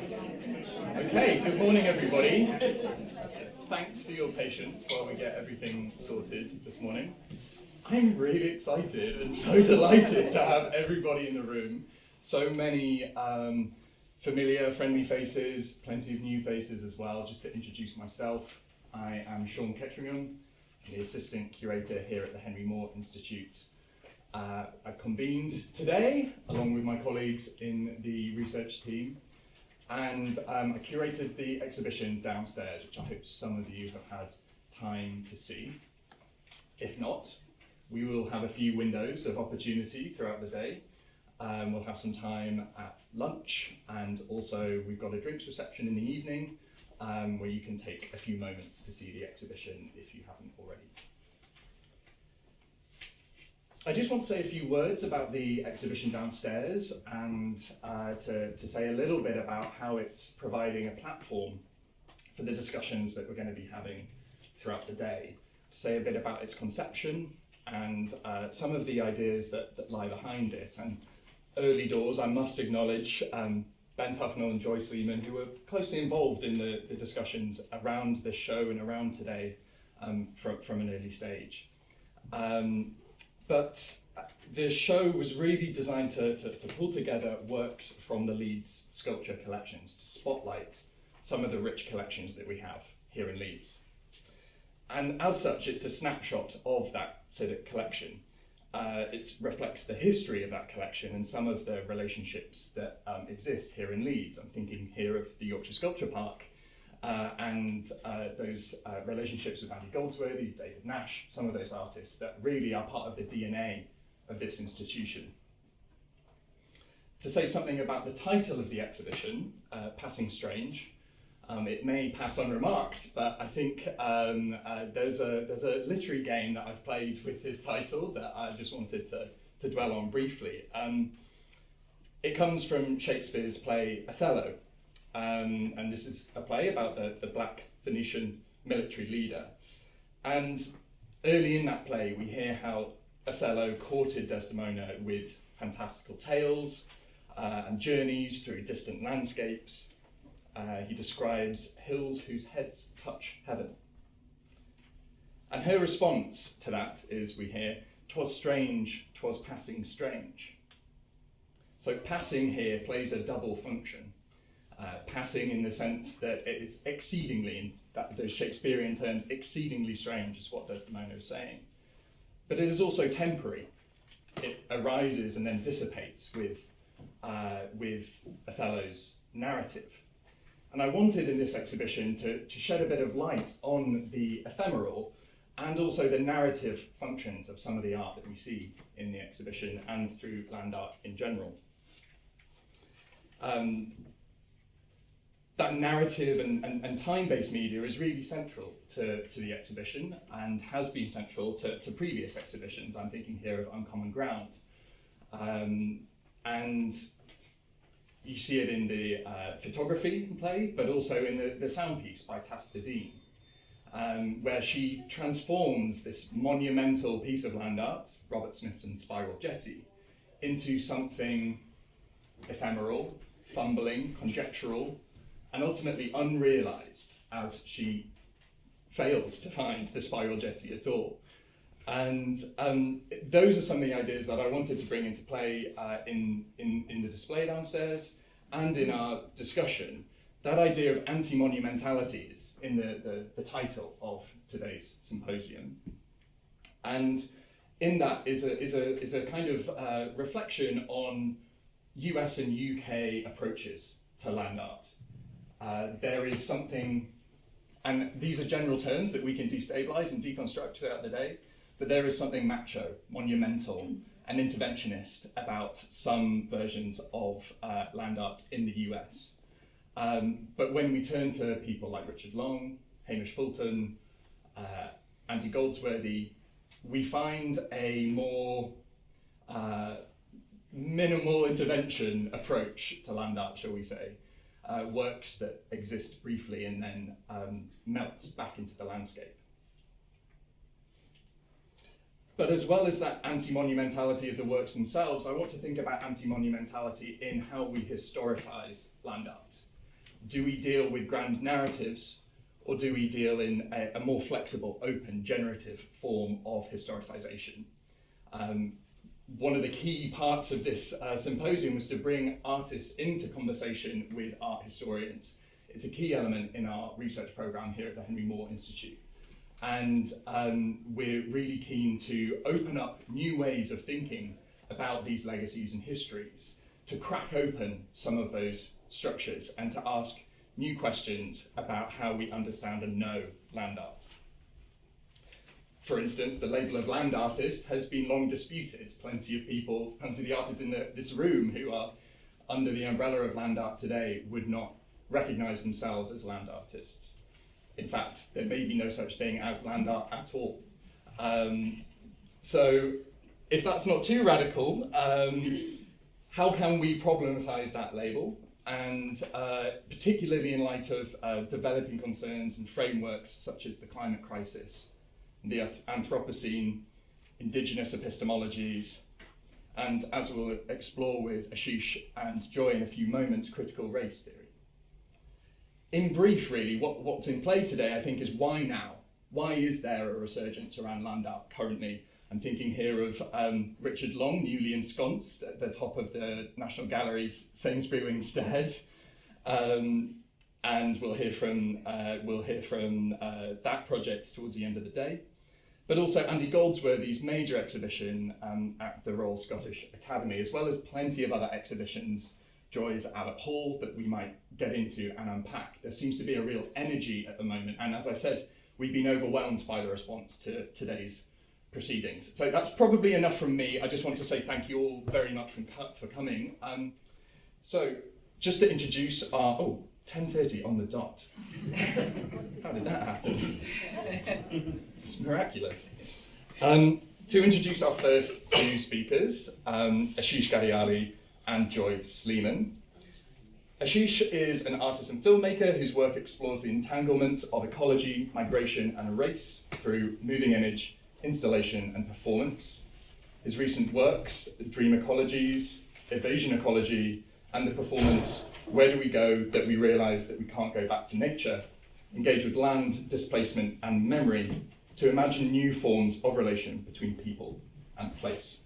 Okay, good morning everybody. Thanks for your patience while we get everything sorted this morning. I'm really excited and so delighted to have everybody in the room. So many familiar, friendly faces, plenty of new faces as well. Just to introduce myself, I am Sean Ketteringham, the Assistant Curator here at the Henry Moore Institute. I've convened today, along with my colleagues in the research team, and I curated the exhibition downstairs, which I hope some of you have had time to see. If not, we will have a few windows of opportunity throughout the day. We'll have some time at lunch, and also we've got a drinks reception in the evening where you can take a few moments to see the exhibition if you haven't already. I just want to say a few words about the exhibition downstairs and to say a little bit about how it's providing a platform for the discussions that we're going to be having throughout the day. To say a bit about its conception and some of the ideas that lie behind it. And early doors, I must acknowledge Ben Tufnell and Sleeman, who were closely involved in the discussions around this show and around today from an early stage. But the show was really designed to pull together works from the Leeds sculpture collections to spotlight some of the rich collections that we have here in Leeds. And as such, it's a snapshot of that civic collection. It reflects the history of that collection and some of the relationships that exist here in Leeds. I'm thinking here of the Yorkshire Sculpture Park and those relationships with Andy Goldsworthy, David Nash, some of those artists that really are part of the DNA of this institution. To say something about the title of the exhibition, Passing Strange, it may pass unremarked, but I think there's a literary game that I've played with this title that I just wanted to dwell on briefly. It comes from Shakespeare's play Othello, and this is a play about the Black Venetian military leader. And early in that play, we hear how Othello courted Desdemona with fantastical tales and journeys through distant landscapes. He describes hills whose heads touch heaven. And her response to that is, we hear, "'Twas strange, 'twas passing strange." So passing here plays a double function. Passing in the sense that it is exceedingly, in those Shakespearean terms, exceedingly strange is what Desdemona is saying. But it is also temporary. It arises and then dissipates with Othello's narrative. And I wanted in this exhibition to shed a bit of light on the ephemeral and also the narrative functions of some of the art that we see in the exhibition and through land art in general. That narrative and time-based media is really central to the exhibition and has been central to previous exhibitions. I'm thinking here of Uncommon Ground. And you see it in the photography play, but also in the sound piece by Tasta Dean, where she transforms this monumental piece of land art, Robert Smithson's Spiral Jetty, into something ephemeral, fumbling, conjectural, and ultimately unrealized as she fails to find the Spiral Jetty at all. And those are some of the ideas that I wanted to bring into play in the display downstairs and in our discussion. That idea of anti-monumentality is in the title of today's symposium. And in that is a kind of reflection on US and UK approaches to land art. There is something, and these are general terms that we can destabilize and deconstruct throughout the day, but there is something macho, monumental, and interventionist about some versions of land art in the US. But when we turn to people like Richard Long, Hamish Fulton, Andy Goldsworthy, we find a more minimal intervention approach to land art, shall we say. Works that exist briefly and then melt back into the landscape. But as well as that anti-monumentality of the works themselves, I want to think about anti-monumentality in how we historicize land art. Do we deal with grand narratives, or do we deal in a more flexible, open, generative form of historicisation? One of the key parts of this symposium was to bring artists into conversation with art historians. It's a key element in our research programme here at the Henry Moore Institute. And we're really keen to open up new ways of thinking about these legacies and histories, to crack open some of those structures and to ask new questions about how we understand and know land art. For instance, the label of land artist has been long disputed. Plenty of people, plenty of the artists in this room who are under the umbrella of land art today would not recognise themselves as land artists. In fact, there may be no such thing as land art at all. So if that's not too radical, how can we problematise that label? And particularly in light of developing concerns and frameworks such as the climate crisis, the Anthropocene, indigenous epistemologies, and as we'll explore with Ashish and Joy in a few moments, critical race theory. In brief, really, what's in play today, I think, is why now? Why is there a resurgence around land art currently? I'm thinking here of Richard Long, newly ensconced at the top of the National Gallery's Sainsbury Wing stairs. And we'll hear from that project towards the end of the day. But also Andy Goldsworthy's major exhibition at the Royal Scottish Academy, as well as plenty of other exhibitions, Joy's Albert Hall, that we might get into and unpack. There seems to be a real energy at the moment. And as I said, we've been overwhelmed by the response to today's proceedings. So that's probably enough from me. I just want to say thank you all very much for coming. So just to introduce our, 10:30 on the dot. How did that happen? It's miraculous. To introduce our first two speakers, Ashish Ghadiali and Joy Sleeman. Ashish is an artist and filmmaker whose work explores the entanglements of ecology, migration, and race through moving image, installation, and performance. His recent works, Dream Ecologies, Evasion Ecology, and the performance Where Do We Go That We Realise That We Can't Go Back to Nature, engage with land, displacement, and memory to imagine new forms of relation between people and place.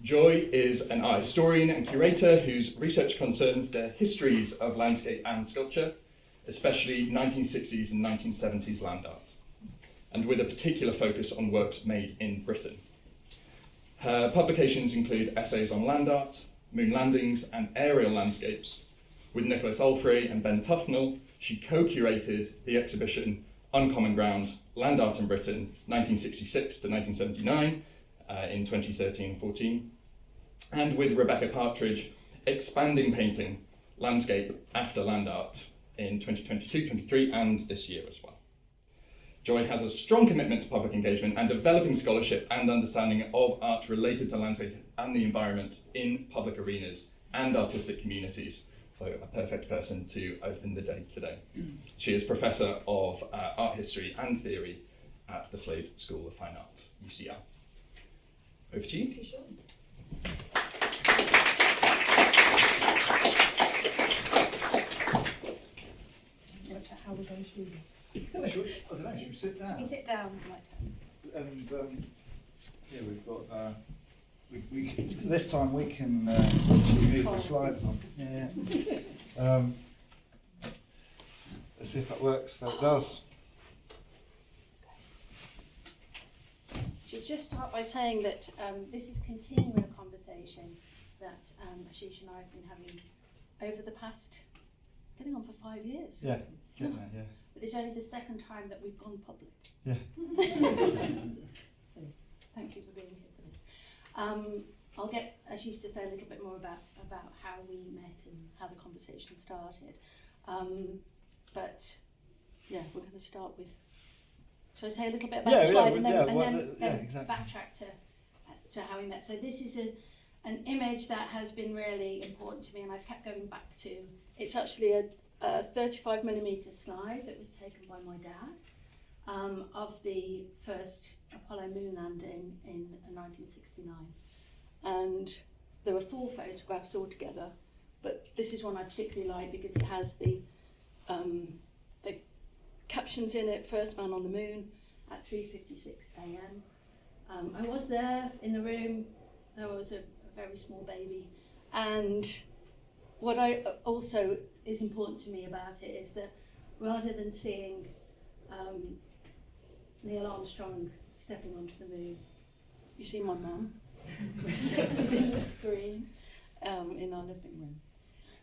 Joy is an art historian and curator whose research concerns the histories of landscape and sculpture, especially 1960s and 1970s land art, and with a particular focus on works made in Britain. Her publications include essays on land art, moon landings, and aerial landscapes. With Nicholas Alfrey and Ben Tufnell, she co-curated the exhibition Uncommon Ground, Land Art in Britain, 1966 to 1979, in 2013-14. And with Rebecca Partridge, Expanding Painting, Landscape After Land Art, in 2022-23, and this year as well. Joy has a strong commitment to public engagement and developing scholarship and understanding of art related to landscape and the environment in public arenas and artistic communities. So a perfect person to open the day today. She is Professor of Art History and Theory at the Slade School of Fine Art, UCL. Over to you. Sure. How we're going to do this? I don't know, should we sit down? Should we sit down? And yeah, we've got, this time we can move the slides on. Yeah. Let's see if that works. That does. Should just start by saying that this is continuing a conversation that Ashish and I have been having over the past, getting on for 5 years. Yeah, getting there, yeah. But it's only the second time that we've gone public. Yeah. So thank you for being here for this. I'll get Ashish to say a little bit more about how we met and how the conversation started. But yeah, we're going to start with. Shall I say a little bit about the slide and then exactly. backtrack to how we met? So this is an image that has been really important to me, and I've kept going back to. It's actually a 35mm slide that was taken by my dad of the first Apollo moon landing in 1969. And there are 4 photographs altogether. but this is one I particularly like because it has the captions in it. First man on the moon at 3:56 a.m. I was there in the room. There was a very small baby, and what I also is important to me about it is that rather than seeing Neil Armstrong stepping onto the moon, you see my mum reflected in the screen in our living room.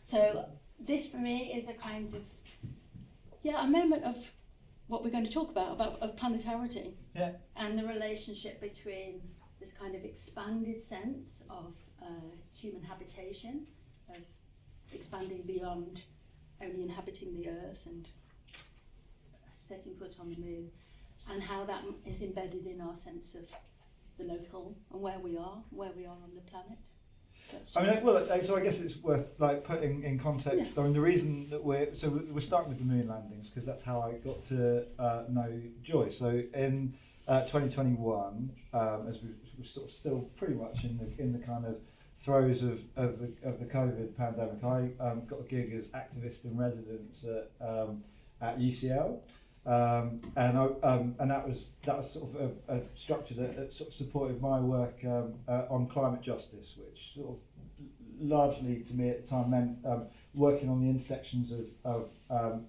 So this for me is a kind of, a moment of what we're going to talk about of planetarity, and the relationship between this kind of expanded sense of human habitation, of expanding beyond only inhabiting the Earth and setting foot on the moon, and how that is embedded in our sense of the local and where we are on the planet. So I guess it's worth putting in context. Yeah. I mean, the reason that we're starting with the moon landings because that's how I got to know Joy. So in 2021, as we're sort of still pretty much in the kind of throes of the COVID pandemic, I got a gig as activist in residence at UCL. And that was sort of a structure that sort of supported my work on climate justice, which sort of largely to me at the time meant working on the intersections of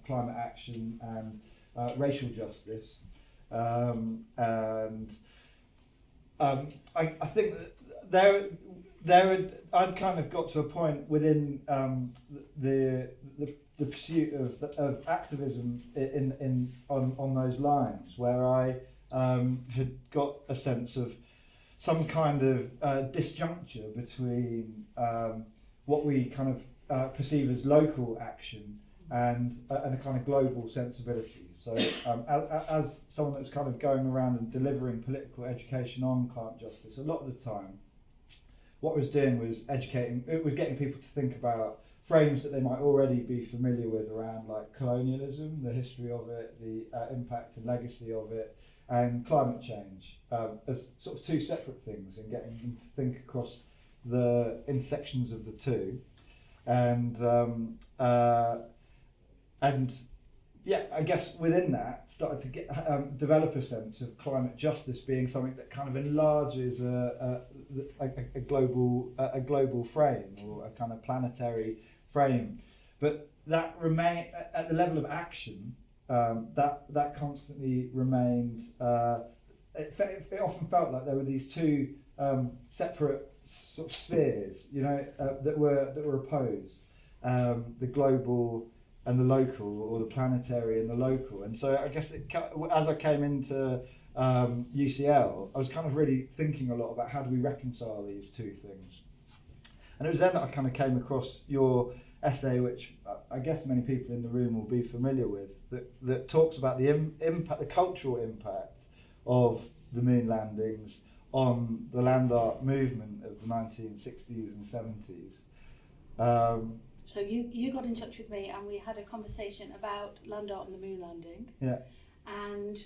climate action and racial justice. I think that I'd kind of got to a point within the pursuit of activism on those lines where I had got a sense of some kind of disjuncture between what we kind of perceive as local action and a kind of global sensibility. So as someone that was kind of going around and delivering political education on climate justice, a lot of the time what I was doing was getting people to think about frames that they might already be familiar with around like colonialism, the history of it, the impact and legacy of it, and climate change as sort of two separate things, and getting them to think across the intersections of the two. I guess within that started to get develop a sense of climate justice being something that kind of enlarges a global frame or a kind of planetary frame, but that remain at the level of action. That constantly remained. It often felt like there were these two separate sort of spheres, that were opposed: the global and the local, or the planetary and the local. And so I guess as I came into UCL, I was kind of really thinking a lot about how do we reconcile these two things. And it was then that I kind of came across your essay, which I guess many people in the room will be familiar with, that talks about the impact, the cultural impact of the moon landings on the land art movement of the 1960s and 70s. So you got in touch with me and we had a conversation about land art and the moon landing. Yeah. And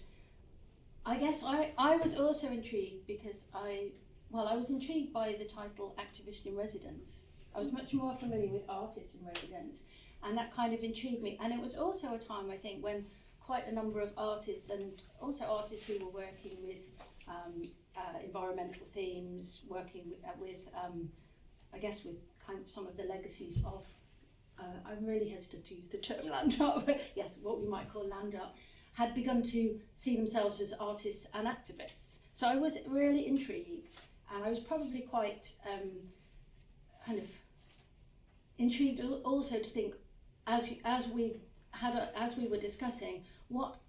I guess I was also intrigued because I was intrigued by the title Activist in Residence. I was much more familiar with Artist in Residence, and that kind of intrigued me. And it was also a time, I think, when quite a number of artists, and also artists who were working with environmental themes, working with kind of some of the legacies of, I'm really hesitant to use the term land art, but yes, what we might call land art, had begun to see themselves as artists and activists. So I was really intrigued, and I was probably quite kind of intrigued also to think, as we were discussing, what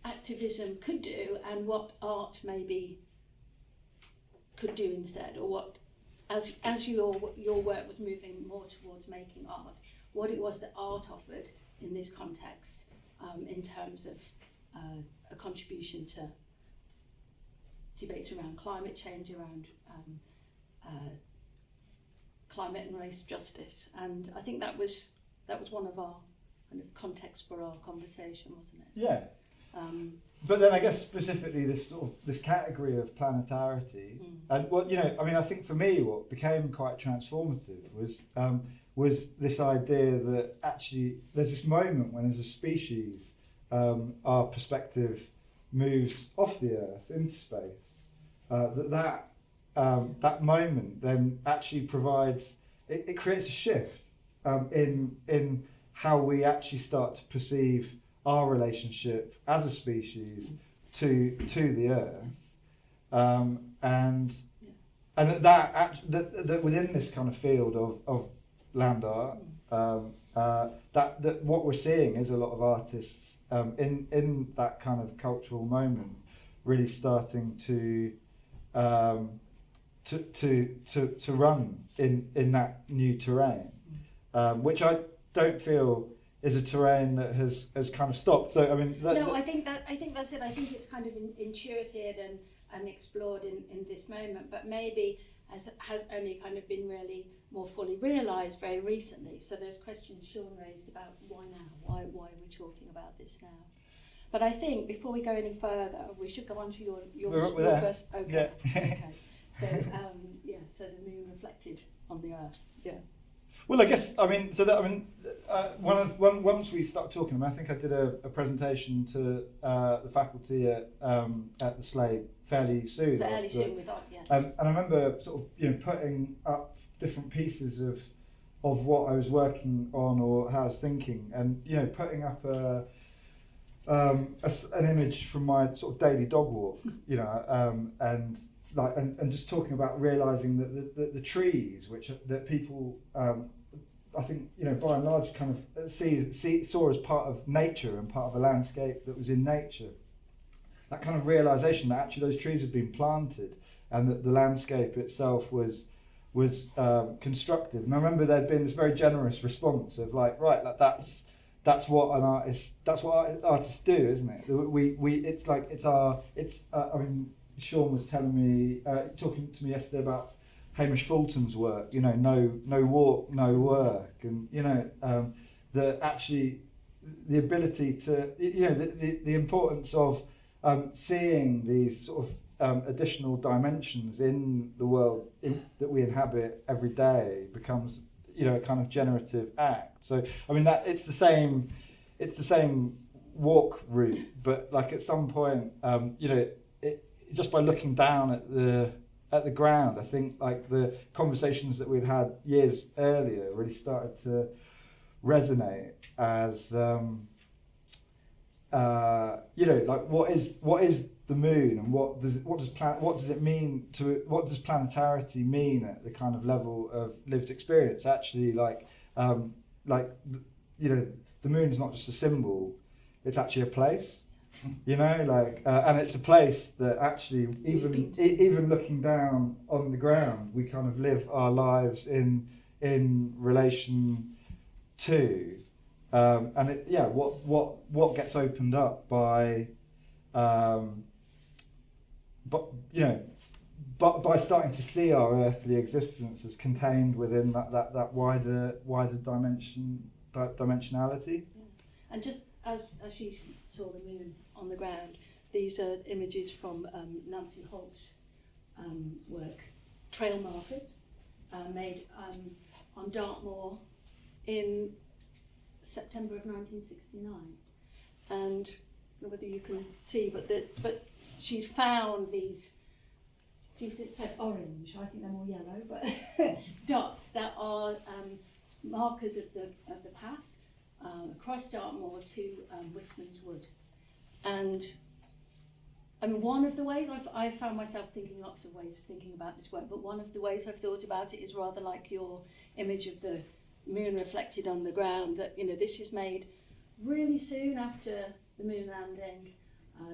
activism could do and what art maybe could do instead, or what, as your work was moving more towards making art, what it was that art offered in this context, in terms of a contribution to debates around climate change, around climate and race justice. And I think that was one of our kind of contexts for our conversation, wasn't it? Yeah. But then I guess specifically this category of planetarity, and I think for me what became quite transformative was this idea that actually there's this moment when as a species our perspective moves off the Earth into space. That moment then actually provides it creates a shift in how we actually start to perceive our relationship as a species to the Earth, and that within this kind of field of land art, that what we're seeing is a lot of artists in that kind of cultural moment really starting to run in that new terrain, which I don't feel is a terrain that has kind of stopped. So I mean, I think that's it. I think it's kind of intuited and explored in this moment, but maybe has only kind of been really more fully realised very recently. So those questions Sean raised about why now, why are we talking about this now? But I think before we go any further, we should go on to your first. Okay. Yeah. Okay. So so the moon reflected on the Earth. Yeah. Well, I guess once we start talking, I think I did a presentation to the faculty at the Slade fairly soon. We thought, yes. And I remember sort of putting up different pieces of what I was working on or how I was thinking, and putting up an image from my sort of daily dog walk, and just talking about realising that the trees, that people, I think, by and large, kind of saw as part of nature and part of a landscape that was in nature. That kind of realisation that actually those trees had been planted and that the landscape itself was constructed. And I remember there'd been this very generous response of that's what artists do, isn't it? I mean, Sean was telling me, talking to me yesterday about Hamish Fulton's work, no walk, no work, and the actually the ability to, the importance of seeing these sort of additional dimensions in the world that we inhabit every day becomes, a kind of generative act. So I mean that it's the same walk route, but like at some point, just by looking down at the ground, I think like the conversations that we'd had years earlier really started to resonate as like what is the moon, and what does planetarity mean at the kind of level of lived experience? Actually, the moon's not just a symbol; it's actually a place. And it's a place that actually, even looking down on the ground, we kind of live our lives in relation to, what gets opened up by starting to see our earthly existence as contained within that wider dimensionality. And just as you saw the moon on the ground, these are images from Nancy Holt's work, trail markers, made on Dartmoor in September of 1969. And I don't know whether you can see, but she's found these. It said orange. I think they're more yellow, but dots that are markers of the path across Dartmoor to Wistman's Wood. And I mean, one of the ways I've found myself thinking lots of ways of thinking about this work, but one of the ways I've thought about it is rather like your image of the moon reflected on the ground, that this is made really soon after the moon landing,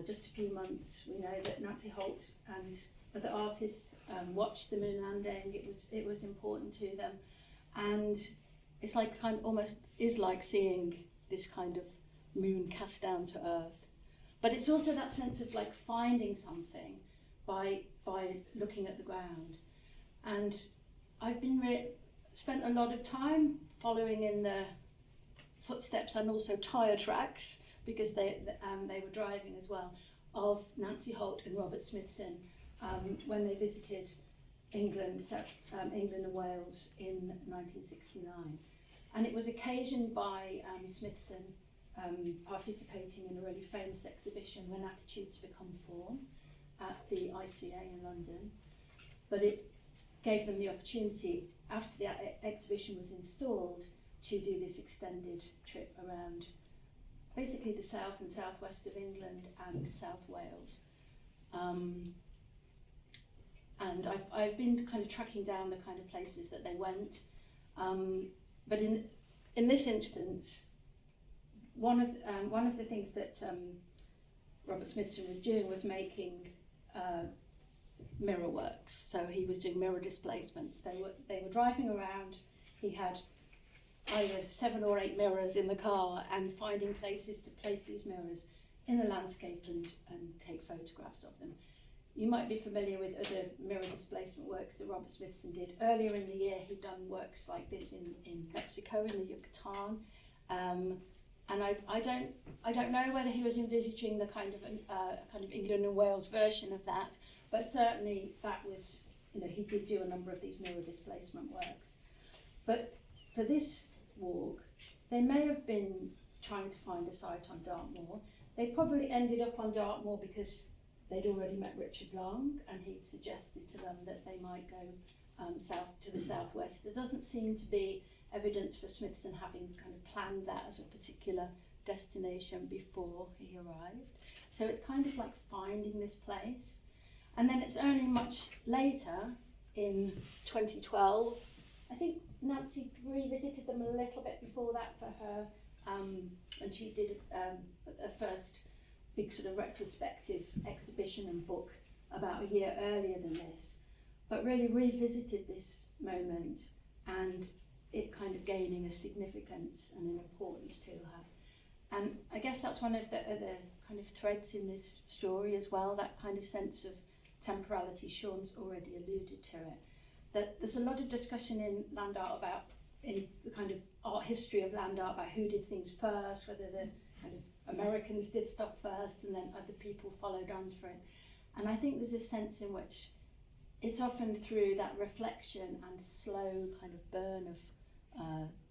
just a few months. We know that Nancy Holt and other artists watched the moon landing. It was important to them, and it's like almost is like seeing this kind of moon cast down to earth. But it's also that sense of like finding something by looking at the ground. And I've been spent a lot of time following in the footsteps and also tyre tracks because they were driving as well, of Nancy Holt and Robert Smithson when they visited England and Wales in 1969. And it was occasioned by Smithson participating in a really famous exhibition, When Attitudes Become Form, at the ICA in London. But it gave them the opportunity, after the exhibition was installed, to do this extended trip around basically the south and southwest of England and South Wales. And I've been kind of tracking down the kind of places that they went. But in this instance, one of the things that Robert Smithson was doing was making mirror works. So he was doing mirror displacements. They were driving around. He had either 7 or 8 mirrors in the car, and finding places to place these mirrors in the landscape and take photographs of them. You might be familiar with other mirror displacement works that Robert Smithson did. Earlier in the year, he'd done works like this in Mexico, in the Yucatan. And I don't know whether he was envisaging the kind of England and Wales version of that, but certainly that was, he did do a number of these mirror displacement works. But for this walk, they may have been trying to find a site on Dartmoor. They probably ended up on Dartmoor because they'd already met Richard Long, and he'd suggested to them that they might go south to the southwest. There doesn't seem to be evidence for Smithson having kind of planned that as a particular destination before he arrived. So it's kind of like finding this place. And then it's only much later, in 2012, I think Nancy revisited them a little bit before that for her, and she did a first big sort of retrospective exhibition and book about a year earlier than this, but really revisited this moment and it kind of gaining a significance and an importance to her. And I guess that's one of the other kind of threads in this story as well, that kind of sense of temporality. Sean's already alluded to it, that there's a lot of discussion in land art about, in the kind of art history of land art, about who did things first, whether the kind of Americans did stuff first and then other people followed on for it. And I think there's a sense in which it's often through that reflection and slow kind of burn of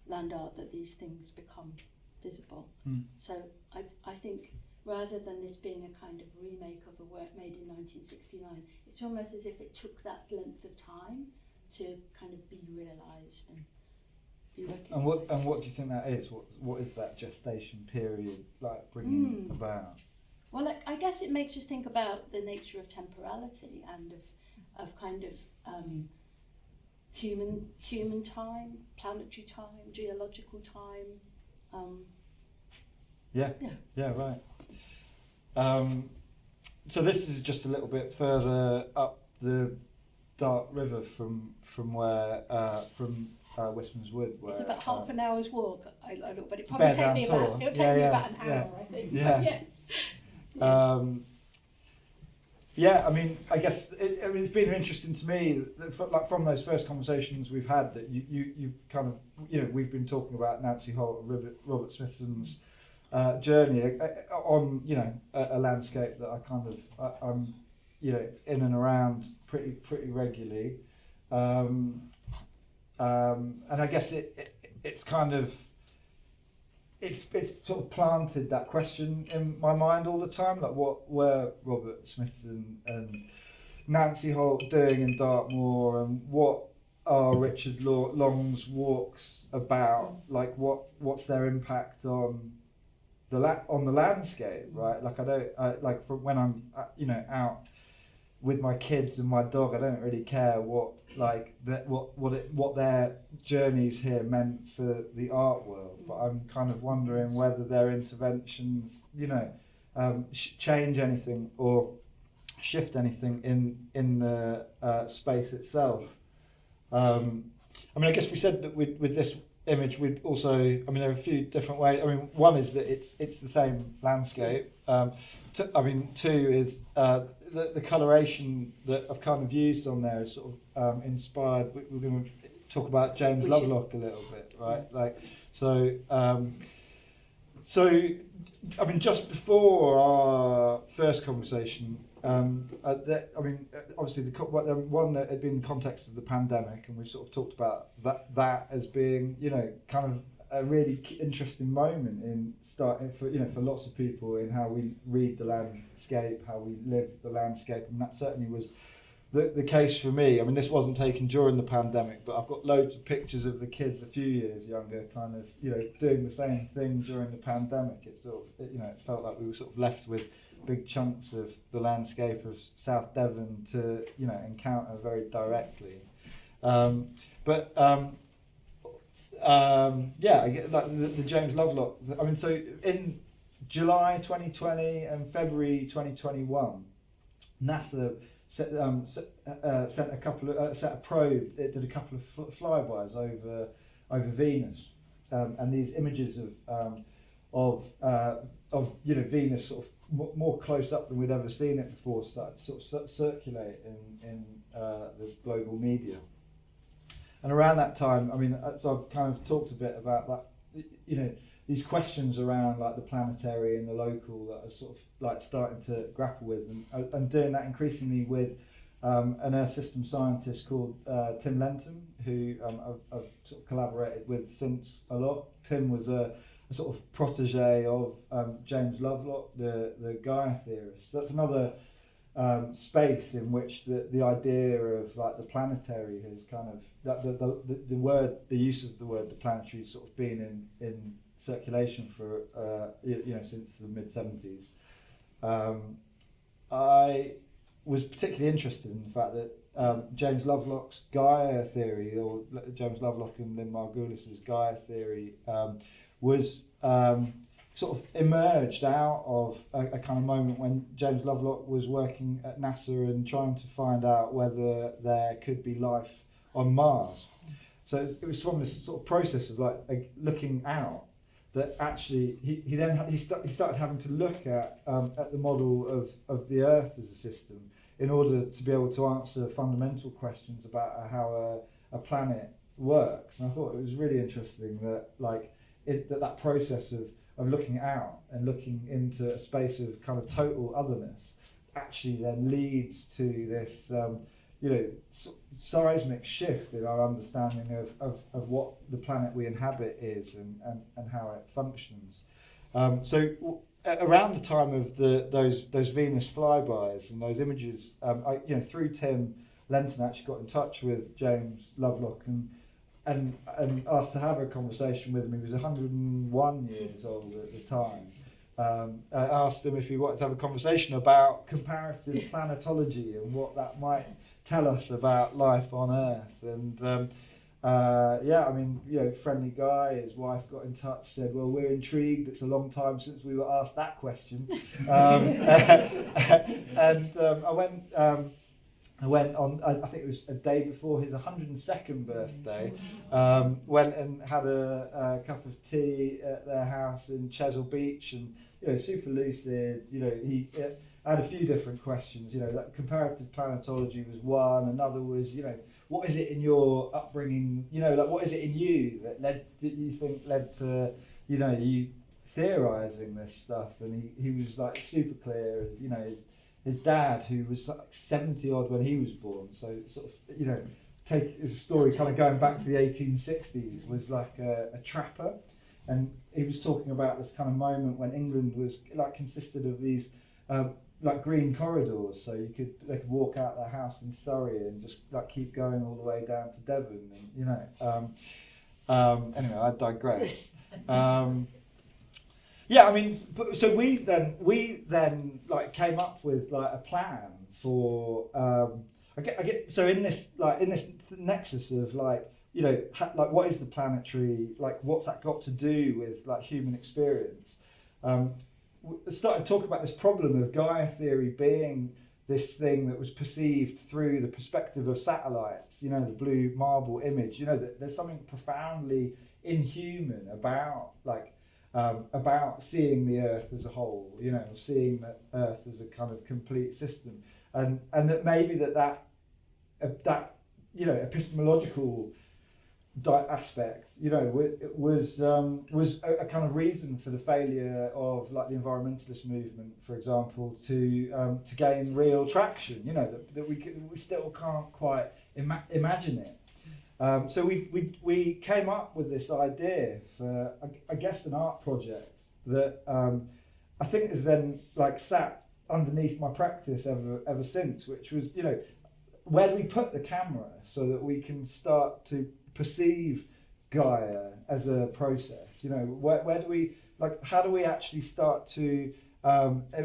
land art that these things become visible. So I think rather than this being a kind of remake of a work made in 1969, it's almost as if it took that length of time to kind of be realised and be recognised. And what do you think that is? What is that gestation period like bringing about? Well, I guess it makes us think about the nature of temporality and of kind of human time, planetary time, geological time. Yeah, right. So this is just a little bit further up the Dart River from where Westman's Wood. Where, it's about half an hour's walk. I look, but it probably take me about me about an hour. I think. Yeah. Yes. Yeah, I mean, I guess it's been interesting to me, like from those first conversations we've had, that you kind of, we've been talking about Nancy Holt and Robert Smithson's journey on, a landscape that I kind of, I'm, in and around pretty regularly, and I guess it's kind of, it's sort of planted that question in my mind all the time, like what were Robert Smithson and Nancy Holt doing in Dartmoor, and what are Richard Long's walks about? Like what's their impact on the landscape, right? Like like from when I'm out with my kids and my dog, I don't really care what their journeys here meant for the art world, but I'm kind of wondering whether their interventions, change anything or shift anything in the space itself. I mean, I guess we said that with this image, we'd also, I mean, there are a few different ways. I mean, one is that it's the same landscape. Two is the coloration that I've kind of used on there is sort of inspired. We're going to talk about James Lovelock a little bit, right? Like, so So, I mean, just before our first conversation, obviously the one that had been in the context of the pandemic, and we've sort of talked about that as being, kind of a really interesting moment in starting for lots of people in how we read the landscape, how we live the landscape, and that certainly was the case for me. I mean, this wasn't taken during the pandemic, but I've got loads of pictures of the kids a few years younger, kind of, doing the same thing during the pandemic. It felt like we were sort of left with big chunks of the landscape of South Devon to, encounter very directly. I get like the James Lovelock. I mean, so in July 2020 and February 2021, NASA sent a probe. It did a couple of flybys over Venus, and these images of Venus sort of more close up than we'd ever seen it before started to sort of circulate in the global media. And around that time, I mean, so I've kind of talked a bit about like, these questions around like the planetary and the local that are sort of like starting to grapple with, and I'm doing that increasingly with an Earth system scientist called Tim Lenton, who I've sort of collaborated with since a lot. Tim was a sort of protege of James Lovelock, the Gaia theorist. So that's another space in which the idea of like the planetary has kind of the use of the word the planetary has sort of been in circulation for since the mid-70s. I was particularly interested in the fact that James Lovelock's Gaia theory, or James Lovelock and Lynn Margulis's Gaia theory, was sort of emerged out of a kind of moment when James Lovelock was working at NASA and trying to find out whether there could be life on Mars. So it was from this sort of process of like looking out that actually he started having to look at the model of the Earth as a system in order to be able to answer fundamental questions about how a planet works. And I thought it was really interesting that like that process of looking out and looking into a space of kind of total otherness actually then leads to this seismic shift in our understanding of what the planet we inhabit is and how it functions. So around the time of those Venus flybys and those images, I through Tim Lenton actually got in touch with James Lovelock and asked to have a conversation with him. He was 101 years old at the time. I asked him if he wanted to have a conversation about comparative planetology and what that might tell us about life on Earth. And friendly guy, his wife got in touch, said, well, we're intrigued, it's a long time since we were asked that question. I went on, I think it was a day before his 102nd birthday, went and had a cup of tea at their house in Chesil Beach, and super lucid. He had a few different questions. Like comparative planetology was one. Another was, what is it in your upbringing? What is it in you that led to you theorising this stuff? And he was like super clear, as his dad, who was like 70 odd when he was born, so sort of, take his story kind of going back to the 1860s, was like a trapper. And he was talking about this kind of moment when England was like consisted of these like green corridors, so they could walk out their house in Surrey and just like keep going all the way down to Devon, and anyway, I digress. So we then like came up with like a plan for so in this nexus of like what is the planetary, like what's that got to do with like human experience. We started talking about this problem of Gaia theory being this thing that was perceived through the perspective of satellites, the blue marble image. That there's something profoundly inhuman about about seeing the Earth as a whole, seeing the Earth as a kind of complete system, and that maybe that epistemological aspect, you know, was a kind of reason for the failure of like the environmentalist movement, for example, to gain real traction. You know, that we still can't quite imagine it. So we came up with this idea for, I guess, an art project that I think has then like sat underneath my practice ever since, which was, you know, where do we put the camera so that we can start to perceive Gaia as a process? You know, where do we, like, how do we actually start to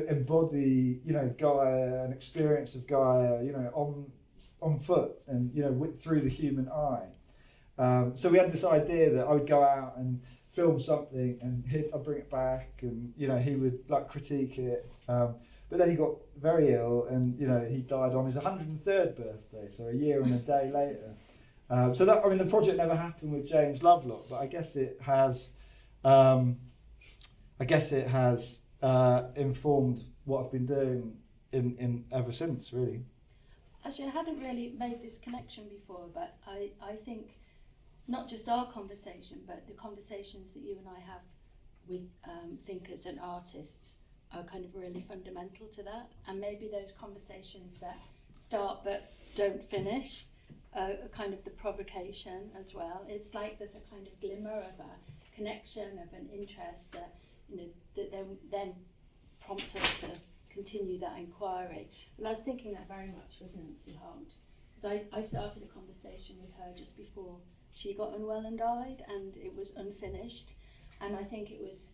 embody, you know, Gaia, an experience of Gaia, you know, on foot and, you know, through the human eye. So we had this idea that I would go out and film something and I'd bring it back, and, you know, he would like critique it. But then he got very ill, and, you know, he died on his 103rd birthday, so a year and a day later. So that, I mean, the project never happened with James Lovelock, but I guess it has informed what I've been doing in ever since, really. Actually, I hadn't really made this connection before, but I think not just our conversation, but the conversations that you and I have with thinkers and artists are kind of really fundamental to that. And maybe those conversations that start but don't finish are kind of the provocation as well. It's like there's a kind of glimmer of a connection, of an interest that, you know, that then prompts us to continue that inquiry. And I was thinking that very much with Nancy Holt, because I started a conversation with her just before she got unwell and died, and it was unfinished. And I think it was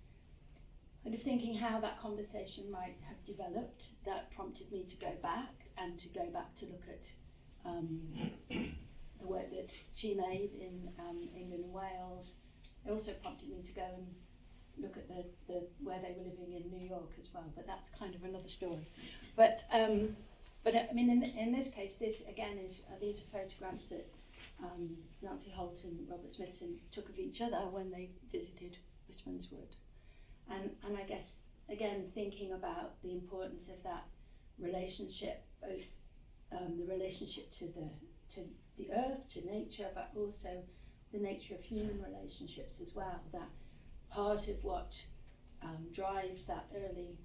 kind of thinking how that conversation might have developed that prompted me to go back to look at the work that she made in England and Wales. It also prompted me to go and look at the where they were living in New York as well, but that's kind of another story. But I mean, in this case, this again is these are photographs that Nancy Holt and Robert Smithson took of each other when they visited Wistman's Wood, and I guess again thinking about the importance of that relationship, both the relationship to the earth, to nature, but also the nature of human relationships as well. That part of what drives that early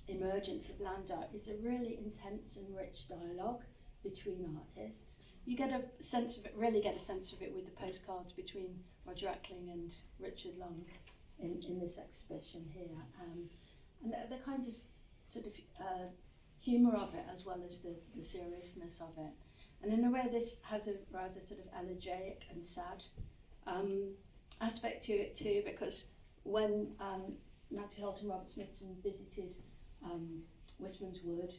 emergence of land art is a really intense and rich dialogue between artists. You get a sense of it, really get a sense of it with the postcards between Roger Ackling and Richard Long in this exhibition here. And the kind of sort of humour of it as well as the seriousness of it. And in a way this has a rather sort of elegiac and sad aspect to it too, because when Nancy Holt and Robert Smithson visited Wistman's Wood,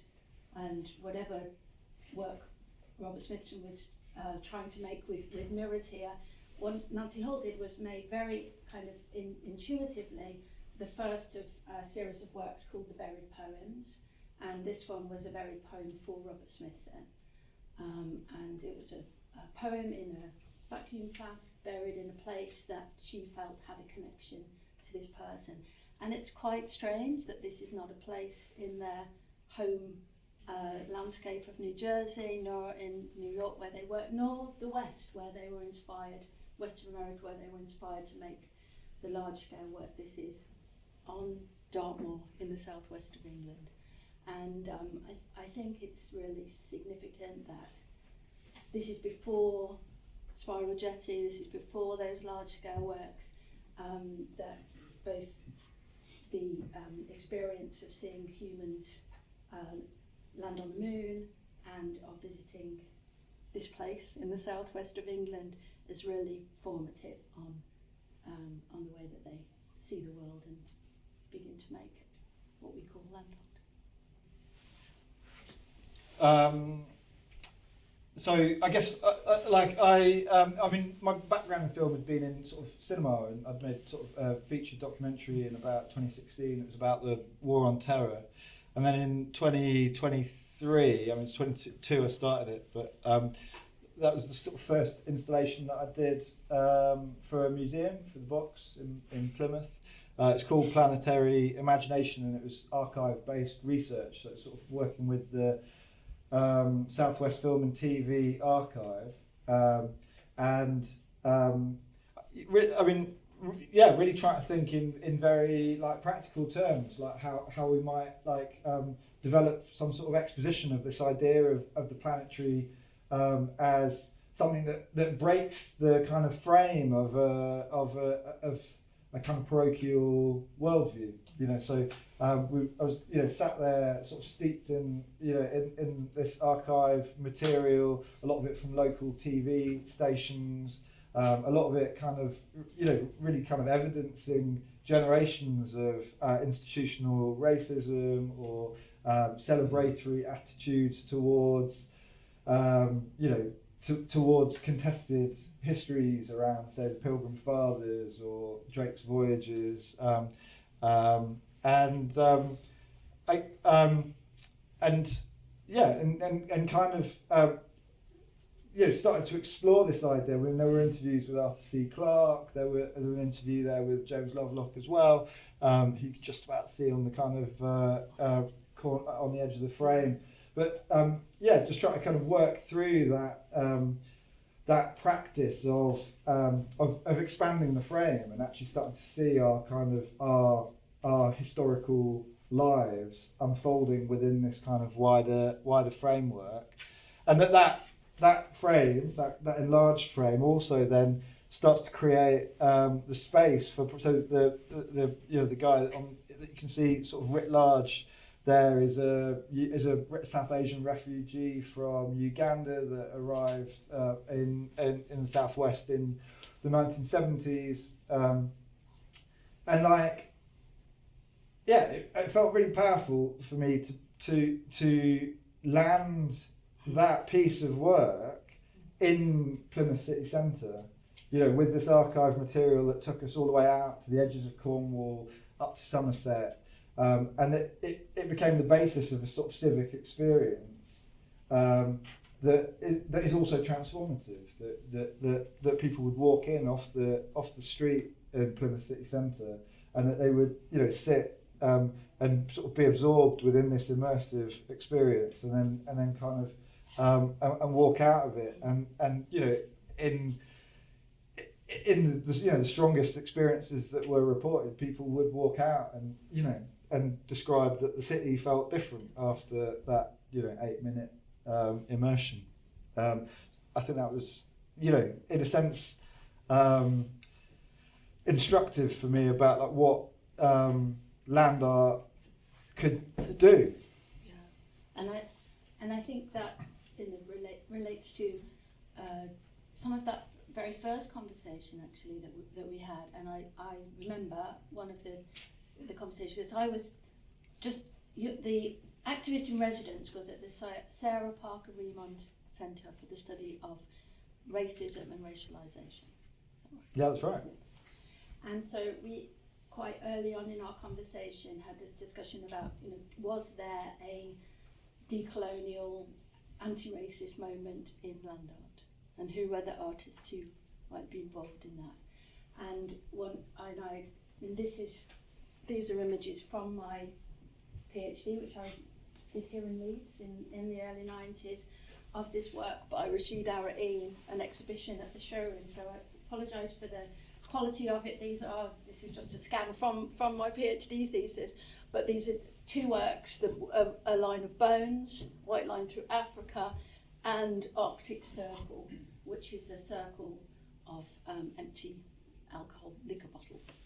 and whatever work Robert Smithson was trying to make with mirrors here, what Nancy Holt did was made very kind of intuitively the first of a series of works called The Buried Poems, and this one was a buried poem for Robert Smithson, and it was a poem in a vacuum flask buried in a place that she felt had a connection to this person. And it's quite strange that this is not a place in their home landscape of New Jersey, nor in New York where they were, nor the West where they were inspired, West of America where they were inspired to make the large scale work. This is on Dartmoor in the southwest of England. And I think it's really significant that this is before Spiral Jetty, this is before those large scale works, that both the experience of seeing humans land on the moon and of visiting this place in the southwest of England is really formative on the way that they see the world and begin to make what we call land art. So I guess, I mean, my background in film had been in sort of cinema, and I'd made sort of a feature documentary in about 2016. It was about the War on Terror, and then in 2023, I mean, it's 22 I started it, but that was the sort of first installation that I did for a museum, for the Box in Plymouth. It's called Planetary Imagination, and it was archive-based research, so it's sort of working with the Southwest Film and TV Archive, and really trying to think in very like practical terms, like how we might like develop some sort of exposition of this idea of the planetary as something that breaks the kind of frame of a kind of parochial worldview. So I was sat there sort of steeped in in this archive material, a lot of it from local TV stations, a lot of it kind of really kind of evidencing generations of institutional racism or celebratory attitudes towards towards contested histories around, say, the Pilgrim Fathers or Drake's voyages, and kind of started to explore this idea. When there were interviews with Arthur C. Clarke, there was an interview there with James Lovelock as well, who you could just about see on the kind of on the edge of the frame. But just trying to kind of work through that practice of expanding the frame and actually starting to see our historical lives unfolding within this kind of wider framework, and that frame, that enlarged frame, also then starts to create the space for the guy that you can see sort of writ large. There is a South Asian refugee from Uganda that arrived in the southwest in the 1970s, it felt really powerful for me to land that piece of work in Plymouth city centre, with this archive material that took us all the way out to the edges of Cornwall, up to Somerset. And it became the basis of a sort of civic experience that is also transformative. That people would walk in off the street in Plymouth city centre, and that they would sit and sort of be absorbed within this immersive experience, and then kind of and walk out of it, and in the strongest experiences that were reported, people would walk out and describe that the city felt different after that 8-minute immersion. I think that was in a sense instructive for me about like what land art could do. Yeah, and I think that relates to some of that very first conversation actually that we had, and I remember one of the conversation, because I was just the activist in residence was at the Sarah Parker Remond Centre for the Study of Racism and Racialisation. Yeah, that's right. And so we quite early on in our conversation had this discussion about was there a decolonial anti-racist moment in land art, and who were the artists who might be involved in that. And these are images from my PhD, which I did here in Leeds in the early 90s, of this work by Rashid Araeen, an exhibition at the showroom. So I apologise for the quality of it. This is just a scan from my PhD thesis, but these are two works, A Line of Bones, White Line Through Africa, and Arctic Circle, which is a circle of empty liquor bottles.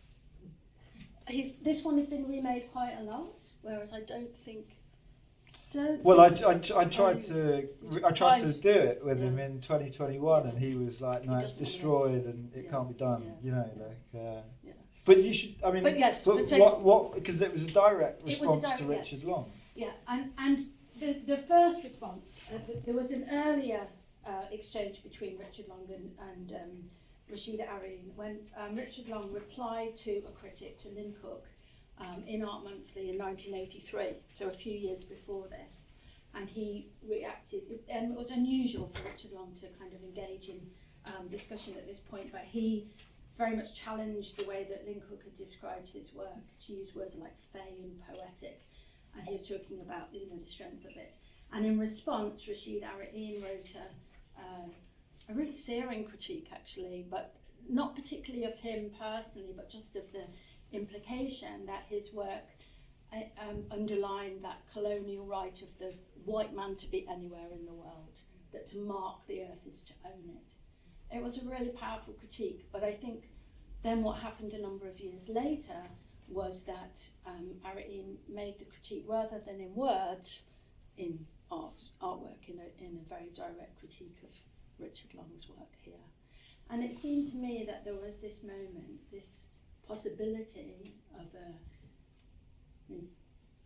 This one has been remade quite a lot, whereas I don't think. I tried to do it with him in 2021, and he was like, "No, it's destroyed, and it can't be done." But you should. I mean, but yes, what? Because it was a direct response to Richard Long. Yeah, and the first response, there was an earlier exchange between Richard Long and Rashida Araeen when Richard Long replied to a critic, to Lynn Cook, in Art Monthly in 1983, so a few years before this, and he reacted, and it was unusual for Richard Long to kind of engage in discussion at this point, but he very much challenged the way that Lynn Cook had described his work. She used words like fey and poetic, and he was talking about the strength of it. And in response, Rashid Araeen wrote a really searing critique actually, but not particularly of him personally, but just of the implication that his work underlined that colonial right of the white man to be anywhere in the world, that to mark the earth is to own it. It was a really powerful critique, but I think then what happened a number of years later was that Ariane made the critique rather than in words, in artwork, in a very direct critique of Richard Long's work here. And it seemed to me that there was this moment, this possibility of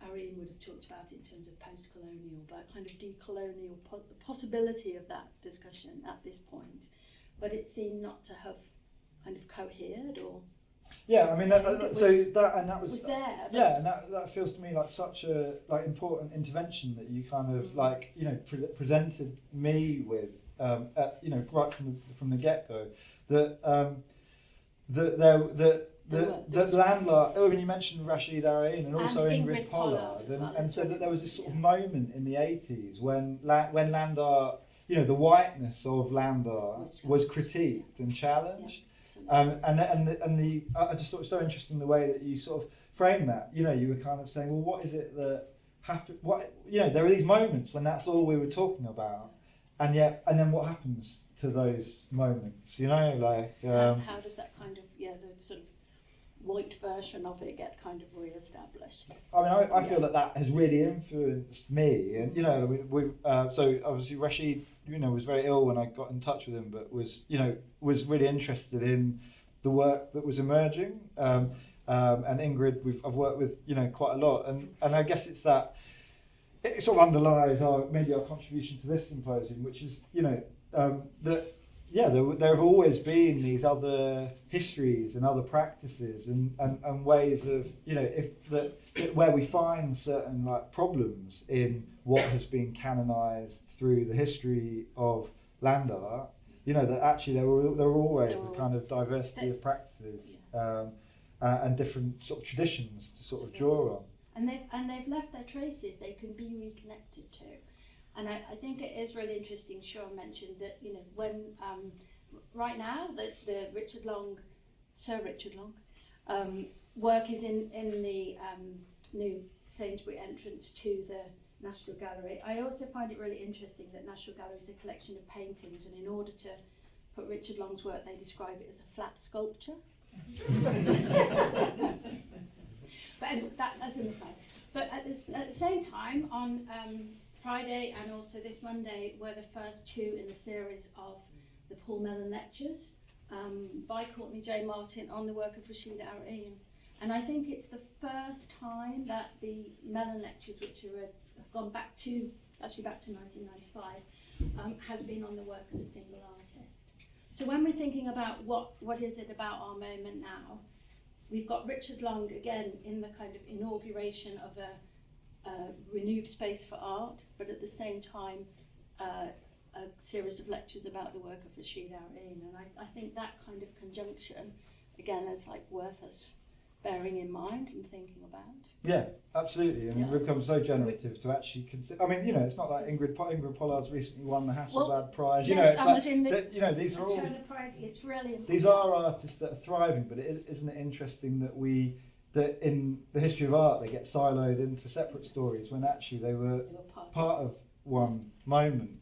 Ariane would have talked about it in terms of post-colonial, but kind of decolonial possibility of that discussion at this point. But it seemed not to have kind of cohered or. Yeah, I mean, that was there. Yeah, and that feels to me like such a important intervention that you kind of presented me with, right from the get go, that the landlord. Oh, when you mentioned Rashid Ariane and also Ingrid Pollard, and said that there was this sort of moment in the 80s when Landar, the whiteness of Landar was critiqued and challenged. I just thought it was so interesting the way that you sort of framed that. You were kind of saying, well, what is it that happened? There are these moments when that's all we were talking about, and then what happens to those moments? How does that kind of the sort of white version of it get kind of re-established? I mean, I feel that has really influenced me, and so obviously Rashid, was very ill when I got in touch with him, but was really interested in the work that was emerging, and Ingrid, I've worked with quite a lot, and I guess it's that it sort of underlies our contribution to this symposium, which is that. Yeah, there have always been these other histories and other practices and ways of where we find certain problems in what has been canonized through the history of land art. That actually there were always a kind of diversity of practices and different sort of traditions to sort of draw on. And they've left their traces. They can be reconnected to. And I think it is really interesting. Sean mentioned that when right now the Sir Richard Long work is in the new Sainsbury entrance to the National Gallery. I also find it really interesting that National Gallery is a collection of paintings, and in order to put Richard Long's work, they describe it as a flat sculpture. But anyway, that's an aside. But at the same time, on Friday and also this Monday were the first two in the series of the Paul Mellon lectures by Courtney J. Martin on the work of Rashid Ariane. And I think it's the first time that the Mellon lectures, which have gone back to 1995, has been on the work of a single artist. So when we're thinking about what is it about our moment now, we've got Richard Long again in the kind of inauguration of a renewed space for art, but at the same time a series of lectures about the work of Rashid Ariane. And I think that kind of conjunction again is worth us bearing in mind and thinking about. Yeah, absolutely. I mean, we've become so generative to actually consider. I mean, it's not like Ingrid Pollard's recently won the Hasselblad Prize. Yes, these are all. Prize. It's really important. These are artists that are thriving, but isn't it interesting that in the history of art they get siloed into separate stories when actually they were part of one moment.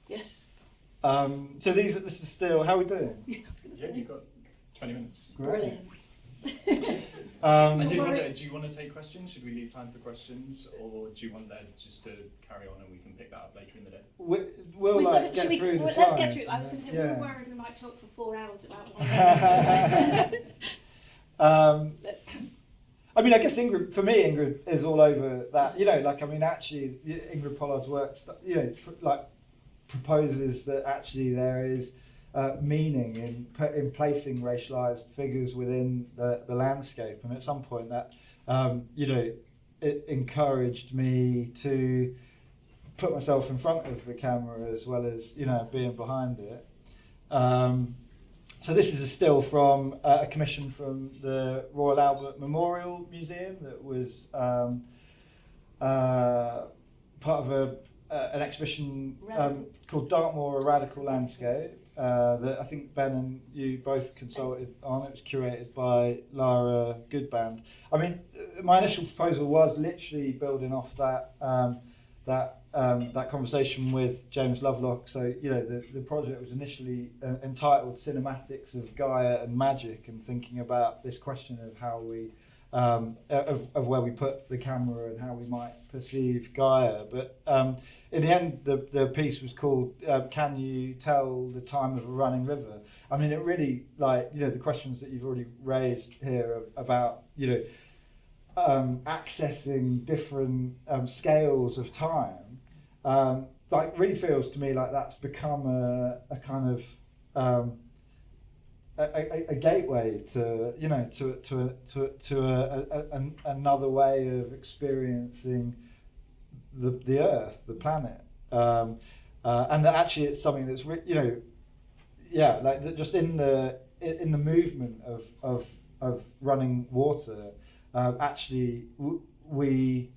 Yes. So this is still, how are we doing? Yeah, you've got 20 minutes. Brilliant. Do you want to take questions? Should we leave time for questions, or do you want that just to carry on and we can pick that up later in the day? We'll get through the slides. Let's get through. I was going to say, we were worried we might talk for 4 hours about one. I mean, I guess Ingrid is all over that. Actually, Ingrid Pollard's work, proposes that actually there is meaning in placing racialized figures within the landscape, and at some point that it encouraged me to put myself in front of the camera as well as being behind it. So this is a still from a commission from the Royal Albert Memorial Museum that was part of an exhibition Radical. called Dartmoor, A Radical Landscape, that I think Ben and you both consulted on. It was curated by Lara Goodband. I mean, my initial proposal was literally building off that that conversation with James Lovelock. So, you know, the project was initially entitled Cinematics of Gaia and Magic, and thinking about this question of how we of where we put the camera and how we might perceive Gaia. But in the end, the piece was called Can You Tell the Time of a Running River? I mean, it really, like, you know, the questions that you've already raised here about, you know, accessing different scales of time, like, really feels to me like that's become a kind of a gateway to, you know, to another way of experiencing the Earth, the planet, and that actually it's something that's you know, yeah, like just in the movement of running water, actually we.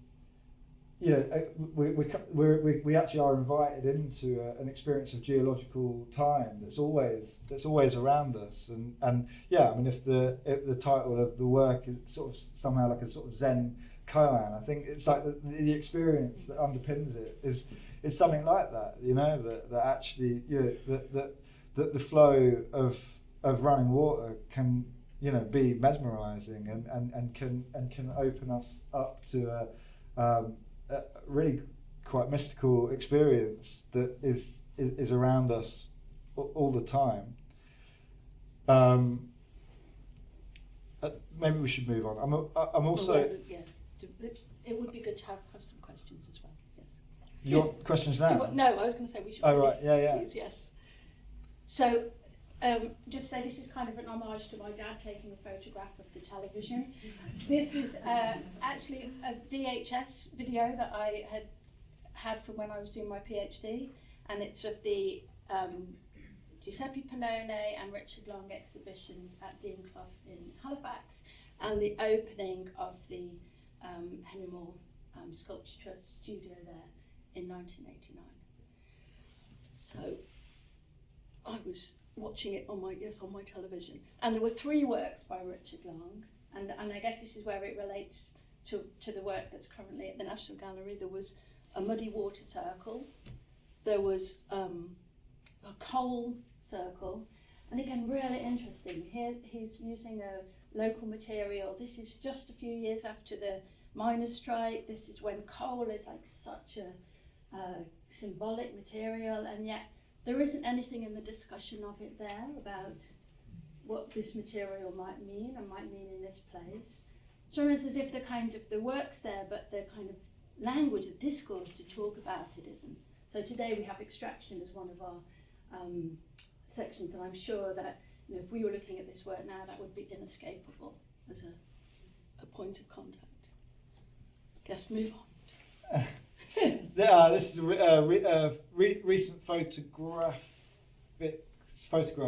You know, we actually are invited into an experience of geological time that's always around us, and yeah, I mean, if the title of the work is sort of somehow like a sort of Zen koan, I think it's like the experience that underpins it is something like that. You know, that actually, you know, that the flow of running water can, you know, be mesmerizing and can open us up to a really quite mystical experience that is around us all the time. Maybe we should move on. I'm also. Well, yeah, it would be good to have some questions as well. Yes. You want questions now? No, I was going to say we should. Oh, right, yeah. Please, yes. So, just say this is kind of an homage to my dad taking a photograph of the television. This is actually a VHS video that I had from when I was doing my PhD, and it's of the Giuseppe Pannone and Richard Long exhibitions at Dean Clough in Halifax, and the opening of the Henry Moore Sculpture Trust studio there in 1989. So I was watching it on my television, and there were 3 works by Richard Long, and I guess this is where it relates to the work that's currently at the National Gallery. There was a muddy water circle, there was a coal circle, and again, really interesting. Here he's using a local material. This is just a few years after the miners' strike. This is when coal is like such a symbolic material, and yet there isn't anything in the discussion of it there about what this material might mean in this place. It's almost as if the work's there, but the kind of language, the discourse to talk about it isn't. So today we have extraction as one of our sections, and I'm sure that, you know, if we were looking at this work now, that would be inescapable as a point of contact. Let's move on. This is a recent photograph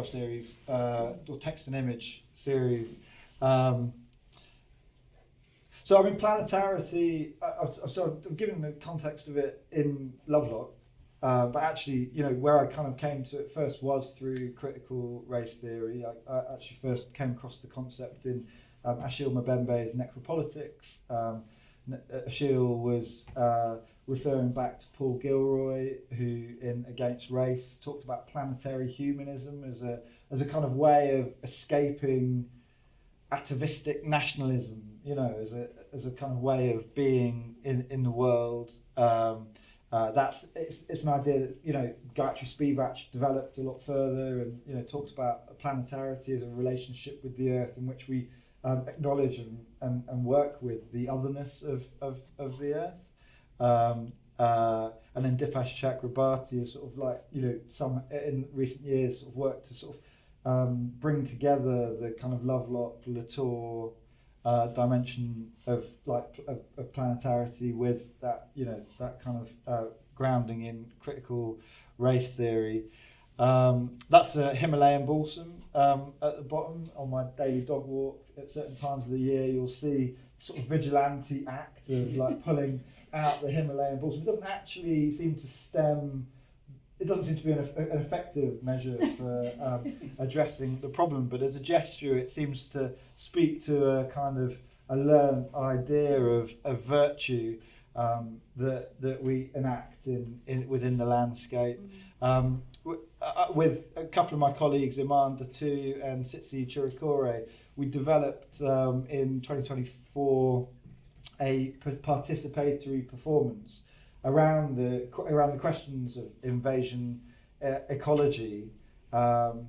series, or text and image series. So I mean, planetarity, I've given the context of it in Lovelock, but actually, you know, where I kind of came to it first was through critical race theory. I actually first came across the concept in Achille Mbembe's Necropolitics. Achille was referring back to Paul Gilroy, who in Against Race talked about planetary humanism as a kind of way of escaping atavistic nationalism, you know, as a kind of way of being in the world. It's an idea that, you know, Gayatri Spivak developed a lot further, and, you know, talks about planetarity as a relationship with the Earth in which we acknowledge and work with the otherness of the Earth. And then Dipesh Chakrabarti has sort of, like, you know, some in recent years sort of worked to sort of bring together the kind of Lovelock, Latour dimension of planetarity with that, you know, that kind of grounding in critical race theory. That's a Himalayan balsam at the bottom. On my daily dog walk at certain times of the year, you'll see sort of vigilante act of like pulling out the Himalayan balsam. It doesn't actually seem to stem. It doesn't seem to be an effective measure for addressing the problem, but as a gesture, it seems to speak to a kind of a learned idea of virtue that we enact within the landscape. With a couple of my colleagues, Iman Datu and Sitsi Chirikore, we developed in 2024 a participatory performance around the questions of invasion ecology, that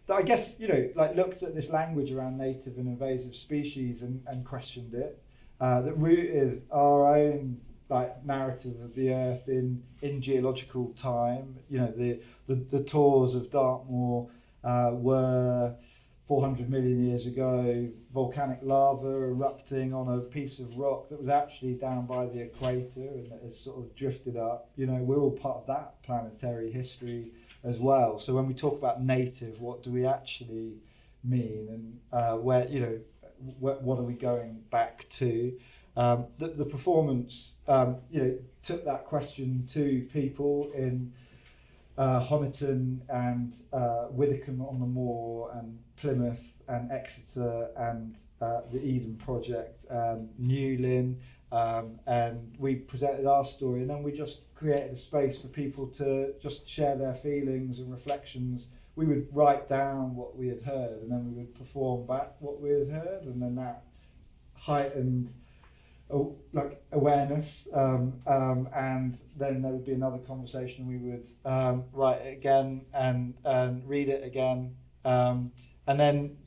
I guess, like looked at this language around native and invasive species and questioned it, that rooted our own narrative of the earth in geological time. The tors of Dartmoor were 400 million years ago, volcanic lava erupting on a piece of rock that was actually down by the equator and that has sort of drifted up. We're all part of that planetary history as well. So when we talk about native, what do we actually mean, and what are we going back to? The performance, took that question to people in Honiton and Widdicombe on the Moor and Plymouth and Exeter and the Eden Project and Newlyn, and we presented our story, and then we just created a space for people to just share their feelings and reflections. We would write down what we had heard, and then we would perform back what we had heard, and then that heightened awareness, and then there would be another conversation. We would write it again and read it again, and then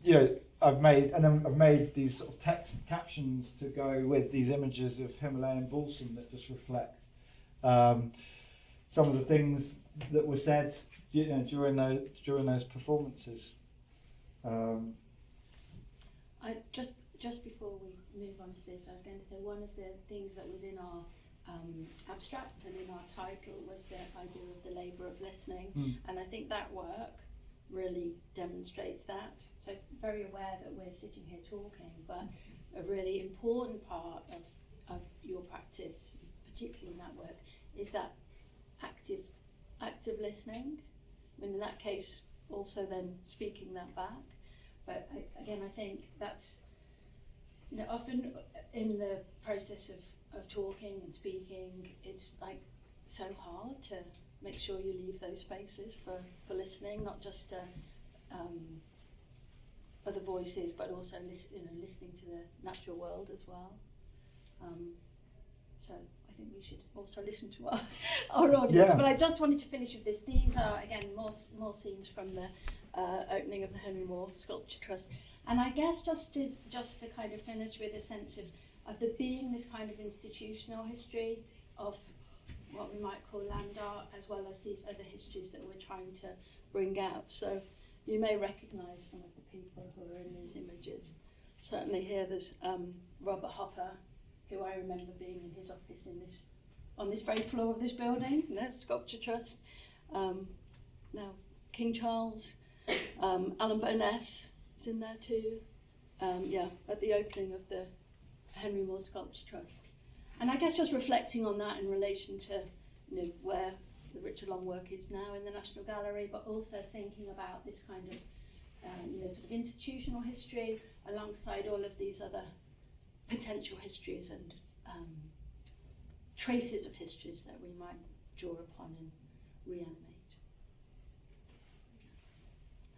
I've made these sort of text captions to go with these images of Himalayan balsam that just reflect some of the things that were said during those performances. Just before we move on to this, I was going to say one of the things that was in our abstract and in our title was the idea of the labour of listening, and I think that work really demonstrates that. So very aware that we're sitting here talking, but a really important part of your practice, particularly in that work, is that active listening. I mean, in that case, also then speaking that back. But again, I think that's, often in the process of talking and speaking, it's like so hard to make sure you leave those spaces for listening, not just other voices, but also listening to the natural world as well. So I think we should also listen to our audience. Yeah. But I just wanted to finish with this. These are, again, more scenes from the opening of the Henry Moore Sculpture Trust. And I guess just to kind of finish with a sense of there being this kind of institutional history of what we might call land art, as well as these other histories that we're trying to bring out. So you may recognise some of the people who are in these images. Certainly here there's Robert Hopper, who I remember being in his office on this very floor of this building, Sculpture Trust. Now King Charles, Alan Bowness is in there too. At the opening of the Henry Moore Sculpture Trust. And I guess just reflecting on that in relation to where the Richard Long work is now in the National Gallery, but also thinking about this kind of sort of institutional history alongside all of these other potential histories and traces of histories that we might draw upon and reanimate.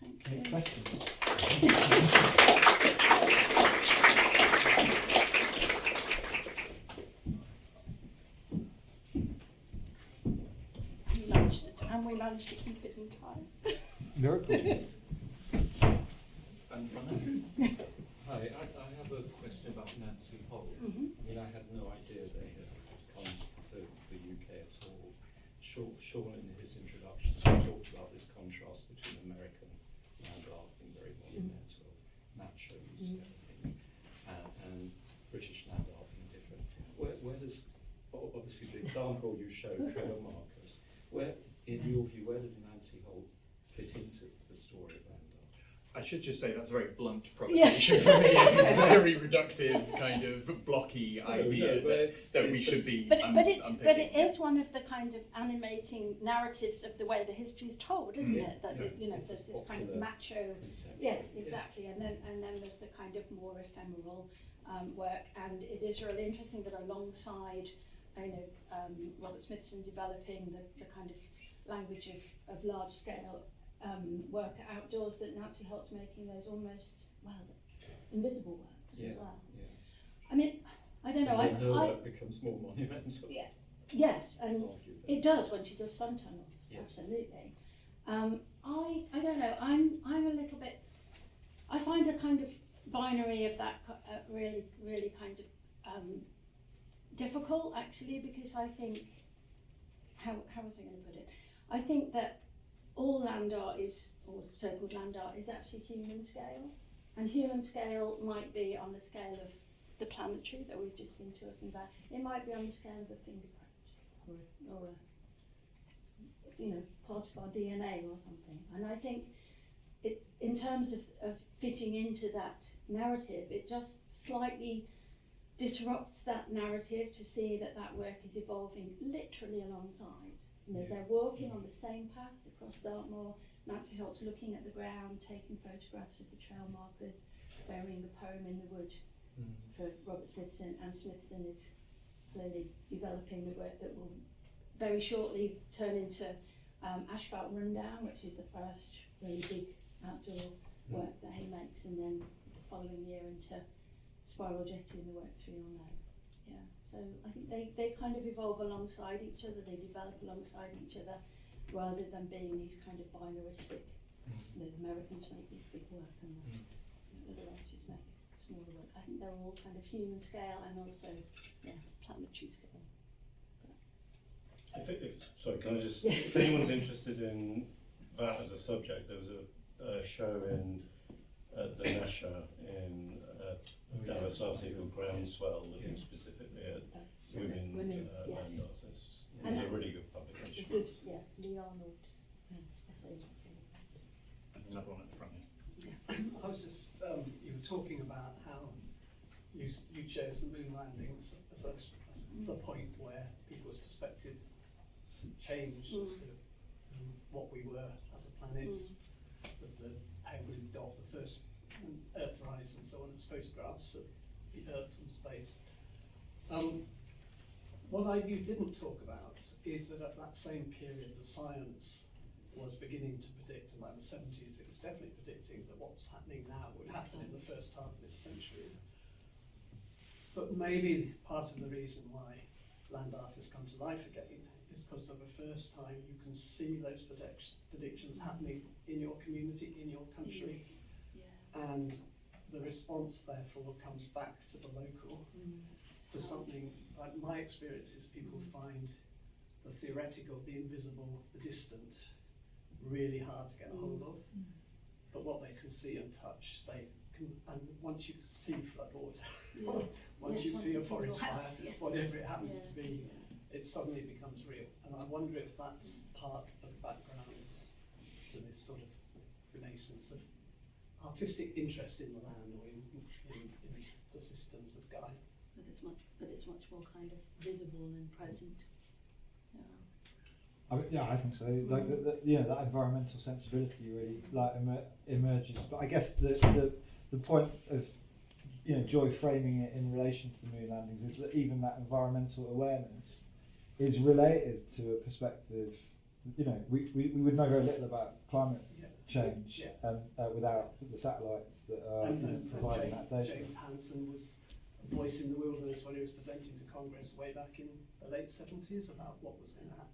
Thank you. Any questions? We managed to keep it in time. Miracle. Hi, I have a question about Nancy Holt. Mm-hmm. I mean, I had no idea they had come to the UK at all. Sean, in his introduction, talked about this contrast between American land art being very monumental, macho use everything, and British land art being different. Where does, obviously the example you showed, Trevor Marcus, in your view, where does Nancy Holt fit into the story of land art? I should just say that's a very blunt proposition for me. It's a very reductive, kind of blocky idea that we should be but unpicking. it is one of the kind of animating narratives of the way the history is told, isn't it? That it, there's this kind of macho, exactly, and then there's the kind of more ephemeral work, and it is really interesting that alongside, Robert Smithson developing the kind of language of large scale work outdoors, that Nancy Holt's making those almost, invisible works as well. Yeah. I mean, I don't know. That becomes more monumental. Yeah. Yes, and it does when she does sun tunnels. Yes. Absolutely. I don't know. I'm a little bit. I find a kind of binary of that really kind of difficult, actually, because I think how was I going to put it? I think that all land art is, or so-called land art, is actually human scale, and human scale might be on the scale of the planetary that we've just been talking about. It might be on the scale of a fingerprint, or part of our DNA or something. And I think it's, in terms of fitting into that narrative, it just slightly disrupts that narrative to see that work is evolving literally alongside. They're walking on the same path across Dartmoor. Nancy Holt's looking at the ground, taking photographs of the trail markers, burying the poem in the wood for Robert Smithson, and Smithson is clearly developing the work that will very shortly turn into Asphalt Rundown, which is the first really big outdoor work that he makes, and then the following year into Spiral Jetty and the works we all know. Yeah, so I think they kind of evolve alongside each other, they develop alongside each other, rather than being these kind of binaristic, the Americans make this big work and the other artists make smaller work. I think they're all kind of human scale and also planetary scale. Can I just, Yes. if anyone's interested in that as a subject, there was a show at the Nasha in Dallas last year called Groundswell, looking specifically at women land artists. It was a really good publication. It is, Lee Arnold's essays. And another one at the front here. I was just, you were talking about how you chose the moon landings as the point where people's perspective changed as to what we were as a planet, the pale blue dot, the first Earthrise and so on, as photographs of the Earth from space. What you didn't talk about is that at that same period, the science was beginning to predict, in like the 70s, it was definitely predicting that what's happening now would happen in the first half of this century. But maybe part of the reason why land art has come to life again is because for the first time you can see those predictions happening in your community, in your country, and the response therefore comes back to the local for something. Like my experience is people find the theoretical, the invisible, the distant really hard to get a hold of, but what they can see and touch, they can, and once you see flood water, once you see a forest fire, whatever it happens to be, it suddenly becomes real. And I wonder if that's part of the background to this sort of renaissance of artistic interest in the land or in the systems of Guy. But it's much more kind of visible and present. I think so. Like that environmental sensibility really emerges. But I guess the point of Joy framing it in relation to the moon landings is that even that environmental awareness is related to a perspective. We would know very little about climate change without the satellites that are providing that data. James Hansen was a voice in the wilderness when he was presenting to Congress way back in the late 70s about what was going to happen.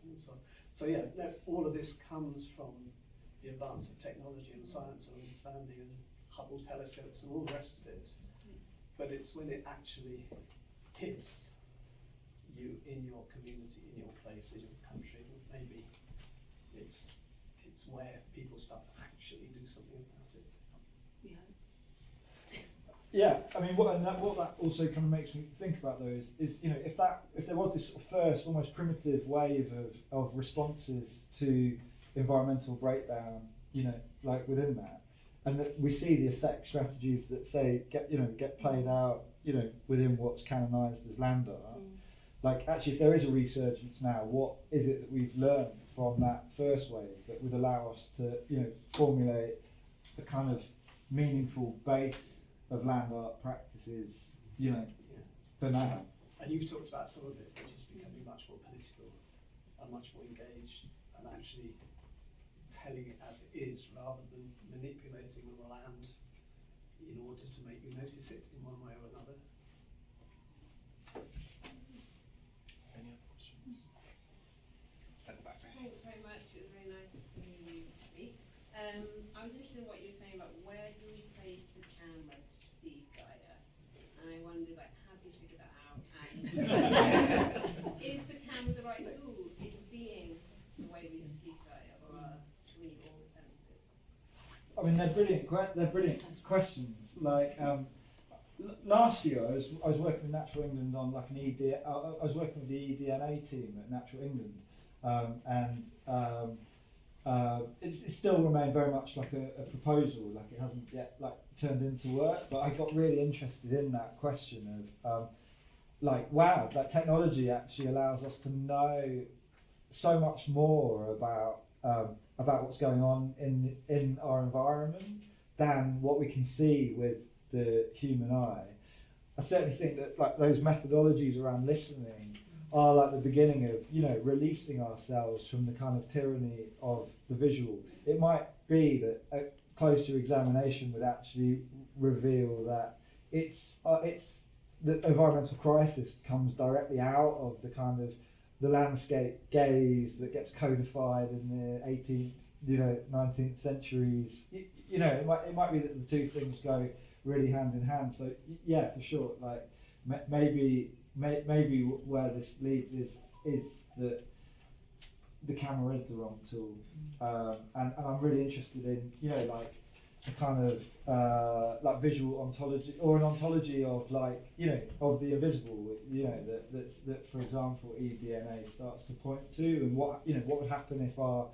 All of this comes from the advance of technology and science and understanding and Hubble telescopes and all the rest of it. But it's when it actually hits you in your community, in your place, in your country, that maybe it's where people start to actually do something about it. Yeah, I mean, what that also kind of makes me think about though is if there was this sort of first almost primitive wave of responses to environmental breakdown, like within that, and that we see the aesthetic strategies that say get played out, within what's canonised as land art. Like, actually, if there is a resurgence now, what is it that we've learned from that first wave that would allow us to, formulate a kind of meaningful base of land art practices, for now? And you've talked about some of it, which is becoming much more political and much more engaged, and actually telling it as it is rather than manipulating the land in order to make you notice it in one way or another. Any other questions? At the back there. Thanks very much. It was very nice to hear you speak. I was interested in what you were saying about where do we place the camera to perceive Gaia, and I wondered, like, have you figured that out? And is the camera the right tool? Is seeing the way we perceive Gaia, or do we need all the senses? I mean, they're brilliant questions. Like, last year, I was working with Natural England on like an I was working with the eDNA team at Natural England, it's still remained very much like a proposal. Like, it hasn't yet turned into work. But I got really interested in that question of wow, that technology actually allows us to know so much more about what's going on in our environment than what we can see with the human eye. I certainly think that like those methodologies around listening are like the beginning of releasing ourselves from the kind of tyranny of the visual. It might be that a closer examination would actually reveal that it's the environmental crisis comes directly out of the kind of the landscape gaze that gets codified in the 18th, 19th centuries. It might be that the two things go really hand in hand. So yeah, for sure. Like maybe where this leads is that the camera is the wrong tool, and I'm really interested in a kind of like visual ontology or an ontology of of the invisible, that for example eDNA starts to point to, and what would happen if our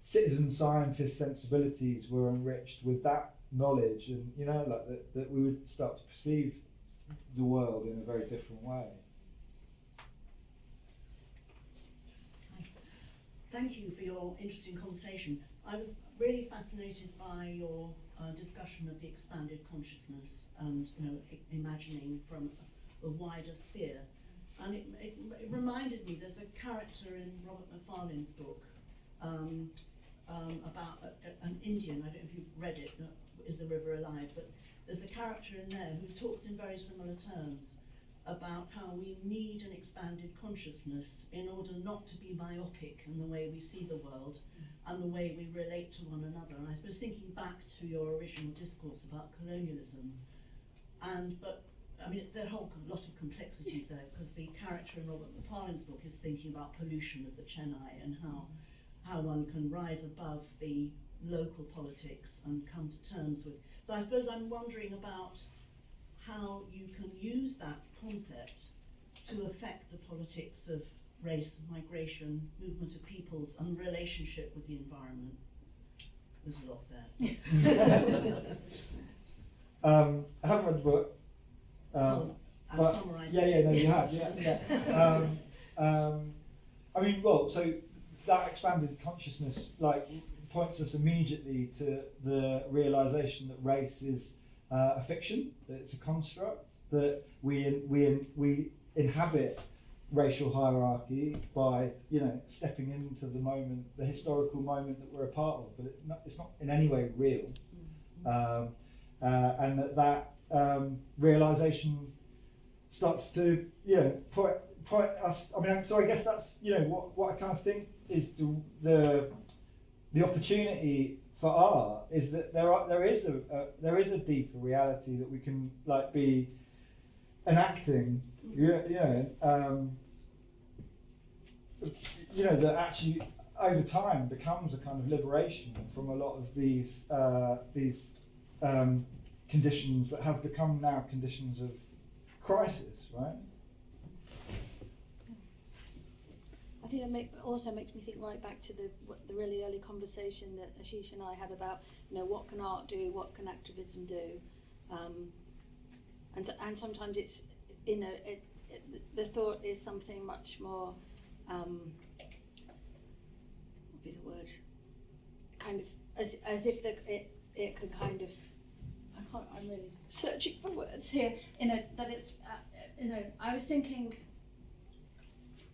citizen scientist sensibilities were enriched with that knowledge, and that we would start to perceive the world in a very different way. Thank you for your interesting conversation. I was really fascinated by your discussion of the expanded consciousness and imagining from a wider sphere. And it reminded me, there's a character in Robert Macfarlane's book about an Indian, I don't know if you've read it, Is the River Alive? But there's a character in there who talks in very similar terms about how we need an expanded consciousness in order not to be myopic in the way we see the world and the way we relate to one another. And I suppose thinking back to your original discourse about colonialism, but there's a whole lot of complexities there, because the character in Robert Macfarlane's book is thinking about pollution of the Chennai and how one can rise above the local politics and come to terms with. So I suppose I'm wondering about how you can use that concept to affect the politics of race, migration, movement of peoples, and relationship with the environment. There's a lot there. I haven't read the book. I've summarised it. Yeah, no, you have. Yeah. So that expanded consciousness points us immediately to the realization that race is a fiction, that it's a construct, that we inhabit racial hierarchy by stepping into the historical moment that we're a part of, but it's not in any way real, and that realization starts to point us. So I guess that's what I kind of think is the opportunity for art is that there is a deeper reality that we can be enacting, that actually over time becomes a kind of liberation from a lot of these conditions that have become now conditions of crisis, right? I think that also makes me think right back to the really early conversation that Ashish and I had about, what can art do, what can activism do, and sometimes it's, the thought is something much more, what would be the word, kind of as if it could kind of, I'm really searching for words here, that it's, I was thinking,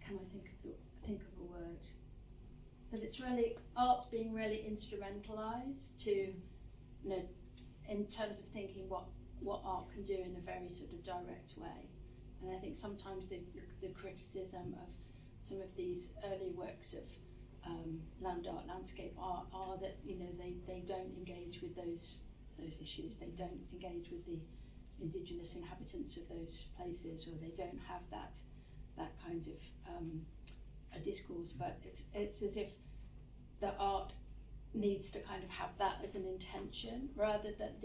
can I think of a word? That it's really, art's being really instrumentalised to, in terms of thinking what art can do in a very sort of direct way. And I think sometimes the criticism of some of these early works of land art, landscape art, are that they don't engage with those issues. They don't engage with the indigenous inhabitants of those places, or they don't have that kind of a discourse. But it's as if the art needs to kind of have that as an intention, rather than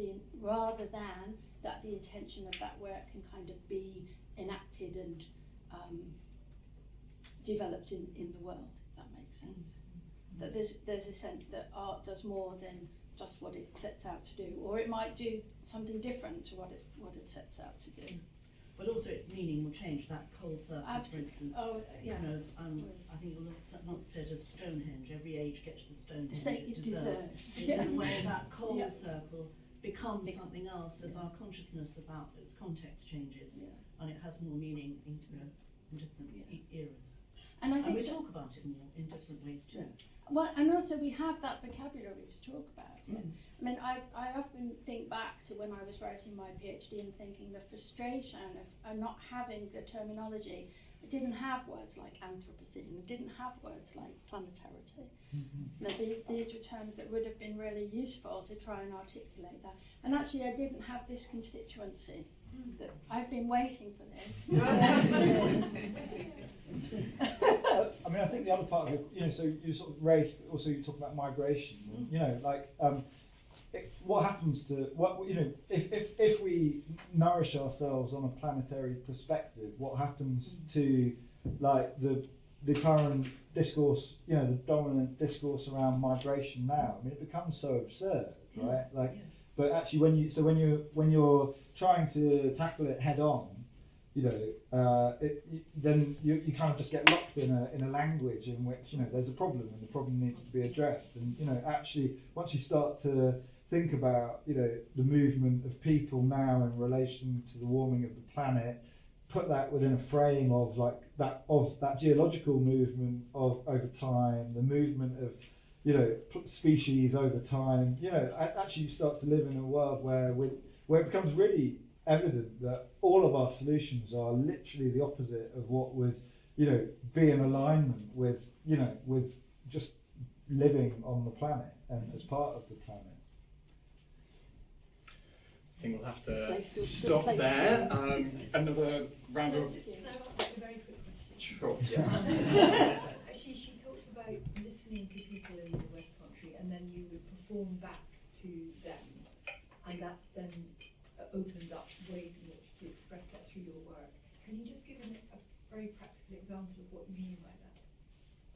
that the intention of that work can kind of be enacted and developed in the world, if that makes sense. That there's a sense that art does more than just what it sets out to do, or it might do something different to what it sets out to do. But also its meaning will change. That coal circle, for instance. Oh, yeah. I think you once said of Stonehenge, every age gets the Stonehenge It deserves. In a way, that coal Yeah. circle becomes something else as our consciousness about its context changes, and it has more meaning in different eras. And I think we talk about it more in different ways too. Well, and also we have that vocabulary to talk about it. I mean, I often think back to when I was writing my PhD and thinking the frustration of not having the terminology. It didn't have words like Anthropocene, it didn't have words like planetarity. These were terms that would have been really useful to try and articulate that. And actually I didn't have this constituency. That I've been waiting for this. I mean, I think the other part of it, so you sort of raised, also you talk about migration, what happens to, if we nourish ourselves on a planetary perspective, what happens to, like, the current discourse, the dominant discourse around migration now? I mean, it becomes so absurd, right? But actually when you're trying to tackle it head on, then you kind of just get locked in a language in which there's a problem and the problem needs to be addressed. And actually once you start to think about the movement of people now in relation to the warming of the planet, put that within a frame of that geological movement of over time, the movement of species over time, actually you start to live in a world where it becomes really evident that all of our solutions are literally the opposite of what would, be in alignment with, with just living on the planet and as part of the planet. I think we'll have to stop there. Another round of... Can I ask a very quick question? Sure, yeah. Ashish, you talked about listening to people in the West Country and then you would perform back to them, and that then opened up ways in which to express that through your work. Can you just give a very practical example of what you mean by that?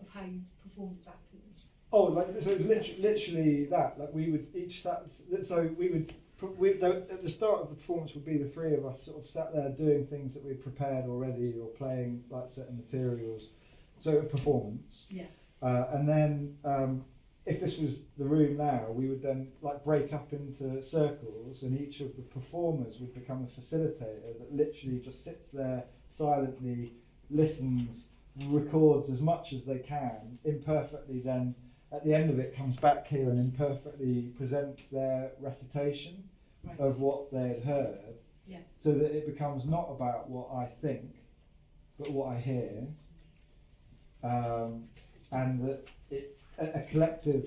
Of how you performed back to them? Oh, so it was literally that. Like we would each sat, so we would, at the start of the performance would be the three of us sort of sat there doing things that we'd prepared already or playing like certain materials. So a performance. Yes. And then if this was the room now, we would then break up into circles, and each of the performers would become a facilitator that literally just sits there silently, listens, records as much as they can, imperfectly then at the end of it comes back here and imperfectly presents their recitation of what they had heard. Yes. So that it becomes not about what I think, but what I hear. And that a collective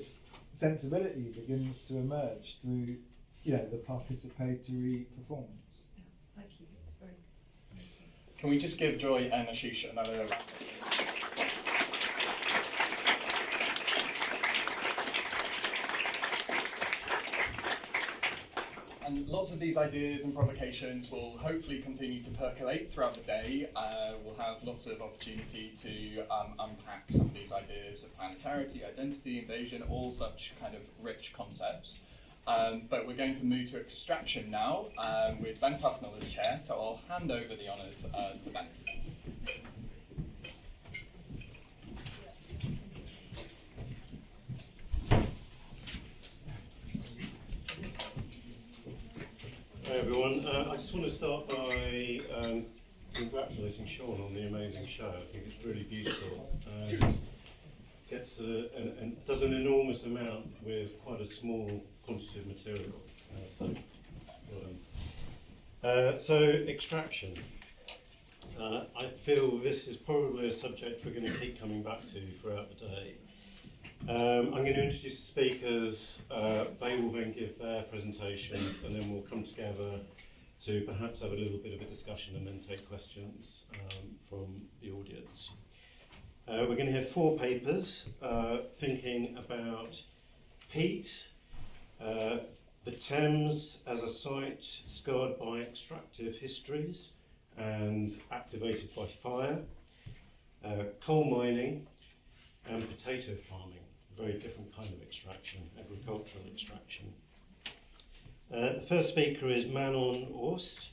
sensibility begins to emerge through, the participatory performance. Yeah, thank you. It's very. Can we just give Joy and Ashish another round? And lots of these ideas and provocations will hopefully continue to percolate throughout the day. We'll have lots of opportunity to unpack some of these ideas of planetarity, identity, invasion, all such kind of rich concepts. But we're going to move to extraction now with Ben Tufnell as chair, so I'll hand over the honours to Ben. Hi everyone, I just want to start by congratulating Sean on the amazing show. I think it's really beautiful and gets and does an enormous amount with quite a small quantity of material. So extraction. I feel this is probably a subject we're going to keep coming back to throughout the day. I'm going to introduce the speakers, they will then give their presentations, and then we'll come together to perhaps have a little bit of a discussion and then take questions from the audience. We're going to hear 4 papers thinking about peat, the Thames as a site scarred by extractive histories and activated by fire, coal mining, and potato farming. Very different kind of extraction, agricultural extraction. The first speaker is Manon Orst,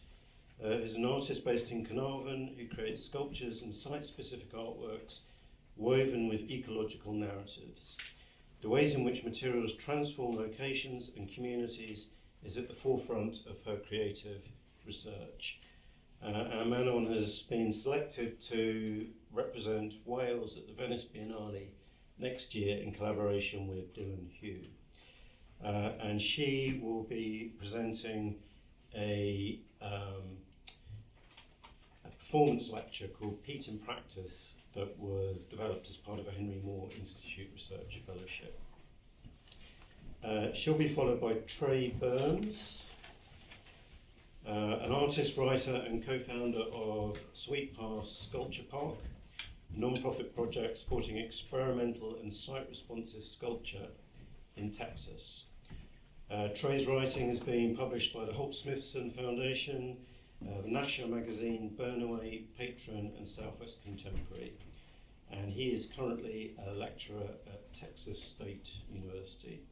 who's an artist based in Carnarvon who creates sculptures and site-specific artworks woven with ecological narratives. The ways in which materials transform locations and communities is at the forefront of her creative research. Manon has been selected to represent Wales at the Venice Biennale next year in collaboration with Dylan Hugh. And she will be presenting a performance lecture called Peat in Practice that was developed as part of a Henry Moore Institute Research Fellowship. She'll be followed by Trey Burns, an artist, writer and co-founder of Sweet Pass Sculpture Park, a non-profit project supporting experimental and site-responsive sculpture in Texas. Trey's writing has been published by the Holt Smithson Foundation, the Nasher magazine, Burnaway, Patron and Southwest Contemporary. And he is currently a lecturer at Texas State University.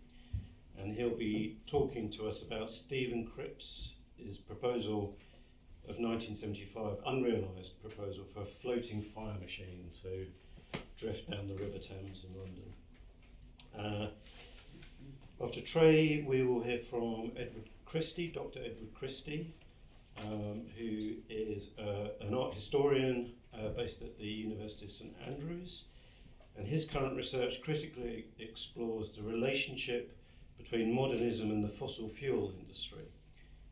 And he'll be talking to us about Stephen Cripps' proposal of 1975, unrealised proposal for a floating fire machine to drift down the River Thames in London. After Trey, we will hear from Edward Christie, Dr. Edward Christie, who is an art historian based at the University of St Andrews, and his current research critically explores the relationship between modernism and the fossil fuel industry,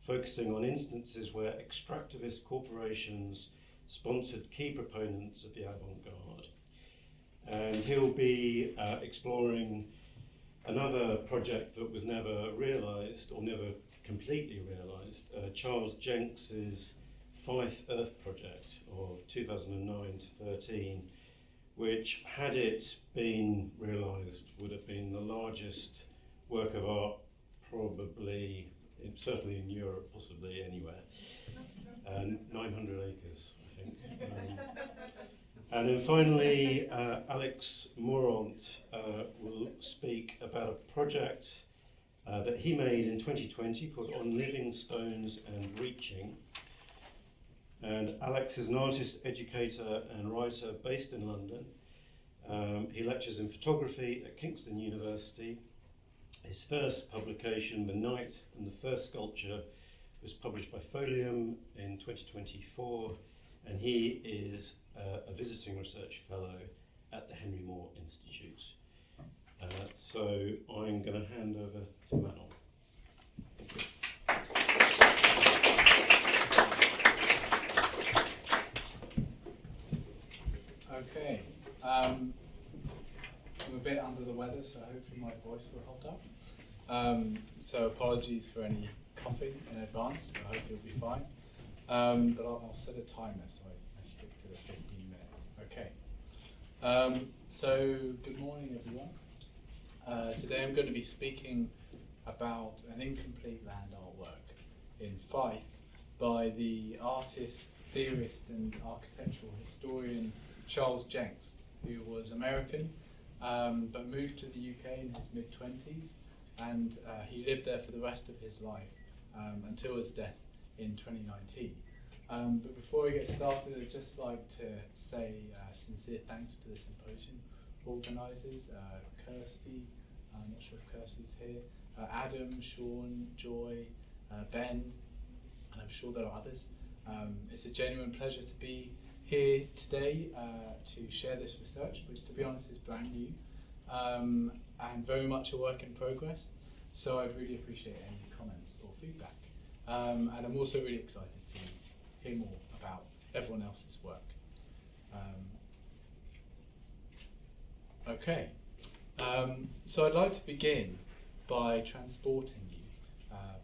focusing on instances where extractivist corporations sponsored key proponents of the avant-garde. And he'll be exploring another project that was never realised, or never completely realised, Charles Jencks' Fife Earth project of 2009 to 13, which, had it been realised, would have been the largest work of art probably, certainly in Europe, possibly anywhere. 900 acres, I think. And then finally, Alex Morant will speak about a project that he made in 2020 called On Living Stones and Reaching. And Alex is an artist, educator and writer based in London. He lectures in photography at Kingston University. His first publication, The Night and the First Sculpture, was published by Folium in 2024, and he is a visiting research fellow at the Henry Moore Institute. So I'm going to hand over to Manon. Thank you. Okay. I'm a bit under the weather, so hopefully my voice will hold up. So apologies for any coughing in advance. I hope you'll be fine. But I'll set a timer so I stick to the 15 minutes. Okay. So good morning, everyone. Today I'm going to be speaking about an incomplete land artwork. in Fife by the artist, theorist and architectural historian Charles Jencks, who was American but moved to the UK in his mid-20s, and he lived there for the rest of his life until his death in 2019. But before we get started, I'd just like to say sincere thanks to the symposium organisers, Kirsty, I'm not sure if Kirsty's here, Adam, Sean, Joy, Ben, and I'm sure there are others. It's a genuine pleasure to be here today to share this research, which to be honest is brand new and very much a work in progress. So I'd really appreciate any comments or feedback. And I'm also really excited to hear more about everyone else's work. Okay, so I'd like to begin by transporting you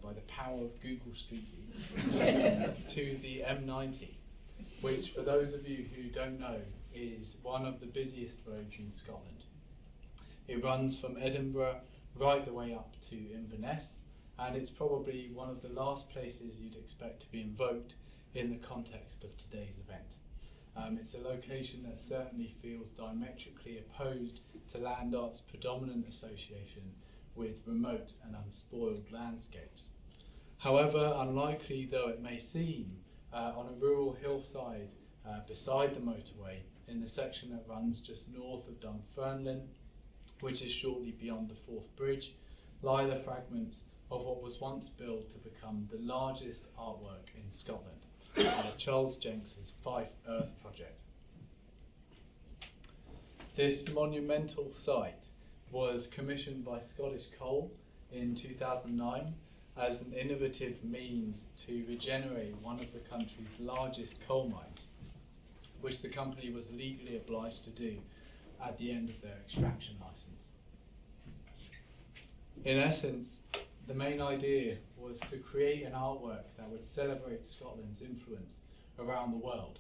by the power of Google Street View to the M90, which for those of you who don't know is one of the busiest roads in Scotland. It runs from Edinburgh right the way up to Inverness, and it's probably one of the last places you'd expect to be invoked in the context of today's event. It's a location that certainly feels diametrically opposed to land art's predominant association with remote and unspoiled landscapes. However, unlikely though it may seem, on a rural hillside beside the motorway, in the section that runs just north of Dunfermline, which is shortly beyond the Forth Bridge, lie the fragments of what was once built to become the largest artwork in Scotland, Charles Jencks' Fife Earth project. This monumental site was commissioned by Scottish Coal in 2009 as an innovative means to regenerate one of the country's largest coal mines, which the company was legally obliged to do at the end of their extraction licence. In essence, the main idea was to create an artwork that would celebrate Scotland's influence around the world.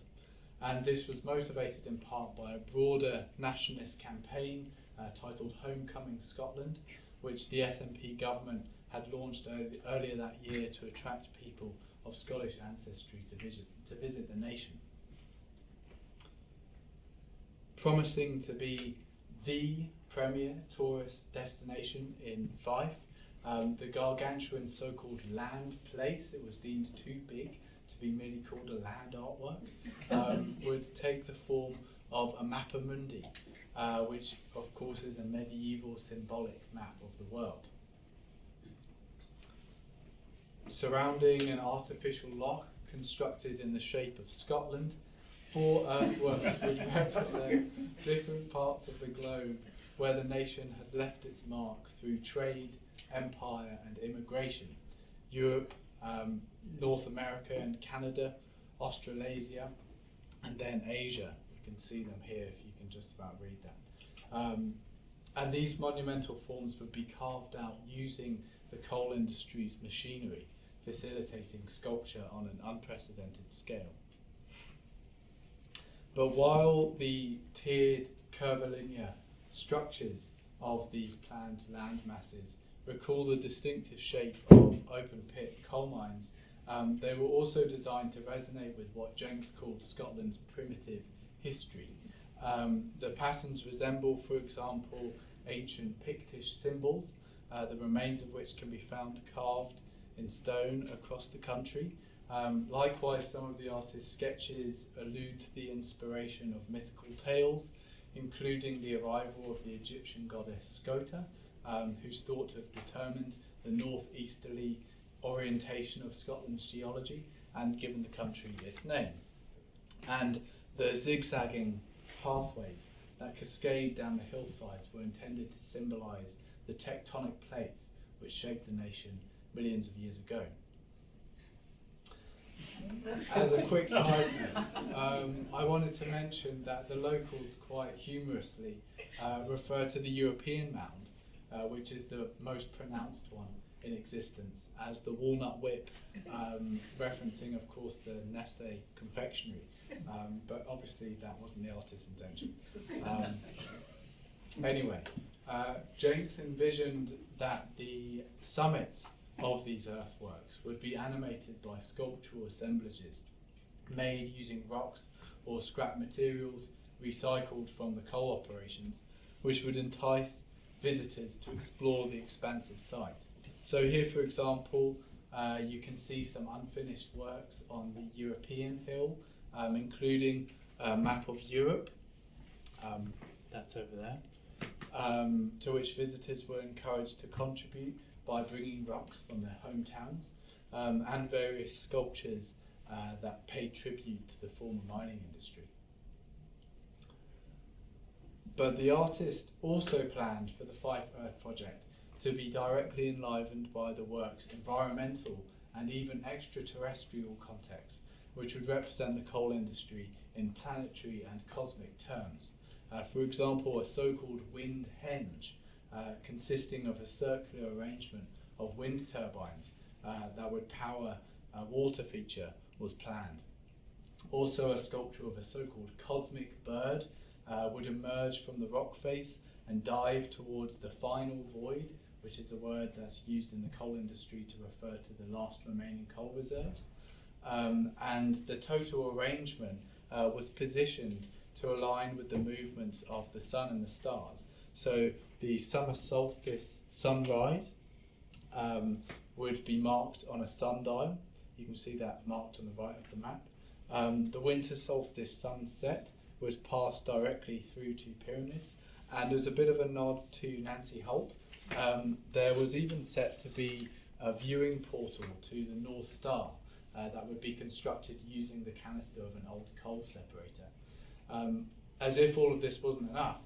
And this was motivated in part by a broader nationalist campaign titled Homecoming Scotland, which the SNP government had launched earlier that year to attract people of Scottish ancestry to visit the nation. Promising to be the premier tourist destination in Fife, the gargantuan so-called land place, it was deemed too big to be merely called a land artwork, would take the form of a mappa mundi, which of course is a medieval symbolic map of the world. Surrounding an artificial loch constructed in the shape of Scotland, 4 earthworks would represent different parts of the globe where the nation has left its mark through trade, empire and immigration. Europe, North America and Canada, Australasia, and then Asia. You can see them here if you can just about read that. And these monumental forms would be carved out using the coal industry's machinery, facilitating sculpture on an unprecedented scale. But while the tiered curvilinear structures of these planned land masses recall the distinctive shape of open pit coal mines, they were also designed to resonate with what Jencks called Scotland's primitive history. The patterns resemble, for example, ancient Pictish symbols, the remains of which can be found carved in stone across the country. Likewise, some of the artist's sketches allude to the inspiration of mythical tales, including the arrival of the Egyptian goddess Scota, who's thought to have determined the northeasterly orientation of Scotland's geology and given the country its name. And the zigzagging pathways that cascade down the hillsides were intended to symbolise the tectonic plates which shaped the nation millions of years ago. As a quick side note, I wanted to mention that the locals quite humorously refer to the European mound, which is the most pronounced one in existence, as the walnut whip, referencing of course the Nestle confectionery, but obviously that wasn't the artist's intention. Anyway, Jencks envisioned that the summits of these earthworks would be animated by sculptural assemblages made using rocks or scrap materials recycled from the coal operations, which would entice visitors to explore the expansive site. So here, for example, you can see some unfinished works on the European hill, including a map of Europe, that's over there, to which visitors were encouraged to contribute by bringing rocks from their hometowns, and various sculptures that paid tribute to the former mining industry. But the artist also planned for the Fife Earth project to be directly enlivened by the work's environmental and even extraterrestrial context, which would represent the coal industry in planetary and cosmic terms. For example, a so-called wind henge, consisting of a circular arrangement of wind turbines that would power a water feature, was planned. Also, a sculpture of a so-called cosmic bird would emerge from the rock face and dive towards the final void, which is a word that's used in the coal industry to refer to the last remaining coal reserves. And the total arrangement was positioned to align with the movements of the sun and the stars. So the summer solstice sunrise would be marked on a sundial. You can see that marked on the right of the map. The winter solstice sunset would pass directly through two pyramids, and as a bit of a nod to Nancy Holt, there was even set to be a viewing portal to the North Star that would be constructed using the canister of an old coal separator. As if all of this wasn't enough,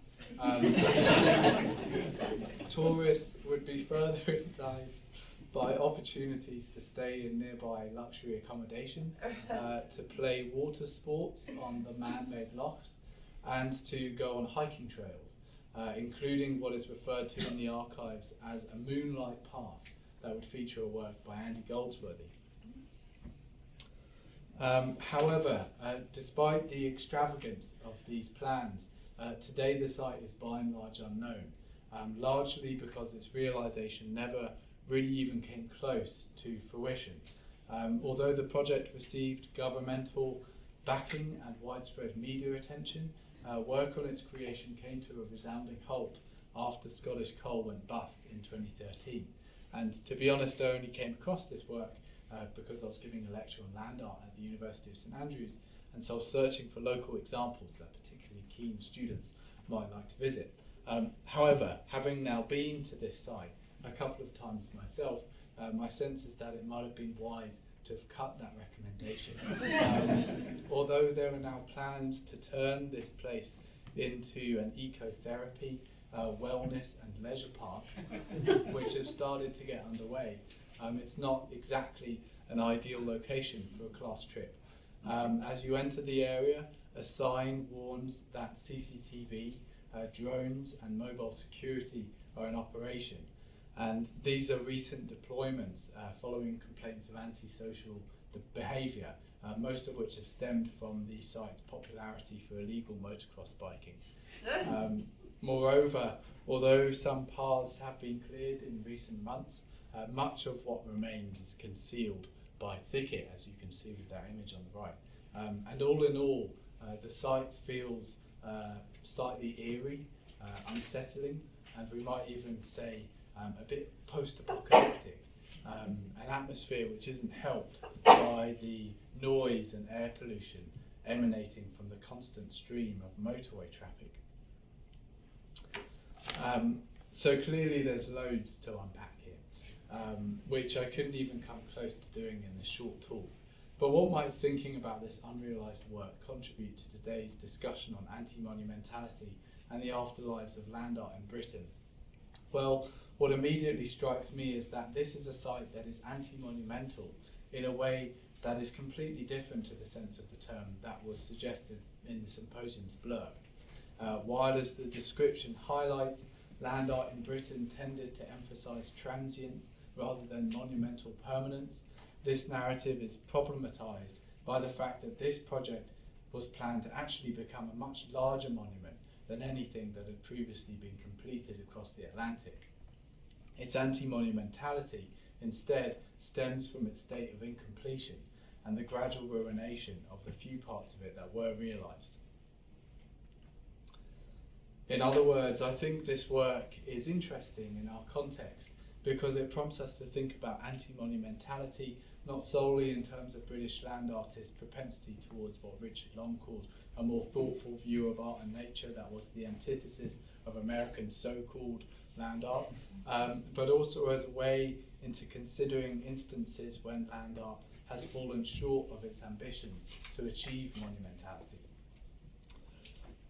tourists would be further enticed by opportunities to stay in nearby luxury accommodation, to play water sports on the man-made lochs, and to go on hiking trails, including what is referred to in the archives as a moonlight path that would feature a work by Andy Goldsworthy. However, despite the extravagance of these plans, today the site is by and large unknown, largely because its realisation never really even came close to fruition. Although the project received governmental backing and widespread media attention, work on its creation came to a resounding halt after Scottish Coal went bust in 2013. And to be honest, I only came across this work because I was giving a lecture on land art at the University of St Andrews, and so I was searching for local examples that particularly keen students might like to visit. However, having now been to this site a couple of times myself, my sense is that it might have been wise to have cut that recommendation. Although there are now plans to turn this place into an ecotherapy, wellness and leisure park, which have started to get underway, it's not exactly an ideal location for a class trip. As you enter the area, a sign warns that CCTV, drones and mobile security are in operation. And these are recent deployments following complaints of antisocial behaviour, most of which have stemmed from the site's popularity for illegal motocross biking. Moreover, although some paths have been cleared in recent months, much of what remains is concealed by thicket, as you can see with that image on the right. And all in all, the site feels slightly eerie, unsettling, and we might even say a bit post-apocalyptic, an atmosphere which isn't helped by the noise and air pollution emanating from the constant stream of motorway traffic. So clearly there's loads to unpack here, which I couldn't even come close to doing in this short talk. But what might thinking about this unrealised work contribute to today's discussion on anti-monumentality and the afterlives of land art in Britain? Well, what immediately strikes me is that this is a site that is anti-monumental in a way that is completely different to the sense of the term that was suggested in the symposium's blurb. While as the description highlights, land art in Britain tended to emphasise transience rather than monumental permanence, this narrative is problematised by the fact that this project was planned to actually become a much larger monument than anything that had previously been completed across the Atlantic. Its anti-monumentality instead stems from its state of incompletion and the gradual ruination of the few parts of it that were realised. In other words, I think this work is interesting in our context because it prompts us to think about anti-monumentality, not solely in terms of British land artists' propensity towards what Richard Long called a more thoughtful view of art and nature that was the antithesis of American so-called land art, but also as a way into considering instances when land art has fallen short of its ambitions to achieve monumentality.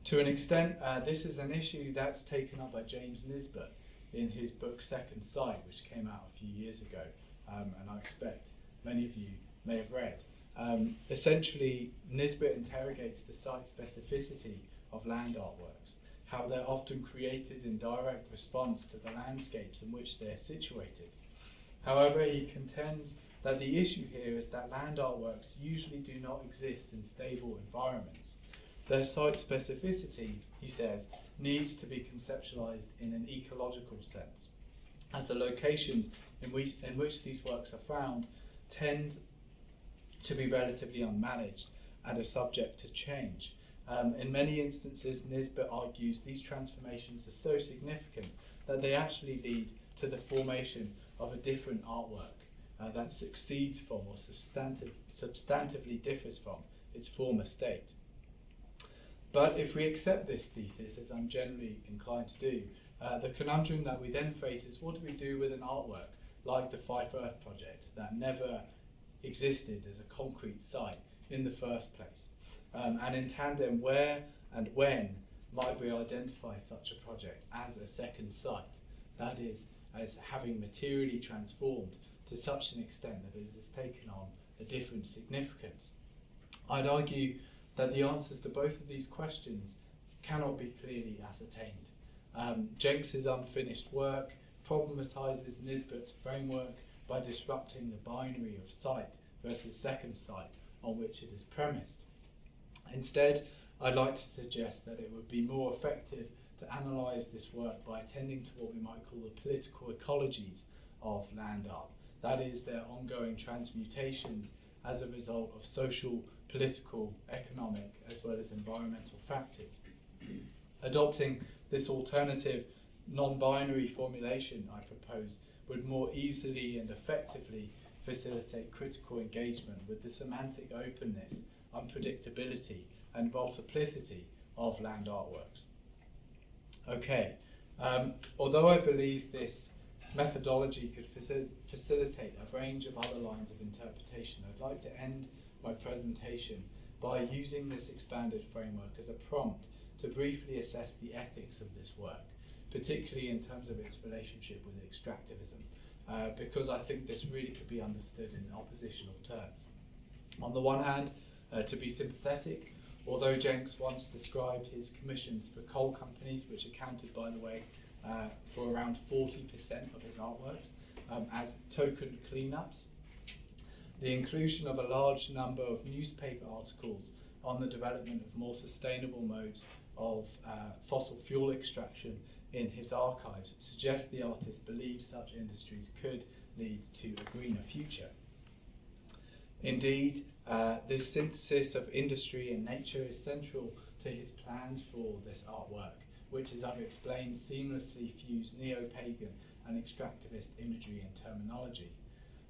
To an extent, this is an issue that's taken up by James Nisbet in his book Second Sight, which came out a few years ago, and I expect many of you may have read. Essentially, Nisbet interrogates the site specificity of land artworks, how they're often created in direct response to the landscapes in which they're situated. However, he contends that the issue here is that land artworks usually do not exist in stable environments. Their site specificity, he says, needs to be conceptualized in an ecological sense, as the locations in which these works are found tend to be relatively unmanaged and are subject to change. In many instances, Nisbet argues these transformations are so significant that they actually lead to the formation of a different artwork that succeeds from or substantively differs from its former state. But if we accept this thesis, as I'm generally inclined to do, the conundrum that we then face is what do we do with an artwork like the Fife Earth project that never existed as a concrete site in the first place? And in tandem, where and when might we identify such a project as a second site? That is, as having materially transformed to such an extent that it has taken on a different significance. I'd argue that the answers to both of these questions cannot be clearly ascertained. Jencks' unfinished work problematizes Nisbet's framework by disrupting the binary of site versus second site on which it is premised. Instead, I'd like to suggest that it would be more effective to analyse this work by attending to what we might call the political ecologies of land art. That is, their ongoing transmutations as a result of social, political, economic, as well as environmental factors. Adopting this alternative non-binary formulation I propose would more easily and effectively facilitate critical engagement with the semantic openness, unpredictability and multiplicity of land artworks. Okay, although I believe this methodology could facilitate a range of other lines of interpretation, I'd like to end my presentation by using this expanded framework as a prompt to briefly assess the ethics of this work, particularly in terms of its relationship with extractivism, because I think this really could be understood in oppositional terms. On the one hand, to be sympathetic, although Jencks once described his commissions for coal companies, which accounted, by the way, for around 40% of his artworks, as token cleanups, the inclusion of a large number of newspaper articles on the development of more sustainable modes of fossil fuel extraction in his archives suggests the artist believes such industries could lead to a greener future. Indeed, this synthesis of industry and nature is central to his plans for this artwork, which, as I've explained, seamlessly fuse neo-pagan and extractivist imagery and terminology.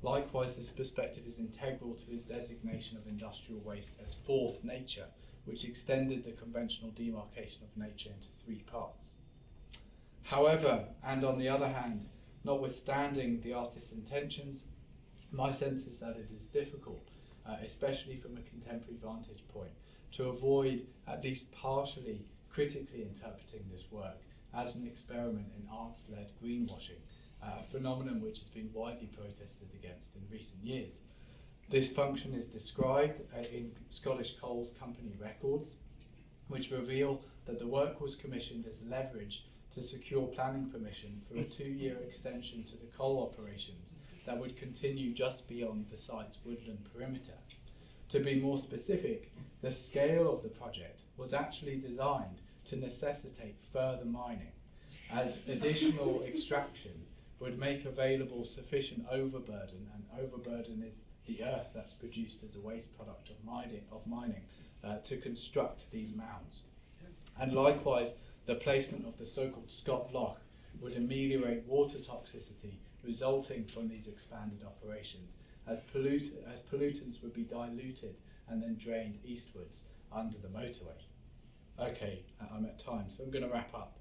Likewise, this perspective is integral to his designation of industrial waste as fourth nature, which extended the conventional demarcation of nature into three parts. However, and on the other hand, notwithstanding the artist's intentions, my sense is that it is difficult, especially from a contemporary vantage point, to avoid at least partially critically interpreting this work as an experiment in arts-led greenwashing, a phenomenon which has been widely protested against in recent years. This function is described in Scottish Coal's company records, which reveal that the work was commissioned as leverage to secure planning permission for a 2-year extension to the coal operations that would continue just beyond the site's woodland perimeter. To be more specific, the scale of the project was actually designed to necessitate further mining, as additional extraction would make available sufficient overburden, and overburden is the earth that's produced as a waste product of mining, to construct these mounds. And likewise, the placement of the so-called Scott Loch would ameliorate water toxicity resulting from these expanded operations, as pollutants would be diluted and then drained eastwards under the motorway. Okay, I'm at time, so I'm going to wrap up.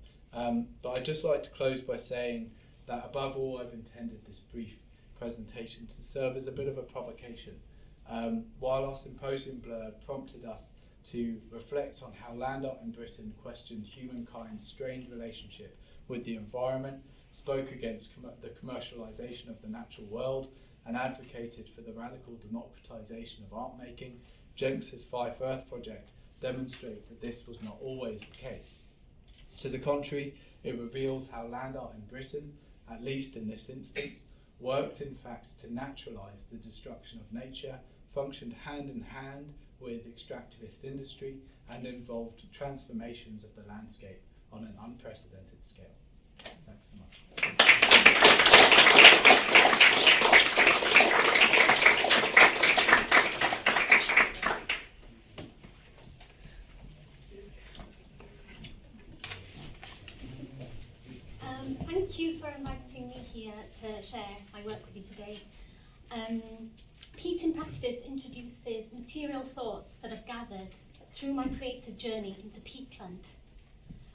But I'd just like to close by saying that above all, I've intended this brief presentation to serve as a bit of a provocation. While our symposium blurb prompted us to reflect on how land art in Britain questioned humankind's strained relationship with the environment, spoke against the commercialisation of the natural world, and advocated for the radical democratisation of art making, Jencks' Fife Earth project demonstrates that this was not always the case. To the contrary, it reveals how land art in Britain, at least in this instance, worked in fact to naturalise the destruction of nature, functioned hand in hand with extractivist industry, and involved transformations of the landscape on an unprecedented scale. Thanks so much. Thank you for inviting me here to share my work with you today. Peat in Practice introduces material thoughts that I've gathered through my creative journey into peatland.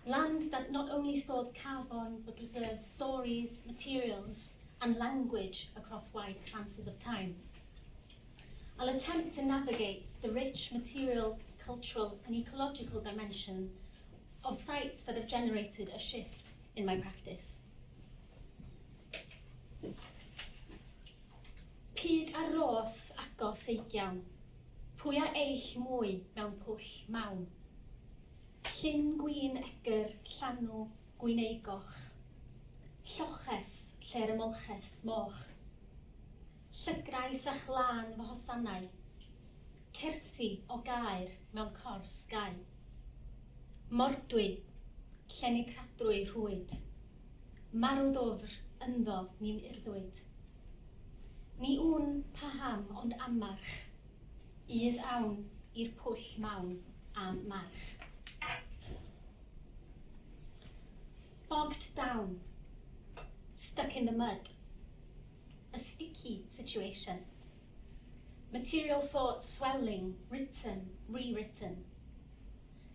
Land that not only stores carbon, but preserves stories, materials, and language across wide expanses of time. I'll attempt to navigate the rich material, cultural, and ecological dimension of sites that have generated a shift in my practice. Pyd a ros agos eigiawn, pwy a eill mwy mewn pwll mawn. Llyn gwyn eger llanw gwyneigoch, lloches lle'r ymolches moch. Llygrais a chlân fy hosanau, cersi o gair mewn cors gai. Mordwy, llenni cadrwy rhwyd, marw ddwfr ynddo ni'n urddwyd. Ni wn paham ond amarch, idd awn i'r pwll mawn am march. Bogged down, stuck in the mud, a sticky situation. Material thoughts swelling, written, rewritten.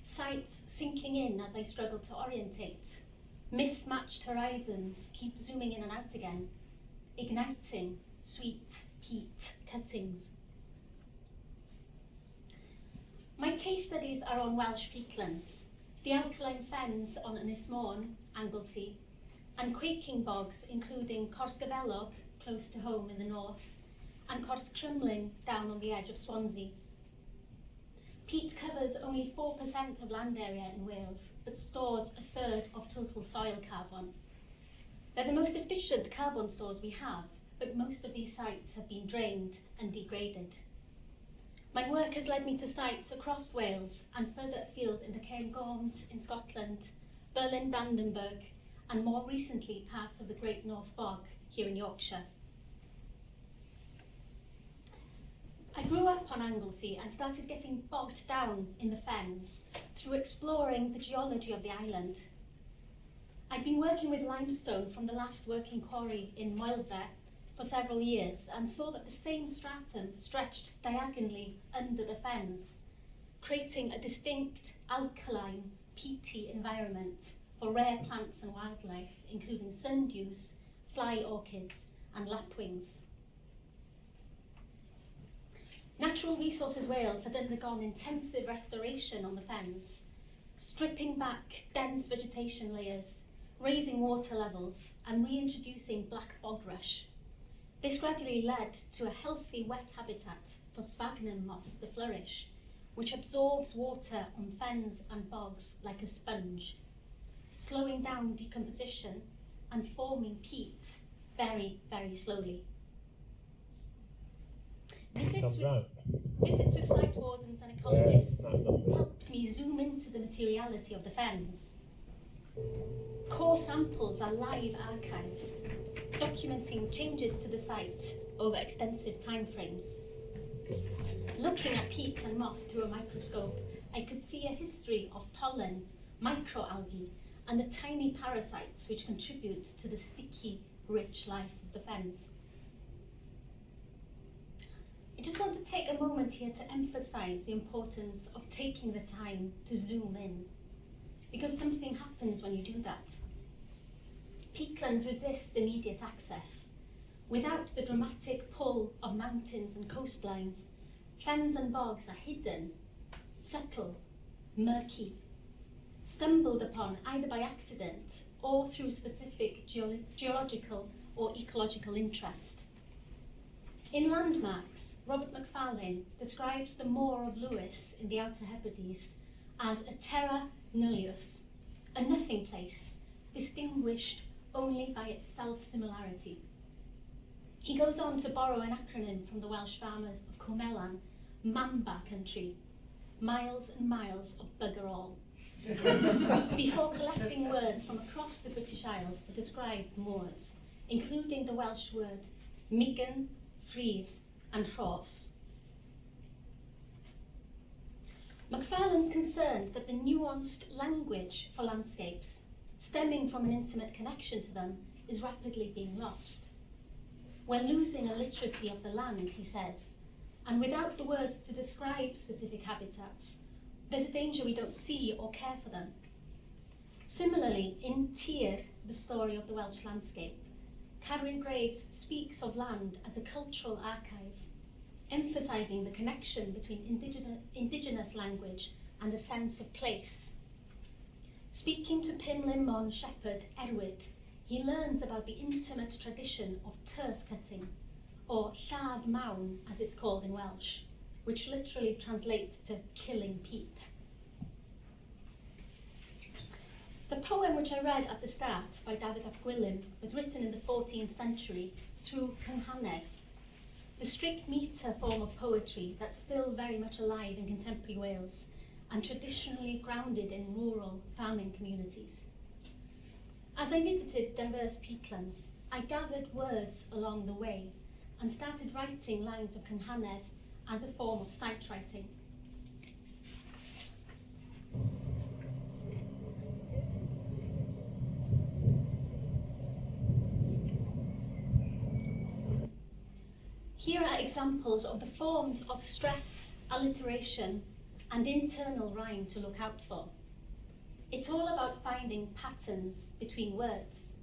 Sights sinking in as I struggle to orientate. Mismatched horizons keep zooming in and out again, igniting sweet peat cuttings. My case studies are on Welsh peatlands, the alkaline fens on Ynys Môn, Anglesey, and quaking bogs including Cors Gavelog, close to home in the north, and Cors Crymlyn down on the edge of Swansea. Peat covers only 4% of land area in Wales, but stores a third of total soil carbon. They're the most efficient carbon stores we have, but most of these sites have been drained and degraded. My work has led me to sites across Wales and further afield in the Cairngorms in Scotland, Berlin-Brandenburg, and more recently parts of the Great North Bog here in Yorkshire. I grew up on Anglesey and started getting bogged down in the fens through exploring the geology of the island. I'd been working with limestone from the last working quarry in Moelfre for several years and saw that the same stratum stretched diagonally under the fens, creating a distinct alkaline, peaty environment for rare plants and wildlife, including sundews, fly orchids, and lapwings. Natural Resources Wales had undergone intensive restoration on the fens, stripping back dense vegetation layers, raising water levels, and reintroducing black bog rush. This gradually led to a healthy wet habitat for sphagnum moss to flourish, which absorbs water on fens and bogs like a sponge, slowing down decomposition and forming peat very, very slowly. Visits with site wardens and ecologists helped me zoom into the materiality of the fens. Core samples are live archives, documenting changes to the site over extensive timeframes. Looking at peat and moss through a microscope, I could see a history of pollen, microalgae, and the tiny parasites which contribute to the sticky, rich life of the fens. I just want to take a moment here to emphasize the importance of taking the time to zoom in, because something happens when you do that. Peatlands resist immediate access. Without the dramatic pull of mountains and coastlines, fens and bogs are hidden, subtle, murky, stumbled upon either by accident or through specific geological or ecological interest. In Landmarks, Robert Macfarlane describes the moor of Lewis in the Outer Hebrides as a terra nullius, a nothing place, distinguished only by its self-similarity. He goes on to borrow an acronym from the Welsh farmers of Cwmelan, Mamba country, miles and miles of bugger all, before collecting words from across the British Isles to describe moors, including the Welsh word migan, Ffridd, and Rhos. Macfarlane's concerned that the nuanced language for landscapes, stemming from an intimate connection to them, is rapidly being lost. We're losing a literacy of the land, he says, and without the words to describe specific habitats, there's a danger we don't see or care for them. Similarly, in Tir, the story of the Welsh landscape, Carwyn Graves speaks of land as a cultural archive, emphasising the connection between indigenous language and a sense of place. Speaking to Pumlummon shepherd Erwyd, he learns about the intimate tradition of turf cutting, or lladd mawn as it's called in Welsh, which literally translates to killing peat. The poem which I read at the start by David ap Gwilym was written in the 14th century through cynganedd, the strict metre form of poetry that's still very much alive in contemporary Wales and traditionally grounded in rural farming communities. As I visited diverse peatlands, I gathered words along the way and started writing lines of cynganedd as a form of sight writing. Here are examples of the forms of stress, alliteration, and internal rhyme to look out for. It's all about finding patterns between words.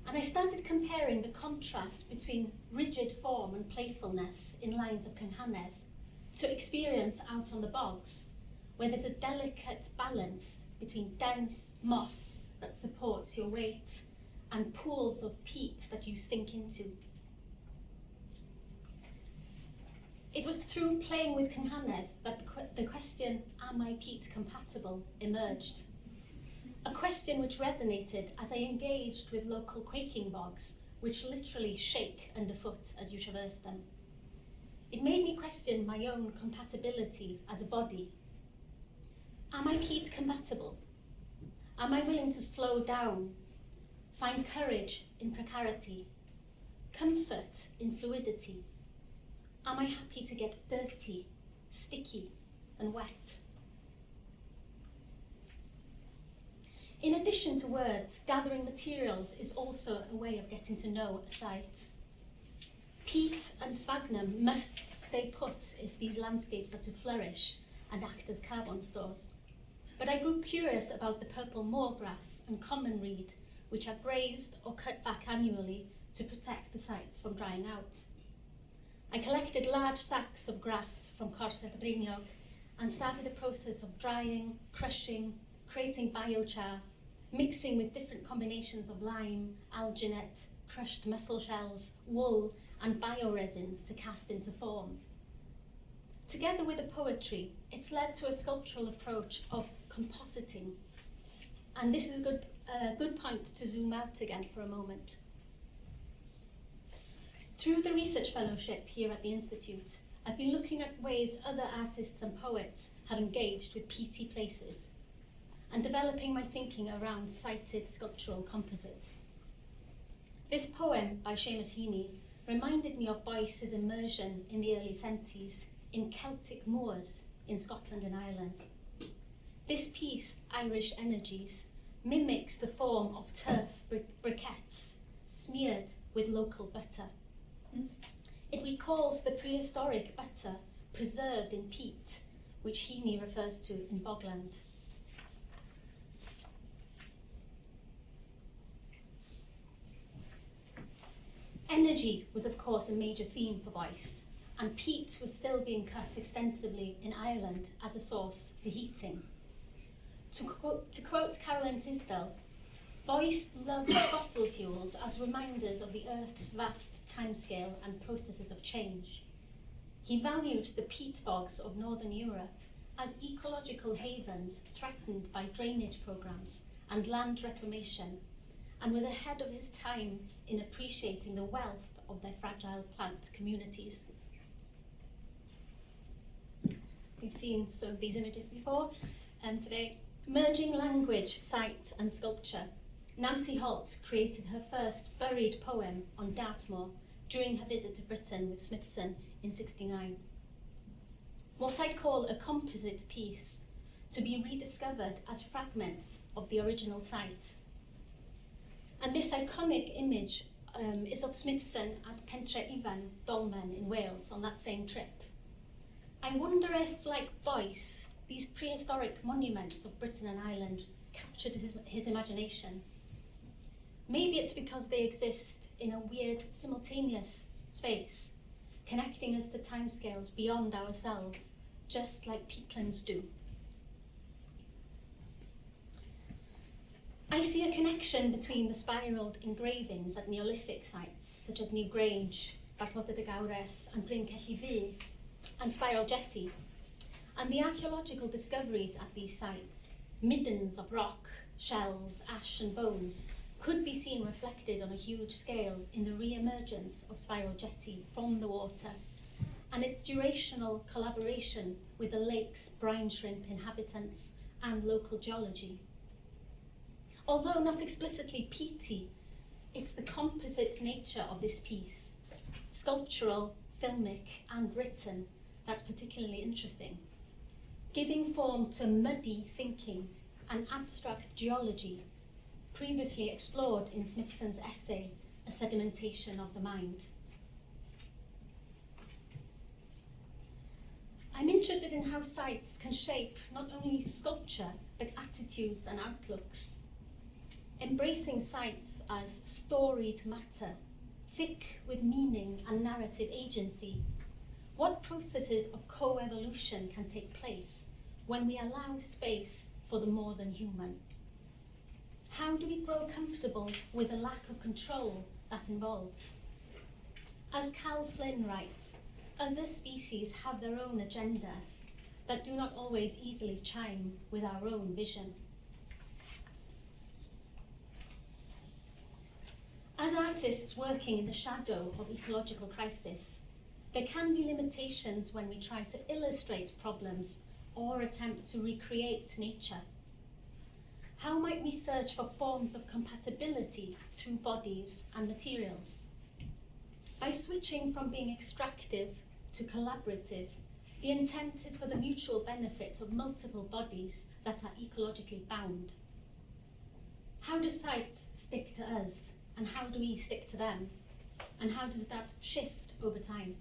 And I started comparing the contrast between rigid form and playfulness in lines of cynganedd to experience out on the bogs, where there's a delicate balance between dense moss that supports your weight and pools of peat that you sink into. It was through playing with cynganedd that the question, "Are my peat compatible?" emerged. A question which resonated as I engaged with local quaking bogs, which literally shake underfoot as you traverse them. It made me question my own compatibility as a body. Am I peat compatible? Am I willing to slow down, find courage in precarity, comfort in fluidity? Am I happy to get dirty, sticky, and wet? In addition to words, gathering materials is also a way of getting to know a site. Peat and sphagnum must stay put if these landscapes are to flourish and act as carbon stores. But I grew curious about the purple moorgrass and common reed, which are grazed or cut back annually to protect the sites from drying out. I collected large sacks of grass from Cors Bryniog and started a process of drying, crushing, creating biochar, mixing with different combinations of lime, alginate, crushed mussel shells, wool, and bioresins to cast into form. Together with the poetry, it's led to a sculptural approach of compositing. And this is a good point to zoom out again for a moment. Through the research fellowship here at the Institute, I've been looking at ways other artists and poets have engaged with peaty places. and developing my thinking around sited sculptural composites. This poem by Seamus Heaney reminded me of Boyce's immersion in the early 70s in Celtic moors in Scotland and Ireland. This piece, Irish Energies, mimics the form of turf briquettes smeared with local butter. It recalls the prehistoric butter preserved in peat, which Heaney refers to in Bogland. Energy was, of course, a major theme for Boyce, and peat was still being cut extensively in Ireland as a source for heating. To quote Carolyn Tisdale, Boyce loved fossil fuels as reminders of the Earth's vast timescale and processes of change. He valued the peat bogs of Northern Europe as ecological havens threatened by drainage programs and land reclamation, and was ahead of his time in appreciating the wealth of their fragile plant communities. We've seen some of these images before, and today, merging language, site and sculpture, Nancy Holt created her first buried poem on Dartmoor during her visit to Britain with Smithson in '69. What I'd call a composite piece, to be rediscovered as fragments of the original site. And this iconic image is of Smithson at Pentre Ifan, Dolmen in Wales on that same trip. I wonder if, like Boyce, these prehistoric monuments of Britain and Ireland captured his imagination. Maybe it's because they exist in a weird, simultaneous space, connecting us to timescales beyond ourselves, just like peatlands do. I see a connection between the spiralled engravings at Neolithic sites, such as New Grange, Bartlota de Gaures and Bryn Celli Ddu, and Spiral Jetty, and the archaeological discoveries at these sites, middens of rock, shells, ash and bones, could be seen reflected on a huge scale in the re-emergence of Spiral Jetty from the water, and its durational collaboration with the lake's brine shrimp inhabitants and local geology. Although not explicitly peaty, it's the composite nature of this piece, sculptural, filmic and written, that's particularly interesting, giving form to muddy thinking and abstract geology, previously explored in Smithson's essay, A Sedimentation of the Mind. I'm interested in how sites can shape not only sculpture, but attitudes and outlooks. Embracing sites as storied matter, thick with meaning and narrative agency, what processes of co-evolution can take place when we allow space for the more than human? How do we grow comfortable with the lack of control that involves? As Cal Flynn writes, other species have their own agendas that do not always easily chime with our own vision. As artists working in the shadow of ecological crisis, there can be limitations when we try to illustrate problems or attempt to recreate nature. How might we search for forms of compatibility through bodies and materials? By switching from being extractive to collaborative, the intent is for the mutual benefit of multiple bodies that are ecologically bound. How do sites stick to us, and how do we stick to them? And how does that shift over time?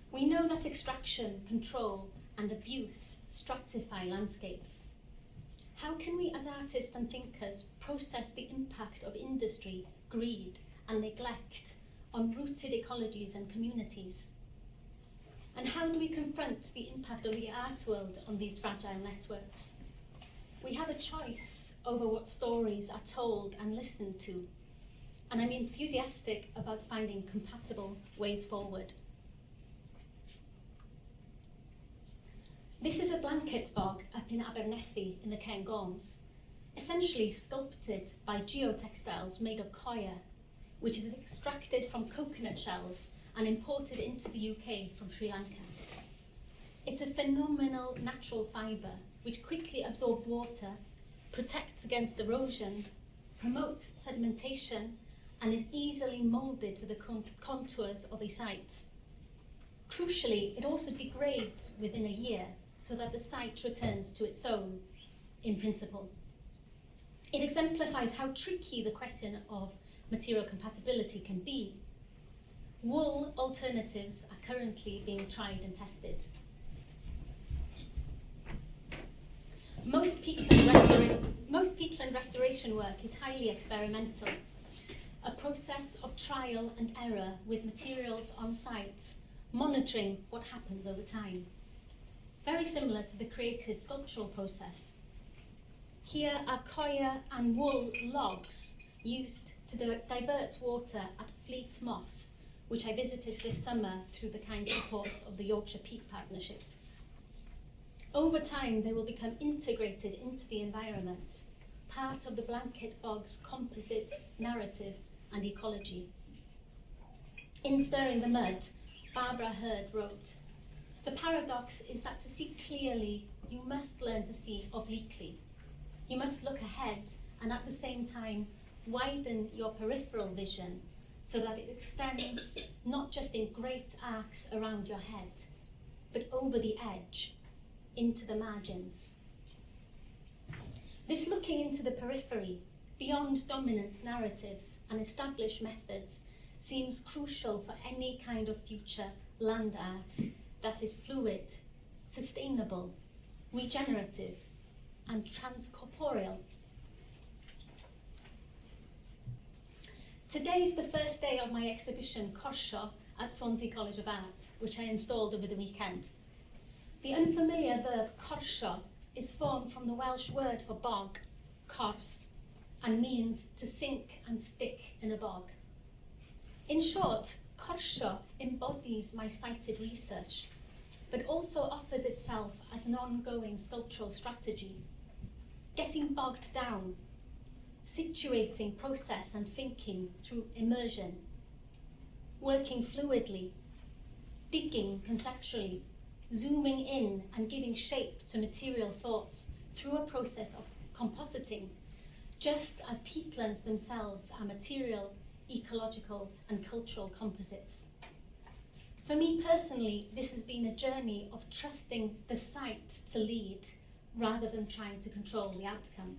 We know that extraction, control, and abuse stratify landscapes. How can we as artists and thinkers process the impact of industry, greed, and neglect on rooted ecologies and communities? And how do we confront the impact of the art world on these fragile networks? We have a choice over what stories are told and listened to, and I'm enthusiastic about finding compatible ways forward. This is a blanket bog up in Abernethy in the Cairngorms, essentially sculpted by geotextiles made of coir, which is extracted from coconut shells and imported into the UK from Sri Lanka. It's a phenomenal natural fibre which quickly absorbs water, protects against erosion, promotes sedimentation, and is easily moulded to the contours of a site. Crucially, it also degrades within a year so that the site returns to its own, in principle. It exemplifies how tricky the question of material compatibility can be. Wool alternatives are currently being tried and tested. Most peatland restoration work is highly experimental, a process of trial and error with materials on site, monitoring what happens over time. Very similar to the created sculptural process. Here are coir and wool logs used to divert water at Fleet Moss, which I visited this summer through the kind support of the Yorkshire Peat Partnership. Over time, they will become integrated into the environment, part of the Blanket Bog's composite narrative and ecology. In Stirring the Mud, Barbara Hurd wrote, "The paradox is that to see clearly, you must learn to see obliquely. You must look ahead and at the same time widen your peripheral vision so that it extends not just in great arcs around your head, but over the edge, into the margins." This looking into the periphery, beyond dominant narratives and established methods, seems crucial for any kind of future land art that is fluid, sustainable, regenerative, and transcorporeal. Today is the first day of my exhibition Corsio at Swansea College of Art, which I installed over the weekend. The unfamiliar verb corsio is formed from the Welsh word for bog, cors, and means to sink and stick in a bog. In short, corsio embodies my cited research, but also offers itself as an ongoing sculptural strategy. Getting bogged down, situating process and thinking through immersion, working fluidly, digging conceptually, zooming in and giving shape to material thoughts through a process of compositing, just as peatlands themselves are material, ecological, and cultural composites. For me personally, this has been a journey of trusting the site to lead rather than trying to control the outcome.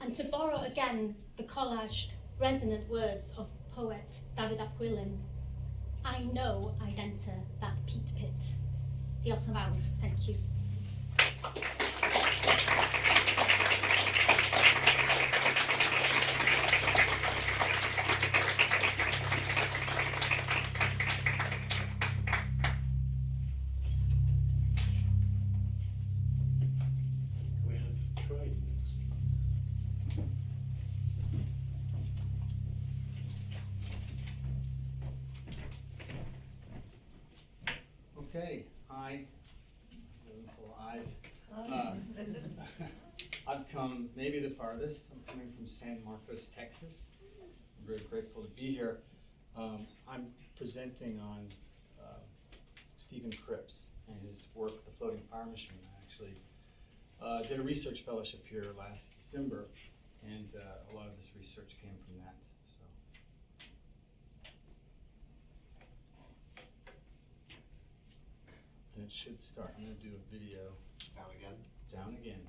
And to borrow again the collaged, resonant words of poet David ap Gwilym, I know I'd enter that peat pit. Diolch yn fawr. Thank you. We have trade next, please. Okay, hi, full eyes. I've come maybe the farthest. I'm coming from San Marcos, Texas. I'm very grateful to be here. I'm presenting on Stephen Cripps and his work, The Floating Fire Machine. I actually did a research fellowship here last December, and a lot of this research came from that. Then it should start. I'm going to do a video. Down again. Down again.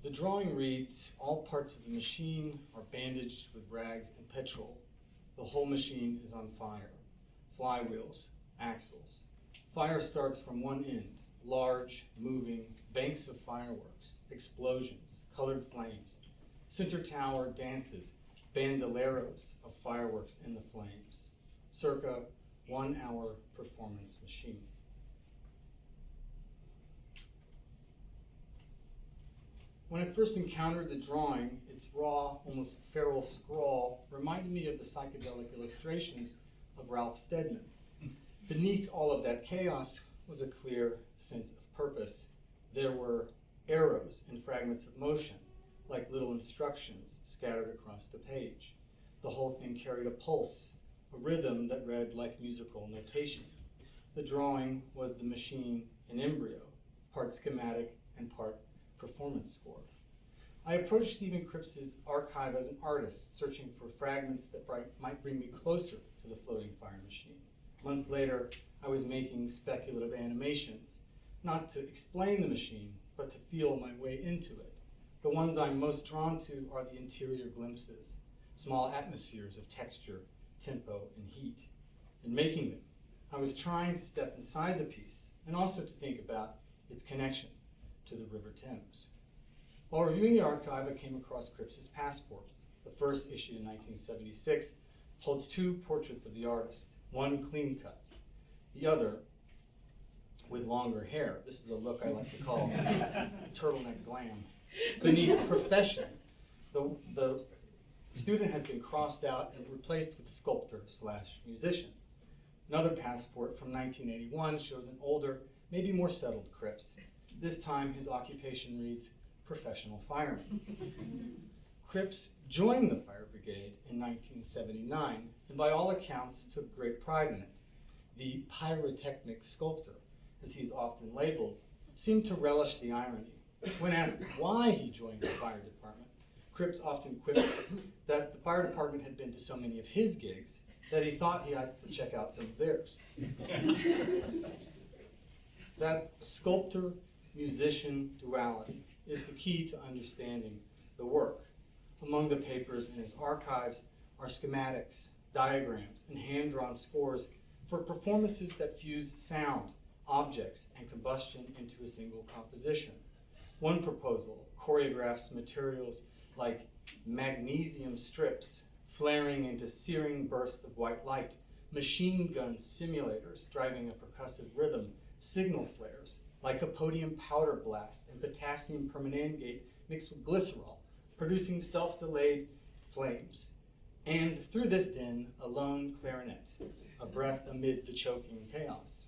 The drawing reads, all parts of the machine are bandaged with rags and petrol. The whole machine is on fire. Flywheels, axles. Fire starts from one end, large, moving, banks of fireworks, explosions, colored flames. Center tower dances, bandoleros of fireworks in the flames. Circa 1 hour performance machine. When I first encountered the drawing, its raw, almost feral scrawl reminded me of the psychedelic illustrations of Ralph Steadman. Beneath all of that chaos was a clear sense of purpose. There were arrows and fragments of motion, like little instructions scattered across the page. The whole thing carried a pulse, a rhythm that read like musical notation. The drawing was the machine in embryo, part schematic and part performance score. I approached Stephen Cripps's archive as an artist, searching for fragments that might bring me closer to the floating fire machine. Months later, I was making speculative animations, not to explain the machine, but to feel my way into it. The ones I'm most drawn to are the interior glimpses, small atmospheres of texture, tempo, and heat. In making them, I was trying to step inside the piece and also to think about its connection to the River Thames. While reviewing the archive, I came across Cripps's passport. The first, issued in 1976, holds two portraits of the artist, one clean cut, the other with longer hair. This is a look I like to call turtleneck glam. Beneath profession, the student has been crossed out and replaced with sculptor/musician. Another passport from 1981 shows an older, maybe more settled Cripps. This time his occupation reads professional fireman. Cripps joined the fire brigade in 1979 and by all accounts took great pride in it. The pyrotechnic sculptor, as he is often labeled, seemed to relish the irony. When asked why he joined the fire department, Cripps often quipped that the fire department had been to so many of his gigs that he thought he had to check out some of theirs. That sculptor-musician duality is the key to understanding the work. Among the papers in his archives are schematics, diagrams, and hand-drawn scores for performances that fuse sound, objects, and combustion into a single composition. One proposal choreographs materials like magnesium strips flaring into searing bursts of white light, machine gun simulators driving a percussive rhythm, signal flares, lycopodium powder blasts, and potassium permanganate mixed with glycerol, producing self-delayed flames. And through this din, a lone clarinet, a breath amid the choking chaos.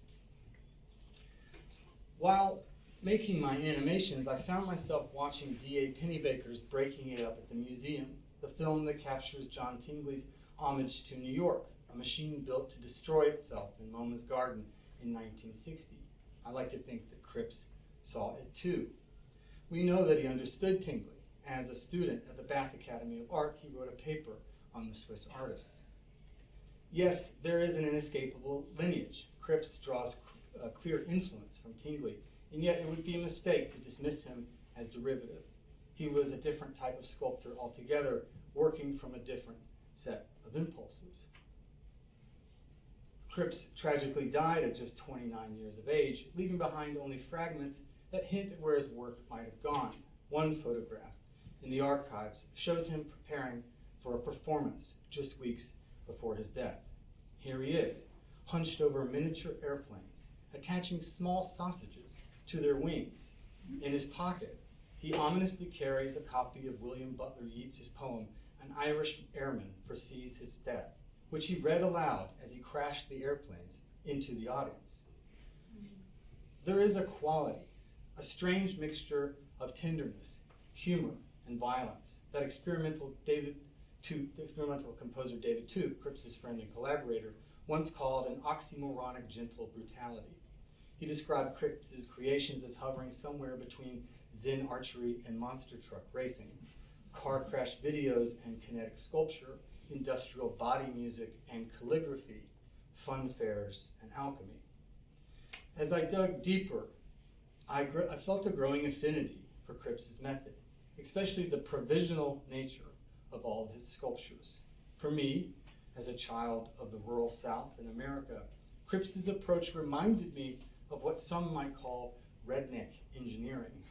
While making my animations, I found myself watching D.A. Pennebaker's Breaking It Up at the Museum, the film that captures John Tingley's homage to New York, a machine built to destroy itself in MoMA's garden in 1960. I like to think that Cripps saw it too. We know that he understood Tingley. As a student at the Bath Academy of Art, he wrote a paper on the Swiss artist. Yes, there is an inescapable lineage. Cripps draws a clear influence from Tingley, and yet it would be a mistake to dismiss him as derivative. He was a different type of sculptor altogether, working from a different set of impulses. Cripps tragically died at just 29 years of age, leaving behind only fragments that hint at where his work might have gone. One photograph in the archives shows him preparing for a performance just weeks before his death. Here he is, hunched over miniature airplanes, attaching small sausages to their wings. In his pocket, he ominously carries a copy of William Butler Yeats's poem, An Irish Airman Foresees His Death, which he read aloud as he crashed the airplanes into the audience. There is a quality, a strange mixture of tenderness, humor, and violence that experimental composer David Tuke, Cripps's friend and collaborator, once called an oxymoronic gentle brutality. He described Cripps's creations as hovering somewhere between Zen archery and monster truck racing, car crash videos and kinetic sculpture, industrial body music and calligraphy, fun fairs and alchemy. As I dug deeper, I felt a growing affinity for Cripps's method, especially the provisional nature of all of his sculptures. For me, as a child of the rural South in America, Cripps's approach reminded me of what some might call redneck engineering,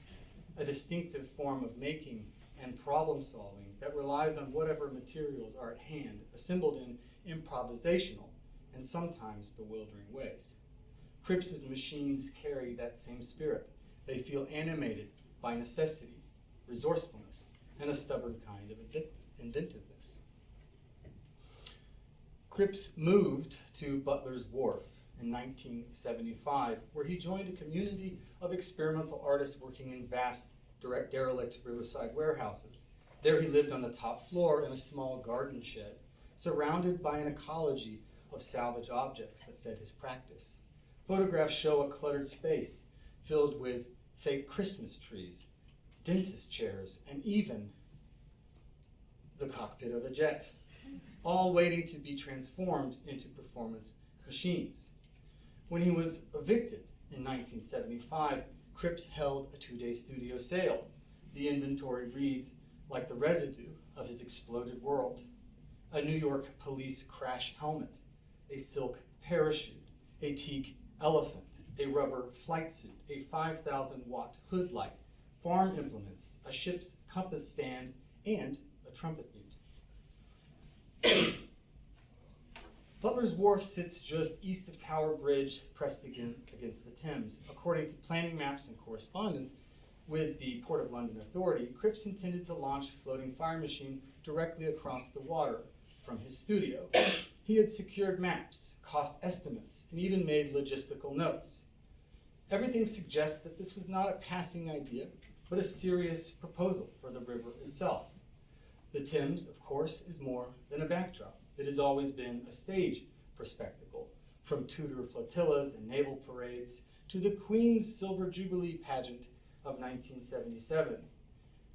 a distinctive form of making and problem solving that relies on whatever materials are at hand, assembled in improvisational and sometimes bewildering ways. Cripps's machines carry that same spirit. They feel animated by necessity, resourcefulness, and a stubborn kind of inventiveness. Cripps moved to Butler's Wharf in 1975, where he joined a community of experimental artists working in vast derelict riverside warehouses. There he lived on the top floor in a small garden shed, surrounded by an ecology of salvage objects that fed his practice. Photographs show a cluttered space filled with fake Christmas trees, dentist chairs, and even the cockpit of a jet, all waiting to be transformed into performance machines. When he was evicted in 1975, Cripps held a 2-day studio sale. The inventory reads like the residue of his exploded world: a New York police crash helmet, a silk parachute, a teak elephant, a rubber flight suit, a 5,000-watt hood light, farm implements, a ship's compass stand, and a trumpet mute. Butler's Wharf sits just east of Tower Bridge, pressed against the Thames. According to planning maps and correspondence with the Port of London Authority, Cripps intended to launch a floating fire machine directly across the water from his studio. He had secured maps, cost estimates, and even made logistical notes. Everything suggests that this was not a passing idea, but a serious proposal for the river itself. The Thames, of course, is more than a backdrop. It has always been a stage for spectacle, from Tudor flotillas and naval parades to the Queen's Silver Jubilee pageant of 1977.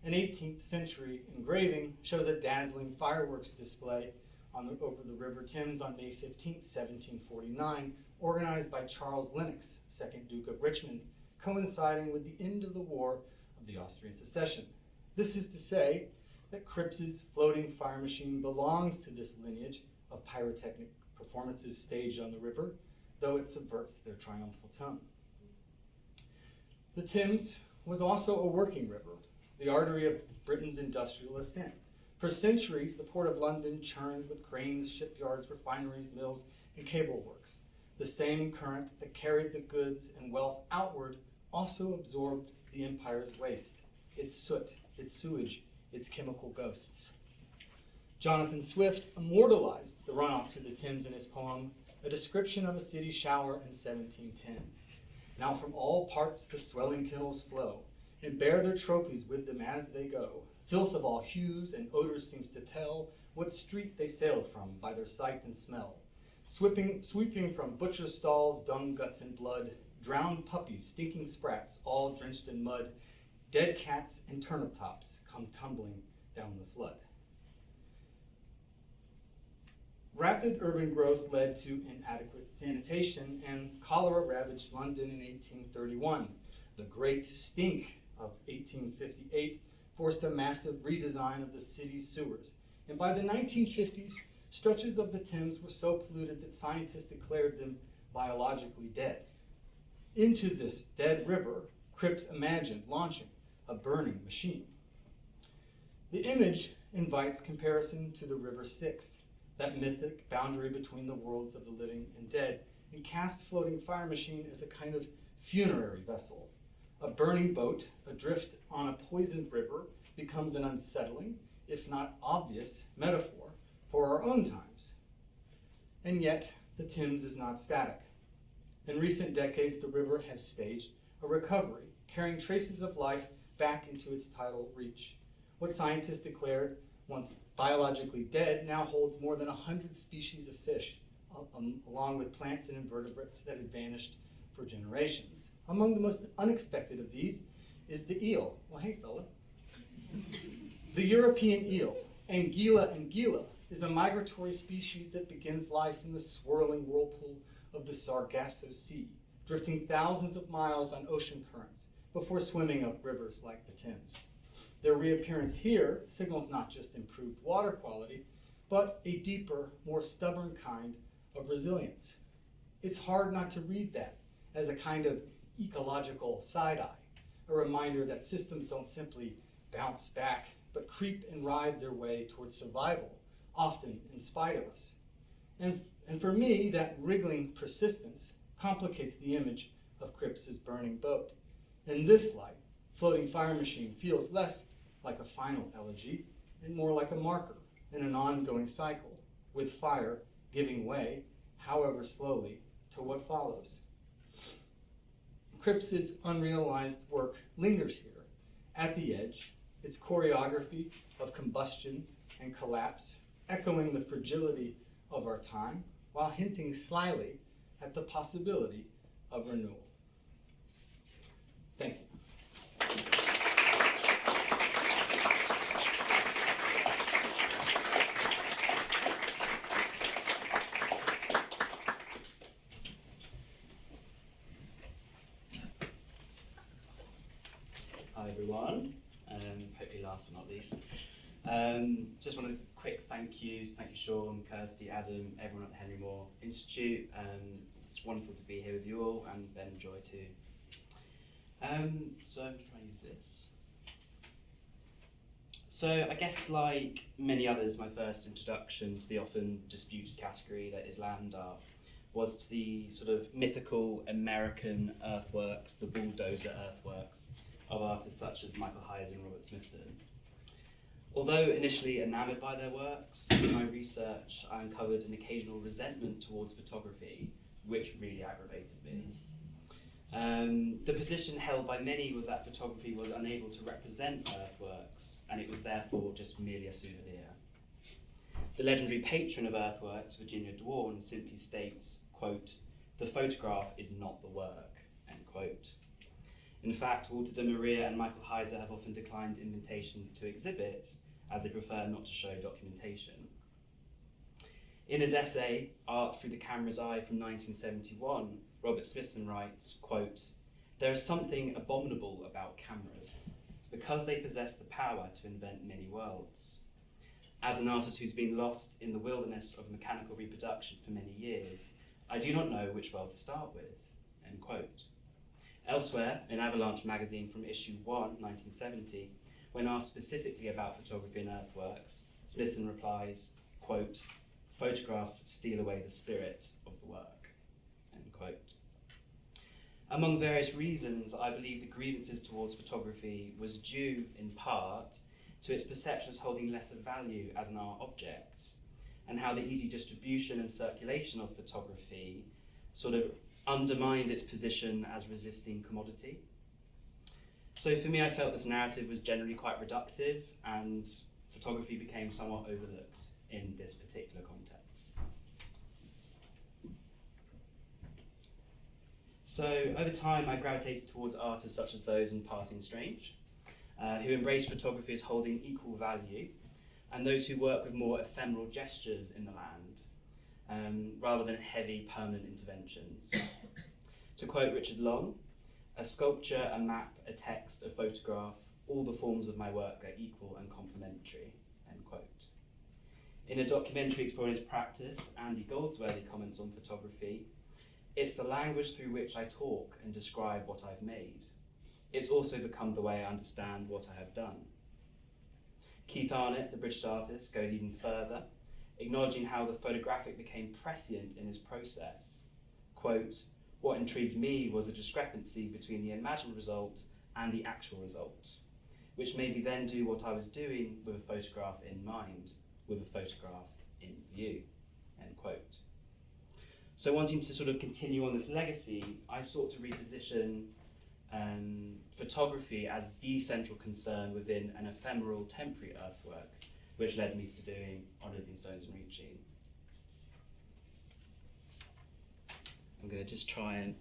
An 18th century engraving shows a dazzling fireworks display over the River Thames on May 15, 1749, organized by Charles Lennox, 2nd Duke of Richmond, coinciding with the end of the War of the Austrian Succession. This is to say that Cripps's floating fire machine belongs to this lineage of pyrotechnic performances staged on the river, though it subverts their triumphal tone. The Thames was also a working river, the artery of Britain's industrial ascent. For centuries, the Port of London churned with cranes, shipyards, refineries, mills, and cable works. The same current that carried the goods and wealth outward also absorbed the empire's waste, its soot, its sewage, its chemical ghosts. Jonathan Swift immortalized the runoff to the Thames in his poem, A Description of a City Shower in 1710. Now from all parts the swelling kennels flow, and bear their trophies with them as they go. Filth of all hues and odors seems to tell what street they sailed from by their sight and smell. Sweeping from butcher stalls, dung, guts, and blood, drowned puppies, stinking sprats, all drenched in mud, dead cats and turnip tops come tumbling down the flood. Rapid urban growth led to inadequate sanitation, and cholera ravaged London in 1831. The Great Stink of 1858 forced a massive redesign of the city's sewers. And by the 1950s, stretches of the Thames were so polluted that scientists declared them biologically dead. Into this dead river, Cripps imagined launching a burning machine. The image invites comparison to the River Styx, that mythic boundary between the worlds of the living and dead, and cast floating fire machine as a kind of funerary vessel. A burning boat adrift on a poisoned river becomes an unsettling, if not obvious, metaphor for our own times. And yet, the Thames is not static. In recent decades, the river has staged a recovery, carrying traces of life back into its tidal reach. What scientists declared once biologically dead now holds more than 100 species of fish, along with plants and invertebrates that had vanished for generations. Among the most unexpected of these is the eel. Well, hey, fella. The European eel, Anguilla, is a migratory species that begins life in the swirling whirlpool of the Sargasso Sea, drifting thousands of miles on ocean currents before swimming up rivers like the Thames. Their reappearance here signals not just improved water quality, but a deeper, more stubborn kind of resilience. It's hard not to read that as a kind of ecological side-eye, a reminder that systems don't simply bounce back, but creep and ride their way towards survival, often in spite of us. And for me, that wriggling persistence complicates the image of Cripps's burning boat. In this light, floating fire machine feels less like a final elegy and more like a marker in an ongoing cycle, with fire giving way, however slowly, to what follows. Cripps's unrealized work lingers here, At the edge, its choreography of combustion and collapse, echoing the fragility of our time, while hinting slyly at the possibility of renewal. Thank you. Hi everyone, hopefully last but not least. Just want a quick thank you Sean, Kirsty, Adam, everyone at the Henry Moore Institute. It's wonderful to be here with you all, and Ben and Joy too. So I'm going to try and use this. So I guess like many others, my first introduction to the often disputed category that is land art was to the sort of mythical American earthworks, the bulldozer earthworks of artists such as Michael Heiser and Robert Smithson. Although initially enamoured by their works, in my research I uncovered an occasional resentment towards photography, which really aggravated me. The position held by many was that photography was unable to represent earthworks, and it was therefore just merely a souvenir. The legendary patron of earthworks, Virginia Dwan, simply states, quote, "The photograph is not the work," end quote. In fact, Walter de Maria and Michael Heiser have often declined invitations to exhibit, as they prefer not to show documentation. In his essay, Art Through the Camera's Eye from 1971, Robert Smithson writes, quote, "There is something abominable about cameras, because they possess the power to invent many worlds. As an artist who's been lost in the wilderness of mechanical reproduction for many years, I do not know which world to start with," end quote. Elsewhere, in Avalanche magazine from issue 1, 1970, when asked specifically about photography and earthworks, Smithson replies, quote, "Photographs steal away the spirit of the work," end quote. Among various reasons, I believe the grievances towards photography was due, in part, to its perception as holding lesser value as an art object, and how the easy distribution and circulation of photography sort of undermined its position as resisting commodity. So for me, I felt this narrative was generally quite reductive, and photography became somewhat overlooked in this particular context. So over time, I gravitated towards artists such as those in Passing Strange, who embrace photography as holding equal value, and those who work with more ephemeral gestures in the land, rather than heavy permanent interventions. To quote Richard Long, "A sculpture, a map, a text, a photograph, all the forms of my work are equal and complementary," end quote. In a documentary exploring his practice, Andy Goldsworthy comments on photography, "It's the language through which I talk and describe what I've made. It's also become the way I understand what I have done." Keith Arnott, the British artist, goes even further, acknowledging how the photographic became prescient in his process. Quote, "What intrigued me was the discrepancy between the imagined result and the actual result, which made me then do what I was doing with a photograph in mind, with a photograph in view," end quote. So wanting to sort of continue on this legacy, I sought to reposition photography as the central concern within an ephemeral temporary earthwork, which led me to doing On Living Stones and Reaching. I'm going to just try and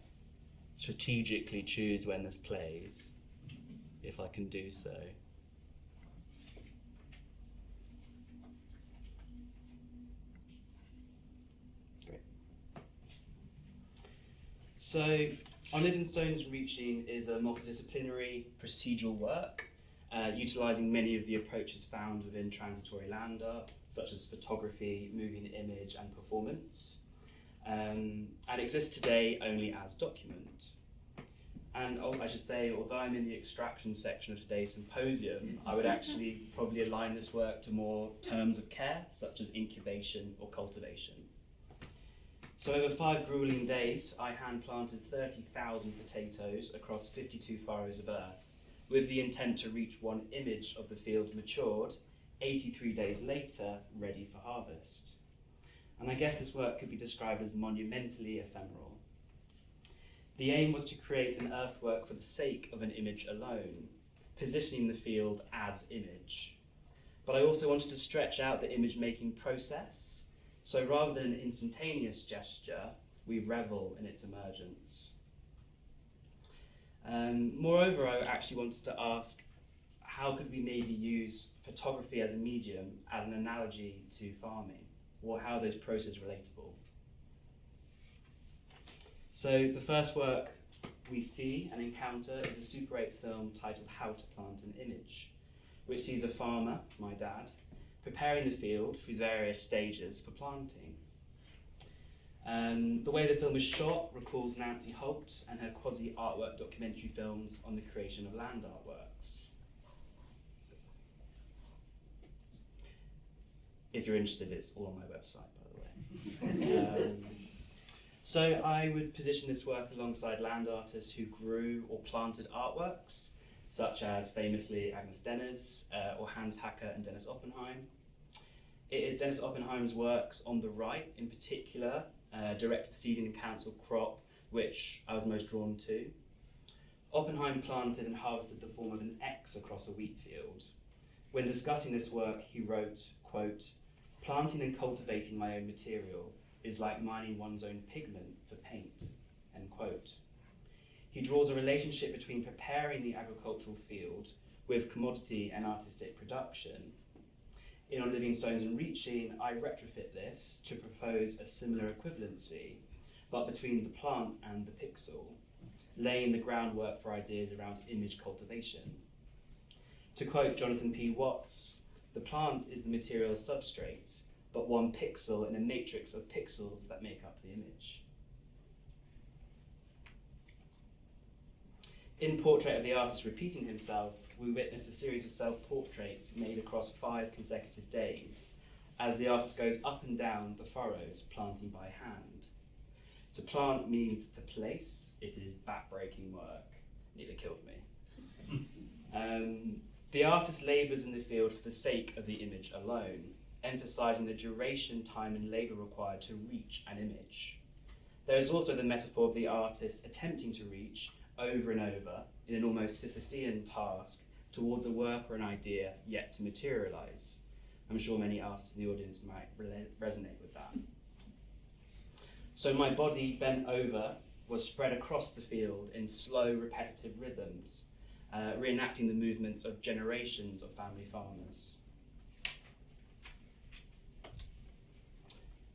strategically choose when this plays, if I can do so. Great. So, On Living Stones and Reaching is a multidisciplinary procedural work, utilising many of the approaches found within transitory land art, such as photography, moving image, and performance. And exists today only as document. And I should say, although I'm in the extraction section of today's symposium, I would actually probably align this work to more terms of care, such as incubation or cultivation. So over 5 grueling days, I hand-planted 30,000 potatoes across 52 furrows of earth, with the intent to reach one image of the field matured, 83 days later, ready for harvest. And I guess this work could be described as monumentally ephemeral. The aim was to create an earthwork for the sake of an image alone, positioning the field as image. But I also wanted to stretch out the image-making process, so rather than an instantaneous gesture, we revel in its emergence. Moreover, I actually wanted to ask, how could we maybe use photography as a medium, as an analogy to farming, or how are those processes relatable? So the first work we see and encounter is a Super 8 film titled How to Plant an Image, which sees a farmer, my dad, preparing the field through various stages for planting. The way the film is shot recalls Nancy Holt and her quasi-artwork documentary films on the creation of land artworks. If you're interested, it's all on my website, by the way. So I would position this work alongside land artists who grew or planted artworks, such as famously Agnes Denis or Hans Hacker and Dennis Oppenheim. It is Dennis Oppenheim's works on the right, in particular, directed seeding and council crop, which I was most drawn to. Oppenheim planted and harvested the form of an X across a wheat field. When discussing this work, he wrote, quote, "Planting and cultivating my own material is like mining one's own pigment for paint," end quote. He draws a relationship between preparing the agricultural field with commodity and artistic production. In On Living Stones and Reaching, I retrofit this to propose a similar equivalency, but between the plant and the pixel, laying the groundwork for ideas around image cultivation. To quote Jonathan P. Watts, "The plant is the material substrate, but one pixel in a matrix of pixels that make up the image." In Portrait of the Artist Repeating Himself, we witness a series of self-portraits made across 5 consecutive days, as the artist goes up and down the furrows, planting by hand. To plant means to place. It is back-breaking work. Nearly killed me. The artist labours in the field for the sake of the image alone, emphasising the duration, time and labour required to reach an image. There is also the metaphor of the artist attempting to reach over and over in an almost Sisyphean task towards a work or an idea yet to materialise. I'm sure many artists in the audience might resonate with that. So my body bent over was spread across the field in slow, repetitive rhythms, reenacting the movements of generations of family farmers.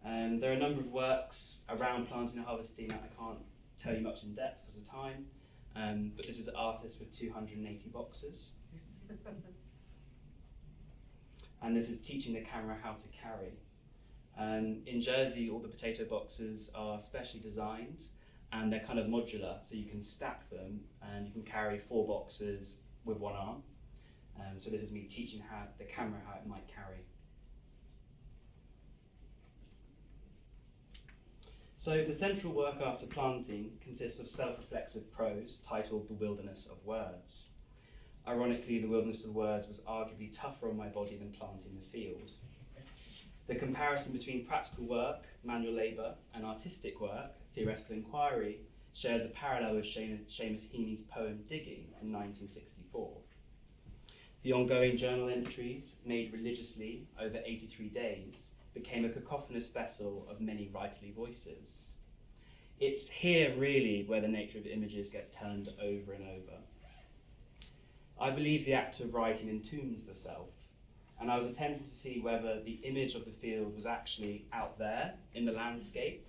There are a number of works around planting and harvesting that I can't tell you much in depth because of time, but this is an artist with 280 boxes. And this is teaching the camera how to carry. In Jersey, all the potato boxes are specially designed and they're kind of modular, so you can stack them and you can carry 4 boxes with one arm. So this is me teaching the camera how it might carry. So the central work after planting consists of self-reflexive prose titled The Wilderness of Words. Ironically, the wilderness of words was arguably tougher on my body than planting the field. The comparison between practical work, manual labour, and artistic work, theoretical inquiry, shares a parallel with Seamus Heaney's poem Digging in 1964. The ongoing journal entries, made religiously over 83 days, became a cacophonous vessel of many writerly voices. It's here really where the nature of images gets turned over and over. I believe the act of writing entombs the self, and I was attempting to see whether the image of the field was actually out there in the landscape,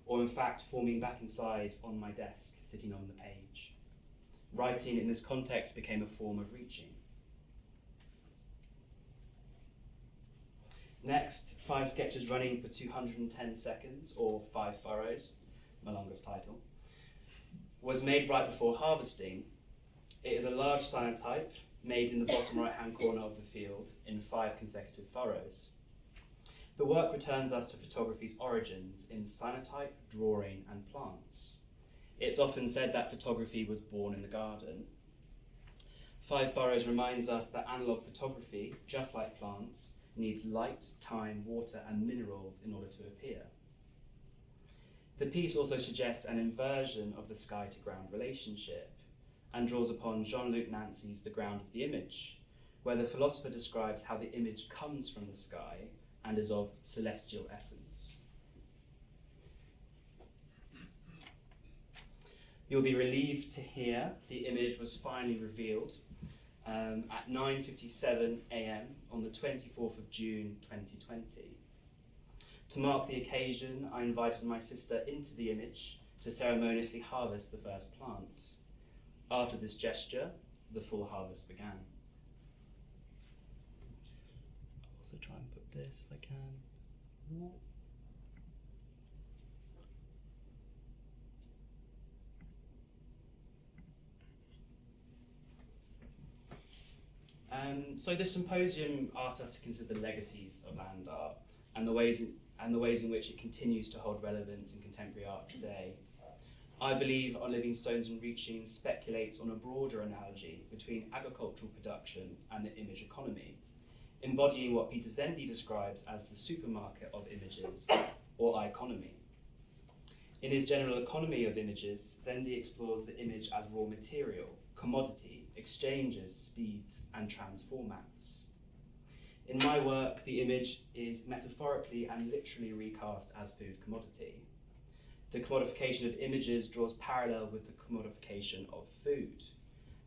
or in fact forming back inside on my desk, sitting on the page. Writing in this context became a form of reaching. Next, 5 sketches running for 210 seconds, or 5 furrows, my longest title, was made right before harvesting. It is a large cyanotype made in the bottom right-hand corner of the field in 5 consecutive furrows. The work returns us to photography's origins in cyanotype, drawing, and plants. It's often said that photography was born in the garden. 5 furrows reminds us that analog photography, just like plants, needs light, time, water, and minerals in order to appear. The piece also suggests an inversion of the sky-to-ground relationship, and draws upon Jean-Luc Nancy's The Ground of the Image, where the philosopher describes how the image comes from the sky and is of celestial essence. You'll be relieved to hear the image was finally revealed at 9:57 a.m. on the 24th of June 2020. To mark the occasion, I invited my sister into the image to ceremoniously harvest the first plant. After this gesture, the full harvest began. I'll also try and put this if I can. So this symposium asks us to consider the legacies of land art and the ways in which it continues to hold relevance in contemporary art today. I believe On Living Stones and Reaching speculates on a broader analogy between agricultural production and the image economy, embodying what Peter Zendy describes as the supermarket of images, or iconomy. In his General Economy of Images, Zendy explores the image as raw material, commodity, exchanges, speeds, and transformats. In my work, the image is metaphorically and literally recast as food commodity. The commodification of images draws parallel with the commodification of food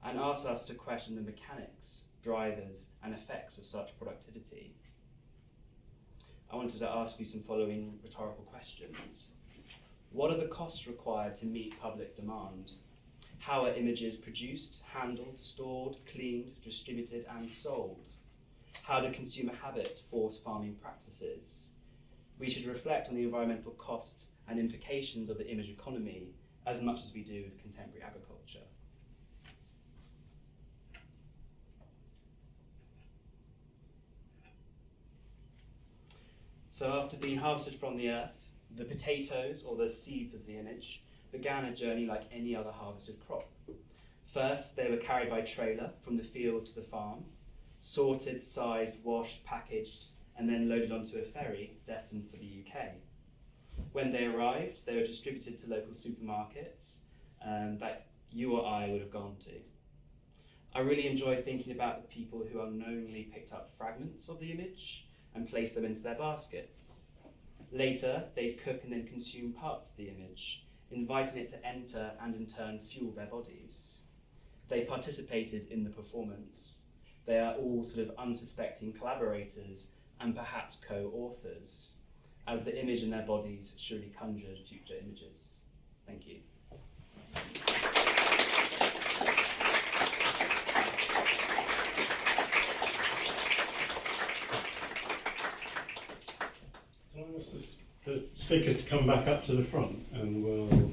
and asks us to question the mechanics, drivers, and effects of such productivity. I wanted to ask you some following rhetorical questions. What are the costs required to meet public demand? How are images produced, handled, stored, cleaned, distributed, and sold? How do consumer habits force farming practices? We should reflect on the environmental cost and implications of the image economy as much as we do with contemporary agriculture. So after being harvested from the earth, the potatoes, or the seeds of the image, began a journey like any other harvested crop. First, they were carried by trailer from the field to the farm, sorted, sized, washed, packaged, and then loaded onto a ferry destined for the UK. When they arrived, they were distributed to local supermarkets that you or I would have gone to. I really enjoy thinking about the people who unknowingly picked up fragments of the image and placed them into their baskets. Later, they'd cook and then consume parts of the image, inviting it to enter and in turn fuel their bodies. They participated in the performance. They are all sort of unsuspecting collaborators and perhaps co-authors, as the image in their bodies surely conjured future images. Thank you. Can I ask the speakers to come back up to the front, and we'll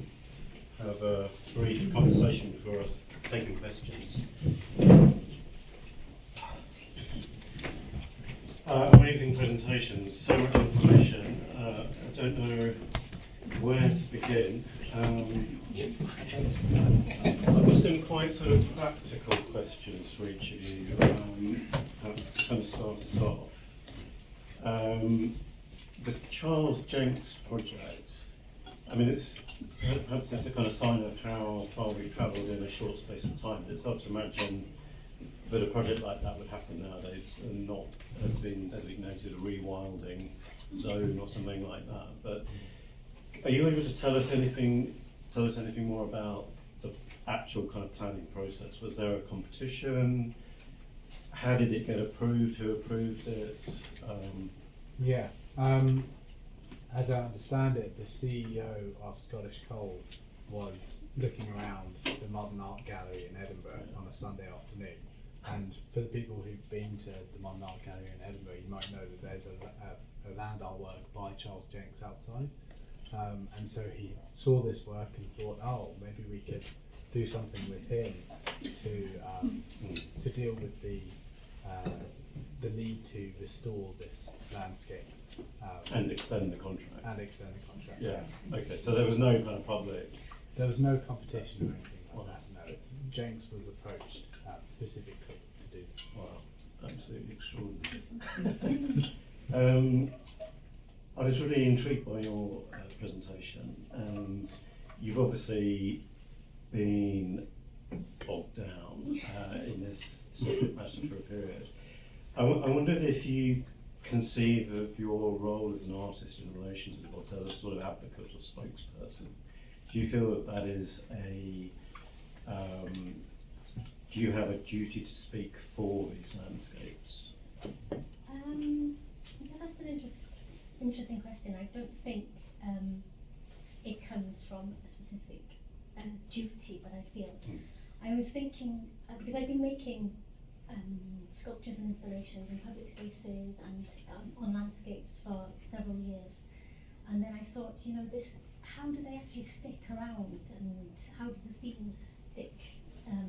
have a brief conversation before us taking questions. Amazing presentations, so much information. I don't know where to begin. I've got some quite sort of practical questions for each of you. Perhaps to kind of start us off. The Charles Jencks project, I mean, perhaps it's a kind of sign of how far we've travelled in a short space of time. It's hard to imagine that a project like that would happen nowadays and not have been designated a rewilding zone or something like that. But are you able to tell us anything more about the actual kind of planning process? Was there a competition? How did it get approved? Who approved it? As I understand it, the CEO of Scottish Coal was looking around the Modern Art Gallery in Edinburgh on a Sunday afternoon. And for the people who've been to the Modern Art Gallery in Edinburgh, you might know that there's a land artwork by Charles Jencks outside. And so he saw this work and thought, oh, maybe we could do something with him to deal with the need to restore this landscape. And extend the contract. Yeah. Okay, so there was no kind of public... There was no competition or anything like that, no. Jencks was approached specifically to do this. Wow, absolutely extraordinary. I was really intrigued by your presentation, and you've obviously been bogged down in this subject matter for a period. I wondered if you conceive of your role as an artist in relation to the books as a sort of advocate or spokesperson. Do you feel that that is a do you have a duty to speak for these landscapes? Yeah, that's an interesting question. I don't think it comes from a specific duty, but I feel. I was thinking, because I've been making sculptures and installations in public spaces and on landscapes for several years, and then I thought, you know, how do they actually stick around, and how do the themes stick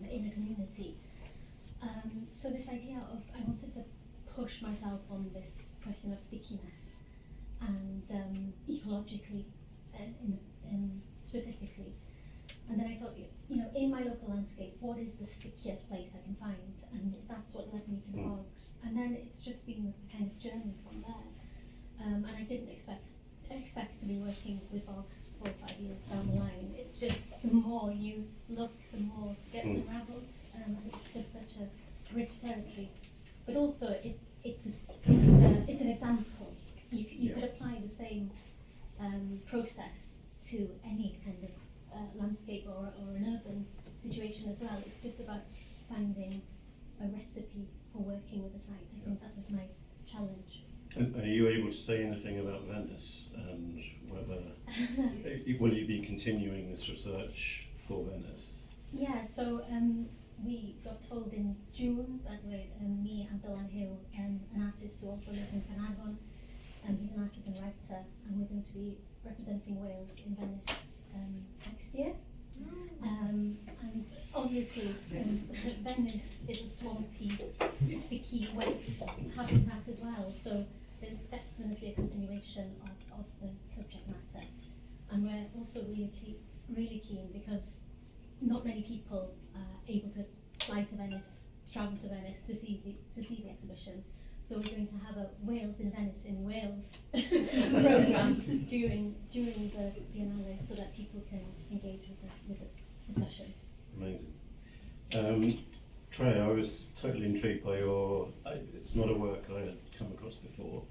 in the community? So this idea of, I wanted to push myself on this question of stickiness and ecologically specifically. And then I thought, you know, in my local landscape, what is the stickiest place I can find? And that's what led me to the bogs. And then it's just been a kind of journey from there. And I didn't expect to be working with bogs 4 or 5 years down the line. It's just the more you look, the more it gets unraveled. It's just such a rich territory. But also, it's an example. You could apply the same process to any kind of landscape or an urban situation as well. It's just about finding a recipe for working with a site. I think that was my challenge. And are you able to say anything about Venice and whether will you be continuing this research for Venice? Yeah, so we got told in June that me and Dylan Hill, an artist who also lives in Penargon, he's an artist and writer, and we're going to be representing Wales in Venice next year. And obviously Venice is a swampy, sticky, wet habitat as well, so there's definitely a continuation of the subject matter. And we're also really keen because not many people are able to fly to Venice, travel to Venice to see the exhibition. So we're going to have a Wales in Venice in Wales programme during the Biennale, so that people can engage with the session. Amazing. Trey, I was totally intrigued by it's not a work I had come across before.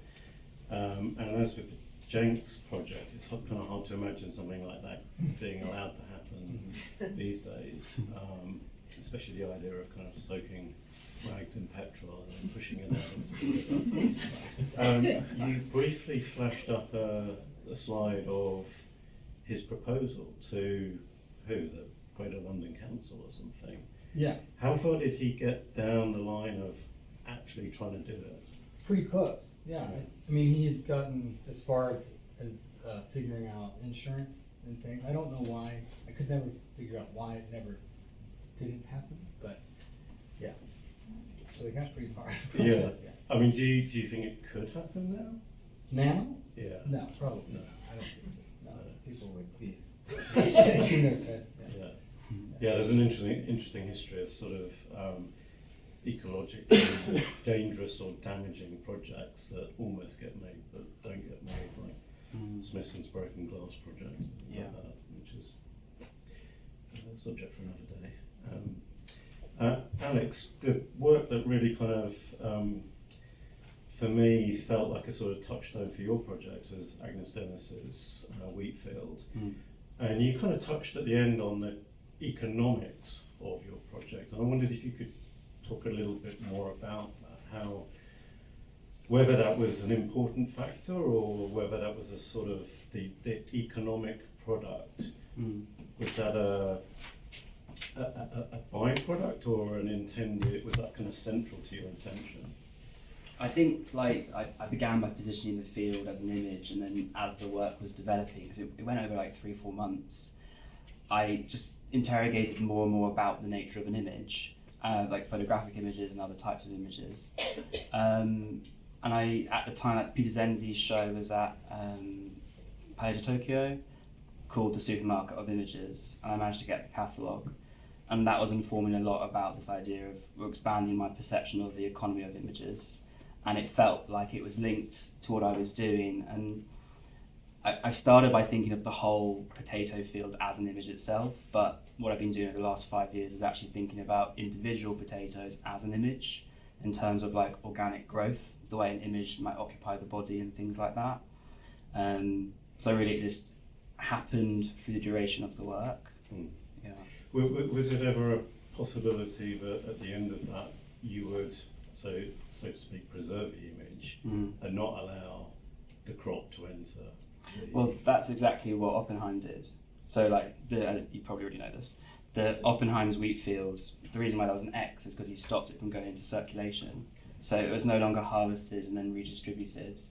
And as with the Jencks project, it's kind of hard to imagine something like that being allowed to happen these days, especially the idea of kind of soaking rags in petrol and then pushing it out into the river. You briefly flashed up a slide of his proposal to the Greater London Council or something. Yeah. How far did he get down the line of actually trying to do it? Pretty close, yeah. I mean, he had gotten as far as figuring out insurance and things. I don't know why. I could never figure out why it never didn't happen, but yeah. So he got pretty far in the process, yeah. I mean, do you think it could happen now? Now? Yeah. No, probably not. I don't think so. No, people would be Yeah. Yeah, there's an interesting history of sort of ecologically dangerous or damaging projects that almost get made but don't get made, like Smithson's Broken Glass project, like that, which is a subject for another day. Alex, the work that really kind of, for me, felt like a sort of touchstone for your project was Agnes Dennis's Wheatfield. And you kind of touched at the end on the economics of your project. And I wondered if you could talk a little bit more about that, whether that was an important factor or whether that was a sort of the economic product. Was that a byproduct or an intended, was that kind of central to your intention? I think I began by positioning the field as an image, and then as the work was developing, because it went over like 3-4 months, I just interrogated more and more about the nature of an image, like photographic images and other types of images. And at the time, like Peter Zendi's show was at Palais de Tokyo, called The Supermarket of Images, and I managed to get the catalogue. And that was informing a lot about this idea of expanding my perception of the economy of images. And it felt like it was linked to what I was doing. And I've started by thinking of the whole potato field as an image itself, but what I've been doing over the last 5 years is actually thinking about individual potatoes as an image in terms of like organic growth, the way an image might occupy the body and things like that. So really it just happened through the duration of the work. Yeah. Was it ever a possibility that at the end of that you would, so to speak, preserve the image and not allow the crop to enter? Well, that's exactly what Oppenheim did. So, like, you probably already know this. The Oppenheim's wheat field, the reason why that was an X is because he stopped it from going into circulation. So it was no longer harvested and then redistributed.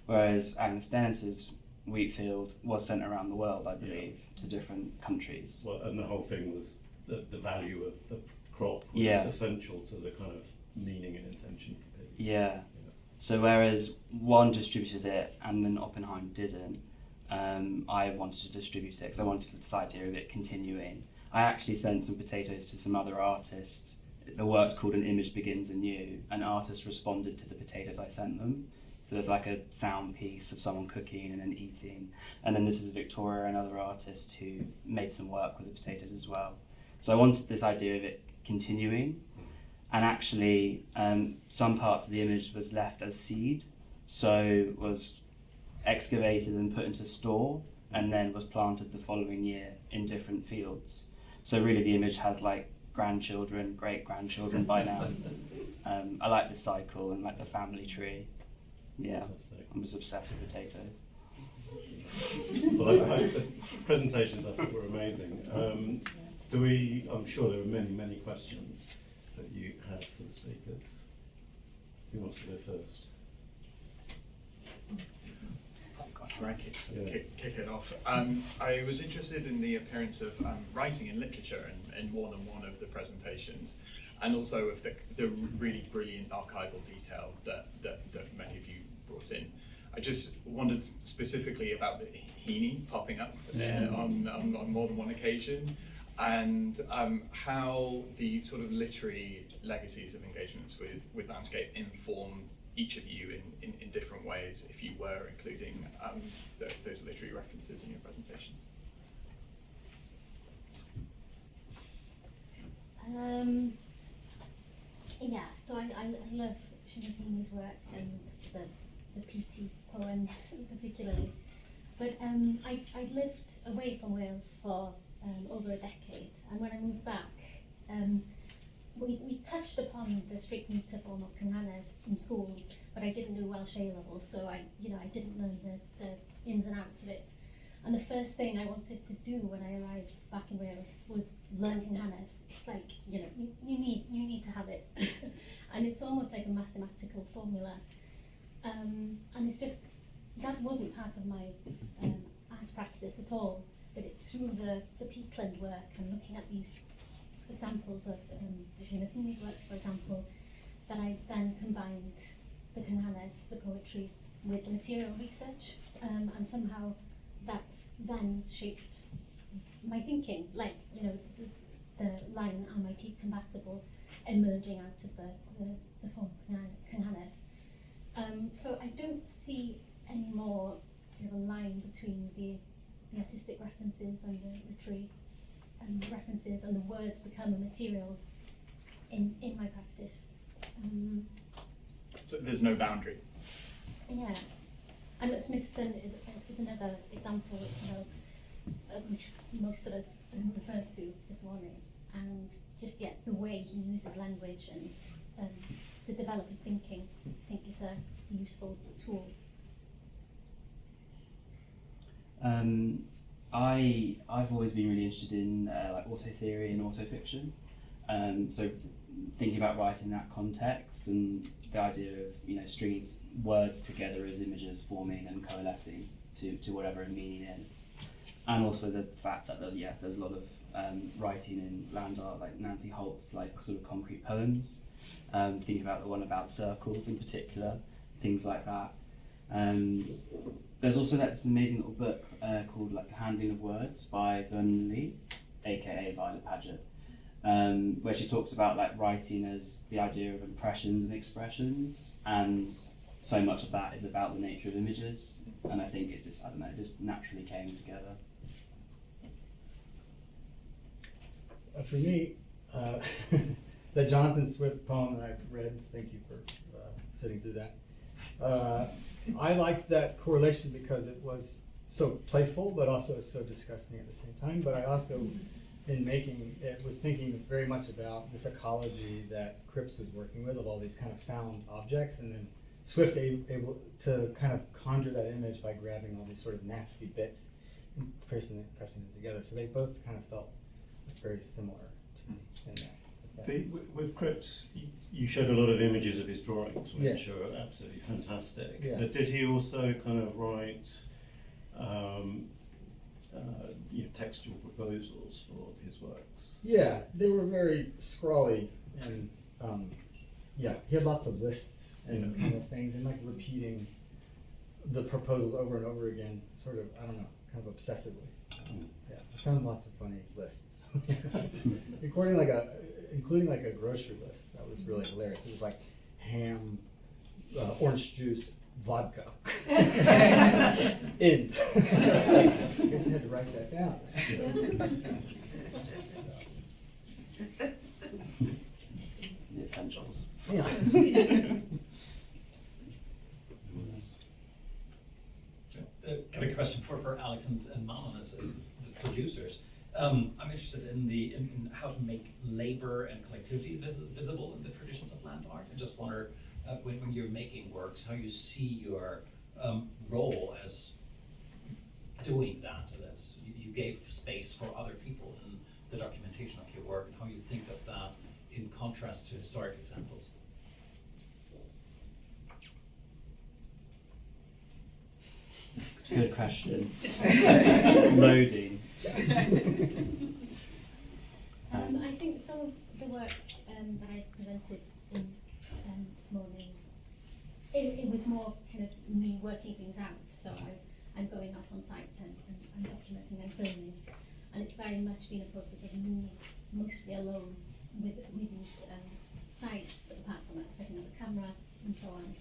Whereas Agnes Dennis's wheat field was sent around the world, I believe, to different countries. Well, and the whole thing was that the value of the crop was essential to the kind of meaning and intention of the piece. Yeah. So whereas one distributed it and then Oppenheim didn't, I wanted to distribute it because I wanted this idea of it continuing. I actually sent some potatoes to some other artists. The work's called An Image Begins Anew, and artists responded to the potatoes I sent them. So there's like a sound piece of someone cooking and then eating. And then this is Victoria, another artist who made some work with the potatoes as well. So I wanted this idea of it continuing. And actually, some parts of the image was left as seed, so was excavated and put into store, and then was planted the following year in different fields. So really the image has like grandchildren, great-grandchildren by now. I like the cycle and like the family tree. Yeah, I was obsessed with potatoes. Well, the presentations I thought were amazing. I'm sure there are many questions that you have for the speakers. Who wants to go first? Kick it off. I was interested in the appearance of writing in literature in more than one of the presentations, and also of the really brilliant archival detail that many of you brought in. I just wondered specifically about the Heaney popping up on more than one occasion, and how the sort of literary legacies of engagements with landscape inform each of you in different ways, if you were including those literary references in your presentations. Yeah, so I love Shimazini's work and the PT poems particularly. But I lived away from Wales for over a decade, and when I moved back, we touched upon the strict meter form of Cynganedd in school, but I didn't do Welsh A level, so I didn't learn the ins and outs of it. And the first thing I wanted to do when I arrived back in Wales was learn Cynganedd. It's like, you need to have it. And it's almost like a mathematical formula. And it's just, that wasn't part of my arts practice at all, but it's through the peatland work and looking at these examples of Shimazini's work, for example, that I then combined the Cynganedd, the poetry, with the material research, and somehow that then shaped my thinking, like, the line, are my peats compatible, emerging out of the form of Cynganedd. So I don't see any more kind of a line between the artistic references and the literary references, and the words become a material in my practice. So there's no boundary. Yeah, and Smithson is another example, which most of us referred to this morning, and just the way he uses language and to develop his thinking, I think it's a useful tool. I've always been really interested in like auto theory and auto fiction. So thinking about writing in that context and the idea of stringing words together as images forming and coalescing to whatever a meaning is, and also the fact that there's a lot of writing in land art, like Nancy Holt's like sort of concrete poems. Thinking about the one about circles in particular, things like that. There's also this amazing little book called like The Handling of Words by Vernon Lee, aka Violet Paget, where she talks about like writing as the idea of impressions and expressions, and so much of that is about the nature of images, and I think it just, I don't know, it just naturally came together. For me, the Jonathan Swift poem that I've read, thank you for sitting through that. I liked that correlation because it was so playful, but also so disgusting at the same time. But I also, in making it, was thinking very much about this ecology that Cripps was working with, of all these kind of found objects, and then Swift able to kind of conjure that image by grabbing all these sort of nasty bits and pressing them together. So they both kind of felt very similar to me in that. With Cripps, you showed a lot of images of his drawings, which Yeah. are absolutely fantastic. Yeah. But did he also kind of write textual proposals for his works? Yeah, they were very scrawly, and yeah, he had lots of lists and kind of things, and like repeating the proposals over and over again, sort of, I don't know, kind of obsessively. Yeah, I found lots of funny lists, including like a grocery list that was really hilarious. It was like ham, orange juice, vodka. Int. I guess you had to write that down. The essentials. Yeah. Got a question for Alex and Manon as the producers. I'm interested in how to make labor and collectivity visible in the traditions of land art. I just wonder, when you're making works, how you see your role as doing that. As you gave space for other people in the documentation of your work, and how you think of that in contrast to historic examples. Good question. Loading. I think some of the work that I presented in this morning, it was more kind of me working things out. So I'm going out on site and I'm documenting and filming, and it's very much been a process of me mostly alone with these sites, apart from setting up a camera and so on.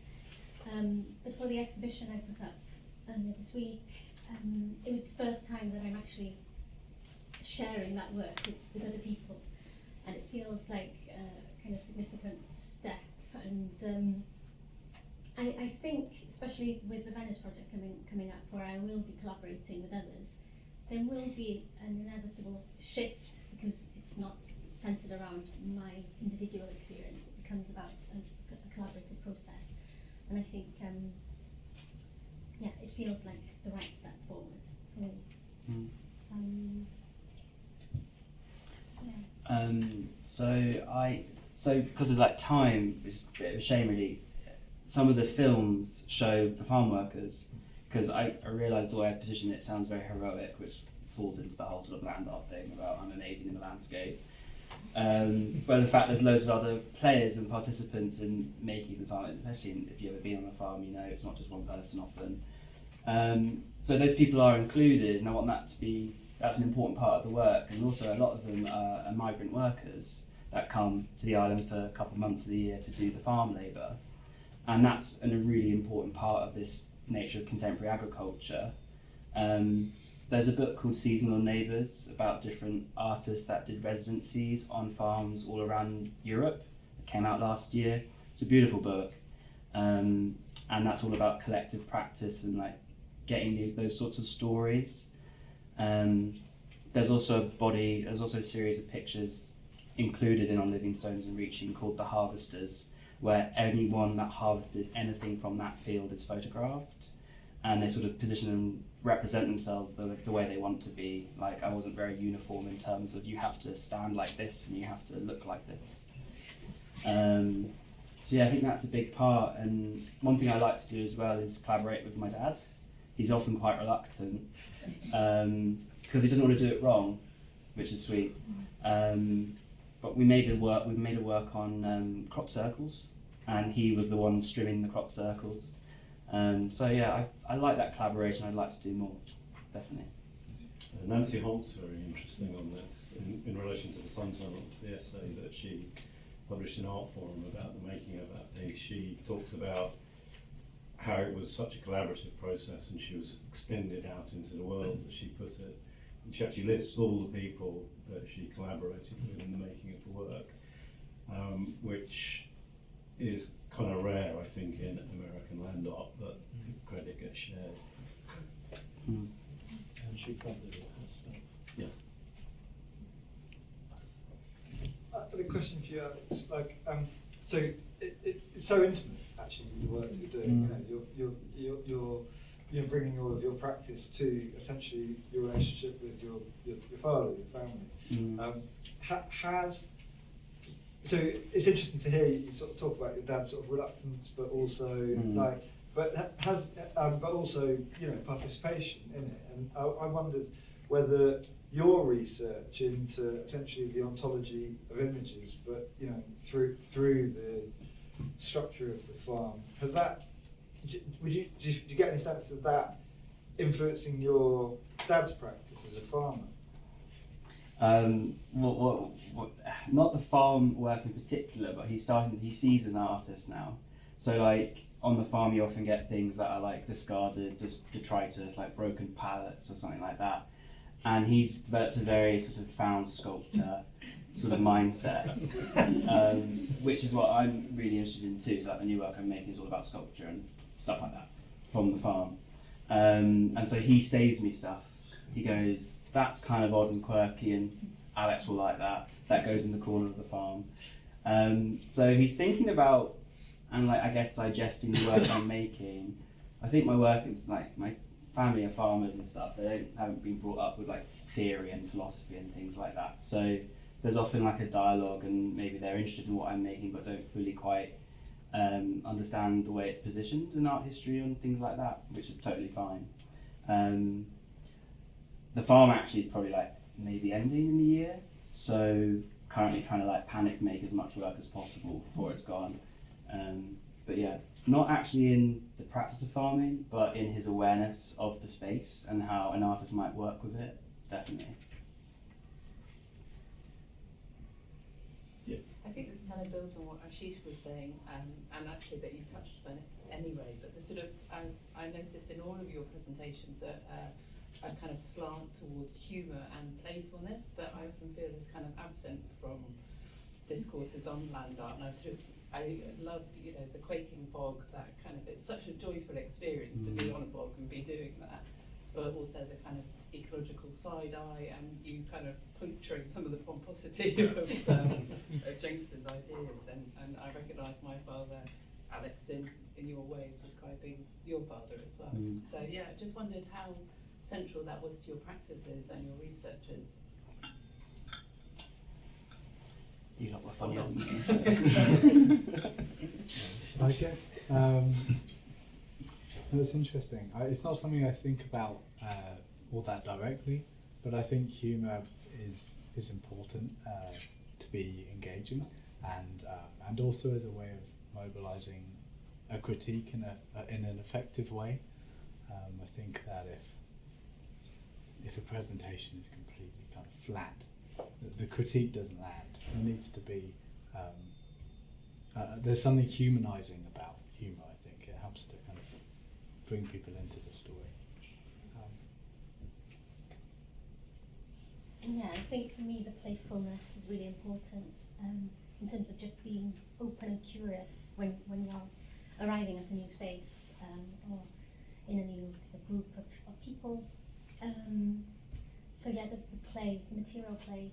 But for the exhibition I put up earlier this week, it was the first time that I'm actually sharing that work with other people, and it feels like a kind of significant step. And I think, especially with the Venice project coming up, where I will be collaborating with others, there will be an inevitable shift, because it's not centered around my individual experience. It becomes about a collaborative process, and I think it feels like the right step forward for me. So because of like time, it's a bit of a shame really. Some of the films show the farm workers, because I realised the way I position it sounds very heroic, which falls into the whole sort of land art thing about I'm amazing in the landscape. But the fact there's loads of other players and participants in making the farm, especially if you've ever been on a farm, you know it's not just one person often. So those people are included, and I want that to be, that's an important part of the work. And also a lot of them are migrant workers that come to the island for a couple of months of the year to do the farm labour. And that's a really important part of this nature of contemporary agriculture. There's a book called Seasonal Neighbours about different artists that did residencies on farms all around Europe. It came out last year. It's a beautiful book. And that's all about collective practice and like getting those sorts of stories. There's also a series of pictures included in On Living Stones and Reaching called The Harvesters, where anyone that harvested anything from that field is photographed, and they sort of position and represent themselves the way they want to be. Like, I wasn't very uniform in terms of you have to stand like this and you have to look like this. So yeah, I think that's a big part. And one thing I like to do as well is collaborate with my dad. He's often quite reluctant because he doesn't want to do it wrong, which is sweet. But we made a work on crop circles, and he was the one strimming the crop circles. So yeah, I like that collaboration. I'd like to do more, definitely. Nancy Holt's very interesting on this in relation to the sun tunnels, the essay that she published in Art Forum about the making of that piece. She talks about how it was such a collaborative process, and she was extended out into the world, as she put it. And she actually lists all the people that she collaborated with in the making of the work, which is kind of rare, I think, in American land art, that credit gets shared. And she funded it herself. Yeah. I've got a question for you, Alex. Like, so it's so intimate, actually, the work that you're doing. You know, you're bringing all of your practice to essentially your relationship with your father, your family. So it's interesting to hear you sort of talk about your dad's sort of reluctance, but also but also, you know, participation in it. And I wondered whether your research into essentially the ontology of images, but you know, through the structure of the farm, has that? Do you get any sense of that influencing your dad's practice as a farmer? Not the farm work in particular, but he sees an artist now. So like on the farm you often get things that are like discarded, just detritus, like broken pallets or something like that. And he's developed a very sort of found sculptor sort of mindset, which is what I'm really interested in too. So like the new work I'm making is all about sculpture and stuff like that from the farm. And so he saves me stuff. He goes, that's kind of odd and quirky, and Alex will like that. That goes in the corner of the farm. So he's thinking about, and like I guess digesting the work I'm making. I think my work is like my family are farmers and stuff. They haven't been brought up with like theory and philosophy and things like that. So there's often like a dialogue, and maybe they're interested in what I'm making, but don't fully quite understand the way it's positioned in art history and things like that, which is totally fine. The farm actually is probably like maybe ending in the year, so currently trying to like panic make as much work as possible before it's gone. But yeah, not actually in the practice of farming, but in his awareness of the space and how an artist might work with it, definitely. I think this kind of builds on what Ashish was saying, and actually that you touched on it anyway, but the sort of, I noticed in all of your presentations a kind of slant towards humour and playfulness that I often feel is kind of absent from discourses on land art. And I love, you know, the quaking bog, that kind of, it's such a joyful experience to be on a bog and be doing that, but also the kind of ecological side eye, and you kind of puncturing some of the pomposity of Jencks' ideas, and I recognise my father, Alex, in your way of describing your father as well. So yeah, I just wondered how central that was to your practices and your researches. You lot were funny on me. I guess that's interesting. It's not something I think about all that directly, but I think humour is important to be engaging, and also as a way of mobilising a critique in an effective way. I think that if a presentation is completely kind of flat, the critique doesn't land. There needs to be there's something humanising about humour. I think it helps to kind of bring people into the story. Yeah, I think for me the playfulness is really important in terms of just being open and curious when you're arriving at a new space or in a group of people. So yeah, the material play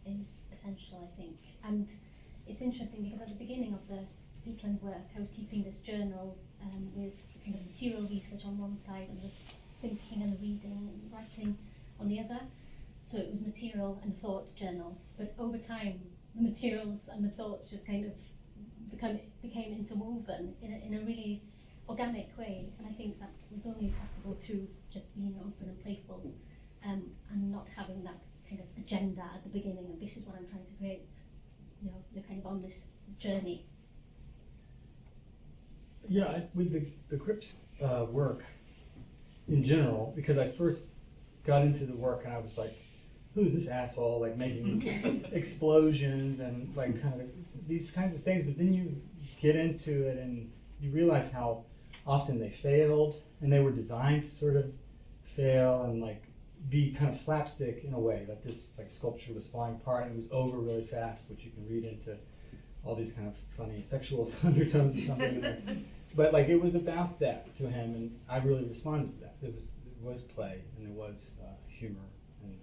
is essential, I think. And it's interesting because at the beginning of the peatland work, I was keeping this journal with kind of material research on one side and the thinking and the reading and writing on the other. So it was material and thought journal. But over time, the materials and the thoughts just kind of became interwoven in a really organic way. And I think that was only possible through just being open and playful and not having that kind of agenda at the beginning of this is what I'm trying to create. You know, you're kind of on this journey. Yeah, with the Crips work in general, because I first got into the work and I was like, who's this asshole, like making explosions and like kind of these kinds of things, but then you get into it and you realize how often they failed, and they were designed to sort of fail and like be kind of slapstick in a way. Like this like sculpture was falling apart and it was over really fast, which you can read into all these kind of funny sexual undertones or something. But like it was about that to him, and I really responded to that. It was play and there was humor, and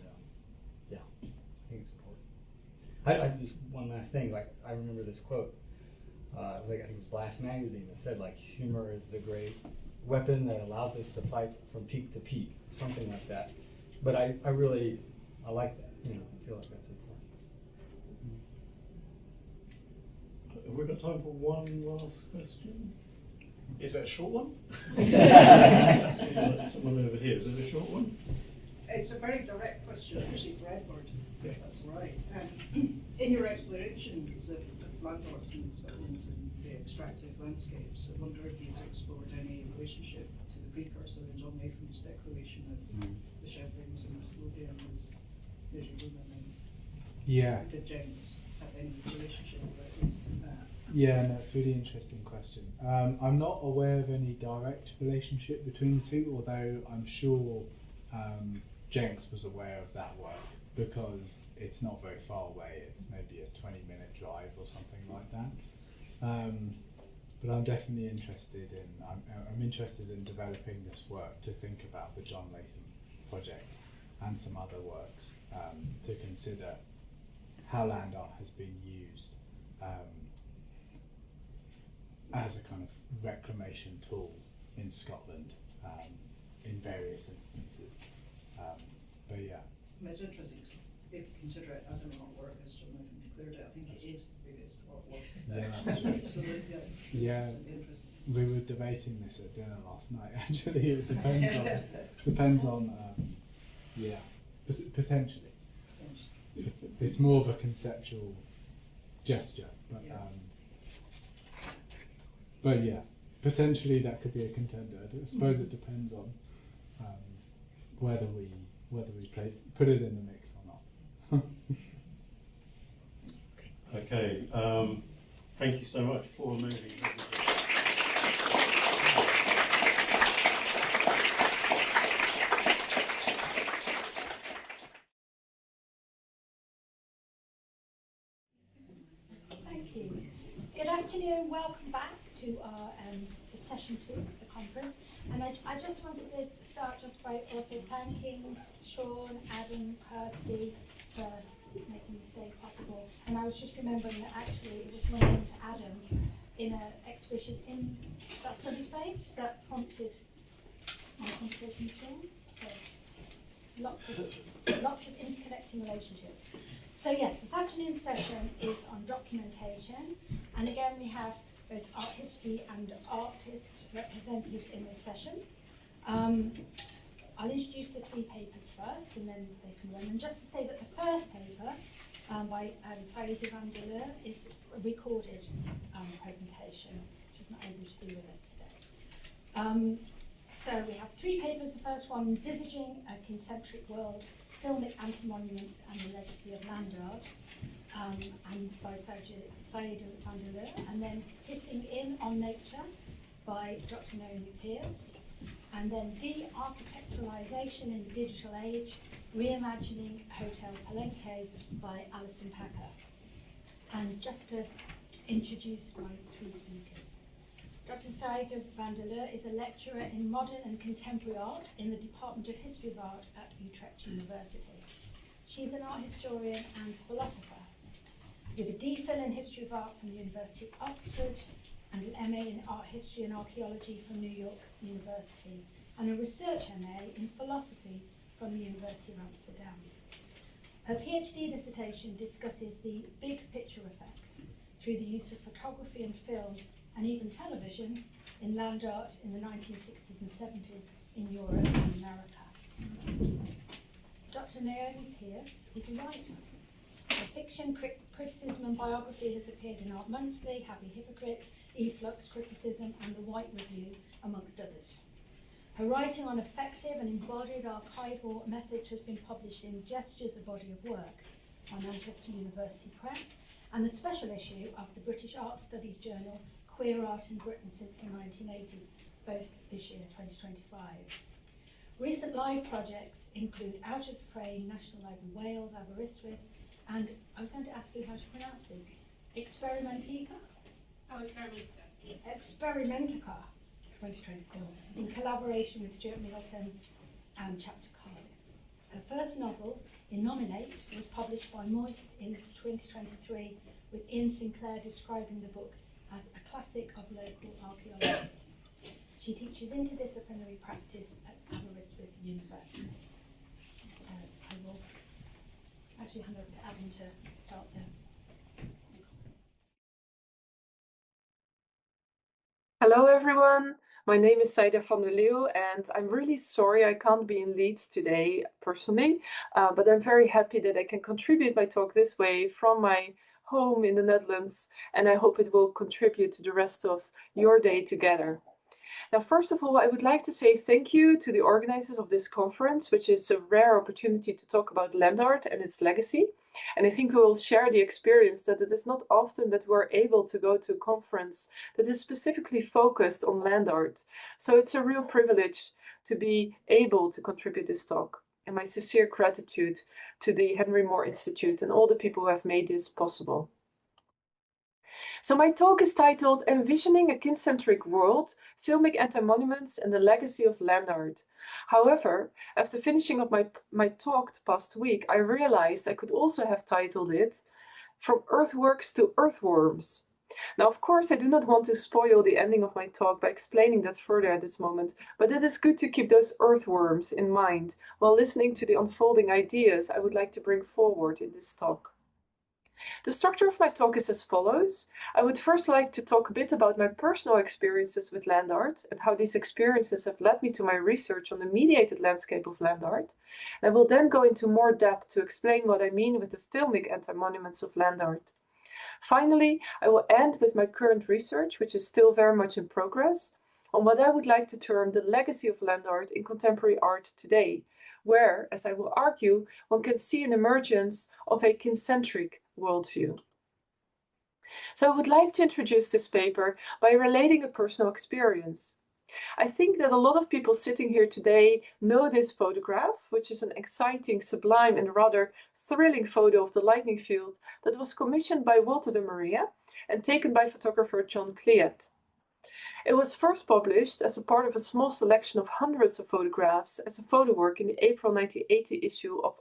yeah, I think it's important. I just one last thing. Like I remember this quote. It was like I think it was Blast Magazine that said like humor is the great weapon that allows us to fight from peak to peak, something like that. But I like that. You know, I feel like that's important. Have we got time for one last question? Is it a short one? Someone over here. Is it a short one? It's a very direct question, actually, for Edward, if that's all right. In your explorations of land arts in Scotland and the extractive landscapes, I wonder if you'd explored any relationship to the precursor in John Latham's declaration of the Shepherdings and the Slodians, there's your women, Yeah. did Jencks have any relationship with at least in that? Yeah, no, it's a really interesting question. I'm not aware of any direct relationship between the two, although I'm sure Jencks was aware of that work because it's not very far away. It's maybe a 20-minute drive or something like that. But I'm definitely interested in I'm interested in developing this work to think about the John Latham project and some other works to consider how land art has been used as a kind of reclamation tool in Scotland in various instances. But yeah. It's interesting if you consider it as an artwork, as John Latham declared it. I think it is the biggest artwork. Yeah. So yeah. Interesting. We were debating this at dinner last night. Actually, it depends on yeah, potentially. It's more of a conceptual gesture, but yeah, potentially that could be a contender. I suppose it depends on whether we put it in the mix or not. Okay, thank you so much for moving. Thank you. Good afternoon, welcome back to our to session 2 of the conference. And I just wanted to start just by also thanking Sean, Adam, Kirsty for making this day possible. And I was just remembering that actually it was running to Adam in an exhibition in that study space that prompted my conversation with Sean. So lots of interconnecting relationships. So yes, this afternoon's session is on documentation, and again we have both art history and artists represented in this session. I'll introduce the 3 papers first, and then they can run. And just to say that the first paper by Slade van der Leur is a recorded presentation. She's not able to be with us today. So we have 3 papers. The first one, Envisaging a Concentric World, Filmic Anti-Monuments and the Legacy of Land Art, and by Slade van der Leur, and then Hissing In on Nature by Dr. Naomi Pierce, and then De-Architecturalization in the Digital Age, Reimagining Hotel Palenque by Alison Packer. And just to introduce my 3 speakers. Dr. Slade van der Leur is a lecturer in modern and contemporary art in the Department of History of Art at Utrecht University. She's an art historian and philosopher, with a DPhil in History of Art from the University of Oxford and an MA in Art History and Archaeology from New York University, and a research MA in Philosophy from the University of Amsterdam. Her PhD dissertation discusses the big picture effect through the use of photography and film and even television in land art in the 1960s and 70s in Europe and America. Dr. Naomi Pierce is a writer. Her fiction, criticism and biography has appeared in Art Monthly, Happy Hypocrite, Efflux Criticism and The White Review, amongst others. Her writing on effective and embodied archival methods has been published in Gestures, a Body of Work by Manchester University Press, and the special issue of the British Art Studies journal, Queer Art in Britain since the 1980s, both this year, 2025. Recent live projects include Out of Frame, National Library Wales, Aberystwyth, and I was going to ask you how to pronounce these. Experimentica? Oh, Experimentica. Experimentica 2024, in collaboration with Stuart Middleton and Chapter Cardiff. Her first novel, Innominate, was published by Moist in 2023, with Ian Sinclair describing the book as a classic of local archaeology. She teaches interdisciplinary practice at Aberystwyth University. So I will actually hand over to Adam to start there. Hello everyone, my name is Saida van der Leeuw and I'm really sorry I can't be in Leeds today personally, but I'm very happy that I can contribute my talk this way from my home in the Netherlands, and I hope it will contribute to the rest of your day together. Now, first of all, I would like to say thank you to the organizers of this conference, which is a rare opportunity to talk about land art and its legacy. And I think we will share the experience that it is not often that we're able to go to a conference that is specifically focused on land art. So it's a real privilege to be able to contribute this talk. And my sincere gratitude to the Henry Moore Institute and all the people who have made this possible. So my talk is titled Envisioning a Kincentric World, Filmic Anti-Monuments and the Legacy of Land Art. However, after finishing up my talk past week, I realized I could also have titled it From Earthworks to Earthworms. Now, of course, I do not want to spoil the ending of my talk by explaining that further at this moment, but it is good to keep those earthworms in mind while listening to the unfolding ideas I would like to bring forward in this talk. The structure of my talk is as follows. I would first like to talk a bit about my personal experiences with land art and how these experiences have led me to my research on the mediated landscape of land art. And I will then go into more depth to explain what I mean with the filmic anti-monuments of land art. Finally, I will end with my current research, which is still very much in progress, on what I would like to term the legacy of land art in contemporary art today, where, as I will argue, one can see an emergence of a kincentric worldview. So I would like to introduce this paper by relating a personal experience. I think that a lot of people sitting here today know this photograph, which is an exciting, sublime and rather thrilling photo of the lightning field that was commissioned by Walter de Maria and taken by photographer John Cleat. It was first published as a part of a small selection of hundreds of photographs as a photo work in the April 1980 issue of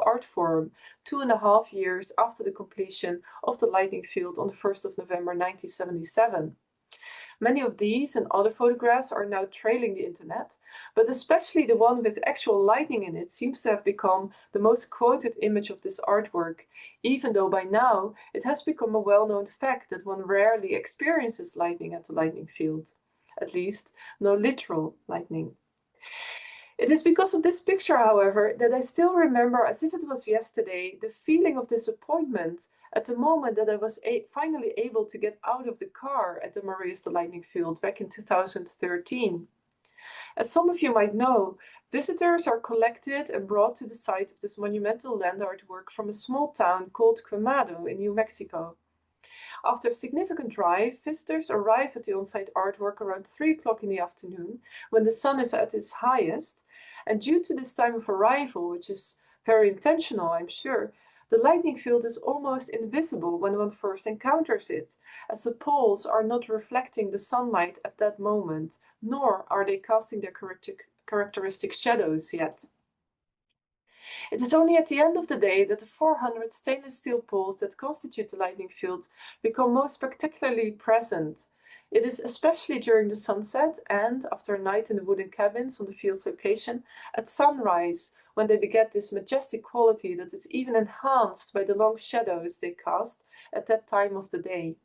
Art Forum, 2.5 years after the completion of the lightning field on the 1st of November 1977. Many of these and other photographs are now trailing the internet, but especially the one with actual lightning in it seems to have become the most quoted image of this artwork, even though by now it has become a well-known fact that one rarely experiences lightning at the lightning field. At least, no literal lightning. It is because of this picture, however, that I still remember as if it was yesterday the feeling of disappointment at the moment that I was finally able to get out of the car at the Maria's the Lightning Field back in 2013. As some of you might know, visitors are collected and brought to the site of this monumental land artwork from a small town called Quemado in New Mexico. After a significant drive, visitors arrive at the on-site artwork around 3 o'clock in the afternoon, when the sun is at its highest, and due to this time of arrival, which is very intentional, I'm sure, the lightning field is almost invisible when one first encounters it, as the poles are not reflecting the sunlight at that moment, nor are they casting their characteristic shadows yet. It is only at the end of the day that the 400 stainless steel poles that constitute the lightning field become most spectacularly present. It is especially during the sunset and, after a night in the wooden cabins on the field's location, at sunrise, when they beget this majestic quality that is even enhanced by the long shadows they cast at that time of the day.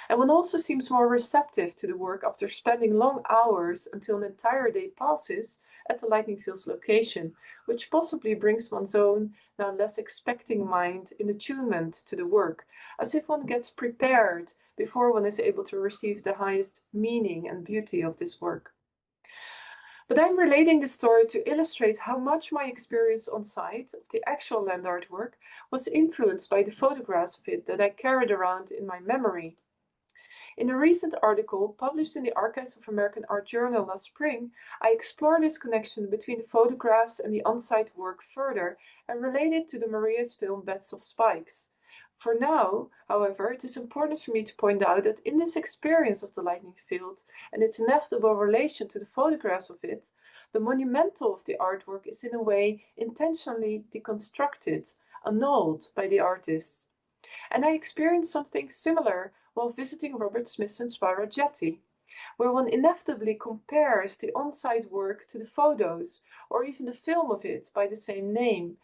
And one also seems more receptive to the work after spending long hours until an entire day passes at the lightning field's location, which possibly brings one's own, now less expecting mind in attunement to the work, as if one gets prepared before one is able to receive the highest meaning and beauty of this work. But I'm relating this story to illustrate how much my experience on site of the actual land artwork was influenced by the photographs of it that I carried around in my memory. In a recent article published in the Archives of American Art Journal last spring, I explore this connection between the photographs and the on-site work further and relate it to the Maria's film Beds of Spikes. For now, however, it is important for me to point out that in this experience of the lightning field and its inevitable relation to the photographs of it, the monumental of the artwork is in a way intentionally deconstructed, annulled by the artist. And I experienced something similar while visiting Robert Smithson's Spyro Jetty, where one inevitably compares the on-site work to the photos, or even the film of it by the same name,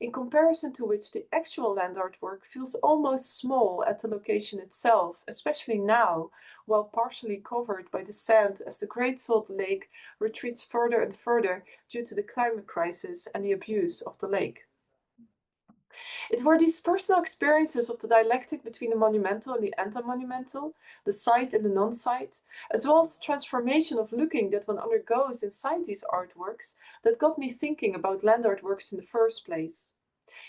in comparison to which the actual land artwork feels almost small at the location itself, especially now, while partially covered by the sand as the Great Salt Lake retreats further and further due to the climate crisis and the abuse of the lake. It were these personal experiences of the dialectic between the monumental and the anti-monumental, the site and the non-site, as well as the transformation of looking that one undergoes inside these artworks, that got me thinking about land artworks in the first place.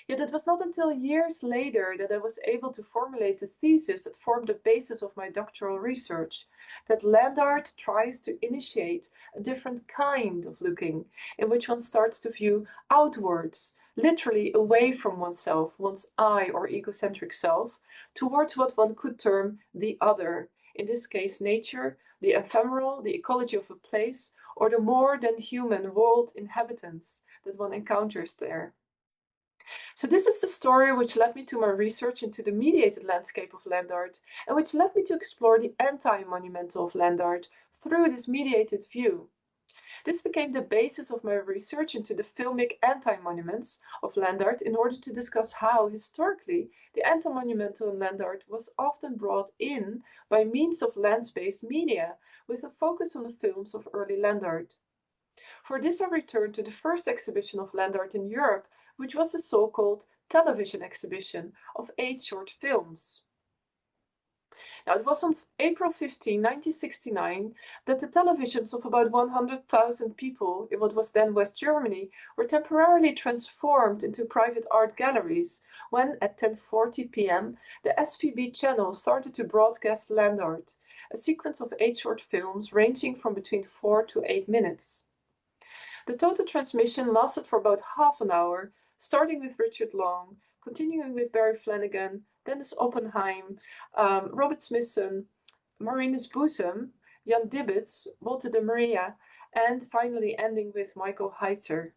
Yet it was not until years later that I was able to formulate the thesis that formed the basis of my doctoral research, that land art tries to initiate a different kind of looking, in which one starts to view outwards, literally away from oneself, one's I or egocentric self, towards what one could term the other, in this case nature, the ephemeral, the ecology of a place, or the more than human world inhabitants that one encounters there. So this is the story which led me to my research into the mediated landscape of land art, and which led me to explore the anti-monumental of land art through this mediated view. This became the basis of my research into the filmic anti-monuments of land art in order to discuss how, historically, the anti-monumental in land art was often brought in by means of lens-based media, with a focus on the films of early land art. For this I returned to the first exhibition of land art in Europe, which was the so-called television exhibition of 8 short films. Now, it was on April 15, 1969, that the televisions of about 100,000 people in what was then West Germany were temporarily transformed into private art galleries when, at 10:40 p.m., the SVB channel started to broadcast land art, a sequence of 8 short films ranging from between 4 to 8 minutes. The total transmission lasted for about half an hour, starting with Richard Long, continuing with Barry Flanagan, Dennis Oppenheim, Robert Smithson, Marinus Bosom, Jan Dibbets, Walter de Maria, and finally ending with Michael Heitzer.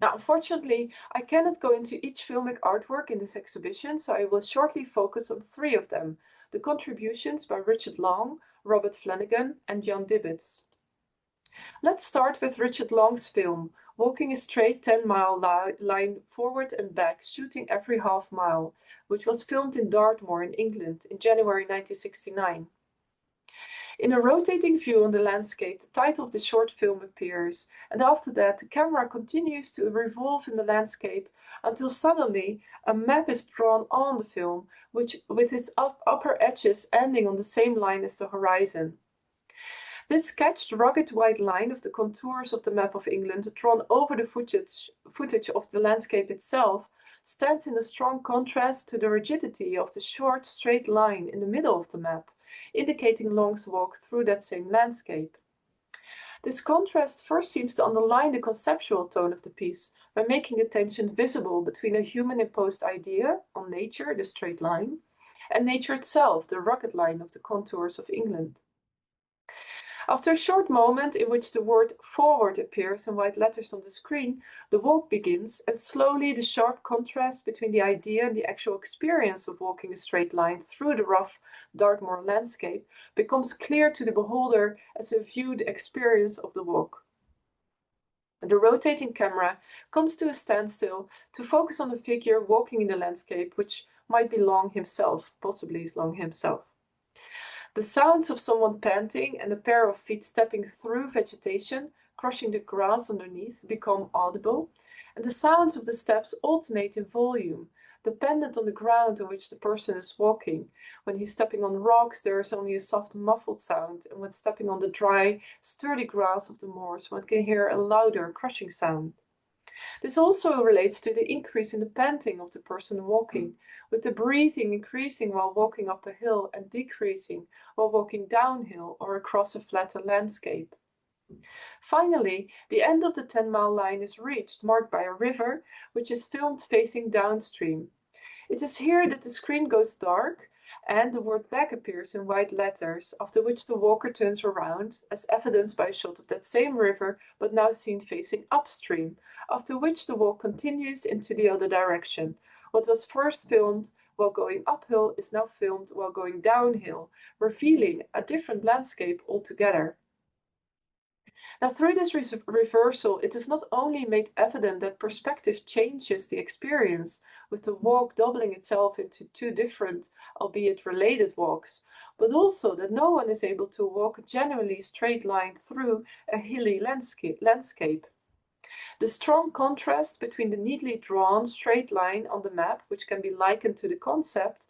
Now, unfortunately, I cannot go into each filmic artwork in this exhibition, so I will shortly focus on 3 of them, the contributions by Richard Long, Robert Flanagan, and Jan Dibbets. Let's start with Richard Long's film, walking a straight 10-mile line forward and back, shooting every half mile, which was filmed in Dartmoor in England in January 1969. In a rotating view on the landscape, the title of the short film appears, and after that the camera continues to revolve in the landscape until suddenly a map is drawn on the film, which with its upper edges ending on the same line as the horizon. This sketched rugged white line of the contours of the map of England drawn over the footage of the landscape itself stands in a strong contrast to the rigidity of the short straight line in the middle of the map, indicating Long's walk through that same landscape. This contrast first seems to underline the conceptual tone of the piece by making the tension visible between a human-imposed idea on nature, the straight line, and nature itself, the rugged line of the contours of England. After a short moment in which the word forward appears in white letters on the screen, the walk begins, and slowly the sharp contrast between the idea and the actual experience of walking a straight line through the rough Dartmoor landscape becomes clear to the beholder as a viewed experience of the walk. The rotating camera comes to a standstill to focus on the figure walking in the landscape, which might be Long himself, possibly is Long himself. The sounds of someone panting and a pair of feet stepping through vegetation, crushing the grass underneath, become audible, and the sounds of the steps alternate in volume, dependent on the ground on which the person is walking. When he's stepping on rocks, there is only a soft muffled sound, and when stepping on the dry, sturdy grass of the moors, one can hear a louder, crushing sound. This also relates to the increase in the panting of the person walking, with the breathing increasing while walking up a hill and decreasing while walking downhill or across a flatter landscape. Finally, the end of the 10-mile line is reached, marked by a river, which is filmed facing downstream. It is here that the screen goes dark and the word back appears in white letters, after which the walker turns around, as evidenced by a shot of that same river, but now seen facing upstream, after which the walk continues into the other direction. What was first filmed while going uphill is now filmed while going downhill, revealing a different landscape altogether. Now, through this reversal, it is not only made evident that perspective changes the experience, with the walk doubling itself into two different, albeit related walks, but also that no one is able to walk a genuinely straight line through a hilly landscape. The strong contrast between the neatly drawn straight line on the map, which can be likened to the concept,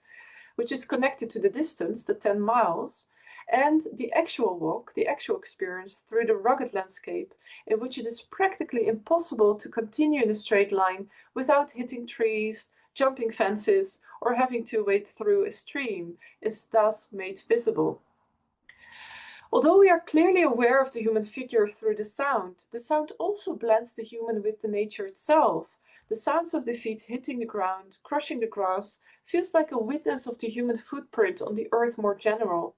which is connected to the distance, the 10 miles, and the actual walk, the actual experience through the rugged landscape, in which it is practically impossible to continue in a straight line without hitting trees, jumping fences, or having to wade through a stream, is thus made visible. Although we are clearly aware of the human figure through the sound also blends the human with the nature itself. The sounds of the feet hitting the ground, crushing the grass, feels like a witness of the human footprint on the earth more general.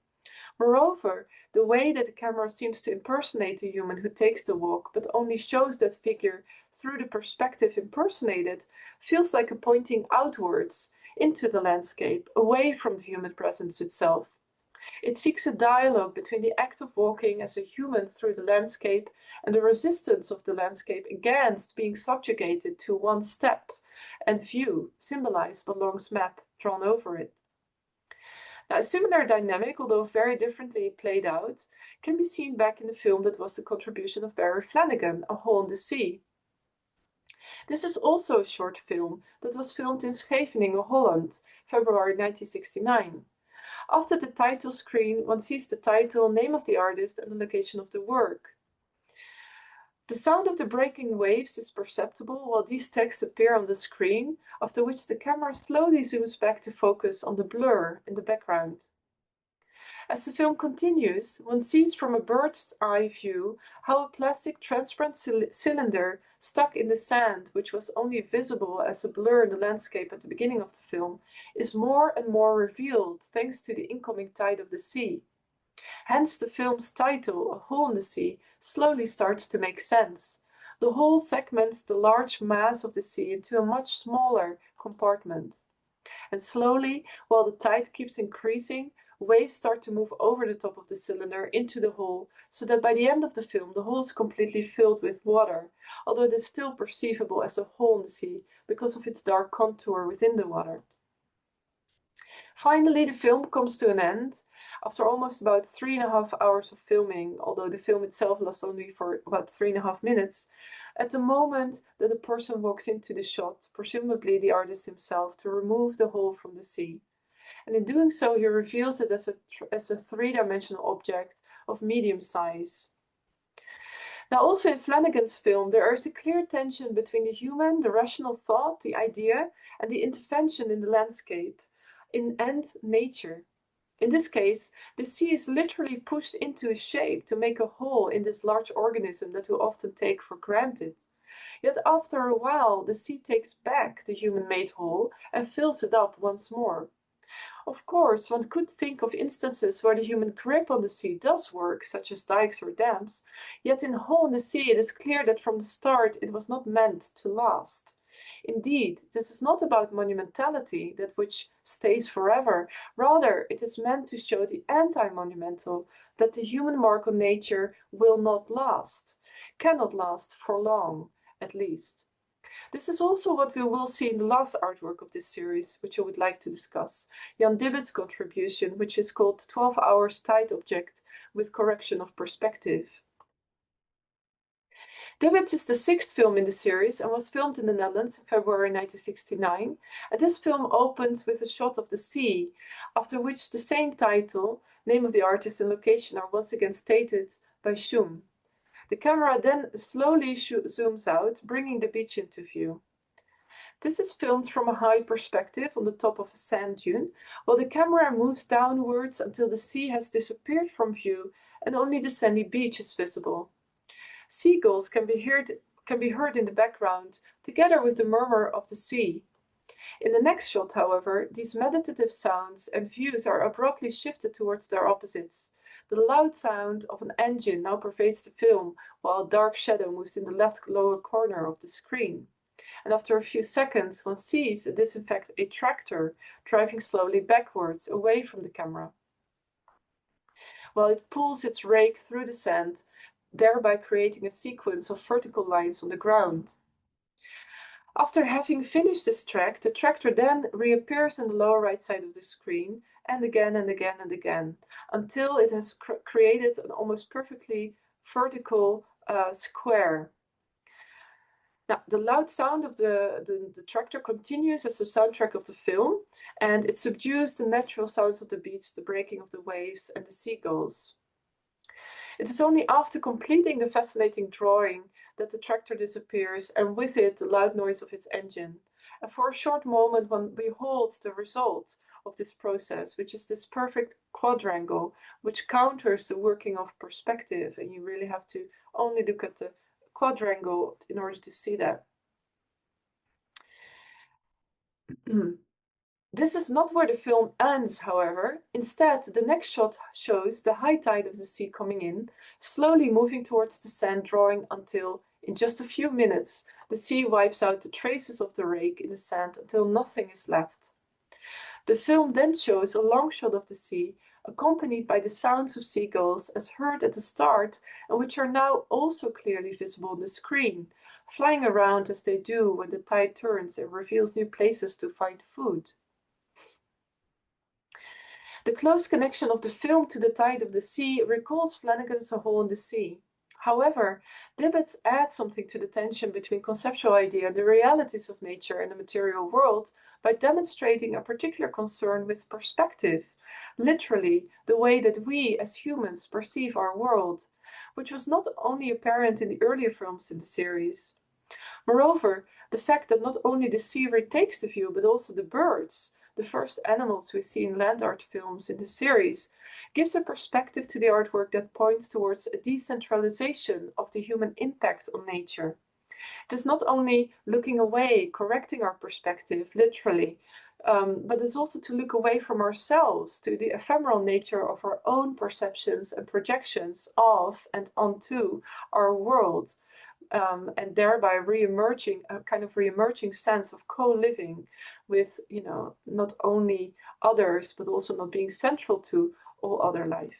Moreover, the way that the camera seems to impersonate the human who takes the walk, but only shows that figure through the perspective impersonated, feels like a pointing outwards into the landscape, away from the human presence itself. It seeks a dialogue between the act of walking as a human through the landscape and the resistance of the landscape against being subjugated to one step and view, symbolized by Long's map drawn over it. Now, a similar dynamic, although very differently played out, can be seen back in the film that was the contribution of Barry Flanagan, A Hole in the Sea. This is also a short film that was filmed in Scheveningen, Holland, February 1969. After the title screen, one sees the title, name of the artist, and the location of the work. The sound of the breaking waves is perceptible while these texts appear on the screen, after which the camera slowly zooms back to focus on the blur in the background. As the film continues, one sees from a bird's eye view how a plastic transparent cylinder stuck in the sand, which was only visible as a blur in the landscape at the beginning of the film, is more and more revealed thanks to the incoming tide of the sea. Hence the film's title, A Hole in the Sea, slowly starts to make sense. The hole segments the large mass of the sea into a much smaller compartment. And slowly, while the tide keeps increasing, waves start to move over the top of the cylinder into the hole, so that by the end of the film the hole is completely filled with water, although it is still perceivable as a hole in the sea because of its dark contour within the water. Finally, the film comes to an end after almost about 3.5 hours of filming, although the film itself lasts only for about 3.5 minutes, at the moment that a person walks into the shot, presumably the artist himself, to remove the hole from the sea. And in doing so, he reveals it as a three-dimensional object of medium size. Now, also in Flanagan's film, there is a clear tension between the human, the rational thought, the idea, and the intervention in the landscape, and nature. In this case, the sea is literally pushed into a shape to make a hole in this large organism that we often take for granted. Yet after a while, the sea takes back the human-made hole and fills it up once more. Of course, one could think of instances where the human grip on the sea does work, such as dikes or dams, yet in A Hole in the Sea it is clear that from the start it was not meant to last. Indeed, this is not about monumentality, that which stays forever. Rather, it is meant to show the anti-monumental, that the human mark on nature will not last, cannot last for long, at least. This is also what we will see in the last artwork of this series, which I would like to discuss, Jan Dibbett's contribution, which is called 12 Hours Tide Object with Correction of Perspective. Dibbett's is the 6th film in the series and was filmed in the Netherlands in February 1969, and this film opens with a shot of the sea, after which the same title, name of the artist and location are once again stated by Schum. The camera then slowly zooms out, bringing the beach into view. This is filmed from a high perspective on the top of a sand dune, while the camera moves downwards until the sea has disappeared from view and only the sandy beach is visible. Seagulls can be heard in the background, together with the murmur of the sea. In the next shot, however, these meditative sounds and views are abruptly shifted towards their opposites. The loud sound of an engine now pervades the film, while a dark shadow moves in the left lower corner of the screen. And after a few seconds, one sees this is in fact a tractor driving slowly backwards away from the camera, while it pulls its rake through the sand, thereby creating a sequence of vertical lines on the ground. After having finished this track, the tractor then reappears on the lower right side of the screen, and again and again and again, until it has created an almost perfectly vertical square. Now, the loud sound of the tractor continues as the soundtrack of the film, and it subdues the natural sounds of the beach, the breaking of the waves, and the seagulls. It is only after completing the fascinating drawing that the tractor disappears, and with it the loud noise of its engine. And for a short moment one beholds the result of this process, which is this perfect quadrangle, which counters the working of perspective, and you really have to only look at the quadrangle in order to see that. This is not where the film ends, however. Instead, the next shot shows the high tide of the sea coming in, slowly moving towards the sand, drawing until, in just a few minutes, the sea wipes out the traces of the rake in the sand until nothing is left. The film then shows a long shot of the sea, accompanied by the sounds of seagulls as heard at the start, and which are now also clearly visible on the screen, flying around as they do when the tide turns and reveals new places to find food. The close connection of the film to the tide of the sea recalls Flanagan's A Hole in the Sea. However, Dibbets adds something to the tension between conceptual idea and the realities of nature and the material world by demonstrating a particular concern with perspective, literally the way that we as humans perceive our world, which was not only apparent in the earlier films in the series. Moreover, the fact that not only the sea retakes the view but also the birds, the first animals we see in land art films in the series, gives a perspective to the artwork that points towards a decentralization of the human impact on nature. It is not only looking away, correcting our perspective, literally, but it's also to look away from ourselves to the ephemeral nature of our own perceptions and projections of and onto our world. And thereby a kind of re-emerging sense of co-living with, not only others, but also not being central to all other life.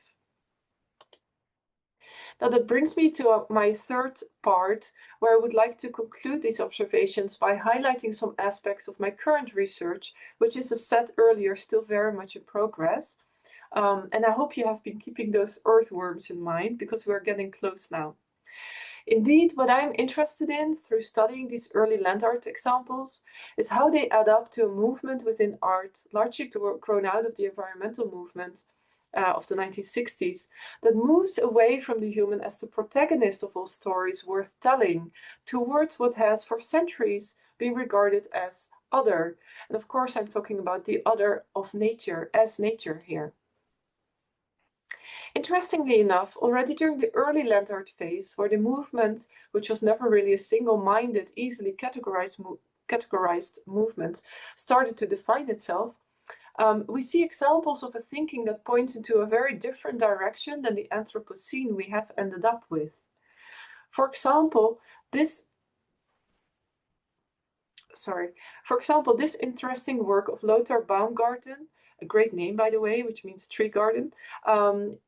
Now that brings me to my third part, where I would like to conclude these observations by highlighting some aspects of my current research, which is, as said earlier, still very much in progress. And I hope you have been keeping those earthworms in mind, because we're getting close now. Indeed, what I'm interested in through studying these early land art examples is how they add up to a movement within art, largely grown out of the environmental movement of the 1960s, that moves away from the human as the protagonist of all stories worth telling, towards what has for centuries been regarded as other. And of course, I'm talking about the other of nature, as nature here. Interestingly enough, already during the early land art phase, where the movement, which was never really a single-minded, easily categorized movement, started to define itself, we see examples of a thinking that points into a very different direction than the Anthropocene we have ended up with. For example, this interesting work of Lothar Baumgarten, a great name, by the way, which means tree garden,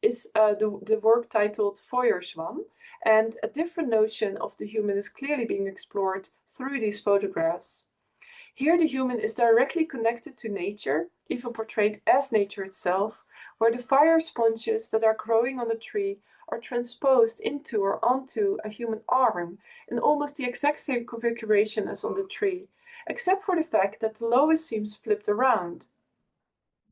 is the work titled Feuerschwamm, and a different notion of the human is clearly being explored through these photographs. Here the human is directly connected to nature, even portrayed as nature itself, where the fire sponges that are growing on a tree are transposed into or onto a human arm in almost the exact same configuration as on the tree, except for the fact that the lowest seems flipped around.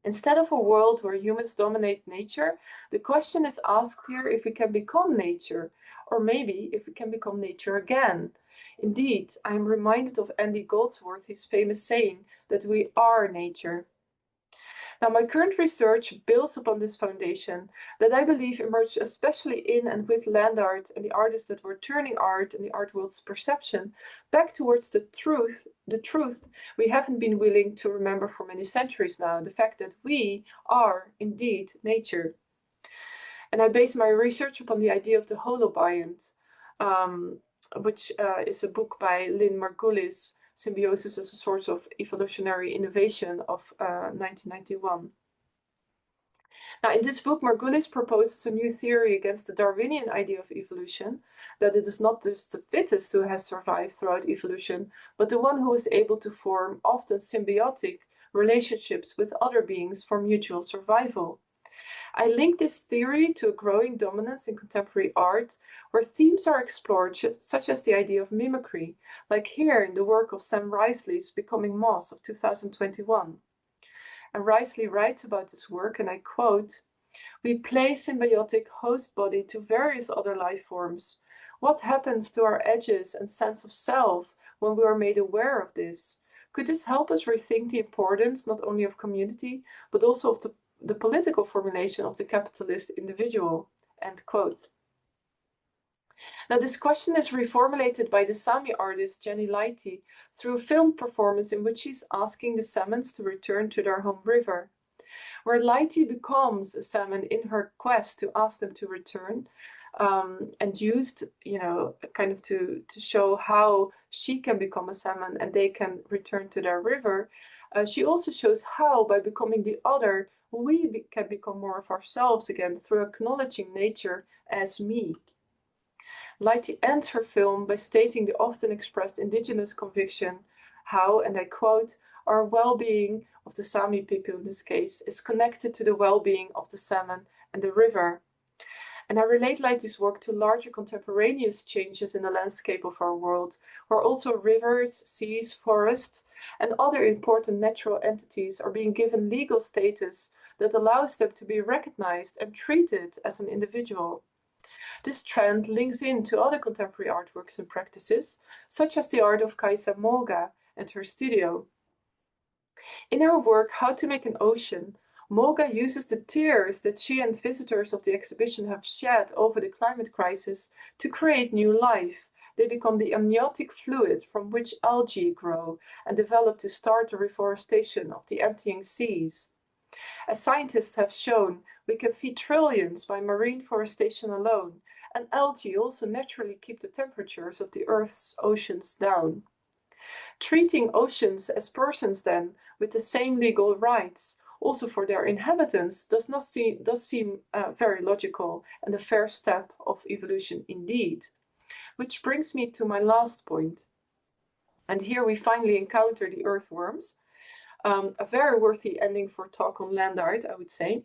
Instead of a world where humans dominate nature, the question is asked here if we can become nature, or maybe if we can become nature again. Indeed, I am reminded of Andy Goldsworthy's famous saying that we are nature. Now, my current research builds upon this foundation that I believe emerged especially in and with land art and the artists that were turning art and the art world's perception back towards the truth we haven't been willing to remember for many centuries now, the fact that we are indeed nature. And I base my research upon the idea of the holobiont, which is a book by Lynn Margulis, Symbiosis as a Source of Evolutionary Innovation of 1991. Now, in this book, Margulis proposes a new theory against the Darwinian idea of evolution, that it is not just the fittest who has survived throughout evolution, but the one who is able to form often symbiotic relationships with other beings for mutual survival. I link this theory to a growing dominance in contemporary art, where themes are explored such as the idea of mimicry, like here in the work of Sam Risley's Becoming Moss of 2021. And Risley writes about this work, and I quote, "We play symbiotic host body to various other life forms. What happens to our edges and sense of self when we are made aware of this? Could this help us rethink the importance not only of community, but also of the political formulation of the capitalist individual?" End quote. Now, this question is reformulated by the Sami artist Jenny Leite through a film performance in which she's asking the salmons to return to their home river, where Leite becomes a salmon in her quest to ask them to return, and used, kind of to show how she can become a salmon and they can return to their river. She also shows how, by becoming the other, we can become more of ourselves again through acknowledging nature as me. Leite ends her film by stating the often expressed indigenous conviction how, and I quote, "our well-being, of the Sami people in this case, is connected to the well-being of the salmon and the river." And I relate Leite's work to larger contemporaneous changes in the landscape of our world, where also rivers, seas, forests, and other important natural entities are being given legal status that allows them to be recognized and treated as an individual. This trend links into other contemporary artworks and practices, such as the art of Kaisa Moga and her studio. In her work, How to Make an Ocean, Moga uses the tears that she and visitors of the exhibition have shed over the climate crisis to create new life. They become the amniotic fluid from which algae grow and develop to start the reforestation of the emptying seas. As scientists have shown, we can feed trillions by marine forestation alone, and algae also naturally keep the temperatures of the Earth's oceans down. Treating oceans as persons then, with the same legal rights, also for their inhabitants, does seem very logical and a fair step of evolution indeed. Which brings me to my last point. And here we finally encounter the earthworms. A very worthy ending for a talk on land art, I would say.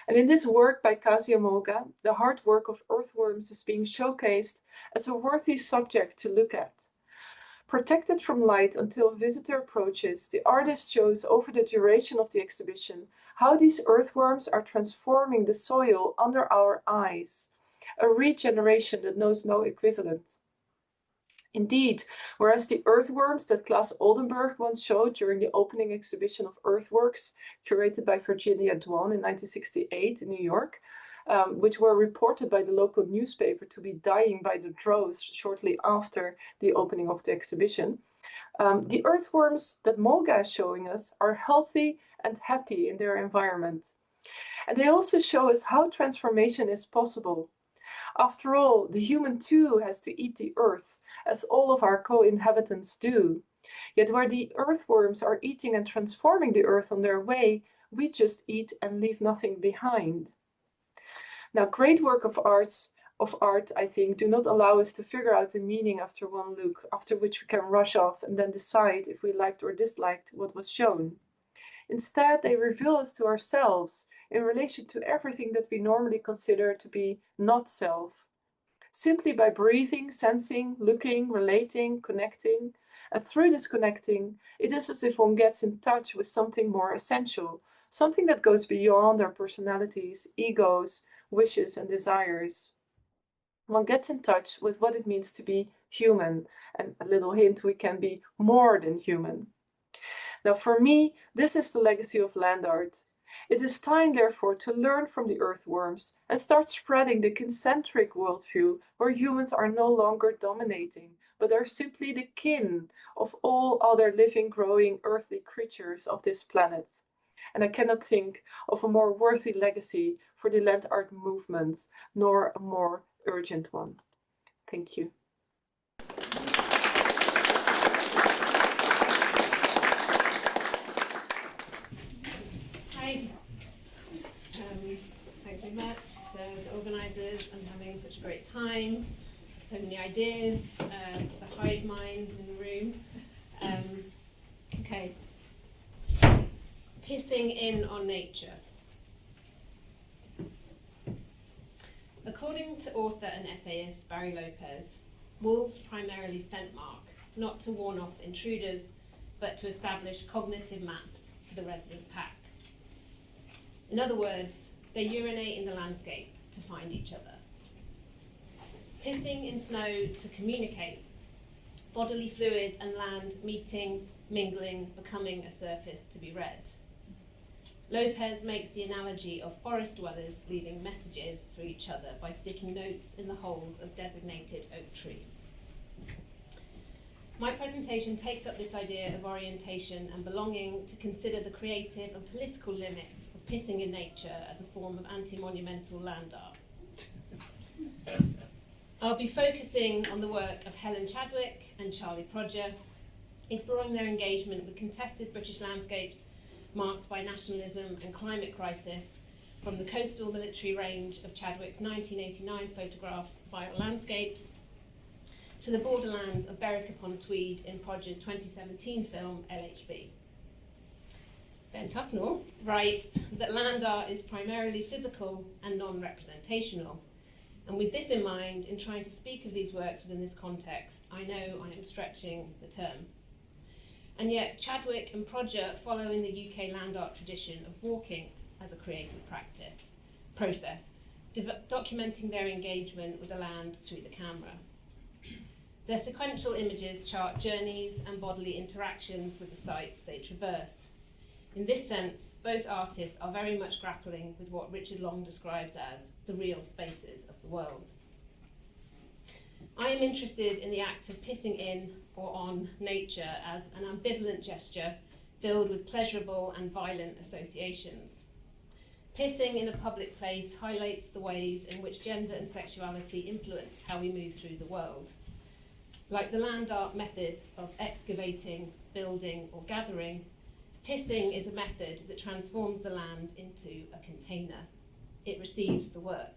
And in this work by Kasia Moga, the hard work of earthworms is being showcased as a worthy subject to look at. Protected from light until a visitor approaches, the artist shows over the duration of the exhibition how these earthworms are transforming the soil under our eyes, a regeneration that knows no equivalent. Indeed, whereas the earthworms that Klaas Oldenburg once showed during the opening exhibition of earthworks curated by Virginia Dwan in 1968 in New York, which were reported by the local newspaper to be dying by the droves shortly after the opening of the exhibition, the earthworms that Moga is showing us are healthy and happy in their environment. And they also show us how transformation is possible. After all, the human too has to eat the earth, as all of our co-inhabitants do. Yet where the earthworms are eating and transforming the earth on their way, we just eat and leave nothing behind. Now, great work of art, I think, do not allow us to figure out the meaning after one look, after which we can rush off and then decide if we liked or disliked what was shown. Instead, they reveal us to ourselves in relation to everything that we normally consider to be not self. Simply by breathing, sensing, looking, relating, connecting, and through this connecting, it is as if one gets in touch with something more essential, something that goes beyond our personalities, egos, wishes, and desires. One gets in touch with what it means to be human, and a little hint, we can be more than human. Now, for me, this is the legacy of land art. It is time, therefore, to learn from the earthworms and start spreading the concentric worldview where humans are no longer dominating, but are simply the kin of all other living, growing, earthly creatures of this planet. And I cannot think of a more worthy legacy for the land art movement, nor a more urgent one. Thank you. Hi. Thanks very much to the organisers. I'm having such a great time. So many ideas, the hive mind in the room. Okay. Pissing in on nature. According to author and essayist Barry Lopez, wolves primarily scent mark, not to warn off intruders, but to establish cognitive maps for the resident pack. In other words, they urinate in the landscape to find each other. Pissing in snow to communicate, bodily fluid and land meeting, mingling, becoming a surface to be read. Lopez makes the analogy of forest dwellers leaving messages for each other by sticking notes in the holes of designated oak trees. My presentation takes up this idea of orientation and belonging to consider the creative and political limits of pissing in nature as a form of anti-monumental land art. I'll be focusing on the work of Helen Chadwick and Charlie Prodger, exploring their engagement with contested British landscapes marked by nationalism and climate crisis, from the coastal military range of Chadwick's 1989 photographs, Viral Landscapes, to the borderlands of Berwick-upon-Tweed in Prodger's 2017 film, LHB. Ben Tufnell writes that land art is primarily physical and non-representational. And with this in mind, in trying to speak of these works within this context, I know I am stretching the term. And yet, Chadwick and Prodger follow in the UK land art tradition of walking as a creative process, documenting their engagement with the land through the camera. Their sequential images chart journeys and bodily interactions with the sites they traverse. In this sense, both artists are very much grappling with what Richard Long describes as the real spaces of the world. I am interested in the act of pissing in or on nature as an ambivalent gesture filled with pleasurable and violent associations. Pissing in a public place highlights the ways in which gender and sexuality influence how we move through the world. Like the land art methods of excavating, building, or gathering, pissing is a method that transforms the land into a container. It receives the work.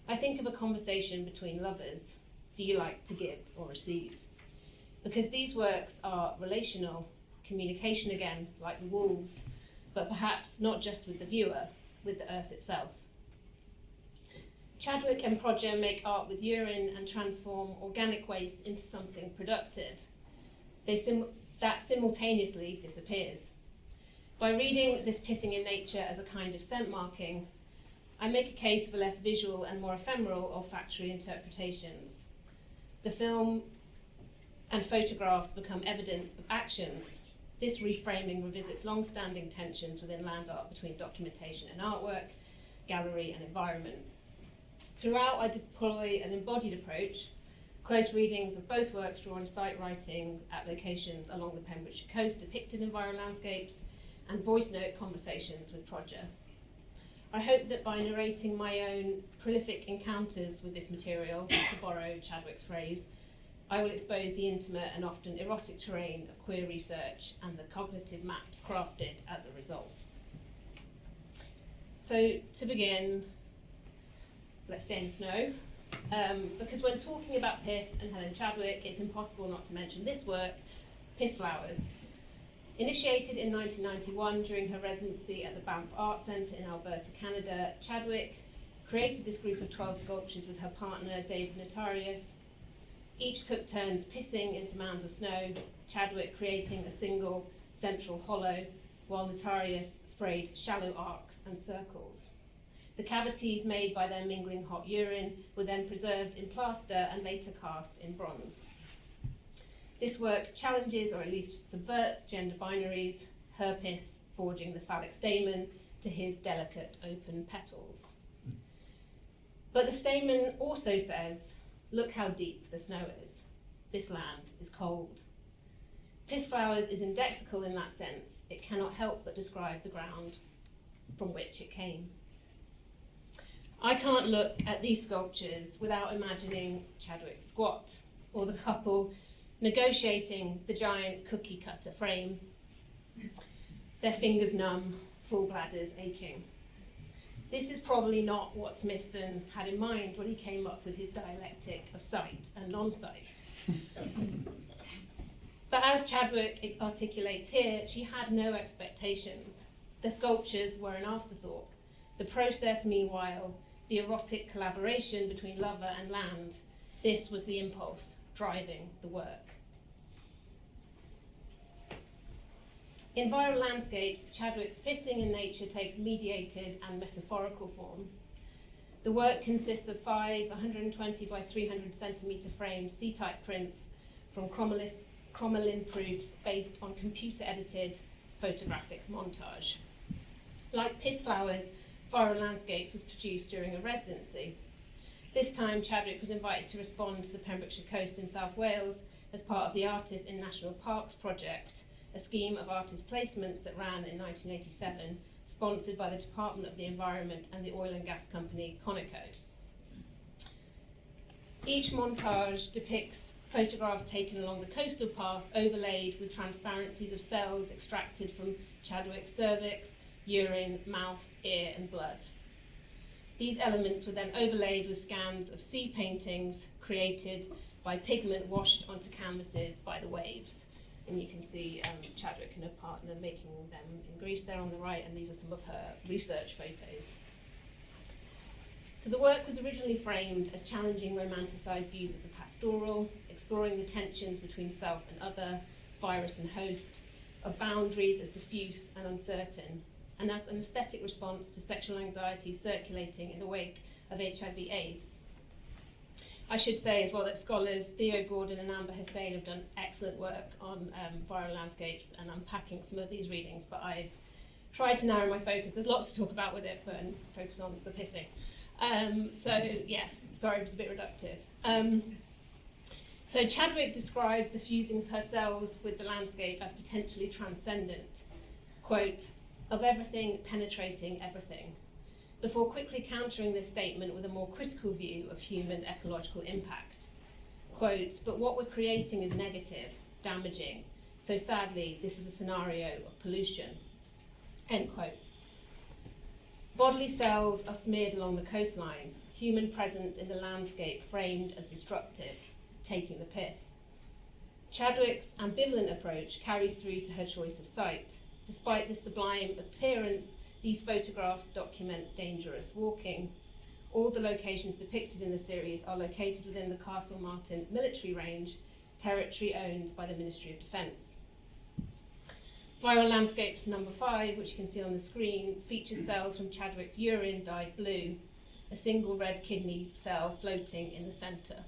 I think of a conversation between lovers. Do you like to give or receive? Because these works are relational, communication again, like the wolves, but perhaps not just with the viewer, with the earth itself. Chadwick and Prodger make art with urine and transform organic waste into something productive. That simultaneously disappears. By reading this pissing in nature as a kind of scent marking, I make a case for less visual and more ephemeral olfactory interpretations. The film and photographs become evidence of actions. This reframing revisits long-standing tensions within land art between documentation and artwork, gallery and environment. Throughout, I deploy an embodied approach, close readings of both works drawn site writing at locations along the Pembrokeshire coast depicted in viral landscapes, and voice note conversations with Prodger. I hope that by narrating my own prolific encounters with this material, to borrow Chadwick's phrase, I will expose the intimate and often erotic terrain of queer research and the cognitive maps crafted as a result. So to begin, let's stay in snow, because when talking about piss and Helen Chadwick, it's impossible not to mention this work, Piss Flowers. Initiated in 1991 during her residency at the Banff Art Centre in Alberta, Canada, Chadwick created this group of 12 sculptures with her partner, David Notarius. Each took turns pissing into mounds of snow, Chadwick creating a single central hollow, while Notarius sprayed shallow arcs and circles. The cavities made by their mingling hot urine were then preserved in plaster and later cast in bronze. This work challenges, or at least subverts, gender binaries, Herpes forging the phallic stamen to his delicate open petals. But the stamen also says, look how deep the snow is. This land is cold. Piss flowers is indexical in that sense. It cannot help but describe the ground from which it came. I can't look at these sculptures without imagining Chadwick's squat, or the couple negotiating the giant cookie cutter frame, their fingers numb, full bladders aching. This is probably not what Smithson had in mind when he came up with his dialectic of sight and non-sight. But as Chadwick articulates here, she had no expectations. The sculptures were an afterthought. The process, meanwhile, the erotic collaboration between lover and land, this was the impulse driving the work. In Viral Landscapes, Chadwick's pissing in nature takes mediated and metaphorical form. The work consists of 5 120 by 300 centimetre frame C-type prints from Crommelin proofs based on computer-edited photographic montage. Like Piss Flowers, Viral Landscapes was produced during a residency. This time, Chadwick was invited to respond to the Pembrokeshire coast in South Wales as part of the Artists in National Parks project, a scheme of artist placements that ran in 1987, sponsored by the Department of the Environment and the oil and gas company Conoco. Each montage depicts photographs taken along the coastal path overlaid with transparencies of cells extracted from Chadwick's cervix, urine, mouth, ear and blood. These elements were then overlaid with scans of sea paintings created by pigment washed onto canvases by the waves. And you can see Chadwick and her partner making them in Greece there on the right, and these are some of her research photos. So the work was originally framed as challenging romanticised views of the pastoral, exploring the tensions between self and other, virus and host, of boundaries as diffuse and uncertain, and as an aesthetic response to sexual anxiety circulating in the wake of HIV/AIDS. I should say as well that scholars Theo Gordon and Amber Hussain have done excellent work on Viral Landscapes and unpacking some of these readings, but I've tried to narrow my focus. There's lots to talk about with it, but focus on the pissing. So yes, sorry, it was a bit reductive. So Chadwick described the fusing of her cells with the landscape as potentially transcendent, quote, of everything penetrating everything, before quickly countering this statement with a more critical view of human ecological impact. Quote, but what we're creating is negative, damaging, so sadly this is a scenario of pollution, end quote. Bodily cells are smeared along the coastline, human presence in the landscape framed as destructive, taking the piss. Chadwick's ambivalent approach carries through to her choice of site. Despite the sublime appearance, these photographs document dangerous walking. All the locations depicted in the series are located within the Castle Martin military range, territory owned by the Ministry of Defence. Viral Landscapes number 5, which you can see on the screen, features cells from Chadwick's urine dyed blue, a single red kidney cell floating in the centre.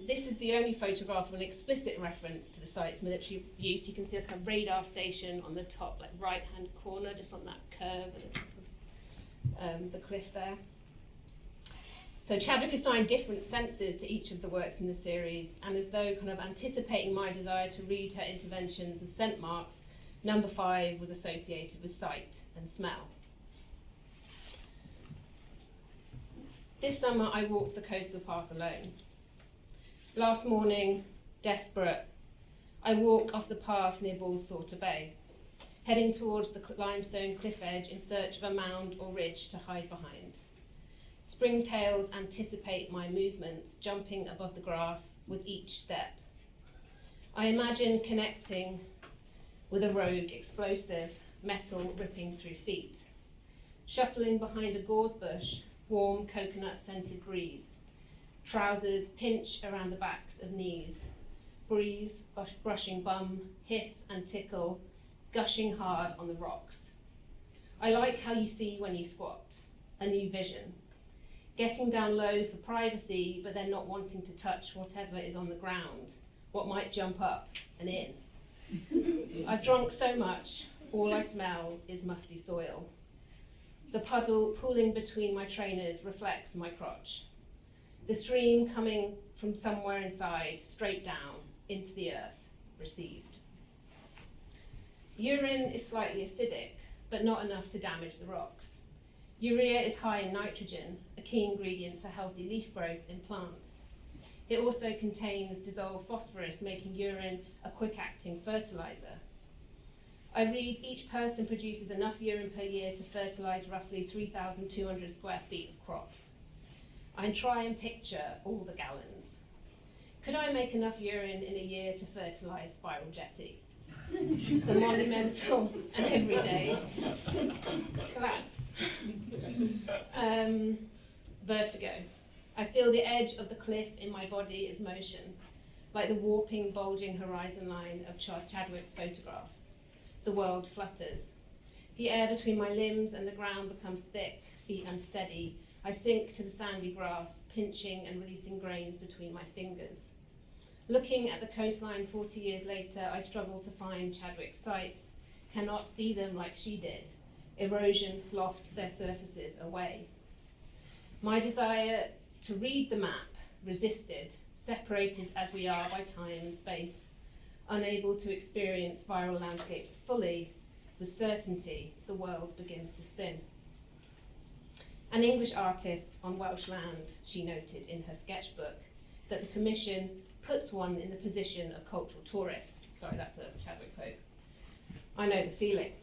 This is the only photograph of an explicit reference to the site's military use. You can see like a radar station on the top, like right-hand corner, just on that curve at the top of the cliff there. So Chadwick assigned different senses to each of the works in the series, and as though kind of anticipating my desire to read her interventions as scent marks, number 5 was associated with sight and smell. This summer I walked the coastal path alone. Last morning, desperate, I walk off the path near Bullsalter Bay, heading towards the limestone cliff edge in search of a mound or ridge to hide behind. Springtails anticipate my movements, jumping above the grass with each step. I imagine connecting with a rogue explosive, metal ripping through feet. Shuffling behind a gorse bush, warm coconut-scented breeze. Trousers pinch around the backs of knees. Breeze brushing bum, hiss and tickle, gushing hard on the rocks. I like how you see when you squat, a new vision. Getting down low for privacy, but then not wanting to touch whatever is on the ground, what might jump up and in. I've drunk so much, all I smell is musty soil. The puddle pooling between my trainers reflects my crotch. The stream coming from somewhere inside, straight down into the earth, received. Urine is slightly acidic, but not enough to damage the rocks. Urea is high in nitrogen, a key ingredient for healthy leaf growth in plants. It also contains dissolved phosphorus, making urine a quick-acting fertilizer. I read each person produces enough urine per year to fertilize roughly 3,200 square feet of crops. I try and picture all the gallons. Could I make enough urine in a year to fertilize Spiral Jetty? The monumental and everyday collapse. Vertigo. I feel the edge of the cliff in my body is motion, like the warping, bulging horizon line of Chadwick's photographs. The world flutters. The air between my limbs and the ground becomes thick, feet unsteady. I sink to the sandy grass, pinching and releasing grains between my fingers. Looking at the coastline 40 years later, I struggle to find Chadwick's sites, cannot see them like she did. Erosion sloughed their surfaces away. My desire to read the map resisted, separated as we are by time and space, unable to experience viral landscapes fully. With certainty, the world begins to spin. An English artist on Welsh land, she noted in her sketchbook, that the Commission puts one in the position of cultural tourist. Sorry, that's a Chadwick quote. I know the feeling.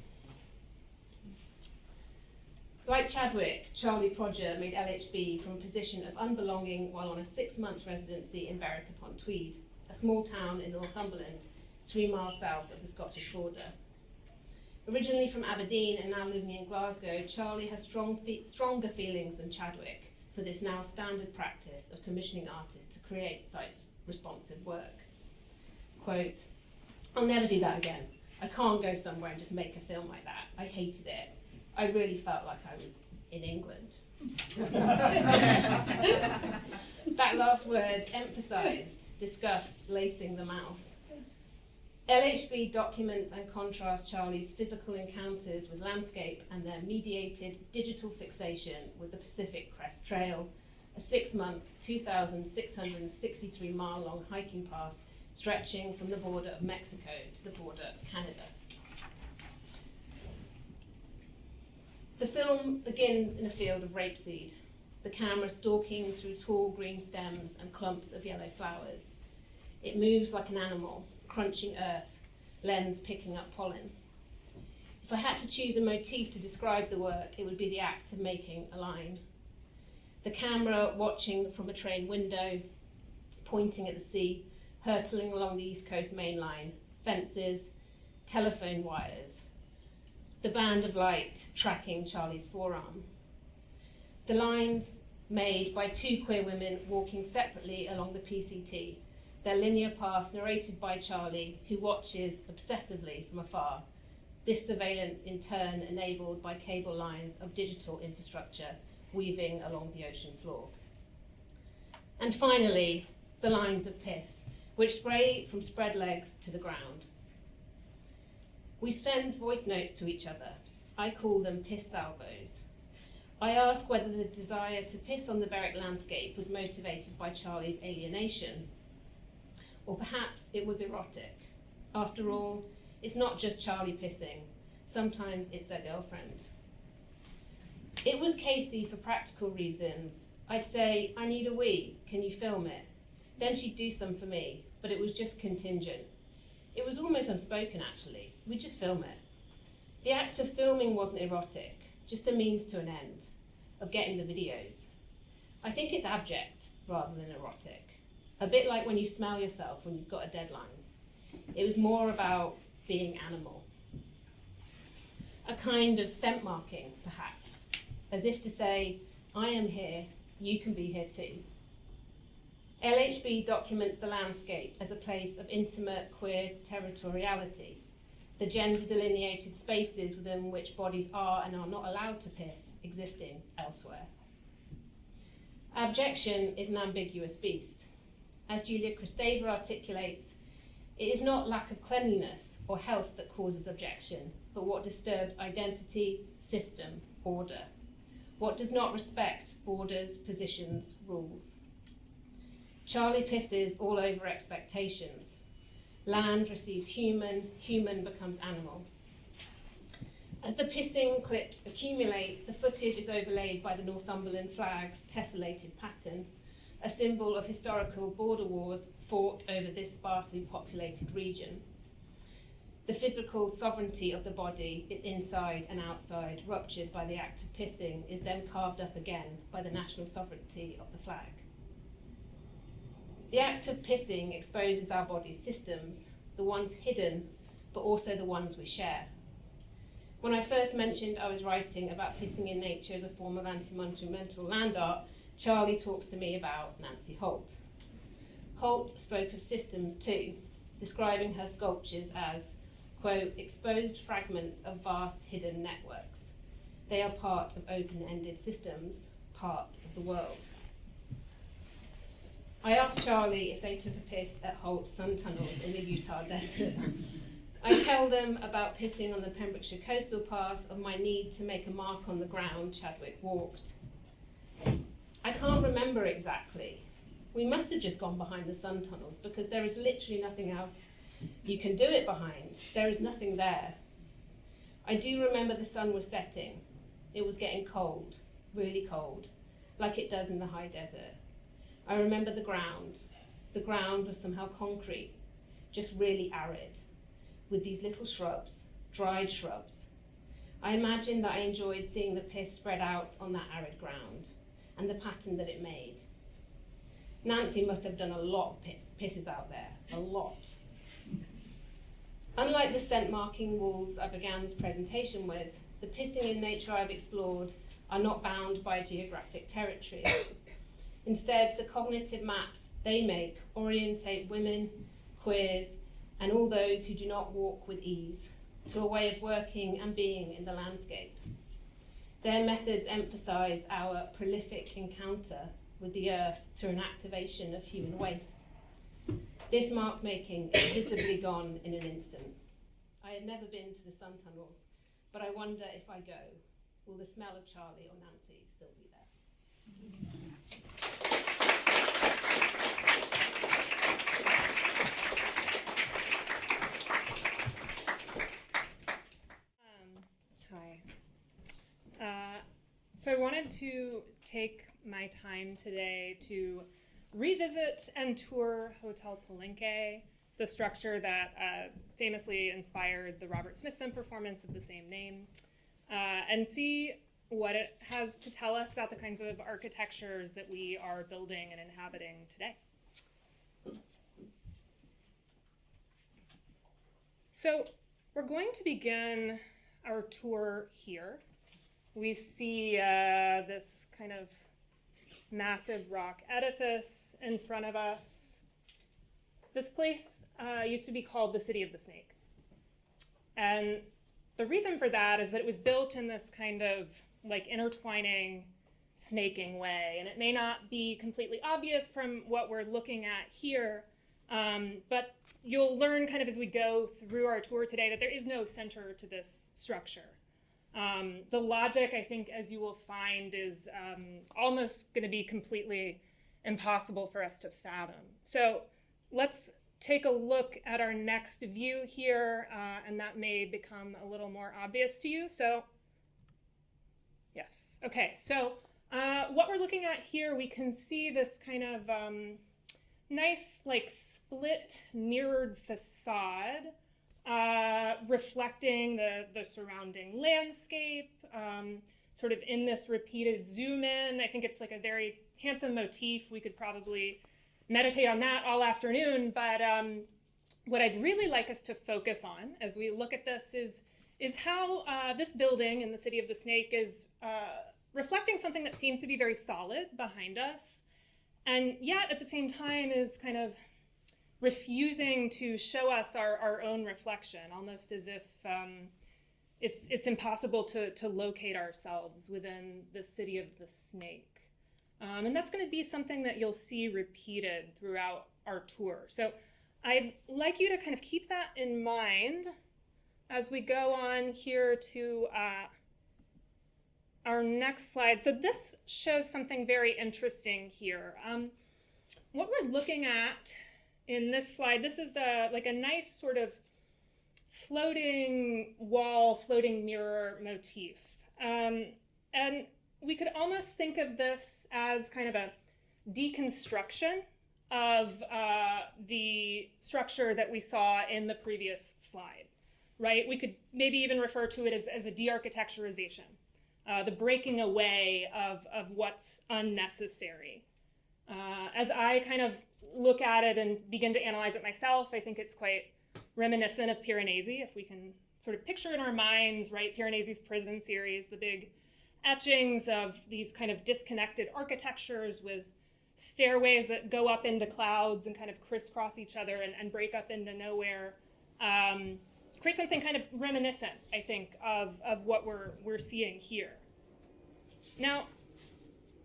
Like Chadwick, Charlie Prodger made LHB from a position of unbelonging while on a 6-month residency in Berwick-upon-Tweed, a small town in Northumberland, 3 miles south of the Scottish border. Originally from Aberdeen and now living in Glasgow, Charlie has stronger feelings than Chadwick for this now standard practice of commissioning artists to create site-responsive work. Quote, "I'll never do that again. I can't go somewhere and just make a film like that. I hated it. I really felt like I was in England." That last word, emphasised, discussed, lacing the mouth. LHB documents and contrasts Charlie's physical encounters with landscape and their mediated digital fixation with the Pacific Crest Trail, a 6-month, 2,663 mile long hiking path stretching from the border of Mexico to the border of Canada. The film begins in a field of rapeseed, the camera stalking through tall green stems and clumps of yellow flowers. It moves like an animal, crunching earth, lens picking up pollen. If I had to choose a motif to describe the work, it would be the act of making a line. The camera watching from a train window, pointing at the sea, hurtling along the East Coast main line, fences, telephone wires. The band of light tracking Charlie's forearm. The lines made by 2 queer women walking separately along the PCT, their linear paths narrated by Charlie, who watches obsessively from afar, this surveillance in turn enabled by cable lines of digital infrastructure weaving along the ocean floor. And finally, the lines of piss, which spray from spread legs to the ground. We send voice notes to each other. I call them piss salvos. I ask whether the desire to piss on the Berwick landscape was motivated by Charlie's alienation, or perhaps it was erotic. After all, it's not just Charlie pissing. Sometimes it's their girlfriend. It was Casey for practical reasons. I'd say, "I need a wee, can you film it?" Then she'd do some for me, but it was just contingent. It was almost unspoken, actually. We'd just film it. The act of filming wasn't erotic, just a means to an end, of getting the videos. I think it's abject rather than erotic. A bit like when you smell yourself when you've got a deadline. It was more about being animal. A kind of scent marking, perhaps, as if to say, "I am here, you can be here too." LHB documents the landscape as a place of intimate queer territoriality. the gender delineated spaces within which bodies are and are not allowed to piss existing elsewhere. Abjection is an ambiguous beast. As Julia Kristeva articulates, it is not lack of cleanliness or health that causes abjection, but what disturbs identity, system, order. What does not respect borders, positions, rules. Charlie pisses all over expectations. Land receives human, human becomes animal. As the pissing clips accumulate, the footage is overlaid by the Northumberland flag's tessellated pattern, a symbol of historical border wars fought over this sparsely populated region. The physical sovereignty of the body, its inside and outside, ruptured by the act of pissing, is then carved up again by the national sovereignty of the flag. The act of pissing exposes our body's systems, the ones hidden, but also the ones we share. When I first mentioned I was writing about pissing in nature as a form of anti-monumental land art, Charlie talks to me about Nancy Holt. Holt spoke of systems too, describing her sculptures as, quote, exposed fragments of vast hidden networks. They are part of open-ended systems, part of the world. I asked Charlie if they took a piss at Holt's sun tunnels in the Utah desert. I tell them about pissing on the Pembrokeshire coastal path, of my need to make a mark on the ground Chadwick walked. I can't remember exactly. We must have just gone behind the sun tunnels because there is literally nothing else you can do it behind. There is nothing there. I do remember the sun was setting. It was getting cold, really cold, like it does in the high desert. I remember the ground. The ground was somehow concrete, just really arid, with these little shrubs, dried shrubs. I imagined that I enjoyed seeing the piss spread out on that arid ground and the pattern that it made. Nancy must have done a lot of pisses out there, a lot. Unlike the scent marking walls I began this presentation with, the pissing in nature I've explored are not bound by geographic territory. Instead, the cognitive maps they make orientate women, queers, and all those who do not walk with ease to a way of working and being in the landscape. Their methods emphasize our prolific encounter with the earth through an activation of human waste. This mark making is visibly gone in an instant. I had never been to the sun tunnels, but I wonder if I go, will the smell of Charlie or Nancy still be there? Hi. So I wanted to take my time today to revisit and tour Hotel Palenque, the structure that famously inspired the Robert Smithson performance of the same name, and see what it has to tell us about the kinds of architectures that we are building and inhabiting today. So we're going to begin our tour here. We see this kind of massive rock edifice in front of us. This place used to be called the City of the Snake. And the reason for that is that it was built in this kind of like intertwining, snaking way. And it may not be completely obvious from what we're looking at here, but you'll learn kind of as we go through our tour today that there is no center to this structure. The logic, I think, as you will find, is almost going to be completely impossible for us to fathom. So let's take a look at our next view here, and that may become a little more obvious to you. So, yes. Okay, so what we're looking at here, we can see this kind of nice, like, split mirrored facade reflecting the surrounding landscape, sort of in this repeated zoom in. I think it's like a very handsome motif. We could probably meditate on that all afternoon, but what I'd really like us to focus on as we look at this is how this building in the City of the Snake is reflecting something that seems to be very solid behind us, and yet at the same time is kind of refusing to show us our own reflection, almost as if it's impossible to locate ourselves within the city of the snake. And that's going to be something that you'll see repeated throughout our tour. So I'd like you to kind of keep that in mind as we go on here to our next slide. So this shows something very interesting here. What we're looking at in this slide, this is like a nice sort of floating wall, floating mirror motif. And we could almost think of this as kind of a deconstruction of the structure that we saw in the previous slide, right? We could maybe even refer to it as a de-architecturization, the breaking away of what's unnecessary. As I kind of look at it and begin to analyze it myself, I think it's quite reminiscent of Piranesi, if we can sort of picture in our minds, right? Piranesi's prison series, the big etchings of these kind of disconnected architectures with stairways that go up into clouds and kind of crisscross each other and break up into nowhere. Create something kind of reminiscent, I think, of what we're seeing here. Now,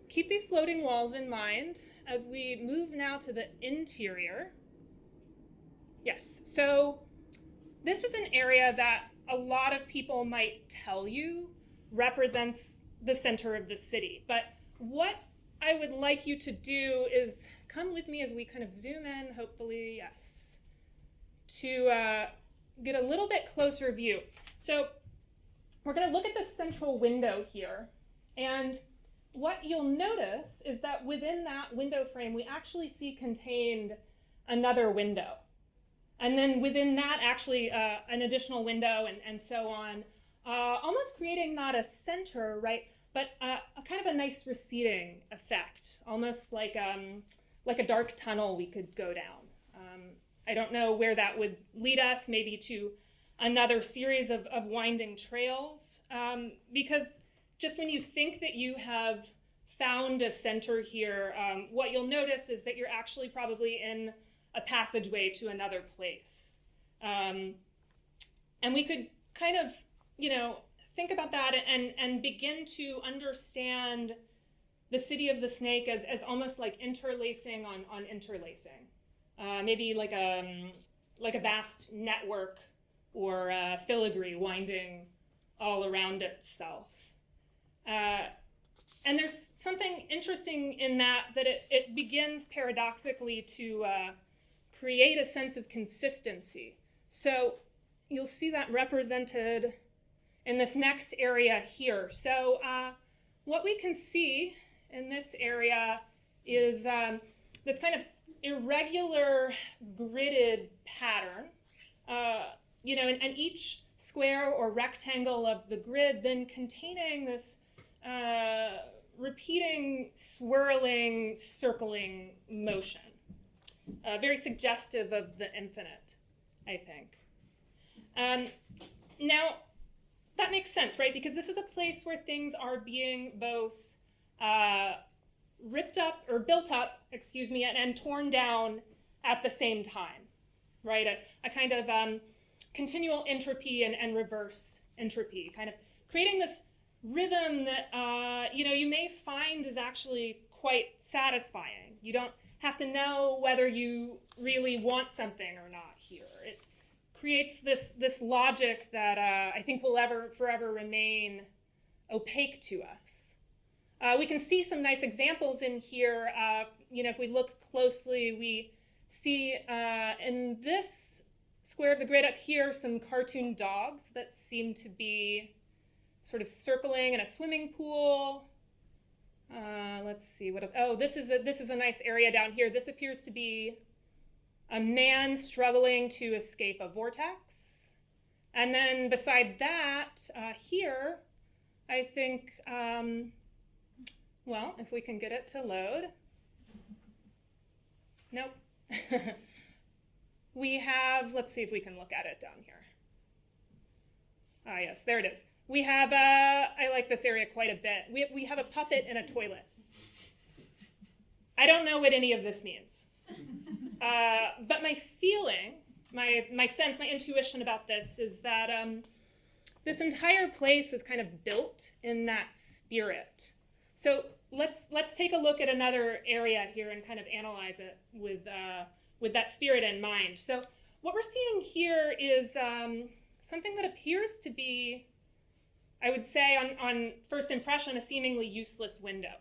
keep these floating walls in mind as we move now to the interior. Yes, so this is an area that a lot of people might tell you represents the center of the city. But what I would like you to do is come with me as we kind of zoom in, hopefully, yes, to get a little bit closer view. So we're going to look at the central window here. And what you'll notice is that within that window frame, we actually see contained another window. And then within that, actually an additional window and so on, almost creating not a center, right, but a kind of a nice receding effect, almost like a dark tunnel we could go down. I don't know where that would lead us, maybe to another series of winding trails, because just when you think that you have found a center here, what you'll notice is that you're actually probably in a passageway to another place. And we could kind of, think about that and begin to understand the city of the snake as almost like interlacing on interlacing. Maybe like a vast network or filigree winding all around itself. And there's something interesting in that it begins paradoxically to create a sense of consistency. So you'll see that represented in this next area here. So what we can see in this area is this kind of irregular gridded pattern, and each square or rectangle of the grid then containing this repeating, swirling, circling motion. Very suggestive of the infinite, I think. Now, that makes sense, right? Because this is a place where things are being both ripped up or built up, and torn down at the same time, right? A kind of continual entropy and reverse entropy, kind of creating this rhythm that, you may find is actually quite satisfying. You don't have to know whether you really want something or not here. It creates this logic that I think will forever remain opaque to us. We can see some nice examples in here. If we look closely, we see in this square of the grid up here some cartoon dogs that seem to be sort of circling in a swimming pool. Let's see what else. Oh, this is a nice area down here. This appears to be a man struggling to escape a vortex. And then beside that, here, I think, if we can get it to load. Nope. We have, let's see if we can look at it down here. Ah, yes, there it is. We have, I like this area quite a bit. We have a puppet in a toilet. I don't know what any of this means. But my feeling, my sense, my intuition about this is that this entire place is kind of built in that spirit. So let's take a look at another area here and kind of analyze it with that spirit in mind. So what we're seeing here is something that appears to be, I would say on first impression, a seemingly useless window.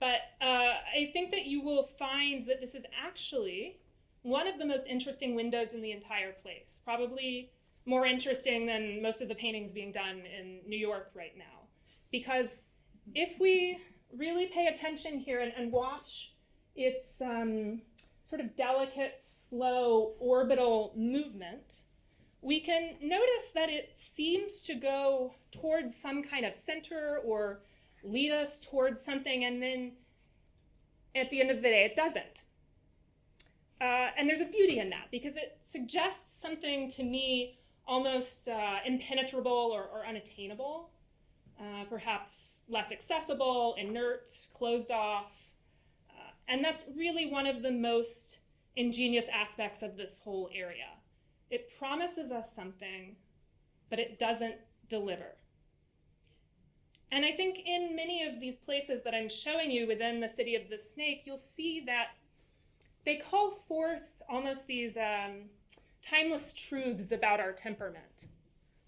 But I think that you will find that this is actually one of the most interesting windows in the entire place, probably more interesting than most of the paintings being done in New York right now. Because if we really pay attention here and watch its sort of delicate, slow, orbital movement, we can notice that it seems to go towards some kind of center or lead us towards something, and then at the end of the day, it doesn't. And there's a beauty in that, because it suggests something to me almost impenetrable or unattainable, perhaps less accessible, inert, closed off. And that's really one of the most ingenious aspects of this whole area. It promises us something, but it doesn't deliver. And I think in many of these places that I'm showing you within the City of the Snake, you'll see that they call forth almost these timeless truths about our temperament.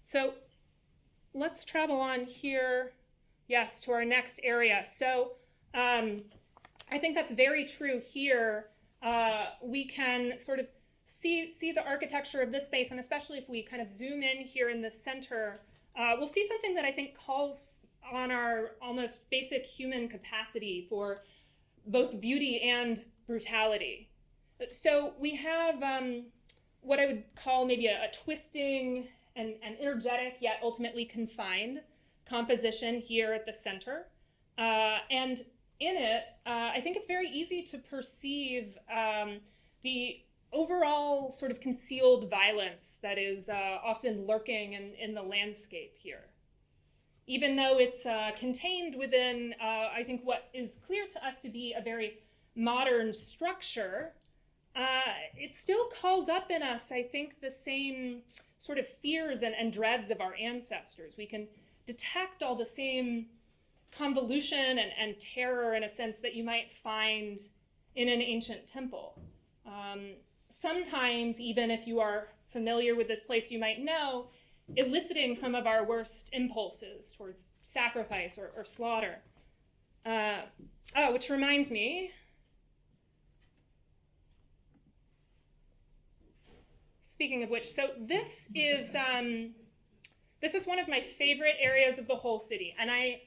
So let's travel on here, yes, to our next area. So I think that's very true here. We can sort of see the architecture of this space, and especially if we kind of zoom in here in the center, we'll see something that I think calls on our almost basic human capacity for both beauty and brutality. So we have what I would call maybe a twisting and energetic yet ultimately confined composition here at the center. And in it, I think it's very easy to perceive the overall sort of concealed violence that is often lurking in the landscape here. Even though it's contained within, I think, what is clear to us to be a very modern structure, it still calls up in us, I think, the same sort of fears and dreads of our ancestors. We can detect all the same convolution and terror, in a sense, that you might find in an ancient temple. Sometimes, even if you are familiar with this place, you might know, eliciting some of our worst impulses towards sacrifice or slaughter. Which reminds me, speaking of which, so this is one of my favorite areas of the whole city, and I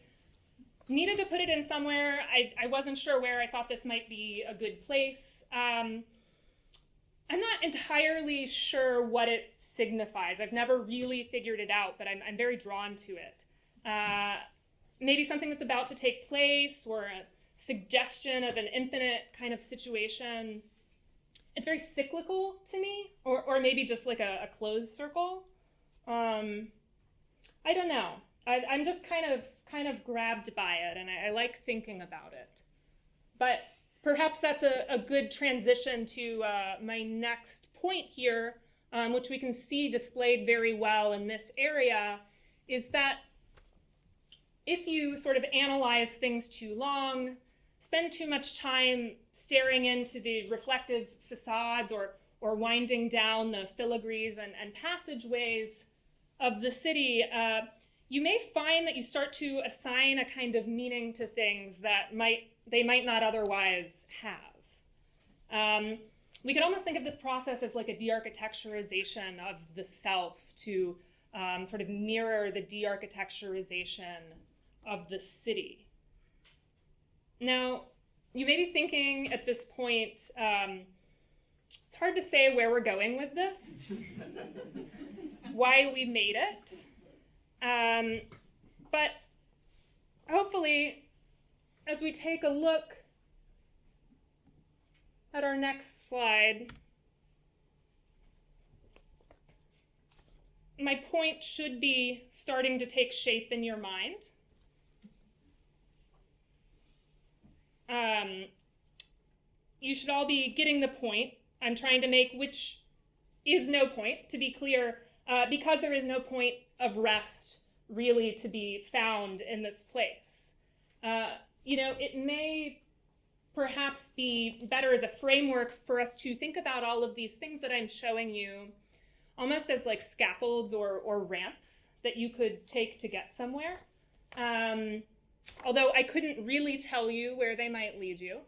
needed to put it in somewhere. I wasn't sure where. I thought this might be a good place. I'm not entirely sure what it signifies. I've never really figured it out, but I'm very drawn to it. Maybe something that's about to take place, or a suggestion of an infinite kind of situation. It's very cyclical to me, or maybe just like a closed circle. I don't know. I'm just kind of grabbed by it, and I like thinking about it. But perhaps that's a good transition to my next point here, which we can see displayed very well in this area, is that if you sort of analyze things too long, spend too much time staring into the reflective facades or winding down the filigrees and passageways of the city, you may find that you start to assign a kind of meaning to things that they might not otherwise have. We could almost think of this process as like a de-architecturization of the self to sort of mirror the de-architecturization of the city. Now, you may be thinking at this point, it's hard to say where we're going with this, why we made it, but hopefully, as we take a look at our next slide, my point should be starting to take shape in your mind. You should all be getting the point I'm trying to make, which is no point, to be clear, because there is no point of rest really to be found in this place. It may perhaps be better as a framework for us to think about all of these things that I'm showing you almost as like scaffolds or ramps that you could take to get somewhere. Although I couldn't really tell you where they might lead you.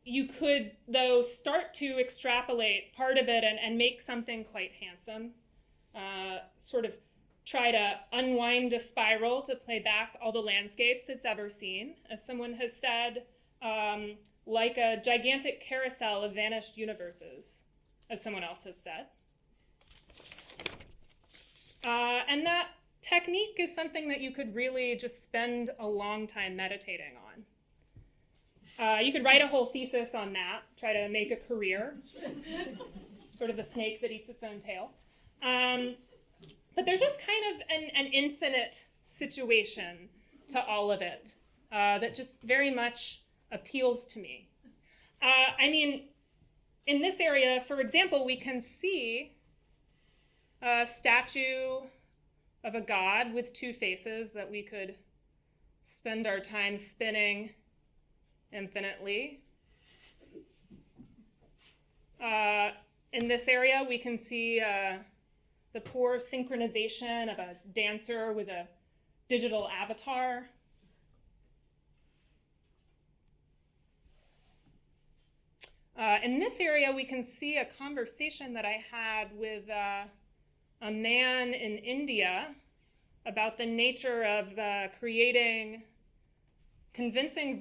You could, though, start to extrapolate part of it and make something quite handsome. Sort of try to unwind a spiral to play back all the landscapes it's ever seen. As someone has said, like a gigantic carousel of vanished universes, as someone else has said. And that technique is something that you could really just spend a long time meditating on. You could write a whole thesis on that, try to make a career, sort of the snake that eats its own tail. But there's just kind of an infinite situation to all of it that just very much appeals to me. In this area, for example, we can see a statue of a god with two faces that we could spend our time spinning infinitely. In this area, we can see the poor synchronization of a dancer with a digital avatar. In this area, we can see a conversation that I had with a man in India about the nature of creating convincing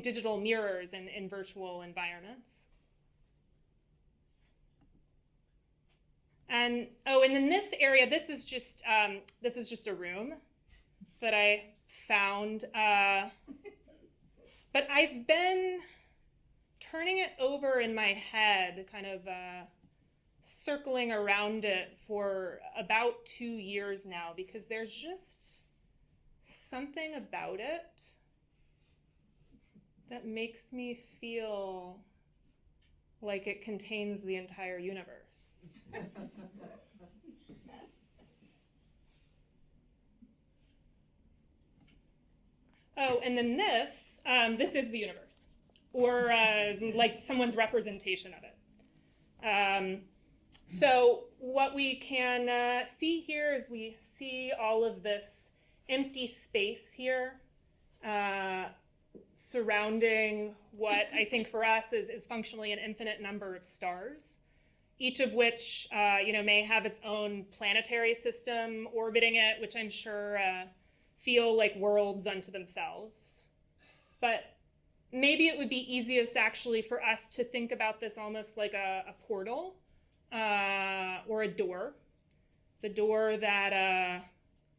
digital mirrors in virtual environments. And in this area, this is just a room that I found, but I've been turning it over in my head, kind of circling around it for about 2 years now, because there's just something about it that makes me feel like it contains the entire universe. And then this is the universe, or like someone's representation of it. So what we can see here is we see all of this empty space here surrounding what I think for us is functionally an infinite number of stars, each of which may have its own planetary system orbiting it, which I'm sure feel like worlds unto themselves. But maybe it would be easiest actually for us to think about this almost like a portal or a door. The door that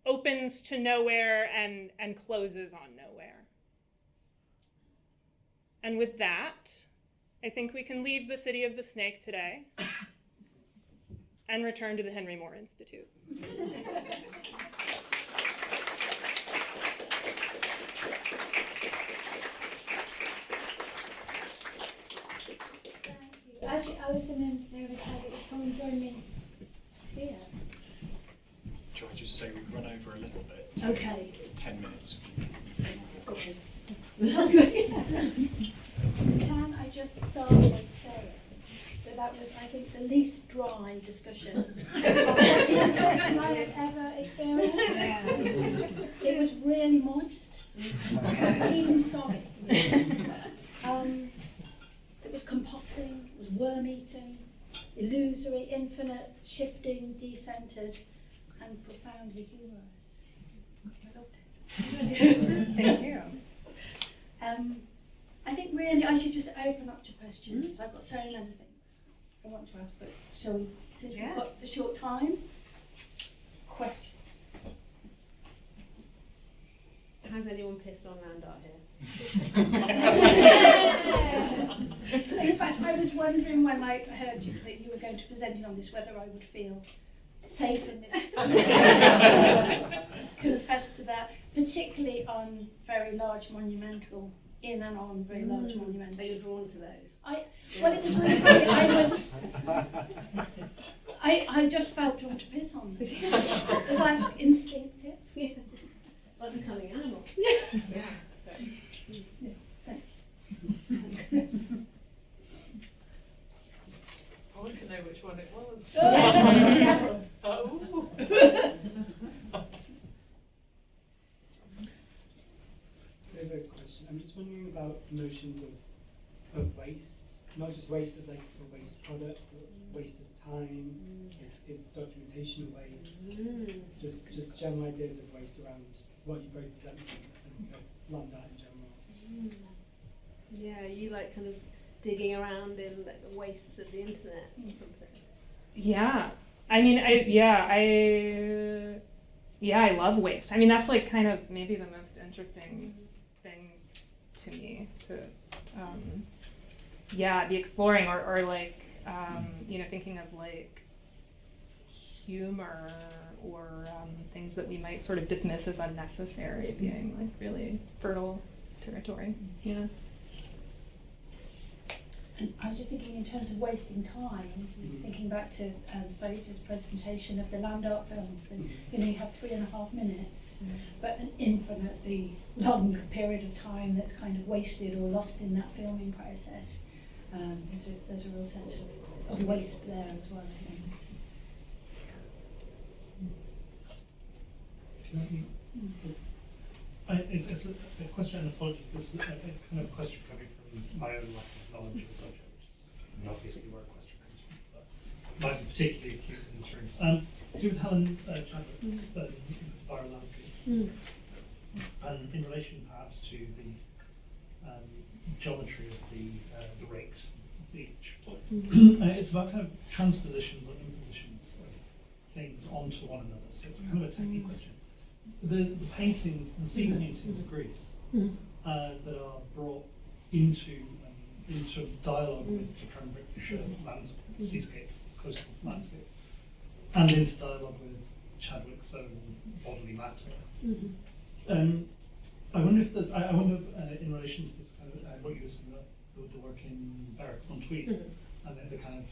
opens to nowhere and closes on nowhere. And with that, I think we can leave the City of the Snake today and return to the Henry Moore Institute. Actually, Alison and David had it come and join me here. Shall I just say we've run over a little bit? So Okay. 10 minutes. Okay. That's good. Can I just start by saying that was, I think, the least dry discussion of any interaction I have ever experienced. It was really moist, even soggy. It was composting, it was worm eating, illusory, infinite, shifting, decentered, and profoundly humorous. I loved it. Thank you. I think really I should just open up to questions. I've got so many things I want to ask, but shall we, since we've got a short time? Questions. Has anyone pissed on land art here? In fact, I was wondering when I heard that you were going to be presenting on this, whether I would feel safe in this kind of confess to that, particularly on very large monumental, in and on very large monumental. But you're drawn to those. Well, it was really funny. I just felt drawn to piss on them. It was like instinctive. Yeah. Like becoming animal. Yeah. I want to know which one it was. Several. I have a question. I'm just wondering about notions of waste, not just waste as like a waste product, but waste of time. Is documentation waste? Just general ideas of waste around what you both presented and as land art in general. Yeah, you like kind of digging around in like the wastes of the internet or something. Yeah. I mean, I love waste. I mean, that's like kind of maybe the most interesting thing to me to, be exploring or like, thinking of like humor or things that we might sort of dismiss as unnecessary being like really fertile territory. Yeah. And I was just thinking in terms of wasting time, thinking back to Slade's presentation of the land art films, and you have 3.5 minutes, but an infinitely long period of time that's kind of wasted or lost in that filming process. There's a real sense of waste there as well, I think. It's a question, and apologies, it's kind of a question coming from my own lack of knowledge of the subject, which is obviously where a question comes from, but might be particularly acute in this room. To do with Helen Chadwick's Fire Landscape, and in relation perhaps to the geometry of the raked beach. It's about kind of transpositions or impositions of things onto one another, so it's kind of a technical question. The paintings, the sea paintings of Greece, that are brought into dialogue with the British seascape, coastal landscape, and into dialogue with Chadwick's own bodily matter. I wonder if there's, I wonder in relation to this kind of what you were saying about the work in Berwick on Tweed, and the kind of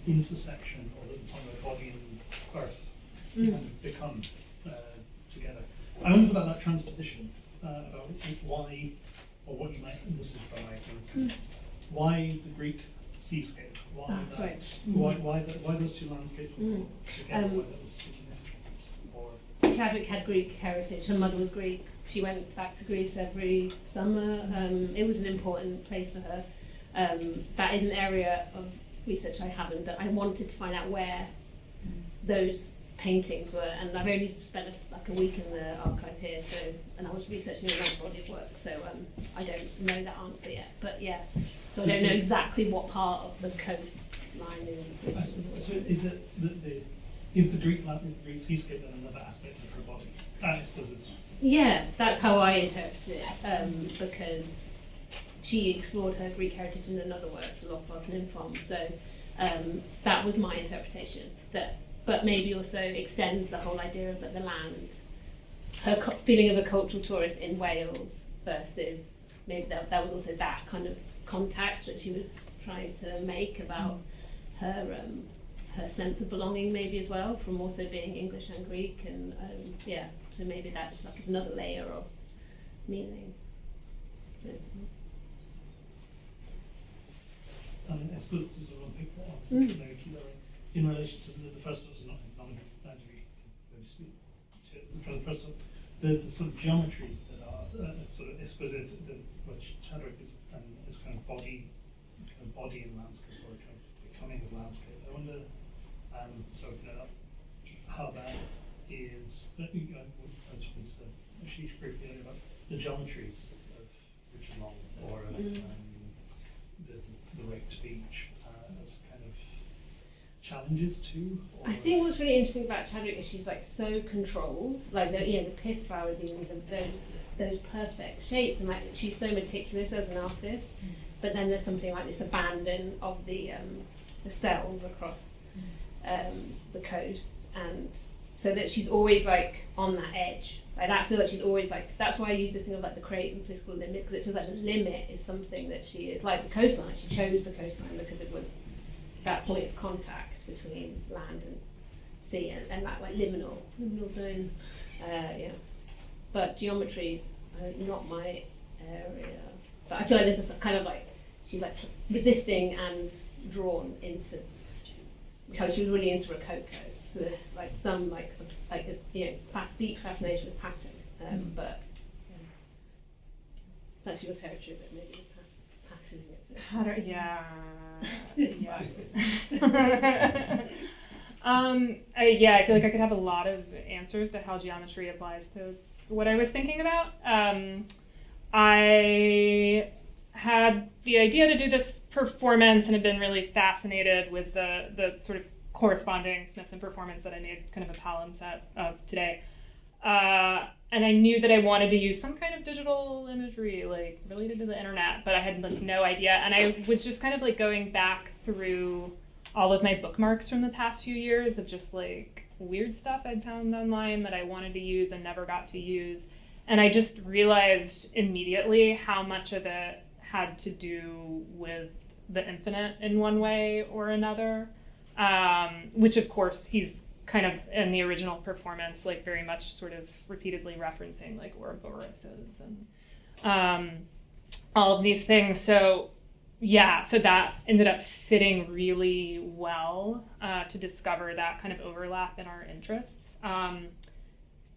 intersection, or the time where body and earth kind of become together. I wonder about that transposition, about why, or what you might, and this is from my why the Greek seascape, why those two landscapes together, why that was significant, or Chadwick had Greek heritage. Her mother was Greek. She went back to Greece every summer. It was an important place for her. That is an area of research I haven't done. I wanted to find out where those paintings were, and I've only spent like a week in the archive here, and I was researching another body of work, so I don't know that answer yet. But yeah, so I don't know exactly what part of the coastline is. So is the Greek seascape then another aspect of her body? I suppose it's. Yeah, that's how I interpreted it, because she explored her Greek heritage in another work, Lophos and Infom. So that was my interpretation. But maybe also extends the whole idea of the land, her feeling of a cultural tourist in Wales versus maybe that was also that kind of contact that she was trying to make about her sense of belonging maybe as well, from also being English and Greek, and so maybe that just like is another layer of meaning. I suppose just sort of pick that up, in relation to the first one, so not for the first one, the sort of geometries that are sort of, I suppose, which Chadwick is kind of body in landscape, or kind of becoming of landscape. I wonder, how that is. I was talking to Ashish briefly earlier about the geometries of Richard Long, or the raked beach as kind of challenges too. I think what's really interesting about Chadwick is she's like so controlled, like the piss flowers, even those perfect shapes, and like she's so meticulous as an artist. But then there's something like this abandon of the cells across the coast, and so that she's always like on that edge Like that, I feel like she's always like, that's why I use this thing of like the creating political limits, because it feels like the limit is something that she is, like the coastline, she chose the coastline because it was that point of contact between land and sea, and that like liminal zone, yeah. But geometry's not my area. But I feel like there's this kind of like, she's like resisting and drawn into, so she was really into Rococo. So there's like some you know, deep fascination with pattern, but that's your territory, but maybe patterning it. Yeah, I feel like I could have a lot of answers to how geometry applies to what I was thinking about. I had the idea to do this performance and had been really fascinated with the sort of corresponding Smithson performance that I made kind of a palimpsest of today. And I knew that I wanted to use some kind of digital imagery, like related to the internet, but I had like no idea. And I was just kind of like going back through all of my bookmarks from the past few years of just like weird stuff I'd found online that I wanted to use and never got to use. And I just realized immediately how much of it had to do with the infinite in one way or another, which of course he's kind of in the original performance, like very much sort of repeatedly referencing like Ouroboroses and all of these things. So yeah, so that ended up fitting really well to discover that kind of overlap in our interests.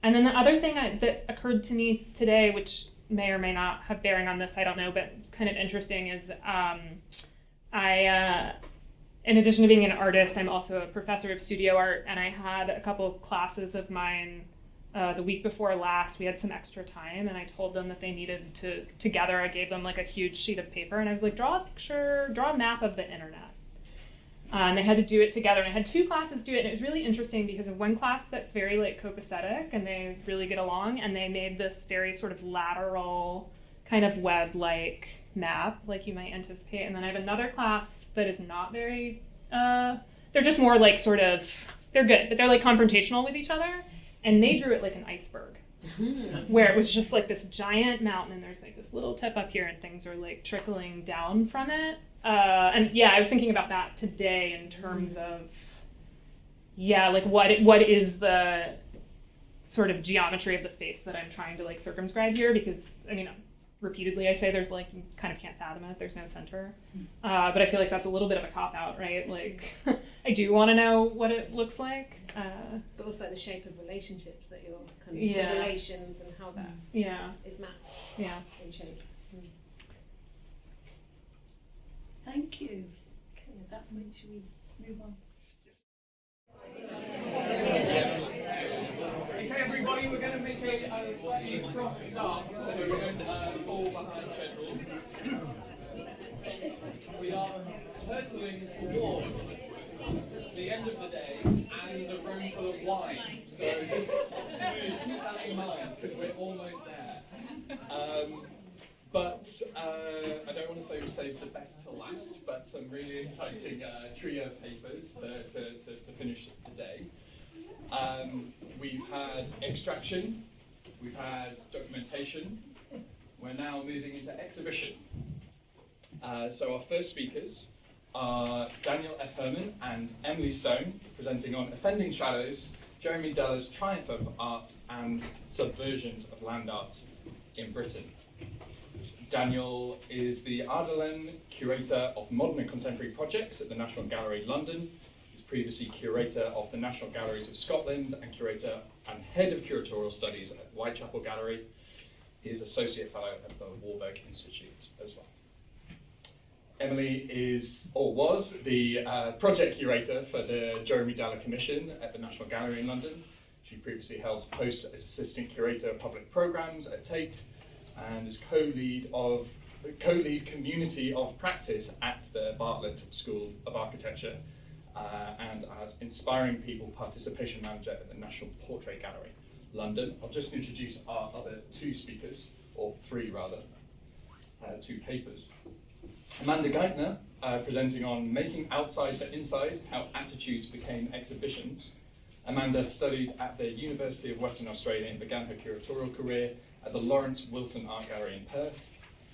And then the other thing that occurred to me today, which may or may not have bearing on this, I don't know, but it's kind of interesting, is I, in addition to being an artist, I'm also a professor of studio art, and I had a couple of classes of mine the week before last. We had some extra time, and I told them that they needed to, together, I gave them like a huge sheet of paper, and I was like, draw a map of the internet. And they had to do it together, and I had two classes do it, and it was really interesting because of one class that's very like copacetic, and they really get along, and they made this very sort of lateral kind of web-like map, like you might anticipate. And then I have another class that is not very, they're just more like sort of, they're good, but they're like confrontational with each other, and they drew it like an iceberg, where it was just like this giant mountain, and there's like this little tip up here, and things are like trickling down from it. And yeah, I was thinking about that today in terms of, yeah, like what is the sort of geometry of the space that I'm trying to like circumscribe here? Because I mean, repeatedly I say there's like, you kind of can't fathom it, there's no center. But I feel like that's a little bit of a cop-out, right? Like, I do want to know what it looks like. But also the shape of relationships that you're kind of, the relations and how that is mapped in shape. Thank you. Okay, at that point, should we move on? Okay, everybody, we're going to make a slightly prompt start, so we don't fall behind schedule. We are hurtling towards the end of the day and a room full of wine, so just keep that in mind, because we're almost there. But I don't want to say we saved the best to last, but some really exciting trio papers to finish today. We've had extraction, we've had documentation, we're now moving into exhibition. So our first speakers are Daniel F. Herman and Emily Stone, presenting on Offending Shadows, Jeremy Deller's Triumph of Art and Subversions of Land Art in Britain. Daniel is the Ardalan Curator of Modern and Contemporary Projects at the National Gallery, London. He's previously Curator of the National Galleries of Scotland and Curator and Head of Curatorial Studies at Whitechapel Gallery. He is Associate Fellow at the Warburg Institute as well. Emily is, or was, the Project Curator for the Jeremy Deller Commission at the National Gallery in London. She previously held posts as Assistant Curator of Public Programmes at Tate, and is co-lead community of practice at the Bartlett School of Architecture, and as Inspiring People Participation Manager at the National Portrait Gallery, London. I'll just introduce our other two speakers, or three rather, two papers. Amanda Geithner, presenting on Making Outside the Inside, How Attitudes Became Exhibitions, Amanda studied at the University of Western Australia and began her curatorial career at the Lawrence Wilson Art Gallery in Perth.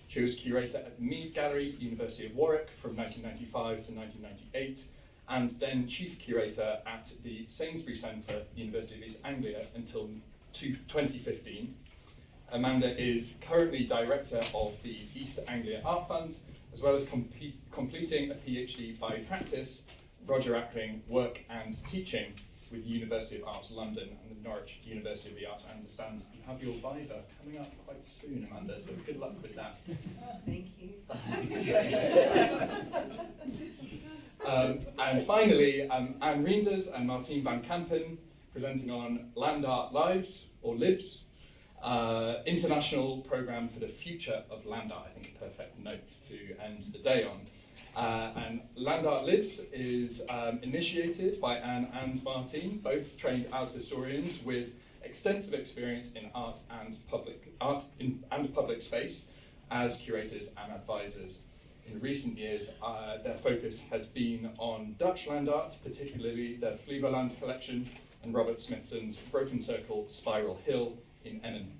She was curator at the Mead Gallery, University of Warwick, from 1995 to 1998, and then chief curator at the Sainsbury Centre, University of East Anglia, until 2015. Amanda is currently director of the East Anglia Art Fund, as well as completing a PhD by practice, Roger Ackling, work and teaching with the University of Arts London and the Norwich University of the Arts. I understand you have your Viva coming up quite soon, Amanda, so good luck with that. Thank you. And finally, Anne Reinders and Martien van Kampen presenting on Land Art Lives, or Lives, international programme for the future of land art. I think a perfect note to end the day on. And Land Art Lives is initiated by Anne and Martien, both trained as historians with extensive experience in art and public space as curators and advisors. In recent years, their focus has been on Dutch land art, particularly the Flevoland collection and Robert Smithson's Broken Circle Spiral Hill in Emmen.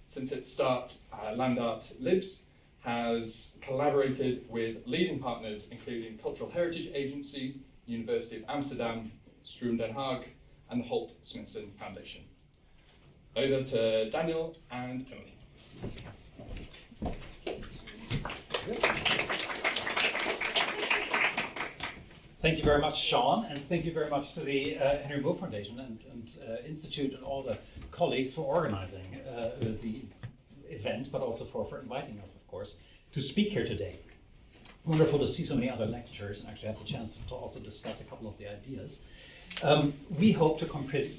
Since its start, Land Art Lives has collaborated with leading partners including Cultural Heritage Agency, University of Amsterdam, Stroom Den Haag, and the Holt Smithson Foundation. Over to Daniel and Emily. Thank you very much, Sean, and thank you very much to the Henry Moore Foundation and Institute and all the colleagues for organizing the event, but also for inviting us, of course, to speak here today. Wonderful to see so many other lecturers and actually have the chance to also discuss a couple of the ideas. We hope to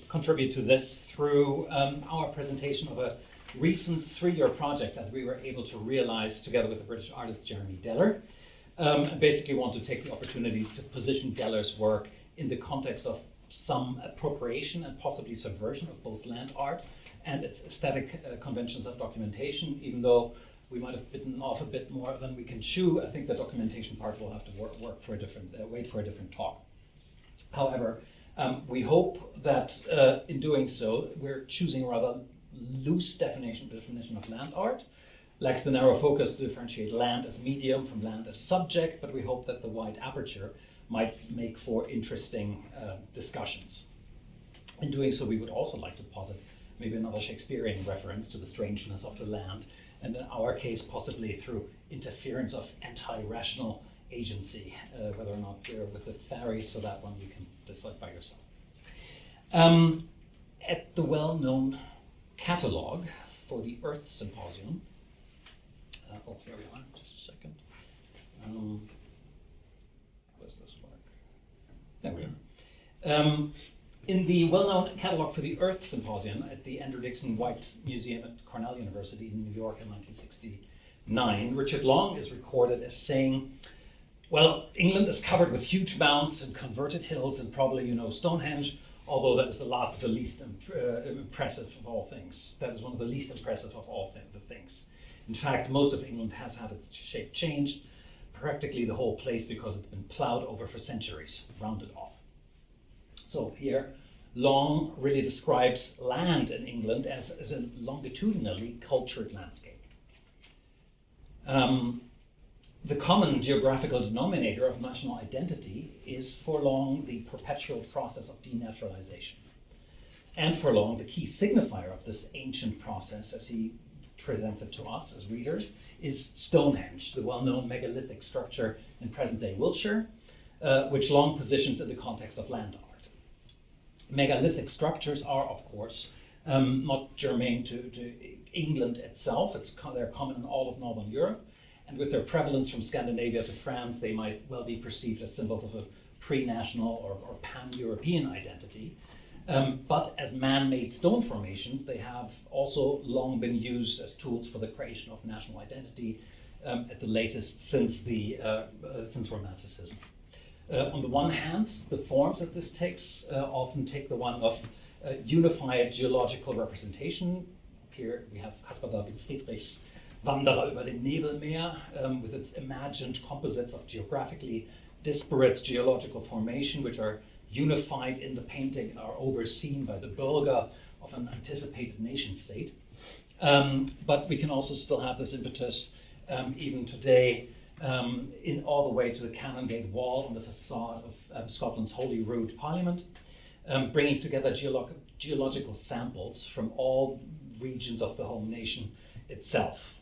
contribute to this through our presentation of a recent 3-year project that we were able to realize together with the British artist Jeremy Deller. And basically want to take the opportunity to position Deller's work in the context of some appropriation and possibly subversion of both land art and its aesthetic conventions of documentation. Even though we might have bitten off a bit more than we can chew, I think the documentation part will have to wait for a different talk. However, we hope that in doing so, we're choosing a rather loose definition of land art. Lacks the narrow focus to differentiate land as medium from land as subject, but we hope that the wide aperture might make for interesting discussions. In doing so, we would also like to posit maybe another Shakespearean reference to the strangeness of the land, and in our case, possibly through interference of anti-rational agency. Whether or not we're with the fairies for that one, you can decide by yourself. At the well-known catalogue for the Earth Symposium, here we are, just a second. Does this work? There we are. In the well-known catalogue for the Earth Symposium at the Andrew Dickson White Museum at Cornell University in New York in 1969, Richard Long is recorded as saying, well, England is covered with huge mounds and converted hills and probably, Stonehenge, although that is the last of the least impressive of all things. That is one of the least impressive of all the things. In fact, most of England has had its shape changed, practically the whole place, because it's been ploughed over for centuries, rounded off. So here, Long really describes land in England as a longitudinally cultured landscape. The common geographical denominator of national identity is for Long the perpetual process of denaturalization. And for Long, the key signifier of this ancient process, as he presents it to us as readers, is Stonehenge, the well-known megalithic structure in present-day Wiltshire, which Long positions in the context of land art. Megalithic structures are, of course, not germane to England itself. They're common in all of Northern Europe, and with their prevalence from Scandinavia to France, they might well be perceived as symbols of a pre-national or pan-European identity. But as man-made stone formations, they have also long been used as tools for the creation of national identity, at the latest since Romanticism. On the one hand, the forms that this takes often take the one of unified geological representation. Here we have Caspar David Friedrichs Wanderer über dem Nebelmeer, with its imagined composites of geographically disparate geological formation, which are unified in the painting are overseen by the bulga of an anticipated nation state. But we can also still have this impetus even today in all the way to the Canongate Wall on the facade of Scotland's Holyrood Parliament, bringing together geological samples from all regions of the home nation itself.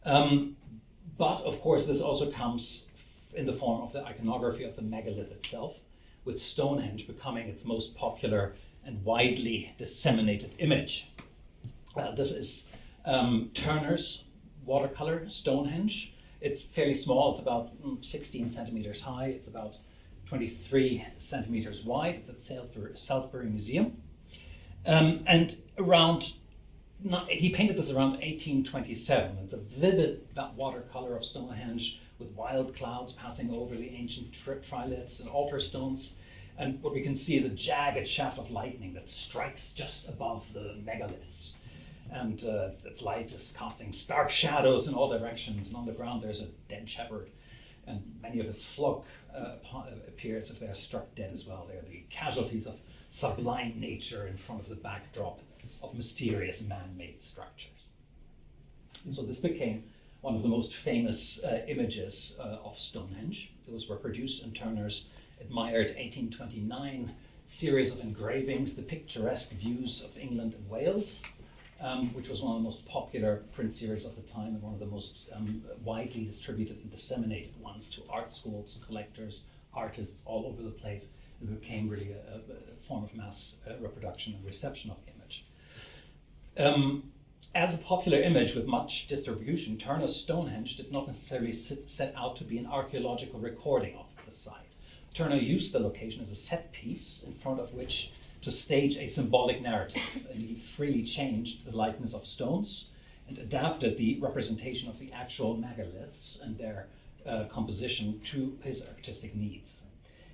But of course, this also comes in the form of the iconography of the megalith itself, with Stonehenge becoming its most popular and widely disseminated image. This is Turner's watercolor Stonehenge. It's fairly small, it's about 16 centimeters high, it's about 23 centimeters wide. It's at Salisbury Museum. And he painted this around 1827. It's a vivid watercolor of Stonehenge with wild clouds passing over the ancient triliths and altar stones. And what we can see is a jagged shaft of lightning that strikes just above the megaliths. And its light is casting stark shadows in all directions. And on the ground there's a dead shepherd. And many of his flock appear as if they are struck dead as well. They're the casualties of sublime nature in front of the backdrop of mysterious man-made structures. And so this became one of the most famous images of Stonehenge. It was reproduced in Turner's admired 1829 series of engravings, The Picturesque Views of England and Wales, which was one of the most popular print series of the time and one of the most widely distributed and disseminated ones to art schools, collectors, artists all over the place. It became really a form of mass reproduction and reception of the image. As a popular image with much distribution, Turner's Stonehenge did not necessarily set out to be an archaeological recording of the site. Turner used the location as a set piece in front of which to stage a symbolic narrative, and he freely changed the likeness of stones and adapted the representation of the actual megaliths and their composition to his artistic needs.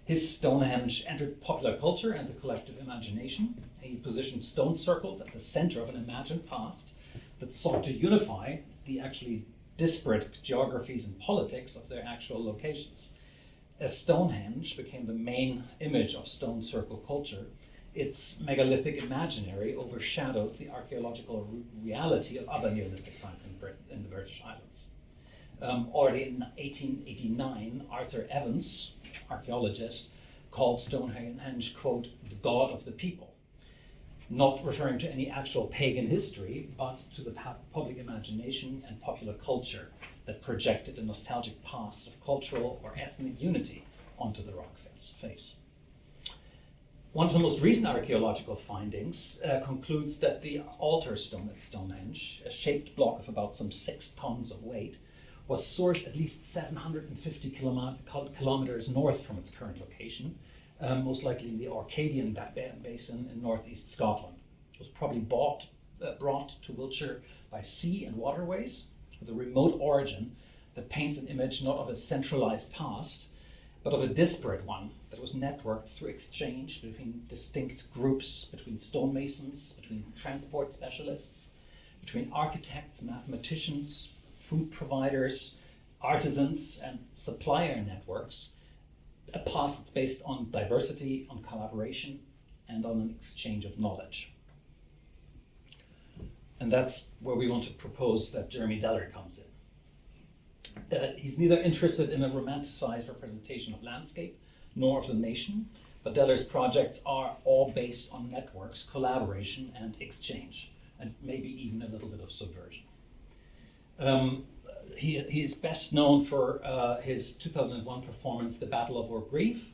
His Stonehenge entered popular culture and the collective imagination. He positioned stone circles at the center of an imagined past that sought to unify the actually disparate geographies and politics of their actual locations. As Stonehenge became the main image of stone circle culture, its megalithic imaginary overshadowed the archaeological reality of other Neolithic sites in the British Islands. Already in 1889, Arthur Evans, archaeologist, called Stonehenge, quote, the god of the people, not referring to any actual pagan history, but to the public imagination and popular culture that projected a nostalgic past of cultural or ethnic unity onto the rock face. One of the most recent archaeological findings concludes that the altar stone at Stonehenge, a shaped block of about some 6 tons of weight, was sourced at least 750 kilometers north from its current location, most likely in the Orcadian Basin in northeast Scotland. It was probably brought to Wiltshire by sea and waterways, with a remote origin that paints an image not of a centralized past, but of a disparate one that was networked through exchange between distinct groups, between stonemasons, between transport specialists, between architects, mathematicians, food providers, artisans, and supplier networks, a past that's based on diversity, on collaboration, and on an exchange of knowledge. And that's where we want to propose that Jeremy Deller comes in. He's neither interested in a romanticized representation of landscape nor of the nation, but Deller's projects are all based on networks, collaboration, and exchange, and maybe even a little bit of subversion. He is best known for his 2001 performance, The Battle of Orgreave,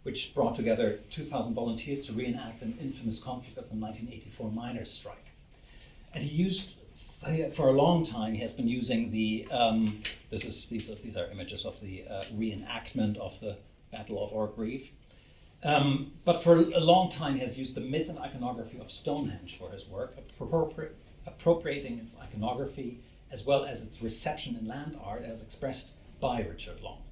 which brought together 2,000 volunteers to reenact an infamous conflict of the 1984 miners' strike. And he used, for a long time, he has been using the, these are images of the reenactment of the Battle of Orgreave. But for a long time, he has used the myth and iconography of Stonehenge for his work, appropriating its iconography as well as its reception in land art as expressed by Richard Long.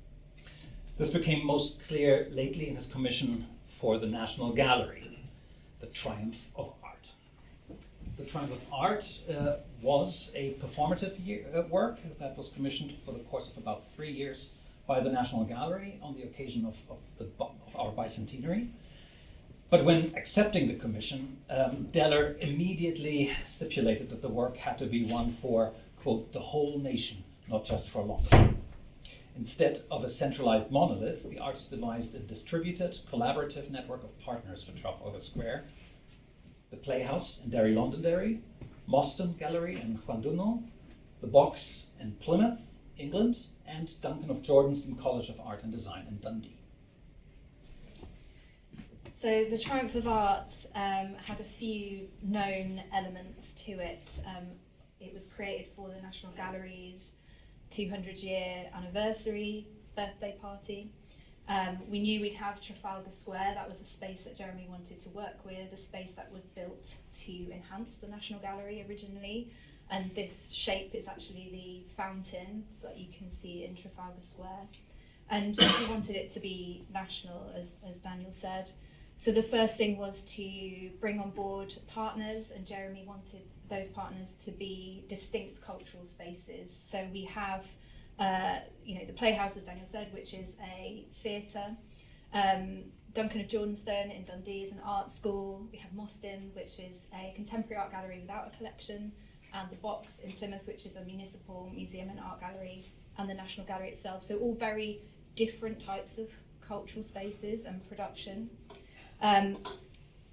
This became most clear lately in his commission for the National Gallery, The Triumph of Art. The Triumph of Art was a performative work that was commissioned for the course of about 3 years by the National Gallery on the occasion of our bicentenary. But when accepting the commission, Deller immediately stipulated that the work had to be one for, quote, the whole nation, not just for London. Instead of a centralized monolith, the artist devised a distributed, collaborative network of partners for Trafalgar Square, the Playhouse in Derry Londonderry, Moston Gallery in Llandudno, the Box in Plymouth, England, and Duncan of Jordanston College of Art and Design in Dundee. So the Triumph of Art had a few known elements to it. It was created for the National Gallery's 200-year anniversary birthday party. We knew we'd have Trafalgar Square. That was a space that Jeremy wanted to work with, a space that was built to enhance the National Gallery originally. And this shape is actually the fountains that you can see in Trafalgar Square. And we wanted it to be national, as Daniel said. So the first thing was to bring on board partners, and Jeremy wanted those partners to be distinct cultural spaces. So we have, the Playhouse, as Daniel said, which is a theatre. Duncan of Jordanston in Dundee is an art school. We have Moston, which is a contemporary art gallery without a collection, and the Box in Plymouth, which is a municipal museum and art gallery, and the National Gallery itself. So all very different types of cultural spaces and production.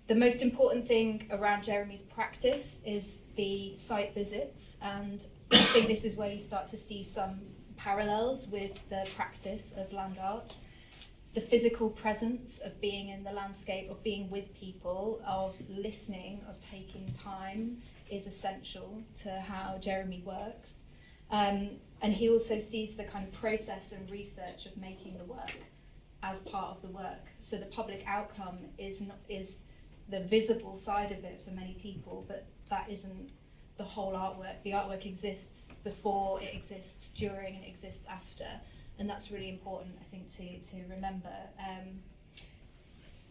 The most important thing around Jeremy's practice is the site visits, and I think this is where you start to see some parallels with the practice of land art. The physical presence of being in the landscape, of being with people, of listening, of taking time is essential to how Jeremy works. And he also sees the kind of process and research of making the work as part of the work. So the public outcome is the visible side of it for many people, but that isn't the whole artwork. The artwork exists before, it exists during, and it exists after. And that's really important, I think, to remember.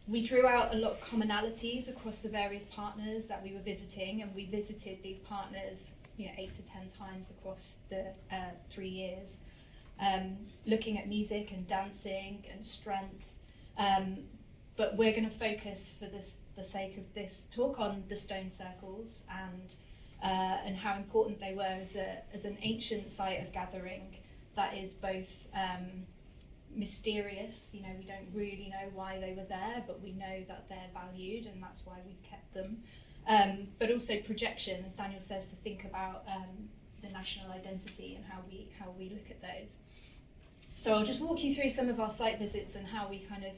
We drew out a lot of commonalities across the various partners that we were visiting, and we visited these partners 8 to 10 times across the 3 years. Looking at music and dancing and strength, but we're going to focus for the sake of this talk on the stone circles and how important they were as an ancient site of gathering that is both mysterious. We don't really know why they were there, but we know that they're valued, and that's why we've kept them. But also projection, as Daniel says, to think about the national identity and how we look at those. So I'll just walk you through some of our site visits and how we kind of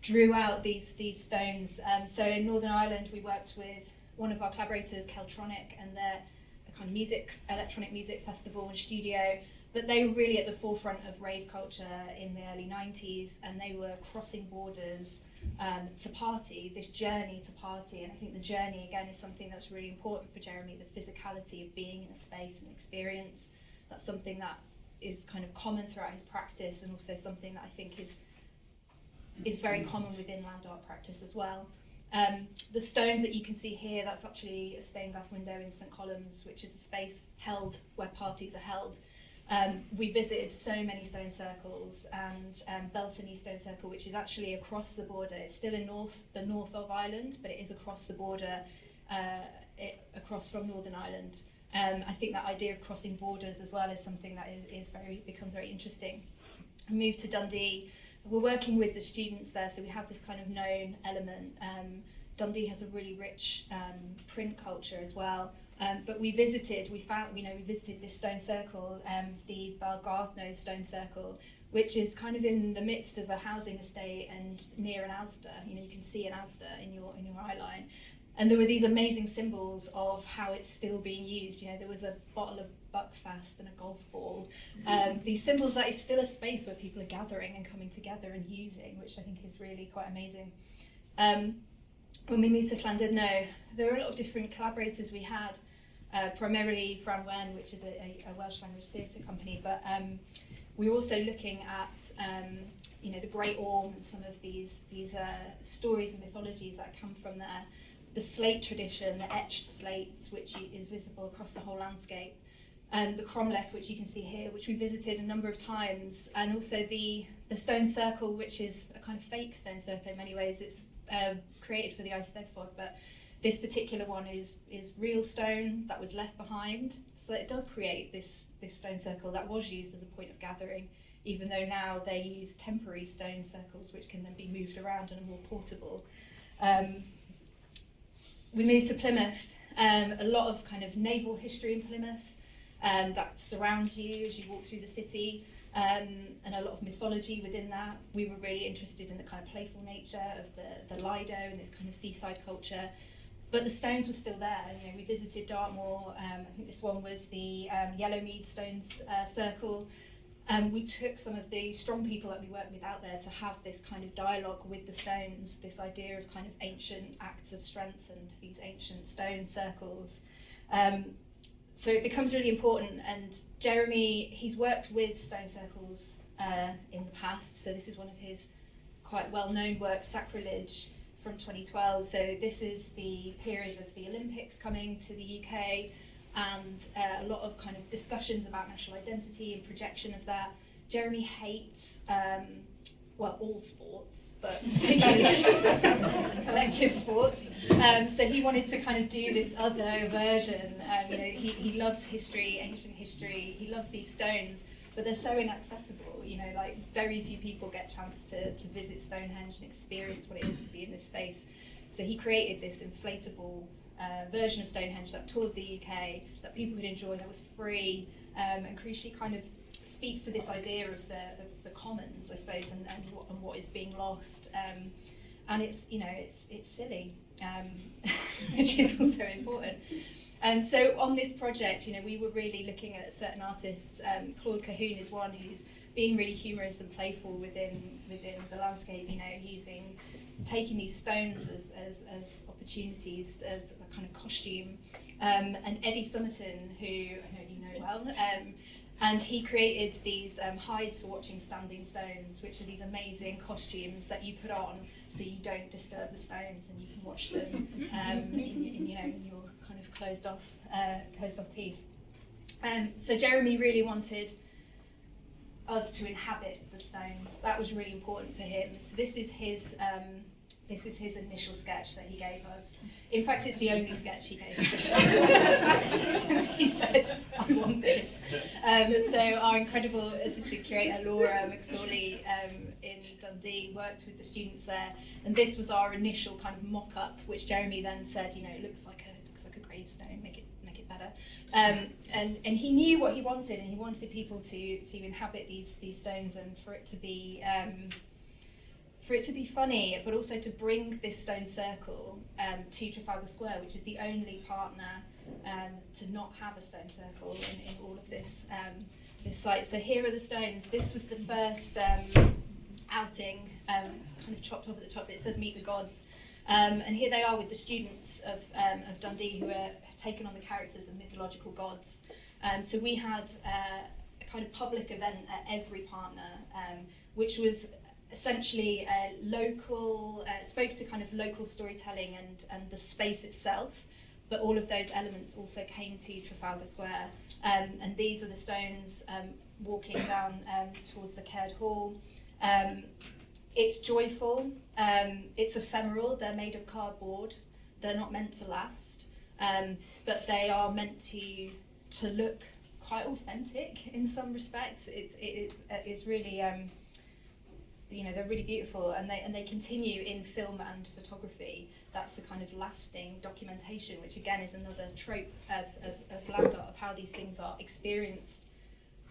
drew out these stones. So in Northern Ireland, we worked with one of our collaborators, Keltronic, and they're a kind of electronic music festival and studio. But they were really at the forefront of rave culture in the early 90s, and they were crossing borders to party, this journey to party. And I think the journey, again, is something that's really important for Jeremy, the physicality of being in a space and experience. That's something that is kind of common throughout his practice, and also something that I think is very common within land art practice as well. The stones that you can see here, that's actually a stained glass window in St Columns, which is a space held where parties are held. We visited so many stone circles, and Beltany Stone Circle, which is actually across the border. It's still in the north of Ireland, but it is across the border, across from Northern Ireland. I think that idea of crossing borders as well is something that becomes very interesting. I moved to Dundee. We're working with the students there, so we have this kind of known element. Dundee has a really rich print culture as well. But we visited this stone circle, the Balgarthno Stone Circle, which is kind of in the midst of a housing estate and near an Asda. You can see an Asda in your eye line. And there were these amazing symbols of how it's still being used. There was a bottle of Buckfast and a golf ball. These symbols that is still a space where people are gathering and coming together and using, which I think is really quite amazing. When we moved to Llandudno, there were a lot of different collaborators we had, primarily Fran Wen, which is a Welsh language theatre company, but we were also looking at the Great Orme and some of these stories and mythologies that come from there. The slate tradition, the etched slates, which is visible across the whole landscape, and the cromlech, which you can see here, which we visited a number of times, and also the stone circle, which is a kind of fake stone circle in many ways. created for the Eisteddfod, but this particular one is real stone that was left behind. So it does create this stone circle that was used as a point of gathering, even though now they use temporary stone circles which can then be moved around and are more portable. We moved to Plymouth. A lot of kind of naval history in Plymouth that surrounds you as you walk through the city, and a lot of mythology within that. We were really interested in the kind of playful nature of the Lido and this kind of seaside culture. But the stones were still there. You know, we visited Dartmoor. I think this one was the Yellowmead Stones Circle. We took some of the strong people that we worked with out there to have this kind of dialogue with the stones, this idea of kind of ancient acts of strength and these ancient stone circles. So it becomes really important, and Jeremy, he's worked with stone circles in the past, so this is one of his quite well-known works, Sacrilege, from 2012. So this is the period of the Olympics coming to the UK, and a lot of kind of discussions about national identity and projection of that. Jeremy hates, well, all sports, but particularly collective sports. So he wanted to kind of do this other version. You know, he loves history, ancient history. He loves these stones, but they're so inaccessible. You know, like very few people get a chance to visit Stonehenge and experience what it is to be in this space. So he created this inflatable version of Stonehenge that toured the UK, that people could enjoy, that was free, and crucially kind of speaks to this idea of the commons, I suppose, and what is being lost. And it's, you know, it's silly, which is also important. And so on this project, you know, we were really looking at certain artists. Claude Cahoon is one who's being really humorous and playful within the landscape, you know, taking these stones as opportunities, as a kind of costume. And Eddie Summerton, who I know you know well, and he created these hides for watching standing stones, which are these amazing costumes that you put on so you don't disturb the stones and you can watch them in your kind of closed off piece. So Jeremy really wanted us to inhabit the stones. That was really important for him. So this is his initial sketch that he gave us. In fact, it's the only sketch he gave us. He said, I want this. So our incredible assistant curator, Laura McSorley, in Dundee, worked with the students there. And this was our initial kind of mock-up, which Jeremy then said, you know, it looks like a gravestone, make it better. And he knew what he wanted, and he wanted people to inhabit these stones, and for it to be funny, but also to bring this stone circle to Trafalgar Square, which is the only partner to not have a stone circle in all of this site. So here are the stones. This was the first outing. It's kind of chopped off at the top. It says "Meet the Gods," and here they are with the students of Dundee who are taken on the characters of mythological gods. So we had a kind of public event at every partner, which was essentially local, spoke to kind of local storytelling and the space itself, but all of those elements also came to Trafalgar Square. And these are the stones walking down towards the Caird Hall. It's joyful, it's ephemeral, they're made of cardboard, they're not meant to last, but they are meant to look quite authentic in some respects. It's really, you know, they're really beautiful, and they continue in film and photography. That's a kind of lasting documentation, which again is another trope of land art, of how these things are experienced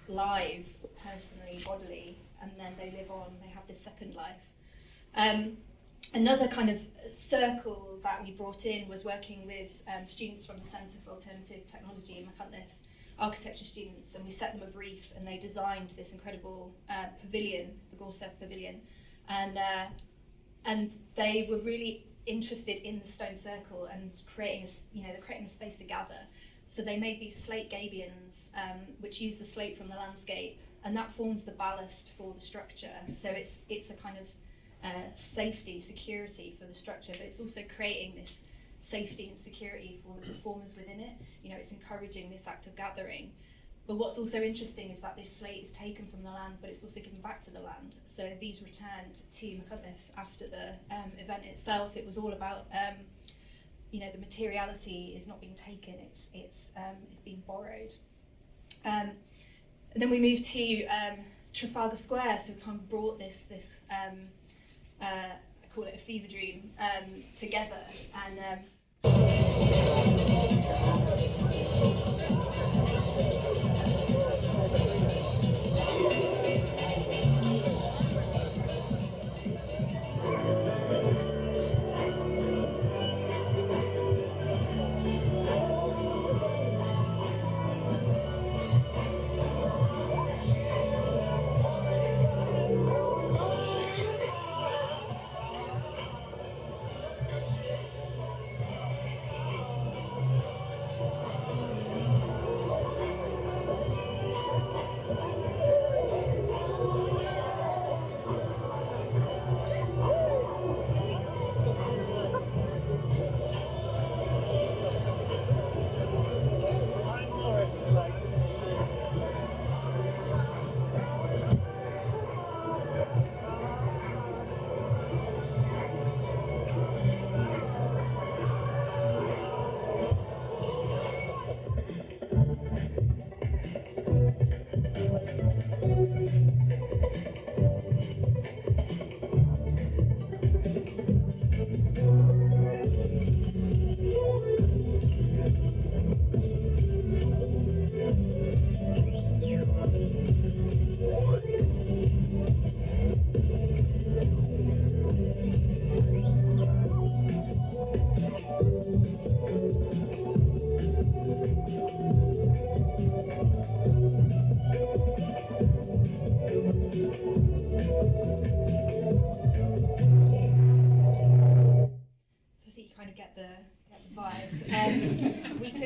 live, personally, bodily, and then they live on, they have this second life. Another kind of circle that we brought in was working with students from the Centre for Alternative Technology in Machynlleth, architecture students, and we set them a brief, and they designed this incredible pavilion, the Gorseth Pavilion, and they were really interested in the stone circle and creating a space to gather. So they made these slate gabions, which use the slate from the landscape, and that forms the ballast for the structure. So it's a kind of safety, security for the structure, but it's also creating this safety and security for the performers within it. You know, it's encouraging this act of gathering. But what's also interesting is that this slate is taken from the land, but it's also given back to the land. So these returned to McCutness after the event itself. It was all about, you know, the materiality is not being taken; it's being borrowed. And then we moved to Trafalgar Square, so we kind of brought this I call it a fever dream together, and.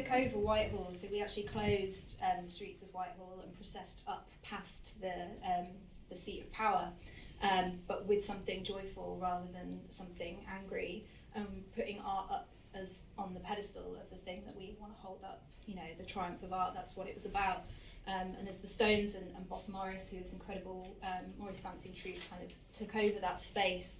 Over Whitehall, so we actually closed the streets of Whitehall and processed up past the seat of power, but with something joyful rather than something angry, putting art up as on the pedestal of the thing that we want to hold up, you know, the triumph of art. That's what it was about. And as the Stones and Boss Morris, who was incredible, Maurice Fancy and Troupe kind of took over that space.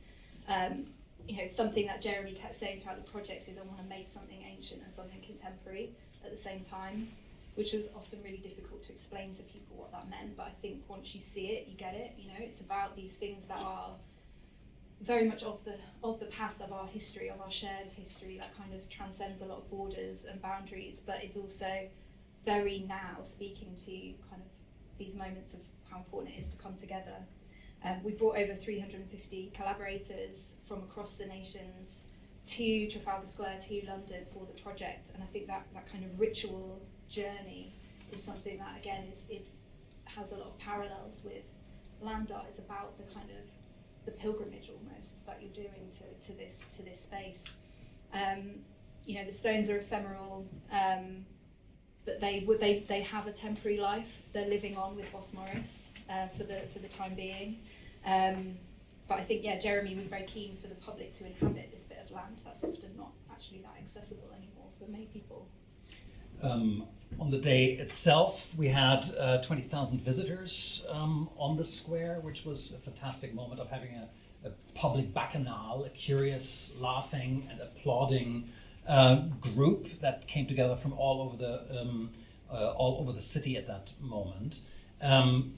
You know, something that Jeremy kept saying throughout the project is I want to make something ancient and something contemporary at the same time, which was often really difficult to explain to people what that meant. But I think once you see it, you get it. You know, it's about these things that are very much of the past, of our history, of our shared history, that kind of transcends a lot of borders and boundaries, but is also very now speaking to kind of these moments of how important it is to come together. We brought over 350 collaborators from across the nations to Trafalgar Square, to London for the project, and I think that kind of ritual journey is something that again is has a lot of parallels with land art. It's about the kind of the pilgrimage almost that you're doing to this space. You know, the Stones are ephemeral, but they have a temporary life. They're living on with Boss Morris for the time being. But I think, yeah, Jeremy was very keen for the public to inhabit this bit of land that's often not actually that accessible anymore for many people. On the day itself, we had 20,000 visitors on the square, which was a fantastic moment of having a public bacchanal, a curious, laughing and applauding group that came together from all over the city at that moment.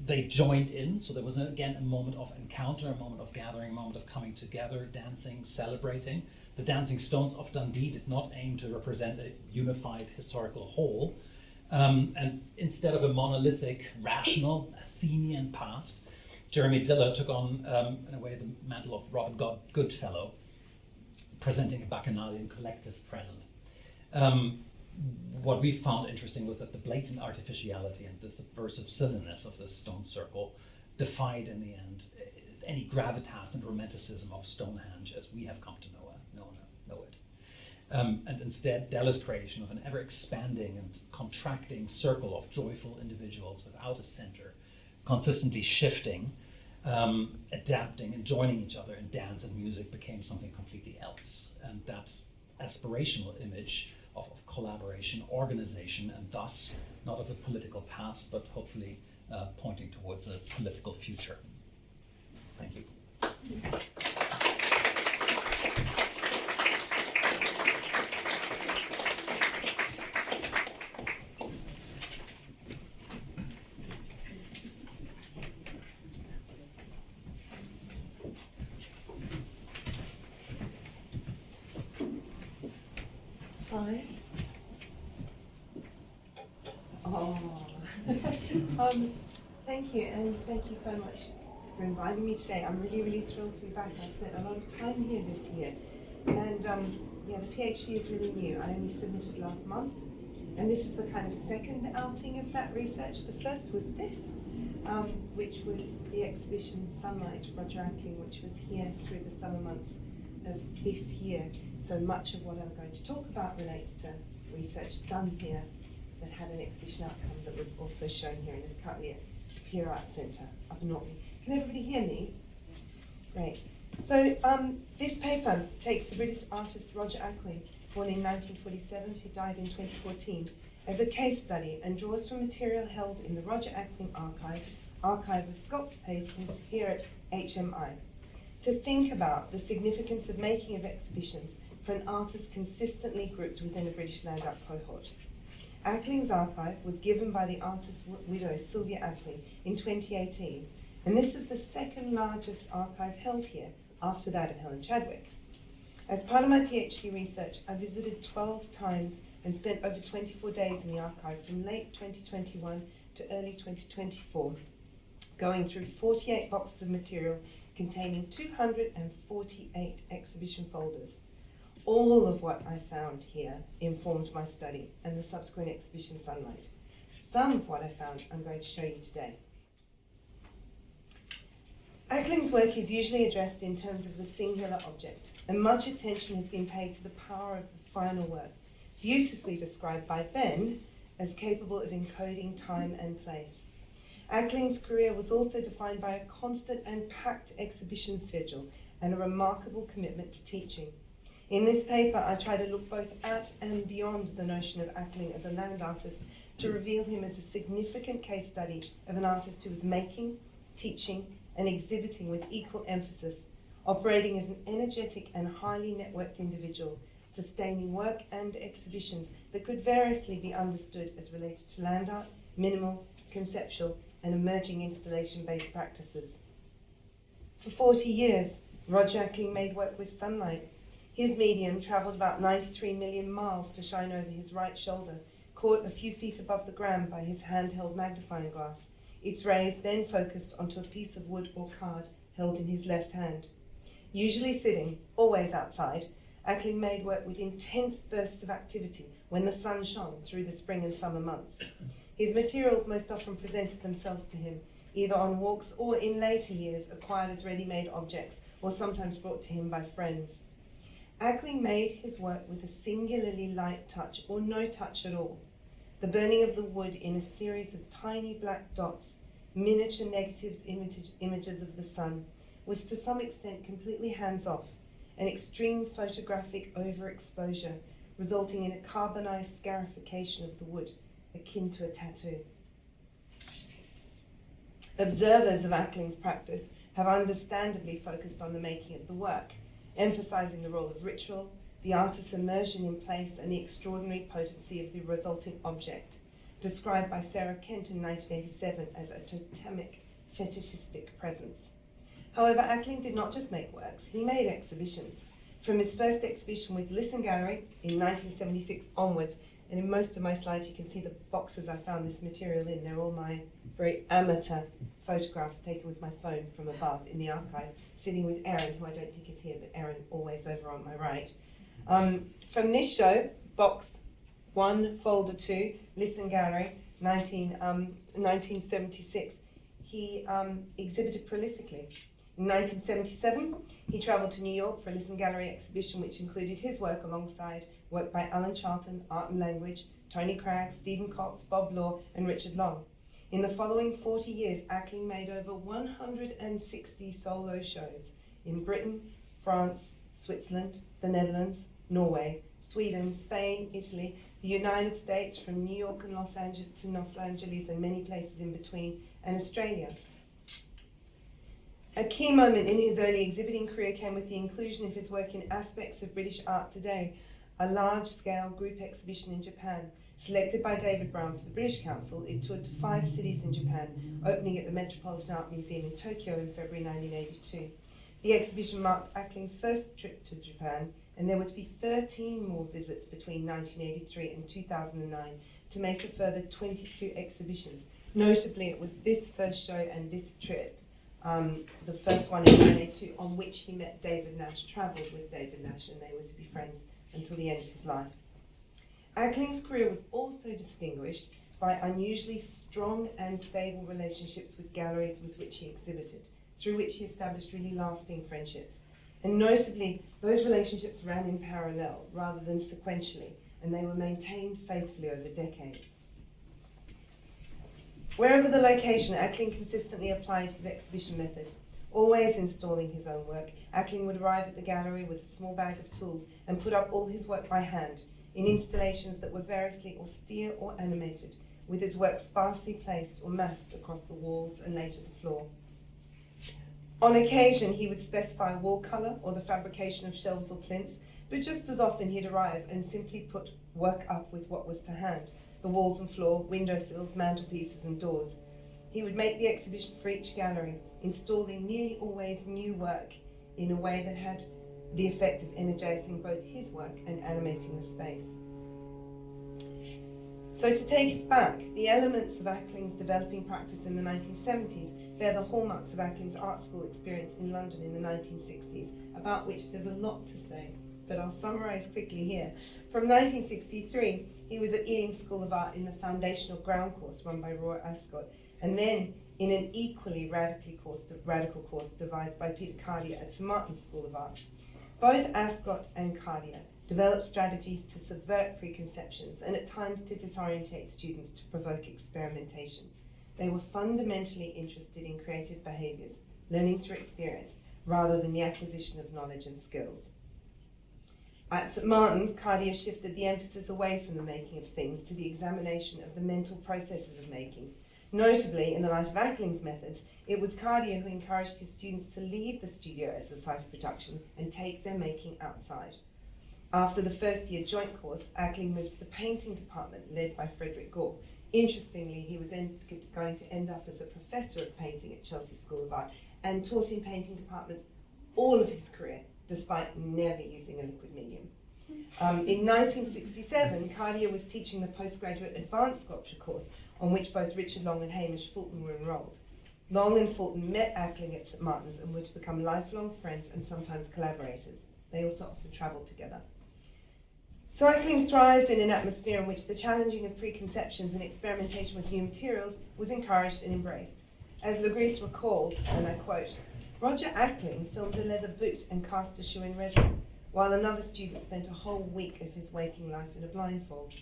They joined in, so there was again a moment of encounter, a moment of gathering, a moment of coming together, dancing, celebrating. The Dancing Stones of Dundee did not aim to represent a unified historical whole, and instead of a monolithic, rational, Athenian past, Jeremy Diller took on, in a way, the mantle of Robin Goodfellow, presenting a bacchanalian collective present. What we found interesting was that the blatant artificiality and the subversive silliness of the stone circle defied, in the end, any gravitas and romanticism of Stonehenge as we have come to know it. And instead, Della's creation of an ever-expanding and contracting circle of joyful individuals without a center, consistently shifting, adapting and joining each other in dance and music became something completely else. And that aspirational image of collaboration, organization, and thus not of a political past, but hopefully pointing towards a political future. Thank you. Hi. Oh. Thank you, and thank you so much for inviting me today. I'm really, really thrilled to be back. I spent a lot of time here this year, and yeah, the PhD is really new. I only submitted last month, and this is the kind of second outing of that research. The first was this, which was the exhibition Sunlight, Roger Ackling, which was here through the summer months of this year. So much of what I'm going to talk about relates to research done here that had an exhibition outcome that was also shown here and is currently at the Pure Art Centre up in Norton. Can everybody hear me? Great. So this paper takes the British artist Roger Ackling, born in 1947, who died in 2014, as a case study and draws from material held in the Roger Ackling Archive of Sculptor Papers here at HMI, to think about the significance of making of exhibitions for an artist consistently grouped within a British land art cohort. Ackling's archive was given by the artist's widow, Sylvia Ackling, in 2018, and this is the second largest archive held here, after that of Helen Chadwick. As part of my PhD research, I visited 12 times and spent over 24 days in the archive from late 2021 to early 2024, going through 48 boxes of material containing 248 exhibition folders. All of what I found here informed my study and the subsequent exhibition Sunlight. Some of what I found I'm going to show you today. Ackling's work is usually addressed in terms of the singular object, and much attention has been paid to the power of the final work, beautifully described by Ben as capable of encoding time and place. Ackling's career was also defined by a constant and packed exhibition schedule and a remarkable commitment to teaching. In this paper, I try to look both at and beyond the notion of Ackling as a land artist to reveal him as a significant case study of an artist who was making, teaching, and exhibiting with equal emphasis, operating as an energetic and highly networked individual, sustaining work and exhibitions that could variously be understood as related to land art, minimal, conceptual, and emerging installation-based practices. For 40 years, Roger Ackling made work with sunlight. His medium travelled about 93 million miles to shine over his right shoulder, caught a few feet above the ground by his handheld magnifying glass. Its rays then focused onto a piece of wood or card held in his left hand. Usually sitting, always outside, Ackling made work with intense bursts of activity when the sun shone through the spring and summer months. His materials most often presented themselves to him, either on walks or in later years acquired as ready-made objects, or sometimes brought to him by friends. Ackling made his work with a singularly light touch, or no touch at all. The burning of the wood in a series of tiny black dots, miniature negatives, images of the sun, was to some extent completely hands-off, an extreme photographic overexposure, resulting in a carbonized scarification of the wood, akin to a tattoo. Observers of Ackling's practice have understandably focused on the making of the work, emphasizing the role of ritual, the artist's immersion in place, and the extraordinary potency of the resulting object, described by Sarah Kent in 1987 as a totemic, fetishistic presence. However, Ackling did not just make works, he made exhibitions. From his first exhibition with Listen Gallery in 1976 onwards, and in most of my slides you can see the boxes I found this material in. They're all my very amateur photographs taken with my phone from above in the archive, sitting with Erin, who I don't think is here, but Erin always over on my right. From this show, box 1, folder 2, Listen Gallery, 1976, he exhibited prolifically. In 1977, he travelled to New York for a Listen Gallery exhibition which included his work alongside work by Alan Charlton, Art and Language, Tony Cragg, Stephen Cox, Bob Law, and Richard Long. In the following 40 years, Ackling made over 160 solo shows in Britain, France, Switzerland, the Netherlands, Norway, Sweden, Spain, Italy, the United States, from New York and Los Angeles to Los Angeles and many places in between, and Australia. A key moment in his early exhibiting career came with the inclusion of his work in Aspects of British Art Today, a large-scale group exhibition in Japan. Selected by David Brown for the British Council, it toured to 5 cities in Japan, opening at the Metropolitan Art Museum in Tokyo in February 1982. The exhibition marked Ackling's first trip to Japan, and there were to be 13 more visits between 1983 and 2009 to make a further 22 exhibitions. Notably, it was this first show and this trip, the first one in 1982, on which he met David Nash, travelled with David Nash, and they were to be friends until the end of his life. Ackling's career was also distinguished by unusually strong and stable relationships with galleries with which he exhibited, through which he established really lasting friendships. And notably, those relationships ran in parallel rather than sequentially, and they were maintained faithfully over decades. Wherever the location, Ackling consistently applied his exhibition method. Always installing his own work, Ackling would arrive at the gallery with a small bag of tools and put up all his work by hand, in installations that were variously austere or animated, with his work sparsely placed or massed across the walls and later the floor. On occasion, he would specify wall colour or the fabrication of shelves or plinths, but just as often he'd arrive and simply put work up with what was to hand, the walls and floor, windowsills, mantelpieces and doors. He would make the exhibition for each gallery, installing nearly always new work in a way that had the effect of energising both his work and animating the space. So to take us back, the elements of Ackling's developing practice in the 1970s bear the hallmarks of Ackling's art school experience in London in the 1960s, about which there's a lot to say, but I'll summarise quickly here. From 1963, he was at Ealing School of Art in the foundational ground course run by Roy Ascott, and then in an equally radical course devised by Peter Cardier at St Martin's School of Art. Both Ascott and Cardier developed strategies to subvert preconceptions and at times to disorientate students to provoke experimentation. They were fundamentally interested in creative behaviours, learning through experience, rather than the acquisition of knowledge and skills. At St Martin's, Cardier shifted the emphasis away from the making of things to the examination of the mental processes of making. Notably, in the light of Ackling's methods, it was Cardier who encouraged his students to leave the studio as the site of production and take their making outside. After the first year joint course, Ackling moved to the painting department led by Frederick Gore. Interestingly, he was then going to end up as a professor of painting at Chelsea School of Art and taught in painting departments all of his career, despite never using a liquid medium. In 1967, Cardier was teaching the postgraduate advanced sculpture course on which both Richard Long and Hamish Fulton were enrolled. Long and Fulton met Ackling at St Martin's and were to become lifelong friends and sometimes collaborators. They also often travelled together. So Ackling thrived in an atmosphere in which the challenging of preconceptions and experimentation with new materials was encouraged and embraced. As Legris recalled, and I quote, "Roger Ackling filmed a leather boot and cast a shoe in resin, while another student spent a whole week of his waking life in a blindfold."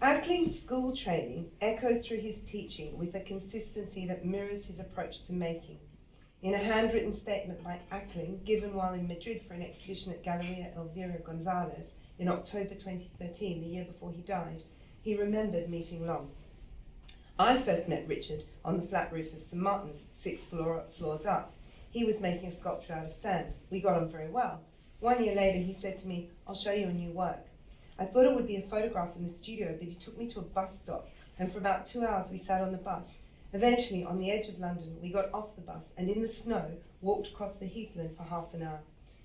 Ackling's school training echoed through his teaching with a consistency that mirrors his approach to making. In a handwritten statement by Ackling, given while in Madrid for an exhibition at Galeria Elvira Gonzalez in October 2013, the year before he died, he remembered meeting Long. "I first met Richard on the flat roof of St Martin's, 6 floors up. He was making a sculpture out of sand. We got on very well. 1 year later, he said to me, 'I'll show you a new work.' I thought it would be a photograph in the studio, but he took me to a bus stop, and for about 2 hours we sat on the bus. Eventually, on the edge of London, we got off the bus and in the snow walked across the heathland for half an hour.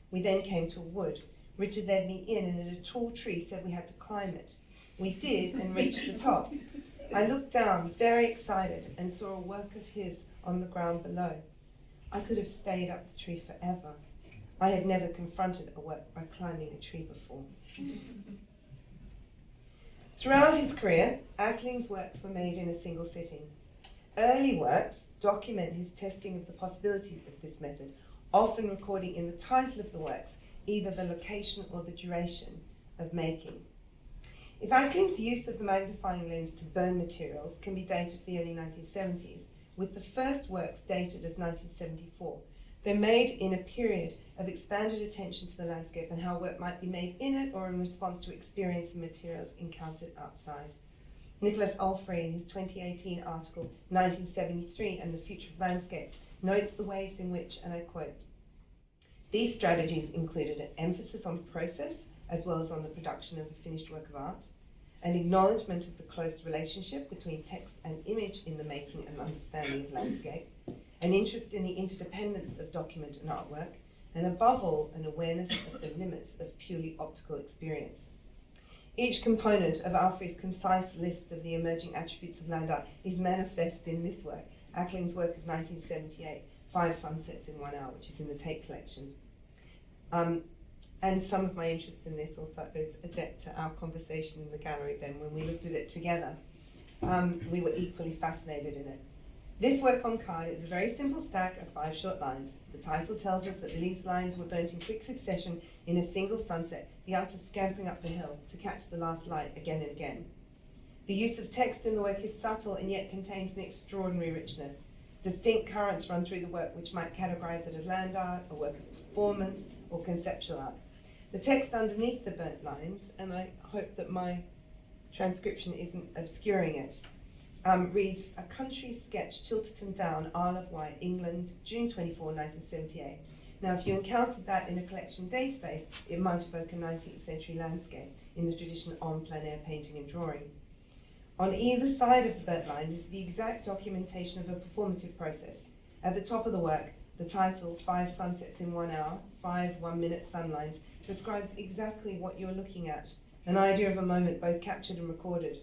We then came to a wood. Richard led me in and at a tall tree said we had to climb it. We did and reached the top. I looked down, very excited, and saw a work of his on the ground below. I could have stayed up the tree forever. I had never confronted a work by climbing a tree before." Throughout his career, Ackling's works were made in a single sitting. Early works document his testing of the possibility of this method, often recording in the title of the works either the location or the duration of making. If Ackling's use of the magnifying lens to burn materials can be dated to the early 1970s, with the first works dated as 1974, They're made in a period of expanded attention to the landscape and how work might be made in it or in response to experience and materials encountered outside. Nicholas Alfrey, in his 2018 article, 1973 and the Future of Landscape, notes the ways in which, and I quote, these strategies included an emphasis on process as well as on the production of a finished work of art, an acknowledgement of the close relationship between text and image in the making and understanding of landscape, an interest in the interdependence of document and artwork, and above all, an awareness of the limits of purely optical experience. Each component of Alfrey's concise list of the emerging attributes of land art is manifest in this work, Ackling's work of 1978, 5 Sunsets in 1 Hour, which is in the Tate collection. And some of my interest in this also is a debt to our conversation in the gallery then. When we looked at it together, we were equally fascinated in it. This work on card is a very simple stack of 5 short lines. The title tells us that these lines were burnt in quick succession in a single sunset, the artist scampering up the hill to catch the last light again and again. The use of text in the work is subtle and yet contains an extraordinary richness. Distinct currents run through the work which might categorize it as land art, a work of performance, or conceptual art. The text underneath the burnt lines, and I hope that my transcription isn't obscuring it, reads, a country sketch, Chilterton Down, Isle of Wight, England, June 24, 1978. Now, if you encountered that in a collection database, it might evoke a 19th century landscape in the tradition of plein air painting and drawing. On either side of the burnt lines is the exact documentation of a performative process. At the top of the work, the title, 5 Sunsets in 1 Hour, 5 1-minute sunlines, describes exactly what you're looking at, an idea of a moment both captured and recorded.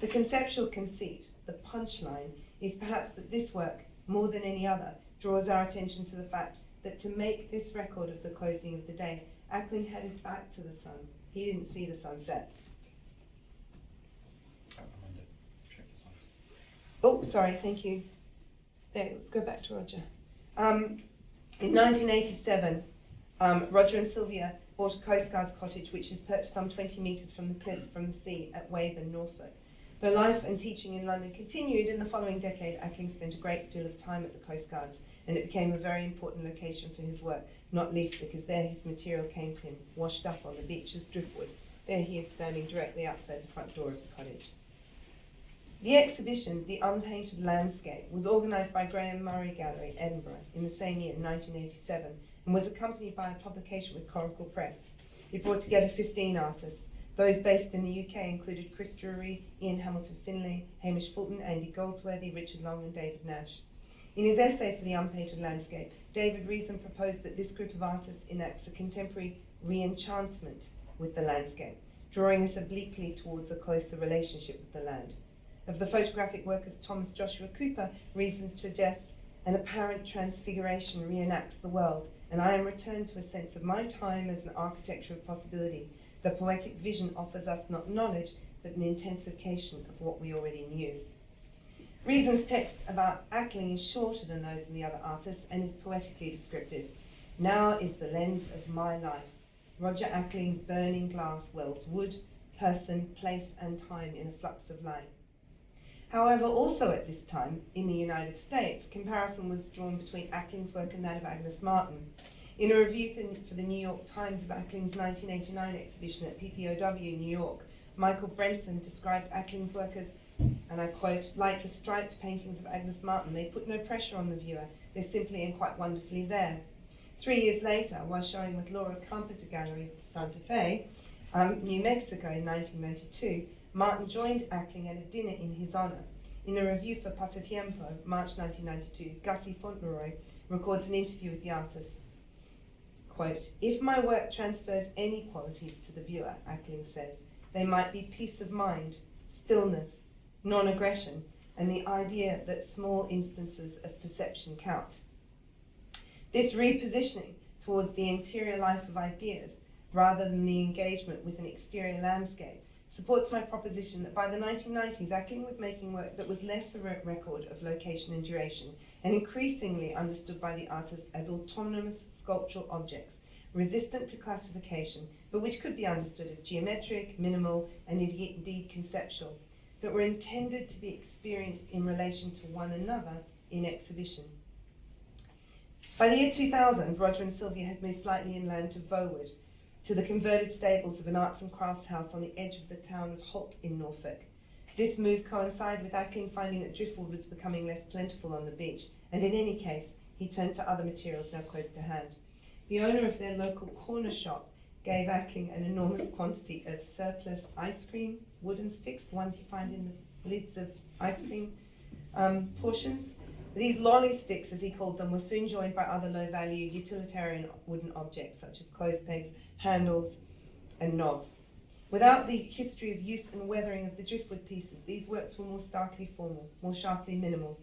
The conceptual conceit, the punchline, is perhaps that this work, more than any other, draws our attention to the fact that to make this record of the closing of the day, Ackling had his back to the sun. He didn't see the sunset. Oh, sorry, thank you. There, let's go back to Roger. In 1987, Roger and Sylvia bought a Coast Guard's cottage which is perched some 20 metres from the cliff from the sea at Weyburn, Norfolk. Though life and teaching in London continued, in the following decade, Ackling spent a great deal of time at the Coast Guards, and it became a very important location for his work, not least because there his material came to him, washed up on the beach as driftwood. There he is standing directly outside the front door of the cottage. The exhibition, The Unpainted Landscape, was organised by Graham Murray Gallery, Edinburgh, in the same year, 1987, and was accompanied by a publication with Coracle Press. It brought together 15 artists. Those based in the UK included Chris Drury, Ian Hamilton Finlay, Hamish Fulton, Andy Goldsworthy, Richard Long and David Nash. In his essay for The Unpainted Landscape, David Reason proposed that this group of artists enacts a contemporary re-enchantment with the landscape, drawing us obliquely towards a closer relationship with the land. Of the photographic work of Thomas Joshua Cooper, Reason suggests an apparent transfiguration reenacts the world, and I am returned to a sense of my time as an architecture of possibility. The poetic vision offers us not knowledge, but an intensification of what we already knew. Reason's text about Ackling is shorter than those of the other artists and is poetically descriptive. Now is the lens of my life. Roger Ackling's burning glass welds wood, person, place and time in a flux of light. However, also at this time, in the United States, comparison was drawn between Ackling's work and that of Agnes Martin. In a review for the New York Times of Ackling's 1989 exhibition at PPOW, New York, Michael Brenson described Ackling's work as, and I quote, like the striped paintings of Agnes Martin, they put no pressure on the viewer, they're simply and quite wonderfully there. 3 years later, while showing with Laura Carpenter Gallery, Santa Fe, New Mexico in 1992, Martin joined Ackling at a dinner in his honour. In a review for Pasatiempo, March 1992, Gussie Fauntleroy records an interview with the artist. Quote, if my work transfers any qualities to the viewer, Ackling says, they might be peace of mind, stillness, non-aggression, and the idea that small instances of perception count. This repositioning towards the interior life of ideas, rather than the engagement with an exterior landscape, supports my proposition that by the 1990s, Ackling was making work that was less a record of location and duration, and increasingly understood by the artist as autonomous sculptural objects, resistant to classification, but which could be understood as geometric, minimal, and indeed conceptual, that were intended to be experienced in relation to one another in exhibition. By the year 2000, Roger and Sylvia had moved slightly inland to Vowood, to the converted stables of an arts and crafts house on the edge of the town of Holt in Norfolk. This move coincided with Ackling finding that driftwood was becoming less plentiful on the beach, and in any case, he turned to other materials now close to hand. The owner of their local corner shop gave Ackling an enormous quantity of surplus ice cream wooden sticks, the ones you find in the lids of ice cream portions. These lolly sticks, as he called them, were soon joined by other low-value utilitarian wooden objects such as clothes pegs, handles, and knobs. Without the history of use and weathering of the driftwood pieces, these works were more starkly formal, more sharply minimal.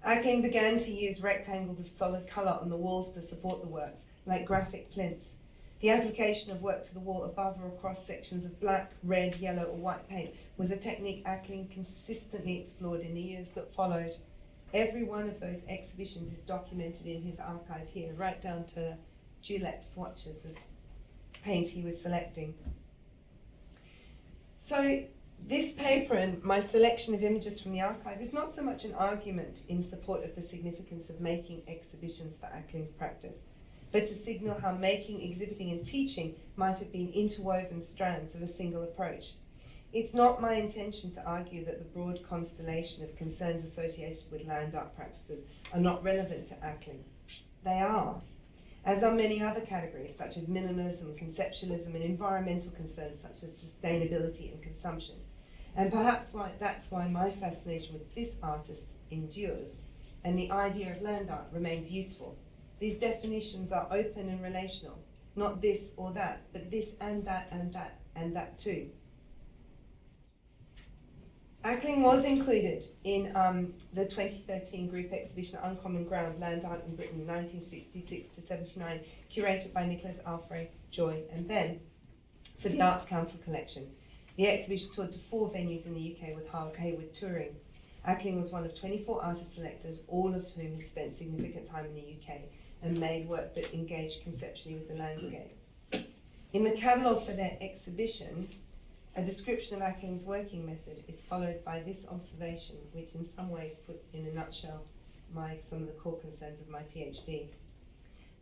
Ackling began to use rectangles of solid colour on the walls to support the works, like graphic plinths. The application of work to the wall above or across sections of black, red, yellow, or white paint was a technique Ackling consistently explored in the years that followed. Every one of those exhibitions is documented in his archive here, right down to Gillette swatches of paint he was selecting. So this paper and my selection of images from the archive is not so much an argument in support of the significance of making exhibitions for Ackling's practice, but to signal how making, exhibiting, and teaching might have been interwoven strands of a single approach. It's not my intention to argue that the broad constellation of concerns associated with land art practices are not relevant to Ackling. They are, as are many other categories such as minimalism, conceptualism, and environmental concerns such as sustainability and consumption. And perhaps that's why my fascination with this artist endures, and the idea of land art remains useful. These definitions are open and relational, not this or that, but this and that and that and that too. Ackling was included in the 2013 group exhibition Uncommon Ground, Land Art in Britain, 1966 to 79, curated by Nicholas Alfrey, Joy and Ben, for the Arts Council collection. The exhibition toured to 4 venues in the UK with Hayward touring. Ackling was one of 24 artists selected, all of whom had spent significant time in the UK and made work that engaged conceptually with the landscape. In the catalogue for their exhibition, a description of Ackling's working method is followed by this observation, which in some ways put in a nutshell some of the core concerns of my PhD.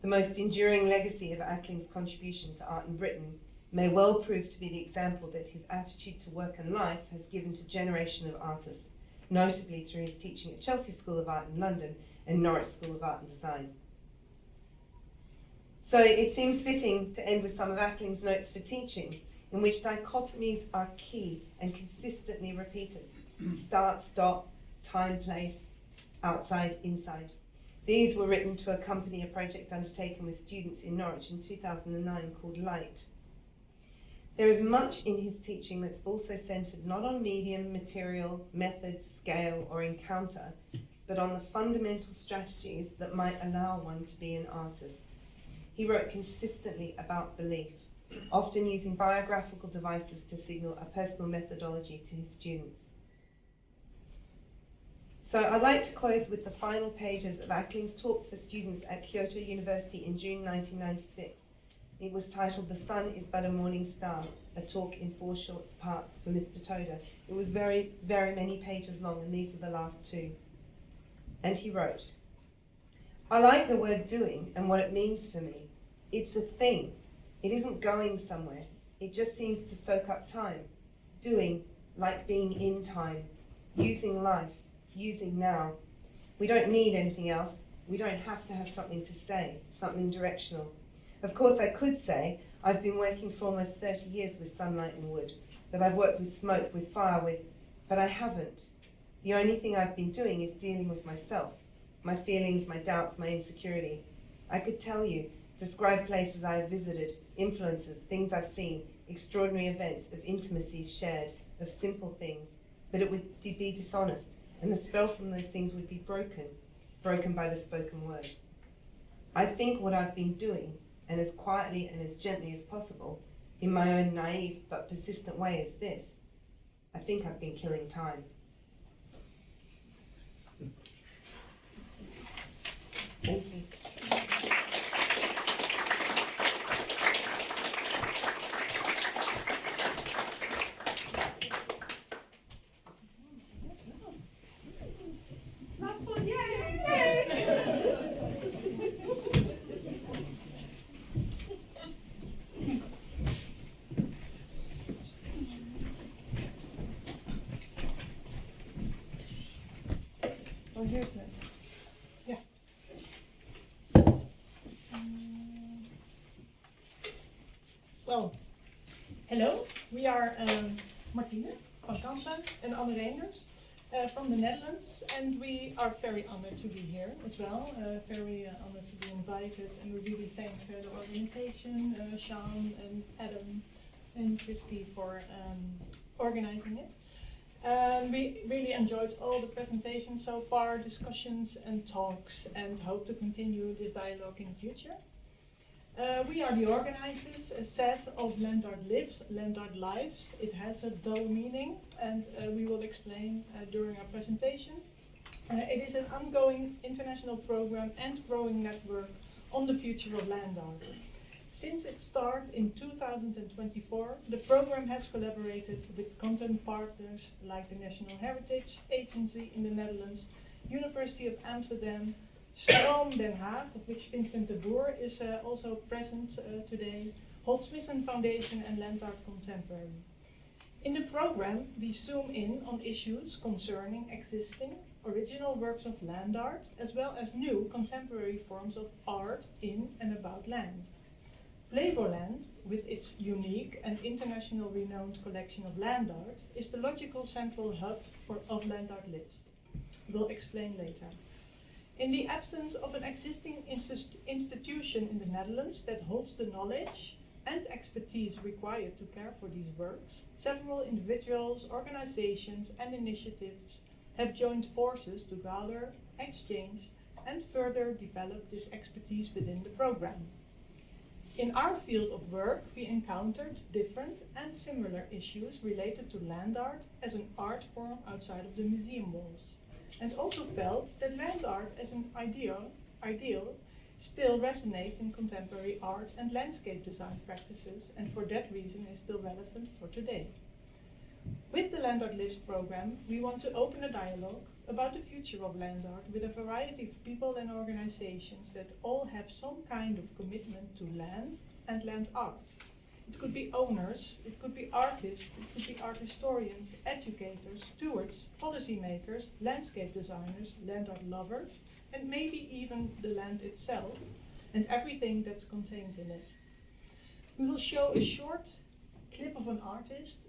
The most enduring legacy of Ackling's contribution to art in Britain may well prove to be the example that his attitude to work and life has given to a generation of artists, notably through his teaching at Chelsea School of Art in London and Norwich School of Art and Design. So it seems fitting to end with some of Ackling's notes for teaching, in which dichotomies are key and consistently repeated. Start, stop, time, place, outside, inside. These were written to accompany a project undertaken with students in Norwich in 2009 called Light. There is much in his teaching that's also centred not on medium, material, method, scale, or encounter, but on the fundamental strategies that might allow one to be an artist. He wrote consistently about belief, often using biographical devices to signal a personal methodology to his students. So I'd like to close with the final pages of Ackling's talk for students at Kyoto University in June 1996. It was titled "The Sun is But a Morning Star," a talk in 4 short parts for Mr. Toda. It was very, very many pages long, and these are the last 2. And he wrote, "I like the word doing and what it means for me. It's a thing. It isn't going somewhere. It just seems to soak up time. Doing, like being in time. Using life. Using now. We don't need anything else. We don't have to have something to say, something directional. Of course, I could say I've been working for almost 30 years with sunlight and wood, that I've worked with smoke, with fire, but I haven't. The only thing I've been doing is dealing with myself, my feelings, my doubts, my insecurity. I could tell you, describe places I have visited, influences, things I've seen, extraordinary events, of intimacies shared, of simple things, but it would be dishonest, and the spell from those things would be broken by the spoken word. I think what I've been doing, and as quietly and as gently as possible, in my own naive but persistent way, is this. I think I've been killing time." Thank you. Last one, yay! Oh, here's the. Yeah. Well, hello. We are Martine van Kampen and Anne Reinders from the Netherlands, and we are very honored to be here as well. Very honored to be invited, and we really thank the organization, Sean and Adam and Christy for organizing it. We really enjoyed all the presentations so far, discussions and talks, and hope to continue this dialogue in the future. We are the organizers, a set of Land Art Lives, Land Art Lives. It has a double meaning, and we will explain during our presentation. It is an ongoing international program and growing network on the future of land art. Since its start in 2024, the program has collaborated with content partners like the National Heritage Agency in the Netherlands, University of Amsterdam, Stroom Den Haag, of which Vincent de Boer is also present today, Holtzmissen Foundation and Land Art Contemporary. In the program, we zoom in on issues concerning existing original works of land art, as well as new contemporary forms of art in and about land. Flevoland, with its unique and international renowned collection of land art, is the logical central hub of Land Art Lives. We'll explain later. In the absence of an existing institution in the Netherlands that holds the knowledge and expertise required to care for these works, several individuals, organizations, and initiatives have joined forces to gather, exchange, and further develop this expertise within the program. In our field of work, we encountered different and similar issues related to land art as an art form outside of the museum walls, and also felt that land art as an ideal still resonates in contemporary art and landscape design practices, and for that reason is still relevant for today. With the Land Art Lives program, we want to open a dialogue about the future of land art with a variety of people and organizations that all have some kind of commitment to land and land art. It could be owners, it could be artists, it could be art historians, educators, stewards, policymakers, landscape designers, land art lovers, and maybe even the land itself and everything that's contained in it. We will show a short clip of an artist,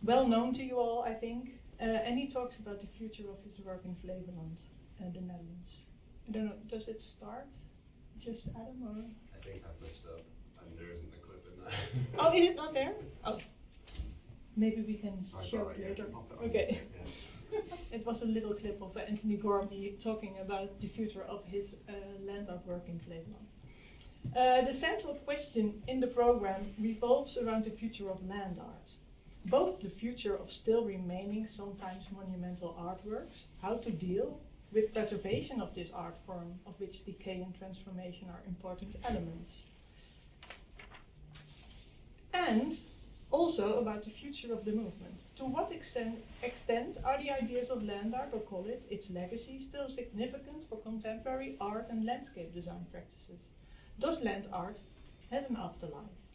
well known to you all, I think, and he talks about the future of his work in Flevoland and the Netherlands. I don't know, does it start? Just Adam or? I think I've messed up, and there isn't a clip in there. Oh, is it not there? Oh. Maybe we can show it later. Okay. Yeah. It was a little clip of Anthony Gormley talking about the future of his land art work in Flevoland. The central question in the program revolves around the future of land art. Both the future of still remaining, sometimes monumental artworks, how to deal with preservation of this art form, of which decay and transformation are important elements. And also about the future of the movement. To what extent are the ideas of land art, or call it its legacy, still significant for contemporary art and landscape design practices? Does land art have an afterlife?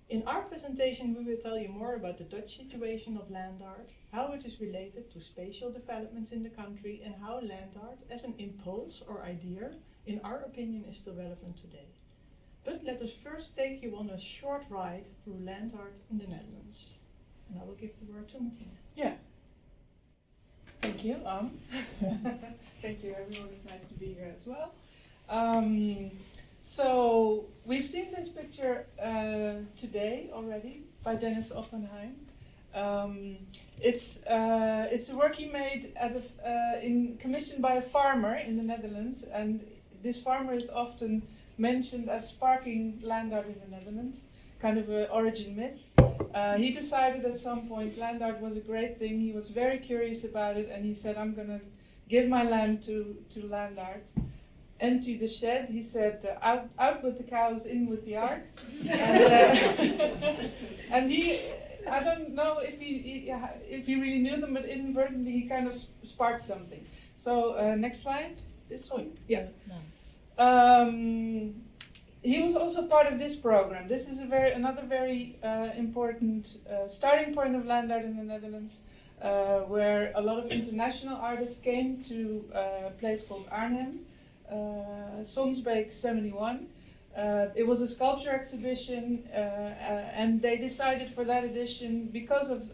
In our presentation, we will tell you more about the Dutch situation of land art, how it is related to spatial developments in the country, and how land art as an impulse or idea, in our opinion, is still relevant today. But let us first take you on a short ride through land art in the Netherlands. And I will give the word to Martina. Yeah. Thank you, Thank you, everyone. It's nice to be here as well. So we've seen this picture today already by Dennis Oppenheim. It's a work he made commissioned by a farmer in the Netherlands, and this farmer is often mentioned as sparking land art in the Netherlands, kind of an origin myth. He decided at some point land art was a great thing. He was very curious about it, and he said, I'm going to give my land to land art. Empty the shed, he said, out with the cows, in with the art. And he, I don't know if he really knew them, but inadvertently he kind of sparked something. So next slide, this one. Yeah. He was also part of this program. This is another very important starting point of land art in the Netherlands. where a lot of international artists came to a place called Arnhem, Sonsbeek 71. It was a sculpture exhibition, and they decided for that edition, because of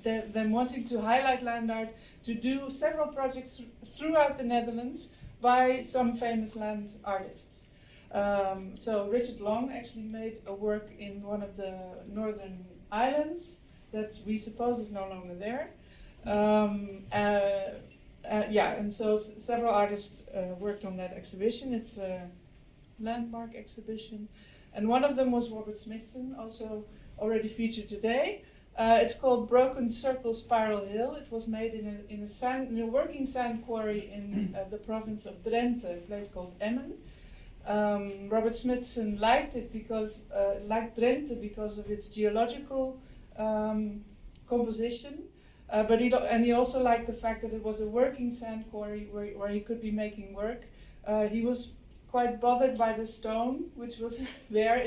them wanting to highlight land art, to do several projects throughout the Netherlands by some famous land artists. So Richard Long actually made a work in one of the northern islands that we suppose is no longer there. And so several artists worked on that exhibition. It's a landmark exhibition. And one of them was Robert Smithson, also already featured today. It's called Broken Circle Spiral Hill. It was made in a working sand quarry in the province of Drenthe, a place called Emmen. Robert Smithson liked liked Drenthe because of its geological composition, but he also liked the fact that it was a working sand quarry where he could be making work. He was quite bothered by the stone, which was there.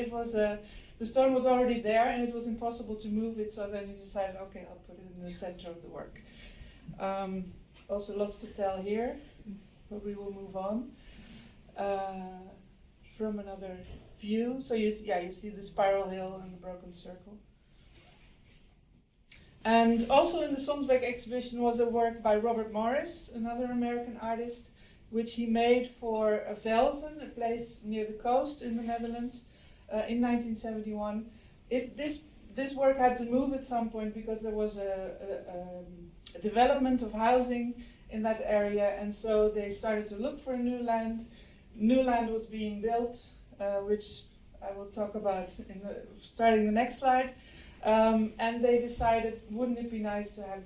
The stone was already there, and it was impossible to move it. So then he decided, okay, I'll put it in the center of the work. Also, lots to tell here, but we will move on. From another view. So you see the spiral hill and the broken circle. And also in the Sonsbeek exhibition was a work by Robert Morris, another American artist, which he made for Velzen, a place near the coast in the Netherlands, in 1971. This work had to move at some point because there was a development of housing in that area, and so they started to look for new land. New land was being built, which I will talk about starting the next slide. And they decided, wouldn't it be nice to have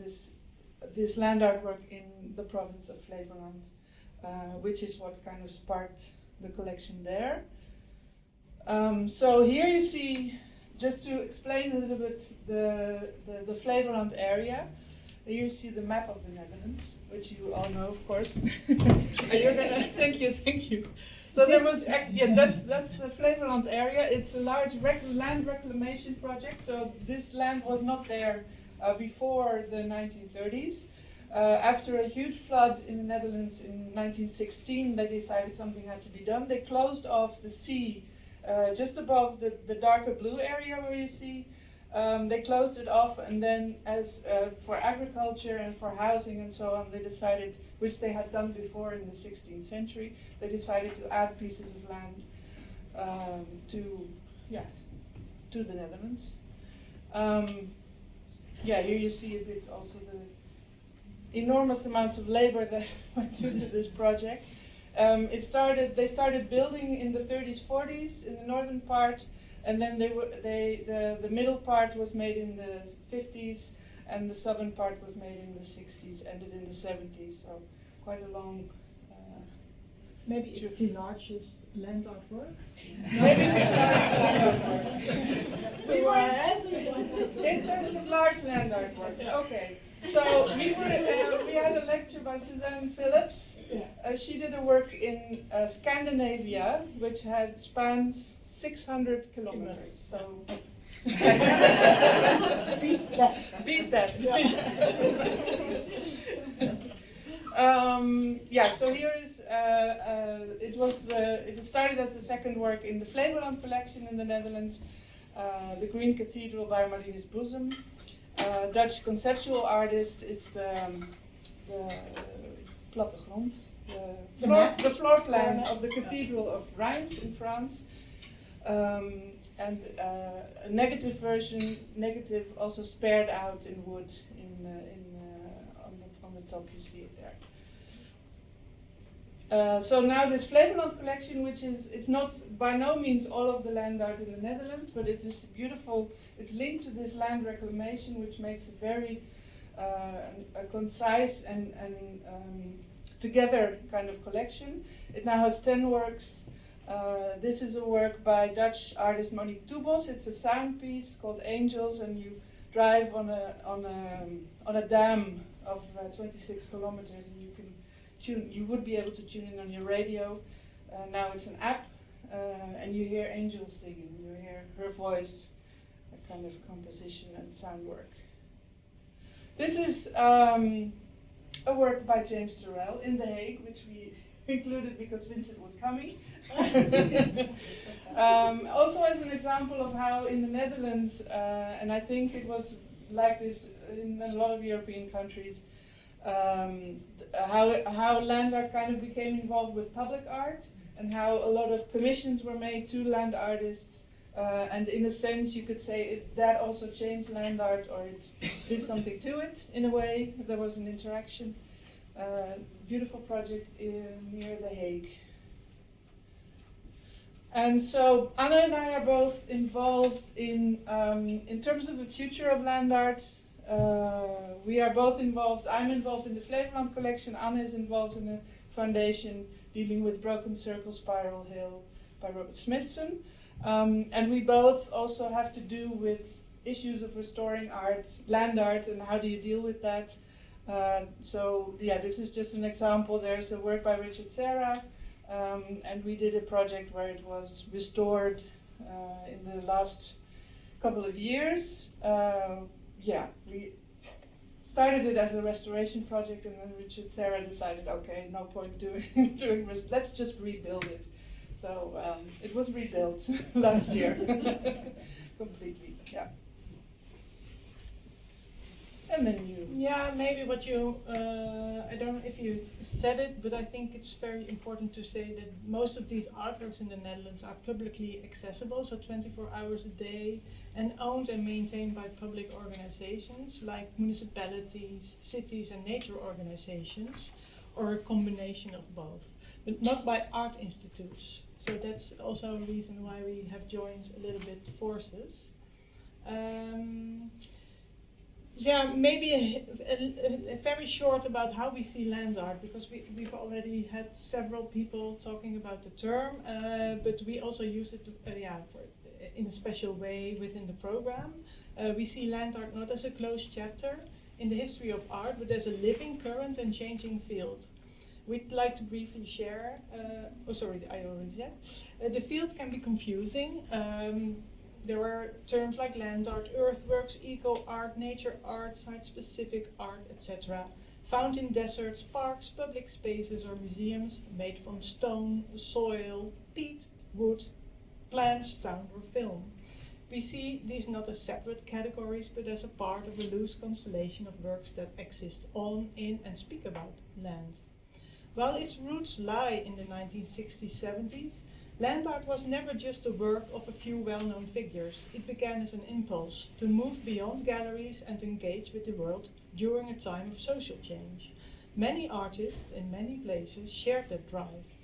this land artwork in the province of Flevoland, which is what kind of sparked the collection there. So here you see, just to explain a little bit the Flevoland area. Here you see the map of the Netherlands, which you all know, of course. Thank you. So there was, that's the Flevoland area. It's a large land reclamation project. So this land was not there before the 1930s. After a huge flood in the Netherlands in 1916, they decided something had to be done. They closed off the sea just above the darker blue area where you see. They closed it off, and then as for agriculture and for housing and so on, they decided, which they had done before in the 16th century, they decided to add pieces of land to the Netherlands. Here you see a bit also the enormous amounts of labor that went into this project. They started building in the 30s, 40s in the northern part. And then the middle part was made in the 50s, and the southern part was made in the 60s, ended in the 70s. So quite a long. Maybe it's the largest land artwork. Maybe it's the largest. In terms of large land artworks, okay. So we had a lecture by Suzanne Phillips. She did a work in Scandinavia, which spans 600 kilometers. So beat that. So here is it started as the second work in the Flevoland collection in the Netherlands, the Green Cathedral by Marinus Boezem. Dutch conceptual artist. It's the plattegrond, the floor plan of the Cathedral of Reims in France, and a negative version, also spared out in wood on the top. You see it there. So now this Flevoland collection, which it's not by no means all of the land art in the Netherlands, but it's this beautiful. It's linked to this land reclamation, which makes it very a concise and together kind of collection. It now has 10 works. This is a work by Dutch artist Monique Toebos. It's a sound piece called Angels, and you drive on a dam of 26 kilometers, and you can tune. You would be able to tune in on your radio. Now it's an app, and you hear angels singing. You hear her voice, a kind of composition and sound work. This is a work by James Turrell in The Hague, which we included because Vincent was coming. Also as an example of how in the Netherlands, and I think it was like this in a lot of European countries, how land art kind of became involved with public art, and how a lot of commissions were made to land artists. And in a sense, you could say that also changed land art, or it did something to it in a way. There was an interaction. Beautiful project near The Hague. And so Anna and I are both involved in terms of the future of land art. We are both involved. I'm involved in the Flevoland collection. Anna is involved in a foundation dealing with Broken Circle, Spiral Hill by Robert Smithson. And we both also have to do with issues of restoring art, land art, and how do you deal with that. So yeah, this is just an example. There's a work by Richard Serra, and we did a project where it was restored in the last couple of years. Yeah, we started it as a restoration project, and then Richard Serra decided, okay, no point doing let's just rebuild it. So it was rebuilt last year, completely. Yeah. And then you. Yeah, maybe what you, I don't know if you said it, but I think it's very important to say that most of these artworks in the Netherlands are publicly accessible, so 24 hours a day, and owned and maintained by public organizations like municipalities, cities, and nature organizations, or a combination of both, but not by art institutes. So that's also a reason why we have joined a little bit forces. Yeah, maybe a very short about how we see land art, because we've already had several people talking about the term, but we also use it in a special way within the program. We see land art not as a closed chapter in the history of art, but as a living, current, and changing field. We'd like to briefly share, the field can be confusing. There are terms like land art, earthworks, eco art, nature art, site-specific art, etc. Found in deserts, parks, public spaces, or museums made from stone, soil, peat, wood, plants, sound, or film. We see these not as separate categories, but as a part of a loose constellation of works that exist on, in, and speak about land. While its roots lie in the 1960s, 70s, land art was never just the work of a few well-known figures. It began as an impulse to move beyond galleries and engage with the world during a time of social change. Many artists in many places shared that drive.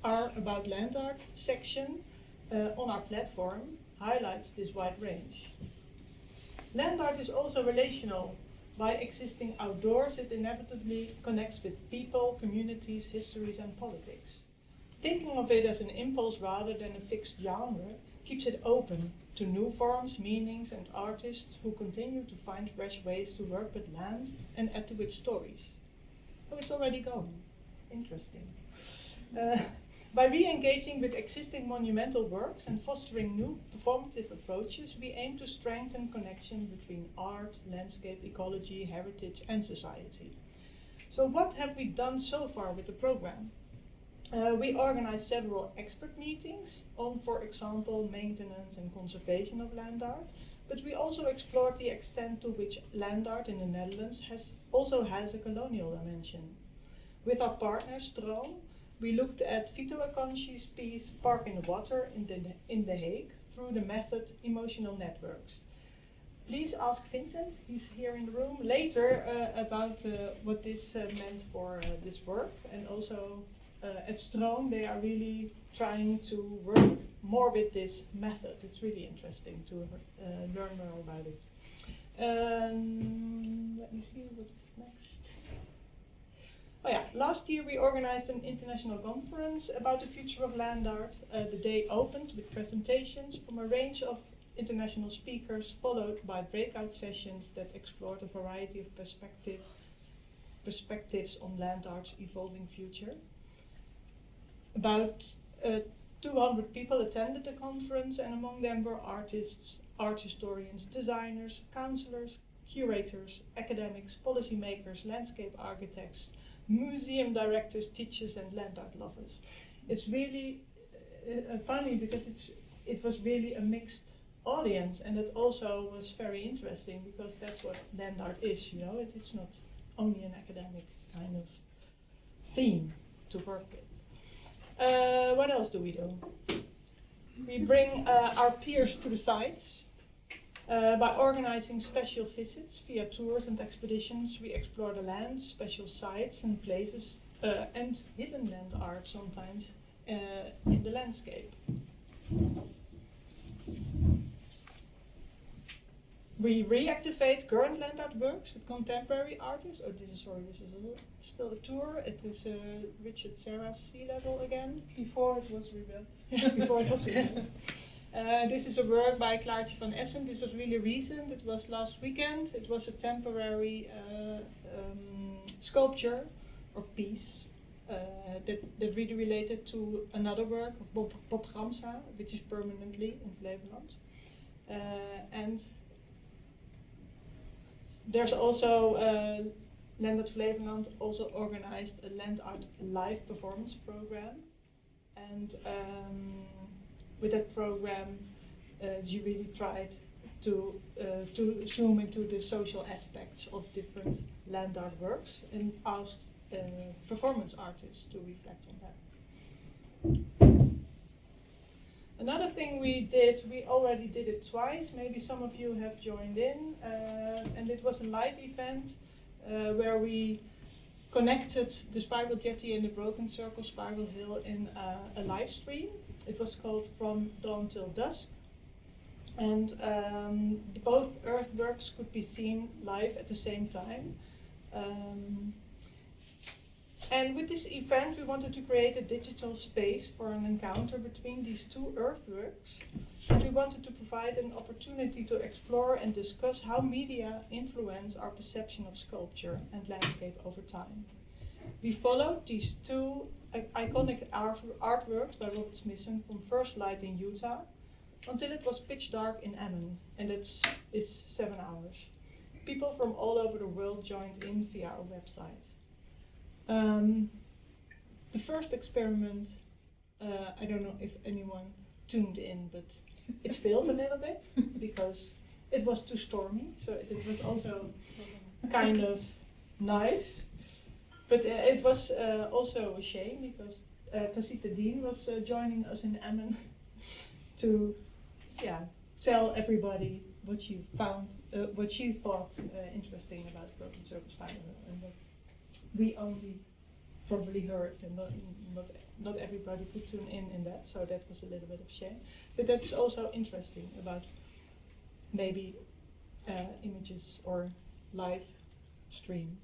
Our About Land Art section on our platform highlights this wide range. Land art is also relational. By existing outdoors, it inevitably connects with people, communities, histories, and politics. Thinking of it as an impulse rather than a fixed genre keeps it open to new forms, meanings, and artists who continue to find fresh ways to work with land and add to its stories. Oh, it's already going. Interesting. By re-engaging with existing monumental works and fostering new performative approaches, we aim to strengthen connection between art, landscape, ecology, heritage, and society. So what have we done so far with the program? We organized several expert meetings on, for example, maintenance and conservation of land art, but we also explored the extent to which land art in the Netherlands also has a colonial dimension. With our partner, Stroom, we looked at Vito Akanji's piece Park in the Water in The Hague through the method Emotional Networks. Please ask Vincent, he's here in the room, later about what this meant for this work. And also at Stroom, they are really trying to work more with this method. It's really interesting to learn more about it. Let me see what is next. Oh yeah, last year we organized an international conference about the future of land art. The day opened with presentations from a range of international speakers, followed by breakout sessions that explored a variety of perspectives on land art's evolving future. About 200 people attended the conference, and among them were artists, art historians, designers, counselors, curators, academics, policymakers, landscape architects, museum directors, teachers, and land art lovers. It's really funny because it was really a mixed audience, and it also was very interesting because that's what land art is, you know. It's not only an academic kind of theme to work with. What else do we do? We bring our peers to the sites. By organizing special visits via tours and expeditions, we explore the land, special sites and places, and hidden land art sometimes in the landscape. We reactivate current land art works with contemporary artists. Oh, this is still a tour. It is Richard Serra's Sea Level again. Before it was rebuilt. Before it was rebuilt. This is a work by Klaartje van Essen. This was really recent. It was last weekend. It was a temporary sculpture or piece that really related to another work of Bob Gramsa, which is permanently in Flevoland. And there's also Land Art Flevoland also organized a land art live performance program, and with that program, you really tried to zoom into the social aspects of different land art works and asked performance artists to reflect on that. Another thing we did, we already did it twice, maybe some of you have joined in, and it was a live event where we connected the Spiral Jetty and the Broken Circle Spiral Hill in a live stream. It was called From Dawn Till Dusk, and both earthworks could be seen live at the same time. And with this event, we wanted to create a digital space for an encounter between these two earthworks. And we wanted to provide an opportunity to explore and discuss how media influence our perception of sculpture and landscape over time. We followed these two iconic artworks by Robert Smithson from First Light in Utah until it was pitch dark in Ammon, and it's 7 hours. People from all over the world joined in via our website. The first experiment, I don't know if anyone tuned in, but it failed a little bit because it was too stormy, so it was also kind of nice. But it was also a shame because Tacita Dean was joining us in Ammon to tell everybody what she found, what she thought interesting about Broken Circle Spiral, and that we only probably heard, and not everybody could tune in that, so that was a little bit of shame. But that's also interesting about maybe images or live stream.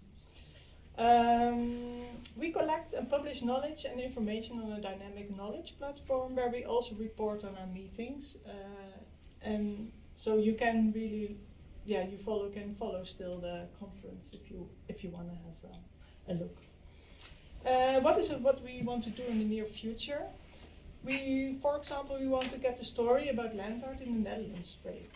We collect and publish knowledge and information on a dynamic knowledge platform where we also report on our meetings, and so you can really, can follow still the conference if you want to have a look. What we want to do in the near future? For example, we want to get the story about land art in the Netherlands straight.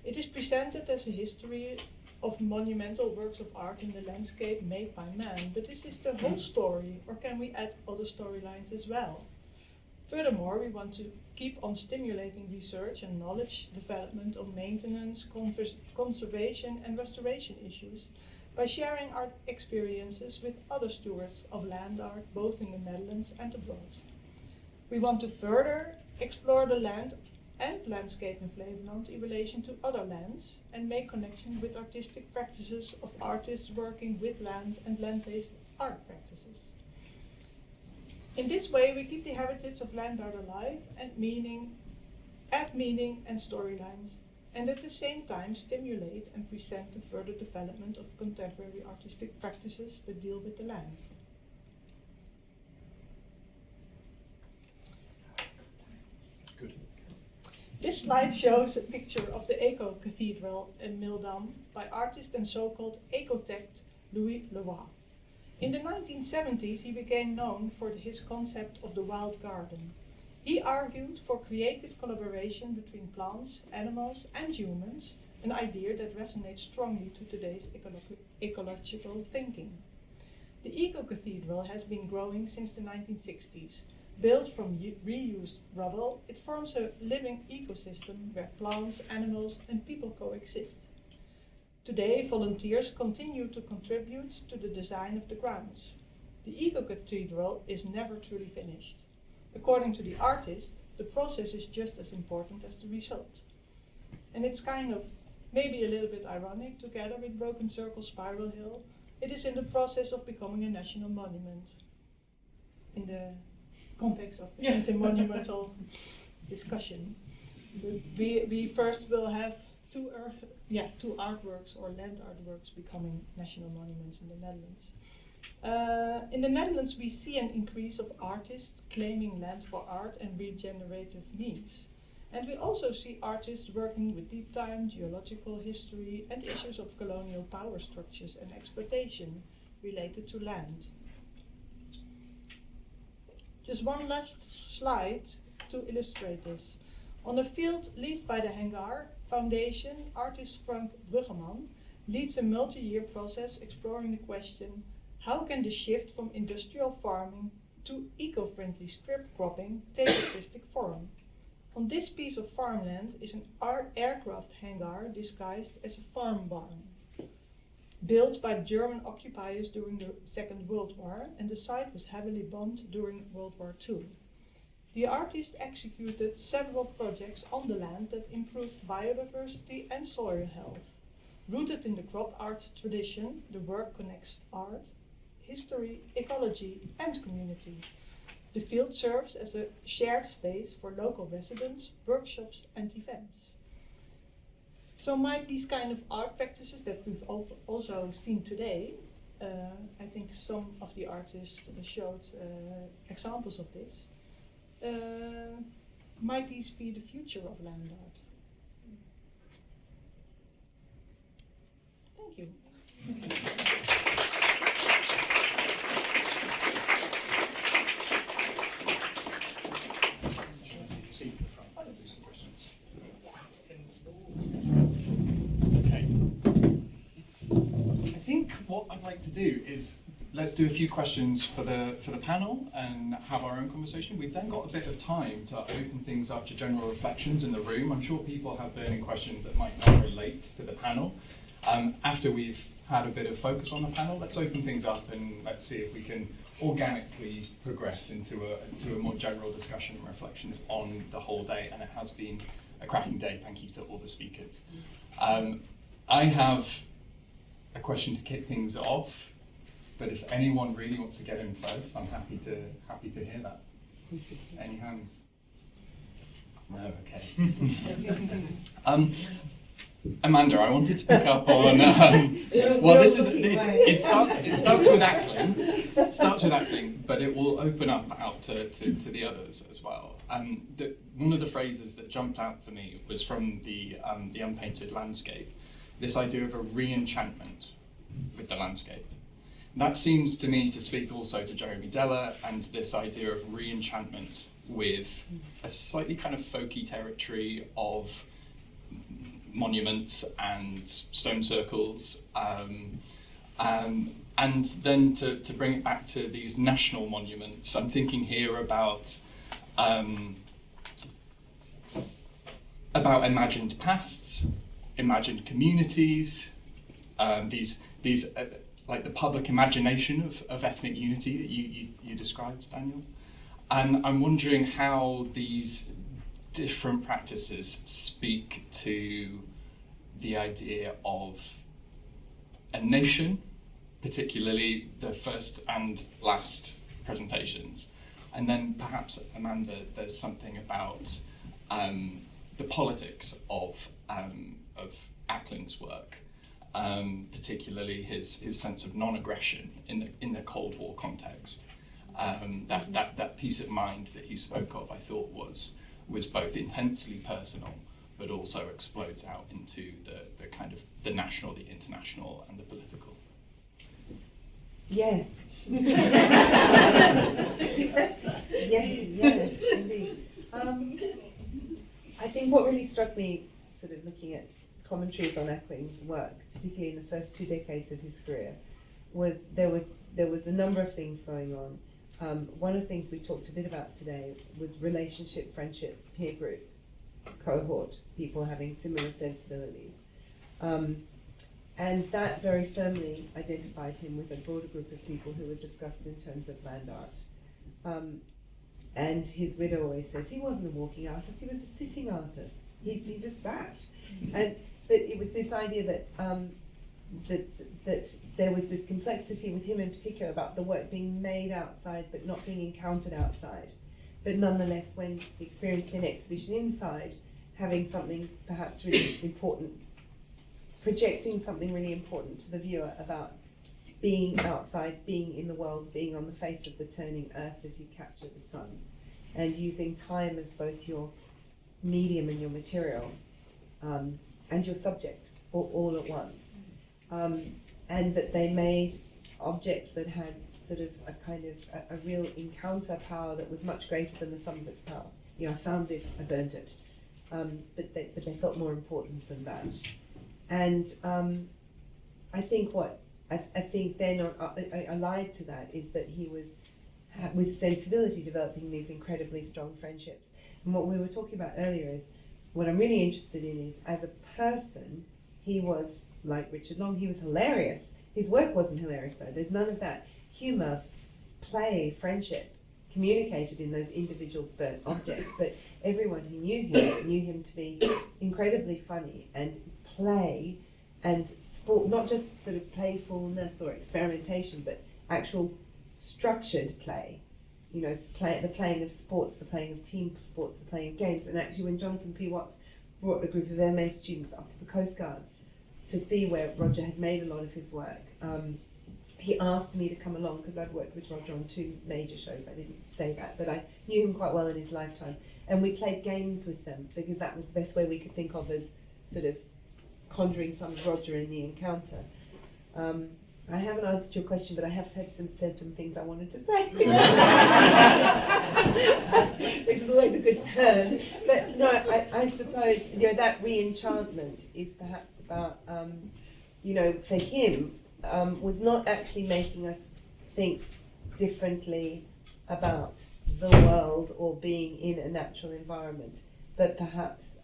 It is presented as a history of monumental works of art in the landscape made by man, but this is the whole story, or can we add other storylines as well? Furthermore, we want to keep on stimulating research and knowledge development on maintenance, conservation and restoration issues by sharing our experiences with other stewards of land art, both in the Netherlands and abroad. We want to further explore the land and landscape in Flevoland in relation to other lands and make connection with artistic practices of artists working with land and land-based art practices. In this way, we keep the heritage of land art alive and add meaning and storylines, and at the same time stimulate and present the further development of contemporary artistic practices that deal with the land. Good. This slide shows a picture of the Eco Cathedral in Mildam by artist and so-called ecotect Louis Leroy. In the 1970s, he became known for his concept of the wild garden. He argued for creative collaboration between plants, animals, and humans an idea that resonates strongly to today's ecological thinking. The eco-cathedral has been growing since the 1960s. Built from reused rubble, it forms a living ecosystem where plants, animals and people coexist. Today, volunteers continue to contribute to the design of the grounds. The eco-cathedral is never truly finished. According to the artist, the process is just as important as the result. And it's kind of maybe a little bit ironic, together with Broken Circle Spiral Hill, it is in the process of becoming a national monument in the context of the anti-monumental discussion. We first will have two artworks or land artworks becoming national monuments in the Netherlands. In the Netherlands, we see an increase of artists claiming land for art and regenerative needs. And we also see artists working with deep time, geological history, and issues of colonial power structures and exploitation related to land. Just one last slide to illustrate this. On a field leased by the Hangar Foundation, artist Frank Bruggeman leads a multi-year process exploring the question, how can the shift from industrial farming to eco-friendly strip cropping take artistic form? On this piece of farmland is an aircraft hangar disguised as a farm barn. Built by German occupiers during the Second World War, and the site was heavily bombed during World War II. The artist executed several projects on the land that improved biodiversity and soil health. Rooted in the crop art tradition, the work connects art, history, ecology, and community. The field serves as a shared space for local residents, workshops, and events. So might these kind of art practices that we've also seen today, I think some of the artists showed examples of this, might these be the future of land art? Thank you. What I'd like to do is let's do a few questions for the panel and have our own conversation. We've then got a bit of time to open things up to general reflections in the room. I'm sure people have burning questions that might not relate to the panel. After we've had a bit of focus on the panel, let's open things up and let's see if we can organically progress into a more general discussion and reflections on the whole day. And it has been a cracking day. Thank you to all the speakers. I have a question to kick things off, but if anyone really wants to get in first, I'm happy to hear that. Any hands? No, okay. Amanda, I wanted to pick up on. Well, it starts with acting. It starts with acting, but it will open up out to the others as well. One of the phrases that jumped out for me was from the unpainted landscape. This idea of a re-enchantment with the landscape. That seems to me to speak also to Jeremy Deller and this idea of re-enchantment with a slightly kind of folky territory of monuments and stone circles, and then to bring it back to these national monuments. I'm thinking here about imagined pasts, imagined communities, these like the public imagination of ethnic unity that you described, Daniel. And I'm wondering how these different practices speak to the idea of a nation, particularly the first and last presentations. And then perhaps, Amanda, there's something about the politics of Ackland's work, particularly his sense of non-aggression in the Cold War context. That peace of mind that he spoke of, I thought was both intensely personal, but also explodes out into the kind of the national, the international, and the political. Yes. Yes, indeed. I think what really struck me, sort of looking at commentaries on Ackling's work, particularly in the first 2 decades of his career, was there was a number of things going on. One of the things we talked a bit about today was relationship, friendship, peer group, cohort, people having similar sensibilities. And that very firmly identified him with a broader group of people who were discussed in terms of land art. And his widow always says he wasn't a walking artist, he was a sitting artist. He just sat. But it was this idea that that there was this complexity with him in particular about the work being made outside but not being encountered outside. But nonetheless, when experienced in exhibition inside, having something perhaps really important, projecting something really important to the viewer about being outside, being in the world, being on the face of the turning earth as you capture the sun, and using time as both your medium and your material, and your subject, all at once. And that they made objects that had sort of a kind of a real encounter power that was much greater than the sum of its power. You know, I found this, I burnt it. But they felt more important than that. And I think I think then allied to that is that he was, with sensibility, developing these incredibly strong friendships. And what we were talking about earlier is, what I'm really interested in is, as a person, he was, like Richard Long, he was hilarious. His work wasn't hilarious though. There's none of that humour, play, friendship communicated in those individual burnt objects. But everyone who knew him to be incredibly funny and play and sport, not just sort of playfulness or experimentation, but actual structured play. You know, the playing of sports, the playing of team sports, the playing of games. And actually when Jonathan P. Watts brought a group of MA students up to the Coast Guards to see where Roger had made a lot of his work, he asked me to come along because I'd worked with Roger on 2 major shows. I didn't say that, but I knew him quite well in his lifetime. And we played games with them because that was the best way we could think of as sort of conjuring some Roger in the encounter. I haven't answered your question, but I have said some things I wanted to say, which is always a good turn. But no, I suppose, you know, that re-enchantment is perhaps about, you know, for him, was not actually making us think differently about the world or being in a natural environment, but perhaps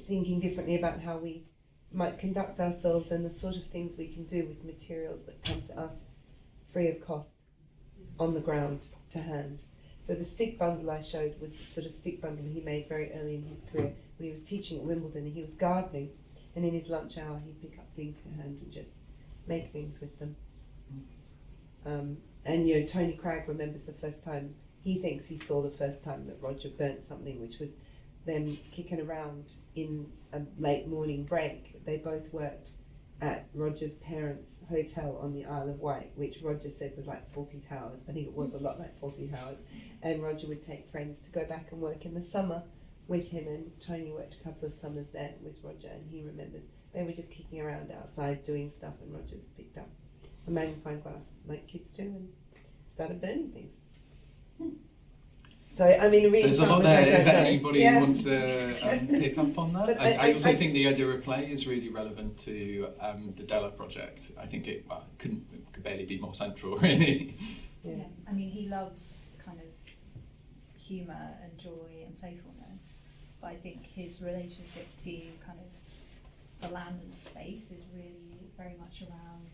thinking differently about how we might conduct ourselves and the sort of things we can do with materials that come to us free of cost, on the ground, to hand. So the stick bundle I showed was the sort of stick bundle he made very early in his career when he was teaching at Wimbledon and he was gardening, and in his lunch hour he'd pick up things to hand and just make things with them. And you know, Tony Cragg remembers the first time, he thinks he saw the first time that Roger burnt something, which was them kicking around in a late morning break. They both worked at Roger's parents' hotel on the Isle of Wight, which Roger said was like 40 towers. I think it was a lot like 40 towers. And Roger would take friends to go back and work in the summer with him, and Tony worked a couple of summers there with Roger, and he remembers they were just kicking around outside doing stuff, and Roger's picked up a magnifying glass like kids do and started burning things. So, I mean, there's a lot there if anybody wants to pick up on that. I also think the idea of play is really relevant to the Della project. I think it could barely be more central, really. Yeah, I mean, he loves kind of humour and joy and playfulness, but I think his relationship to kind of the land and space is really very much around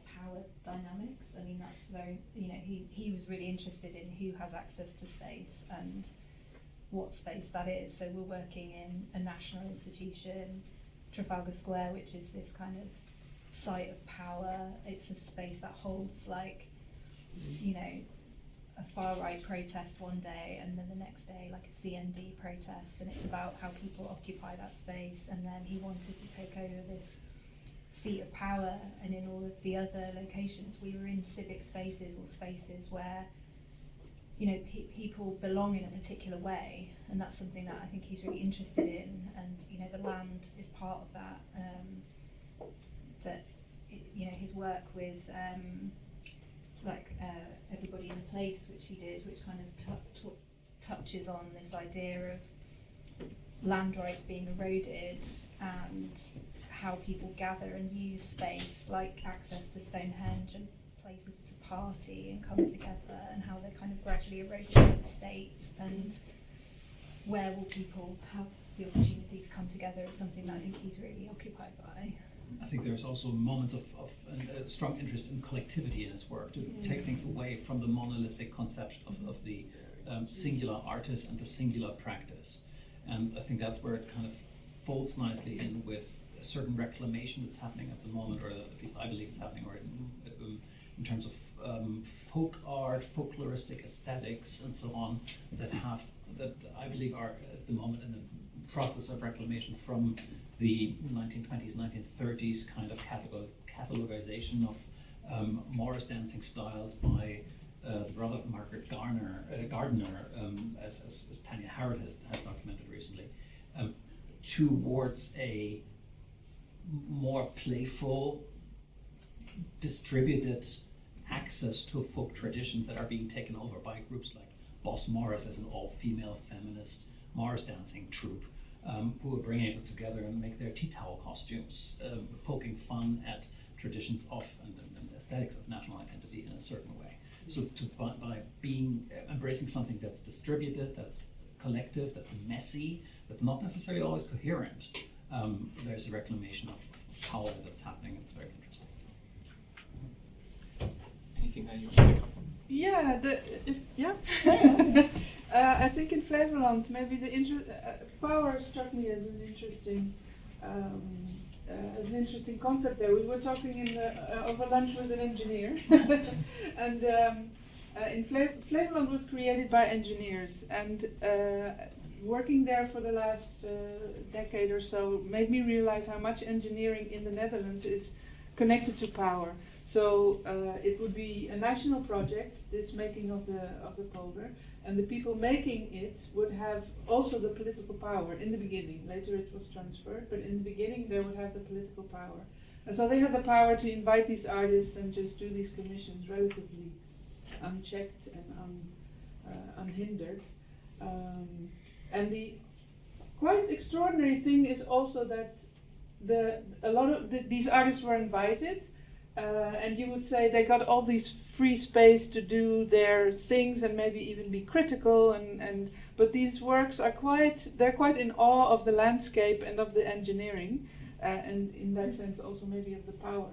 power dynamics. I mean, that's very, you know, he was really interested in who has access to space and what space that is. So we're working in a national institution, Trafalgar Square, which is this kind of site of power. It's a space that holds, like, you know, a far-right protest one day and then the next day like a CND protest, and it's about how people occupy that space. And then he wanted to take over this seat of power, and in all of the other locations we were in civic spaces or spaces where, you know, people belong in a particular way, and that's something that I think he's really interested in. And you know, the land is part of that. You know, his work with Everybody in the Place, which he did, which kind of touches on this idea of land rights being eroded and how people gather and use space, like access to Stonehenge and places to party and come together, and how they're kind of gradually eroded by the state, and where will people have the opportunity to come together is something that I think he's really occupied by. I think there's also moments of a strong interest in collectivity in his work, to take things away from the monolithic concept of the singular artist and the singular practice. And I think that's where it kind of folds nicely in with a certain reclamation that's happening at the moment, or at least I believe is happening, or in terms of folk art, folkloristic aesthetics, and so on, that I believe are at the moment in the process of reclamation from the 1920s, 1930s kind of catalogization of Morris dancing styles by the brother of Margaret Gardner, as Tanya Harrod has documented recently, towards a more playful, distributed access to folk traditions that are being taken over by groups like Boss Morris as an all-female feminist Morris dancing troupe, who are bringing it together and make their tea towel costumes, poking fun at traditions of and aesthetics of national identity in a certain way. So by embracing something that's distributed, that's collective, that's messy, that's not necessarily always coherent, there's a reclamation of power that's happening. It's very interesting. Anything that you want to pick up on? Yeah, I think in Flevoland, maybe the power struck me as an interesting concept there. We were talking over lunch with an engineer, and in Flevoland was created by engineers, and working there for the last decade or so made me realize how much engineering in the Netherlands is connected to power. So it would be a national project, this making of the polder, and the people making it would have also the political power in the beginning. Later it was transferred, but in the beginning they would have the political power. And so they had the power to invite these artists and just do these commissions relatively unchecked and unhindered. And the quite extraordinary thing is also that a lot of these artists were invited, and you would say they got all these free space to do their things and maybe even be critical, but these works are quite in awe of the landscape and of the engineering, and in that sense also maybe of the power.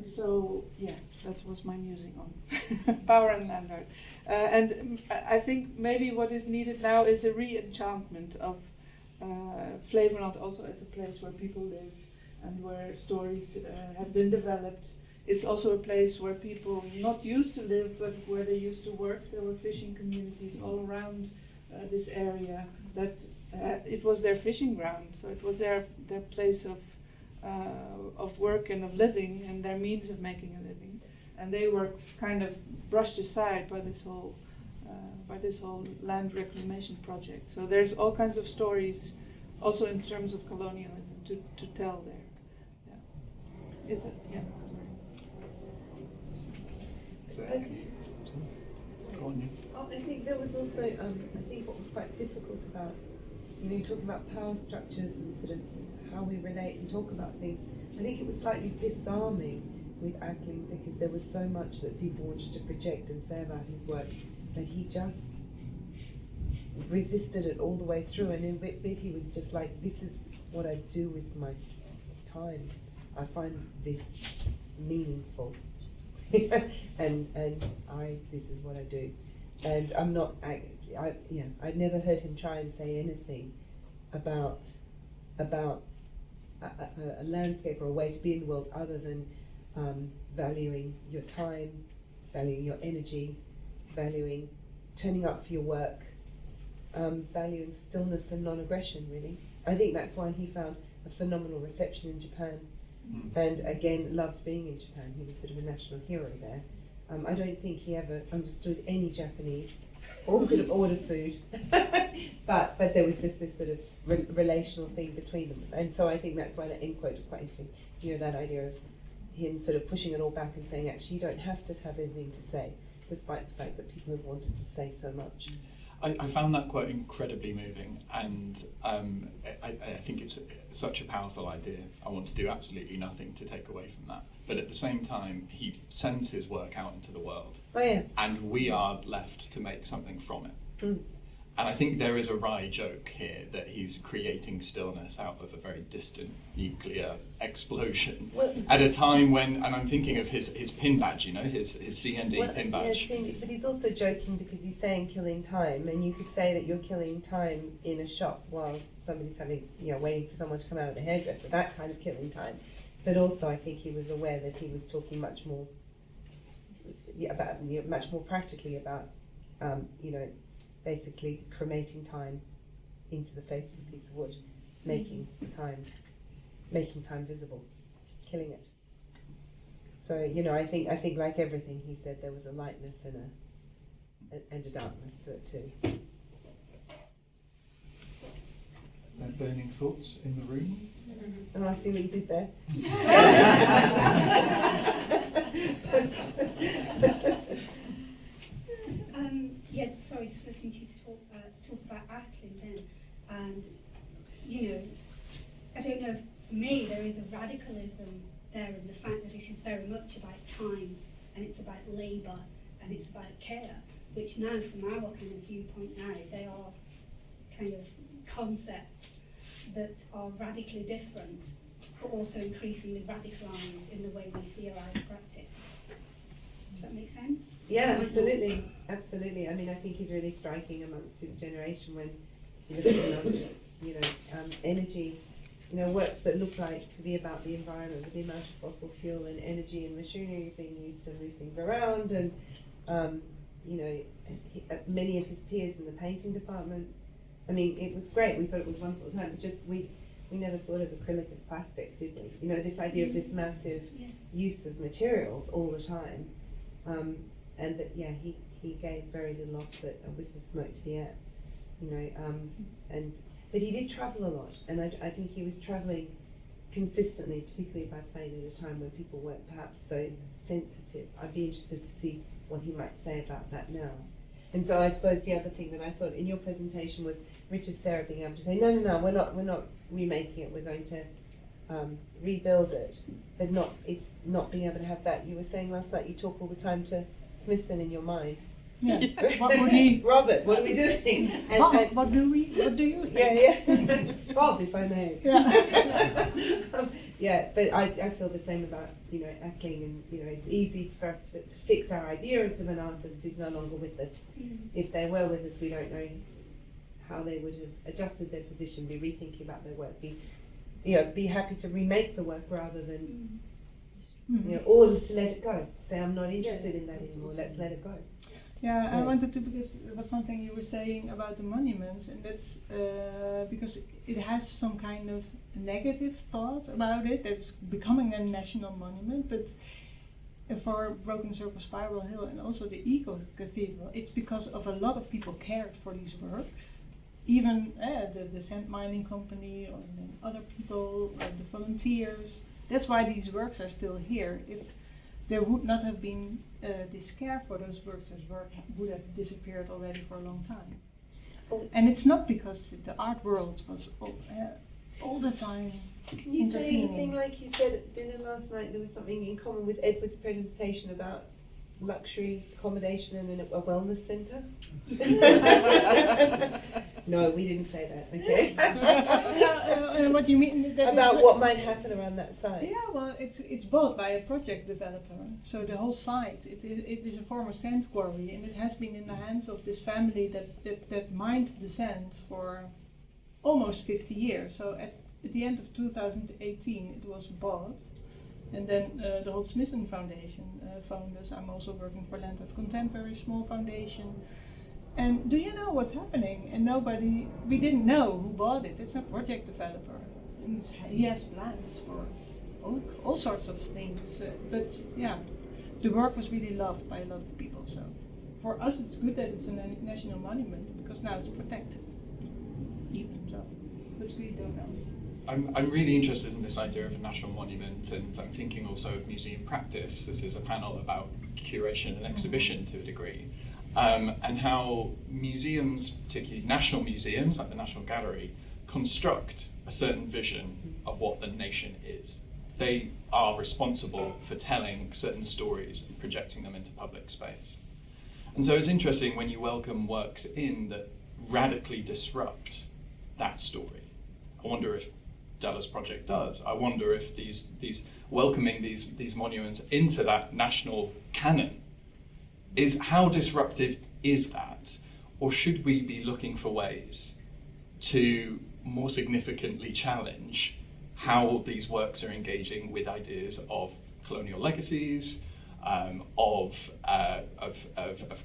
So yeah, that was my musing on power and land art. And I think maybe what is needed now is a re-enchantment of Flevoland also as a place where people live and where stories have been developed. It's also a place where people not used to live, but where they used to work. There were fishing communities all around this area. That it was their fishing ground, so it was their place of work and of living, and their means of making a living. And they were kind of brushed aside by this whole land reclamation project. So there's all kinds of stories, also in terms of colonialism, to tell there. Yeah. Is that yeah? I think there was also, I think what was quite difficult about, you talking about power structures and sort of how we relate and talk about things. I think it was slightly disarming with Ackling because there was so much that people wanted to project and say about his work, but he just resisted it all the way through. And in a bit he was just like, this is what I do with my time. I find this meaningful. and this is what I do. And I'm not, I'd never heard him try and say anything about a landscape or a way to be in the world other than valuing your time, valuing your energy, valuing turning up for your work, valuing stillness and non-aggression, really. I think that's why he found a phenomenal reception in Japan, and again loved being in Japan. He was sort of a national hero there. I don't think he ever understood any Japanese or could have ordered food, but there was just this sort of relational thing between them. And so I think that's why that end quote was quite interesting. That idea of him sort of pushing it all back and saying, actually, you don't have to have anything to say, despite the fact that people have wanted to say so much. I found that quote incredibly moving, and I think it's such a powerful idea. I want to do absolutely nothing to take away from that. But at the same time, he sends his work out into the world, and we are left to make something from it. Mm. And I think there is a wry joke here that he's creating stillness out of a very distant nuclear explosion at a time when, and I'm thinking of his pin badge, you know, his CND pin badge. Yes, but he's also joking because he's saying killing time, and you could say that you're killing time in a shop while somebody's having, waiting for someone to come out of the hairdresser, that kind of killing time. But also I think he was aware that he was talking much more practically about, basically cremating time into the face of a piece of wood, making time visible, killing it. So I think like everything he said, there was a lightness and a darkness to it too. Burning thoughts in the room. And I see what you did there. Sorry, just listening to you talk about Ackland then, and I don't know if for me there is a radicalism there in the fact that it is very much about time, and it's about labour, and it's about care, which now from our kind of viewpoint now, they are kind of concepts that are radically different, but also increasingly radicalised in the way we see our life practice. Does that make sense? Yeah, absolutely. I mean, I think he's really striking amongst his generation when you're looking at, energy, works that look like to be about the environment, with the amount of fossil fuel and energy and machinery being used to move things around, and many of his peers in the painting department. I mean, it was great. We thought it was wonderful time, but just we never thought of acrylic as plastic, did we? This idea of this massive use of materials all the time. And that, he gave very little off, but a whiff of smoke to the air, but he did travel a lot, and I think he was travelling consistently, particularly by plane at a time when people weren't perhaps so sensitive. I'd be interested to see what he might say about that now. And so I suppose the other thing that I thought in your presentation was Richard Serra being able to say, no, we're not remaking it, we're going to rebuild it, but it's not being able to have that. You were saying last night you talk all the time to Smithson in your mind. Yeah. What would he? Robert, what are we doing? What do you think? Yeah. Bob, if I may. Yeah. But I feel the same about Ackling, and it's easy for us to fix our ideas of an artist who's no longer with us. If they were with us, we don't know how they would have adjusted their position, be rethinking about their work, be happy to remake the work rather than or to let it go. To say I'm not interested in that anymore. Let's let it go. Yeah, I wanted to, because it was something you were saying about the monuments, and that's because it has some kind of negative thought about it. It's becoming a national monument, but for Broken Circle, Spiral Hill, and also the Eco Cathedral, it's because of a lot of people cared for these works. Even the sand mining company, or other people, the volunteers. That's why these works are still here. If there would not have been this care for those works, this work would have disappeared already for a long time. And it's not because the art world was all the time Can you say anything like you said at dinner last night? There was something in common with Edward's presentation about luxury accommodation and a wellness centre? No, we didn't say that, okay? What you mean? About what might happen around that site? Yeah, well, it's bought by a project developer. So the whole site, it is a former sand quarry, and it has been in the hands of this family that mined the sand for almost 50 years. So at the end of 2018, it was bought. And then the whole Smithson Foundation phoned us. I'm also working for Land at Content, very small foundation. And do you know what's happening? And we didn't know who bought it. It's a project developer. And he has plans for all sorts of things. But yeah, the work was really loved by a lot of people. So for us, it's good that it's a national monument, because now it's protected. Even so, but we don't know. I'm really interested in this idea of a national monument, and I'm thinking also of museum practice. This is a panel about curation and exhibition to a degree. and how museums, particularly national museums like the National Gallery, construct a certain vision of what the nation is. They are responsible for telling certain stories and projecting them into public space. And so it's interesting when you welcome works in that radically disrupt that story. I wonder if Della's project does. I wonder if these welcoming these monuments into that national canon is, how disruptive is that? Or should we be looking for ways to more significantly challenge how these works are engaging with ideas of colonial legacies, of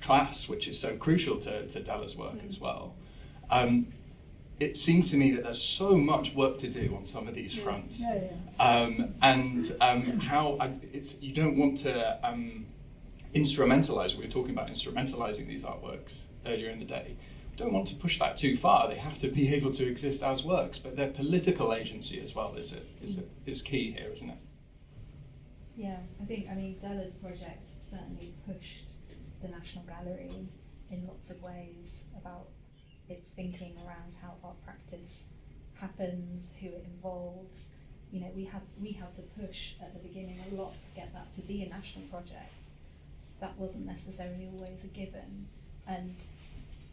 class, which is so crucial to Della's work as well. It seems to me that there's so much work to do on some of these fronts, you don't want to instrumentalize. We were talking about instrumentalizing these artworks earlier in the day. Don't want to push that too far. They have to be able to exist as works, but their political agency as well is key here, isn't it? Yeah, I mean, Della's project certainly pushed the National Gallery in lots of ways about its thinking around how art practice happens, who it involves. You know, we had to push at the beginning a lot to get that to be a national project. That wasn't necessarily always a given, and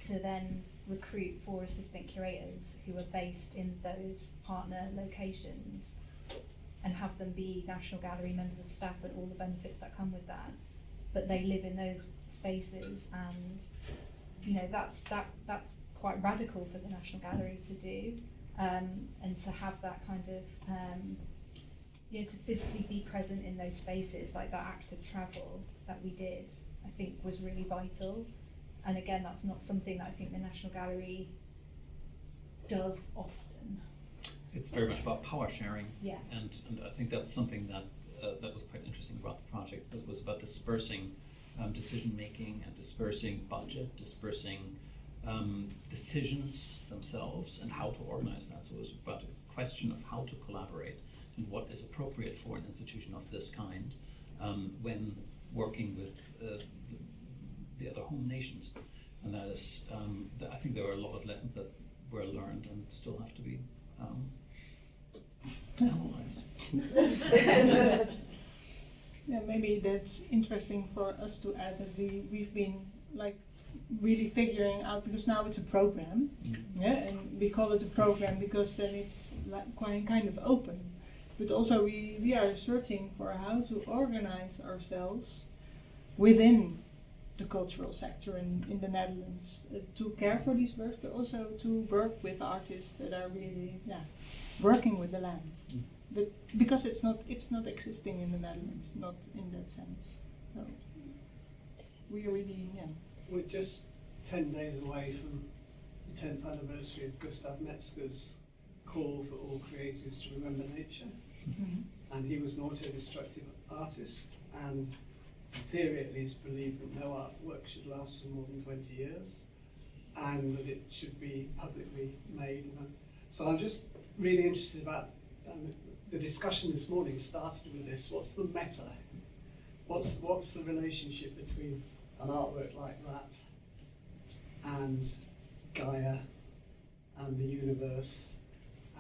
to then recruit 4 assistant curators who are based in those partner locations and have them be National Gallery members of staff and all the benefits that come with that, but they live in those spaces, and you know, that's quite radical for the National Gallery to do, and to have that kind of you know, to physically be present in those spaces, like that act of travel that we did, I think was really vital. And again, that's not something that I think the National Gallery does often. It's very much about power sharing. Yeah. And I think that's something that that was quite interesting about the project. It was about dispersing decision making and dispersing budget, dispersing decisions themselves and how to organize that. So it was about a question of how to collaborate and what is appropriate for an institution of this kind when working with the other home nations. And that is, I think there were a lot of lessons that were learned and still have to be analyzed. Yeah, maybe that's interesting for us to add that we've been like really figuring out, because now it's a program, yeah, and we call it a program because then it's like quite kind of open. But also we are searching for how to organize ourselves within the cultural sector in the Netherlands to care for these works, but also to work with artists that are really working with the land. But because it's not existing in the Netherlands, not in that sense. So we really We're just 10 days away from the 10th anniversary of Gustav Metzger's call for all creatives to remember nature. And he was an auto-destructive artist, and in theory at least believed that no artwork should last for more than 20 years, and that it should be publicly made. So I'm just really interested about the discussion this morning started with this. What's the meta? What's the relationship between an artwork like that and Gaia and the universe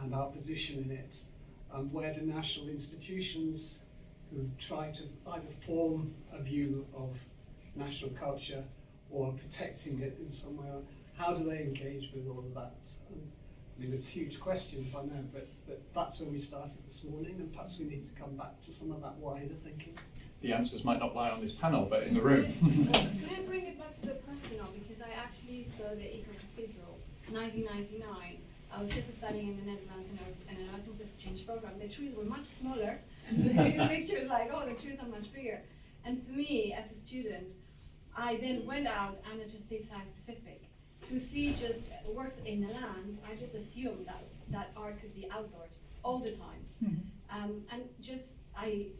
and our position in it? And where do national institutions who try to either form a view of national culture or protecting it in some way, how do they engage with all of that? I mean, it's huge questions, I know, but that's where we started this morning, and perhaps we need to come back to some of that wider thinking. The answers might not lie on this panel, but in the room. Can I bring it back to the personal? Because I actually saw the Eco Cathedral, 1999. I was just studying in the Netherlands, and I was in an Erasmus exchange program. The trees were much smaller. These pictures, like, oh, the trees are much bigger. And for me, as a student, I then went out and I just did science specific. To see just works in the land, I just assumed that art could be outdoors all the time. And just, I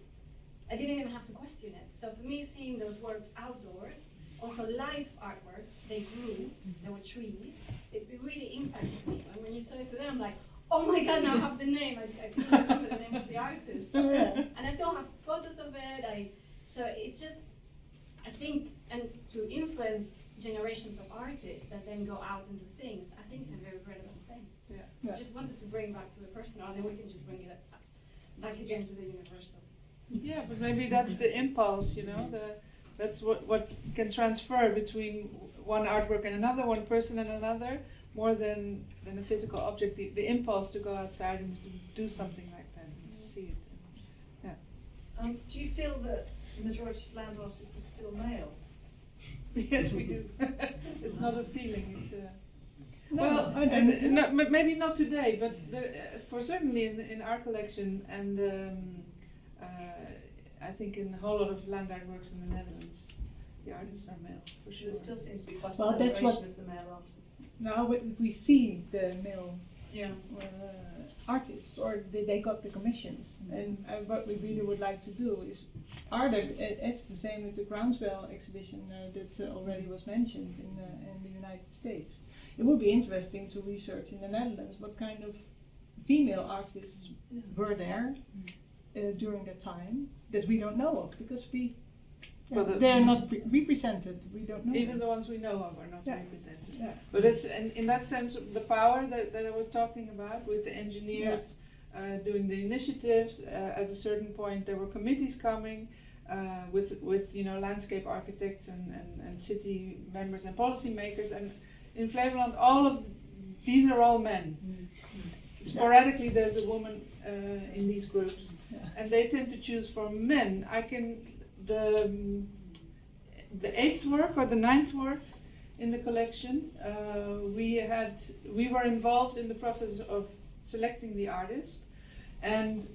didn't even have to question it. So for me, seeing those works outdoors, also live artworks, they grew, there were trees, it really impacted me. And when you started to them, I'm like, oh my God, now I have the name. I couldn't remember the name of the artist. And I still have photos of it. So it's just, I think, and to influence generations of artists that then go out and do things, I think it's a very relevant thing. Yeah. So just wanted to bring back to the personal, and then we can just bring it back again to the universal. Yeah, but maybe that's the impulse, that's what can transfer between one artwork and another, one person and another, more than a physical object, the impulse to go outside and do something like that, and to see it. Do you feel that the majority of land artists are still male? Yes, we do. It's not a feeling, it's a... No, well, I don't. maybe not today, but for certainly in our collection, and I think in a whole lot of land art works in the Netherlands, the artists are male, for sure. There still seems to be quite a Well, that's celebration what- of the male artist. Now we see the male Yeah. artists, or they got the commissions, and what we really would like to do is part of it's the same with the Groundswell exhibition that already was mentioned in the United States. It would be interesting to research in the Netherlands what kind of female artists were there during that time that we don't know of, because Well, they're not represented. We don't know. Even them. the ones we know of are not Yeah. represented. Yeah. But it's in that sense, the power that I was talking about with the engineers doing the initiatives. At a certain point, there were committees coming with landscape architects and city members and policymakers. And in Flevoland, these are all men. Sporadically, there's a woman in these groups, and they tend to choose for men. The 8th work or the 9th work in the collection, we were involved in the process of selecting the artist, and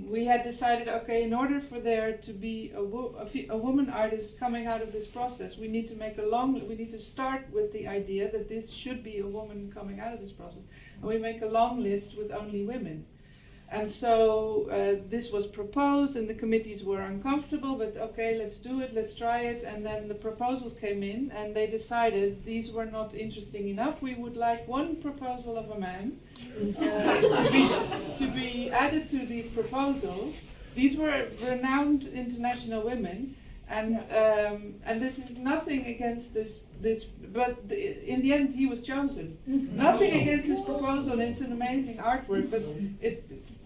we had decided, okay, in order for there to be a woman artist coming out of this process, we need to start with the idea that this should be a woman coming out of this process, and we make a long list with only women. And so this was proposed, and the committees were uncomfortable, but okay, let's do it, let's try it. And then the proposals came in, and they decided these were not interesting enough. We would like one proposal of a man to be added to these proposals. These were renowned international women, and this is nothing against this, but in the end he was chosen. Nothing against this proposal. It's an amazing artwork, but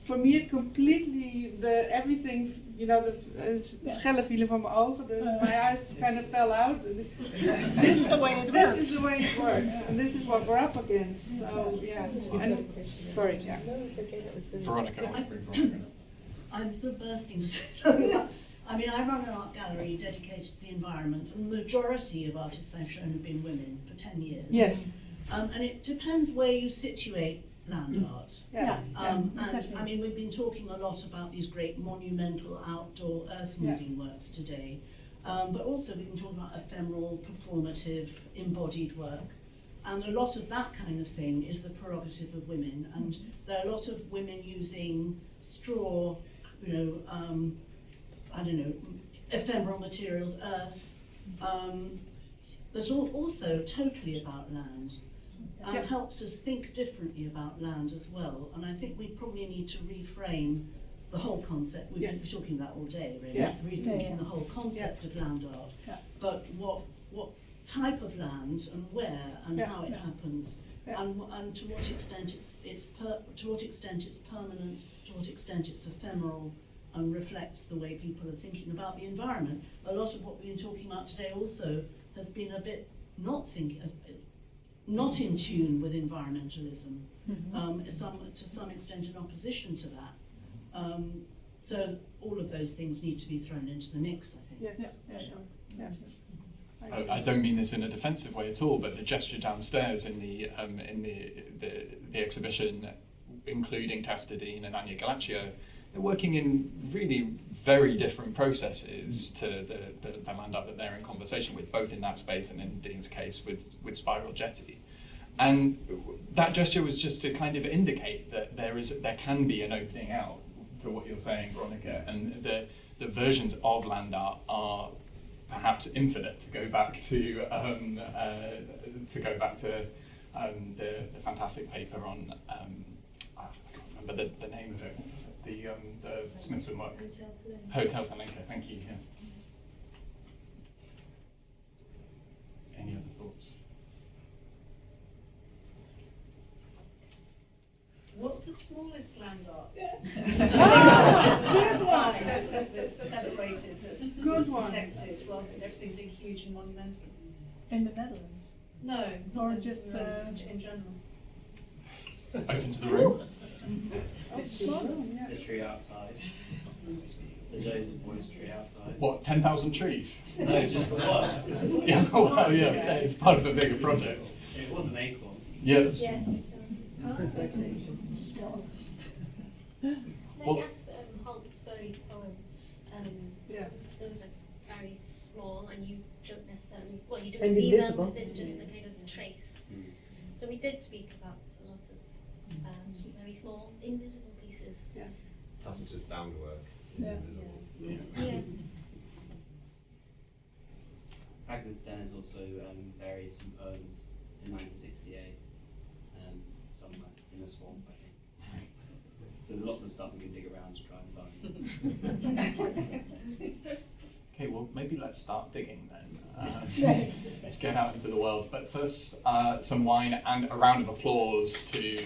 for me it completely everything. Schellen vielen van mijn ogen. My eyes kind of fell out. This is the way it works. This is the way it works, and this is what we're up against. So yeah. And, sorry. Yeah. No, it's okay. That was Veronica. I'm sort of bursting to say something. I mean, I run an art gallery dedicated to the environment, and the majority of artists I've shown have been women for 10 years. Yes. And it depends where you situate land art. And I mean, we've been talking a lot about these great monumental outdoor earth-moving works today, but also we've been talking about ephemeral, performative, embodied work. And a lot of that kind of thing is the prerogative of women. And there are a lot of women using straw, I don't know, ephemeral materials, earth, that's also totally about land, and helps us think differently about land as well. And I think we probably need to reframe the whole concept. We've been talking about all day, really, rethinking the whole concept of land art. But what type of land and where and how it happens, and to what extent it's permanent, to what extent it's ephemeral, and reflects the way people are thinking about the environment. A lot of what we've been talking about today also has been a bit not in tune with environmentalism, to some extent in opposition to that. So all of those things need to be thrown into the mix, I think. Yes. I don't mean this in a defensive way at all, but the gesture downstairs in the exhibition, including Testadine and Anya Galaccio, they're working in really very different processes to the land art that they're in conversation with, both in that space and in Dean's case with Spiral Jetty. And that gesture was just to kind of indicate that there can be an opening out to what you're saying, Veronica, and the versions of land art are perhaps infinite. To go back to the fantastic paper on I can't remember the name of it. The Smithson work. Hotel Palenka. Thank you. Yeah. Any other smallest land art. Good one. That's celebrated, that's Good one. protected, rather than everything being huge and monumental. In the Netherlands? No, Or not just, in general. Open to the room. The tree outside. The Joseph Boys tree outside. What, 10,000 trees? No, just the one. Yeah, well, yeah, it's part of a bigger project. It was an acorn. Yeah, that's Yes, true. I guess Haltesbury poems, those are very small and you don't necessarily, well, you don't And see invisible. them, there's just a kind of trace. So we did speak about a lot of very small, invisible pieces. Yeah. Tacitus sound work is Yeah. invisible. Yeah. Agnes Dennis also buried some poems in 1968, somewhere in a swamp, I think. There's lots of stuff we can dig around to try and find. Okay, well, maybe let's start digging then. Let's get out into the world. But first, some wine and a round of applause to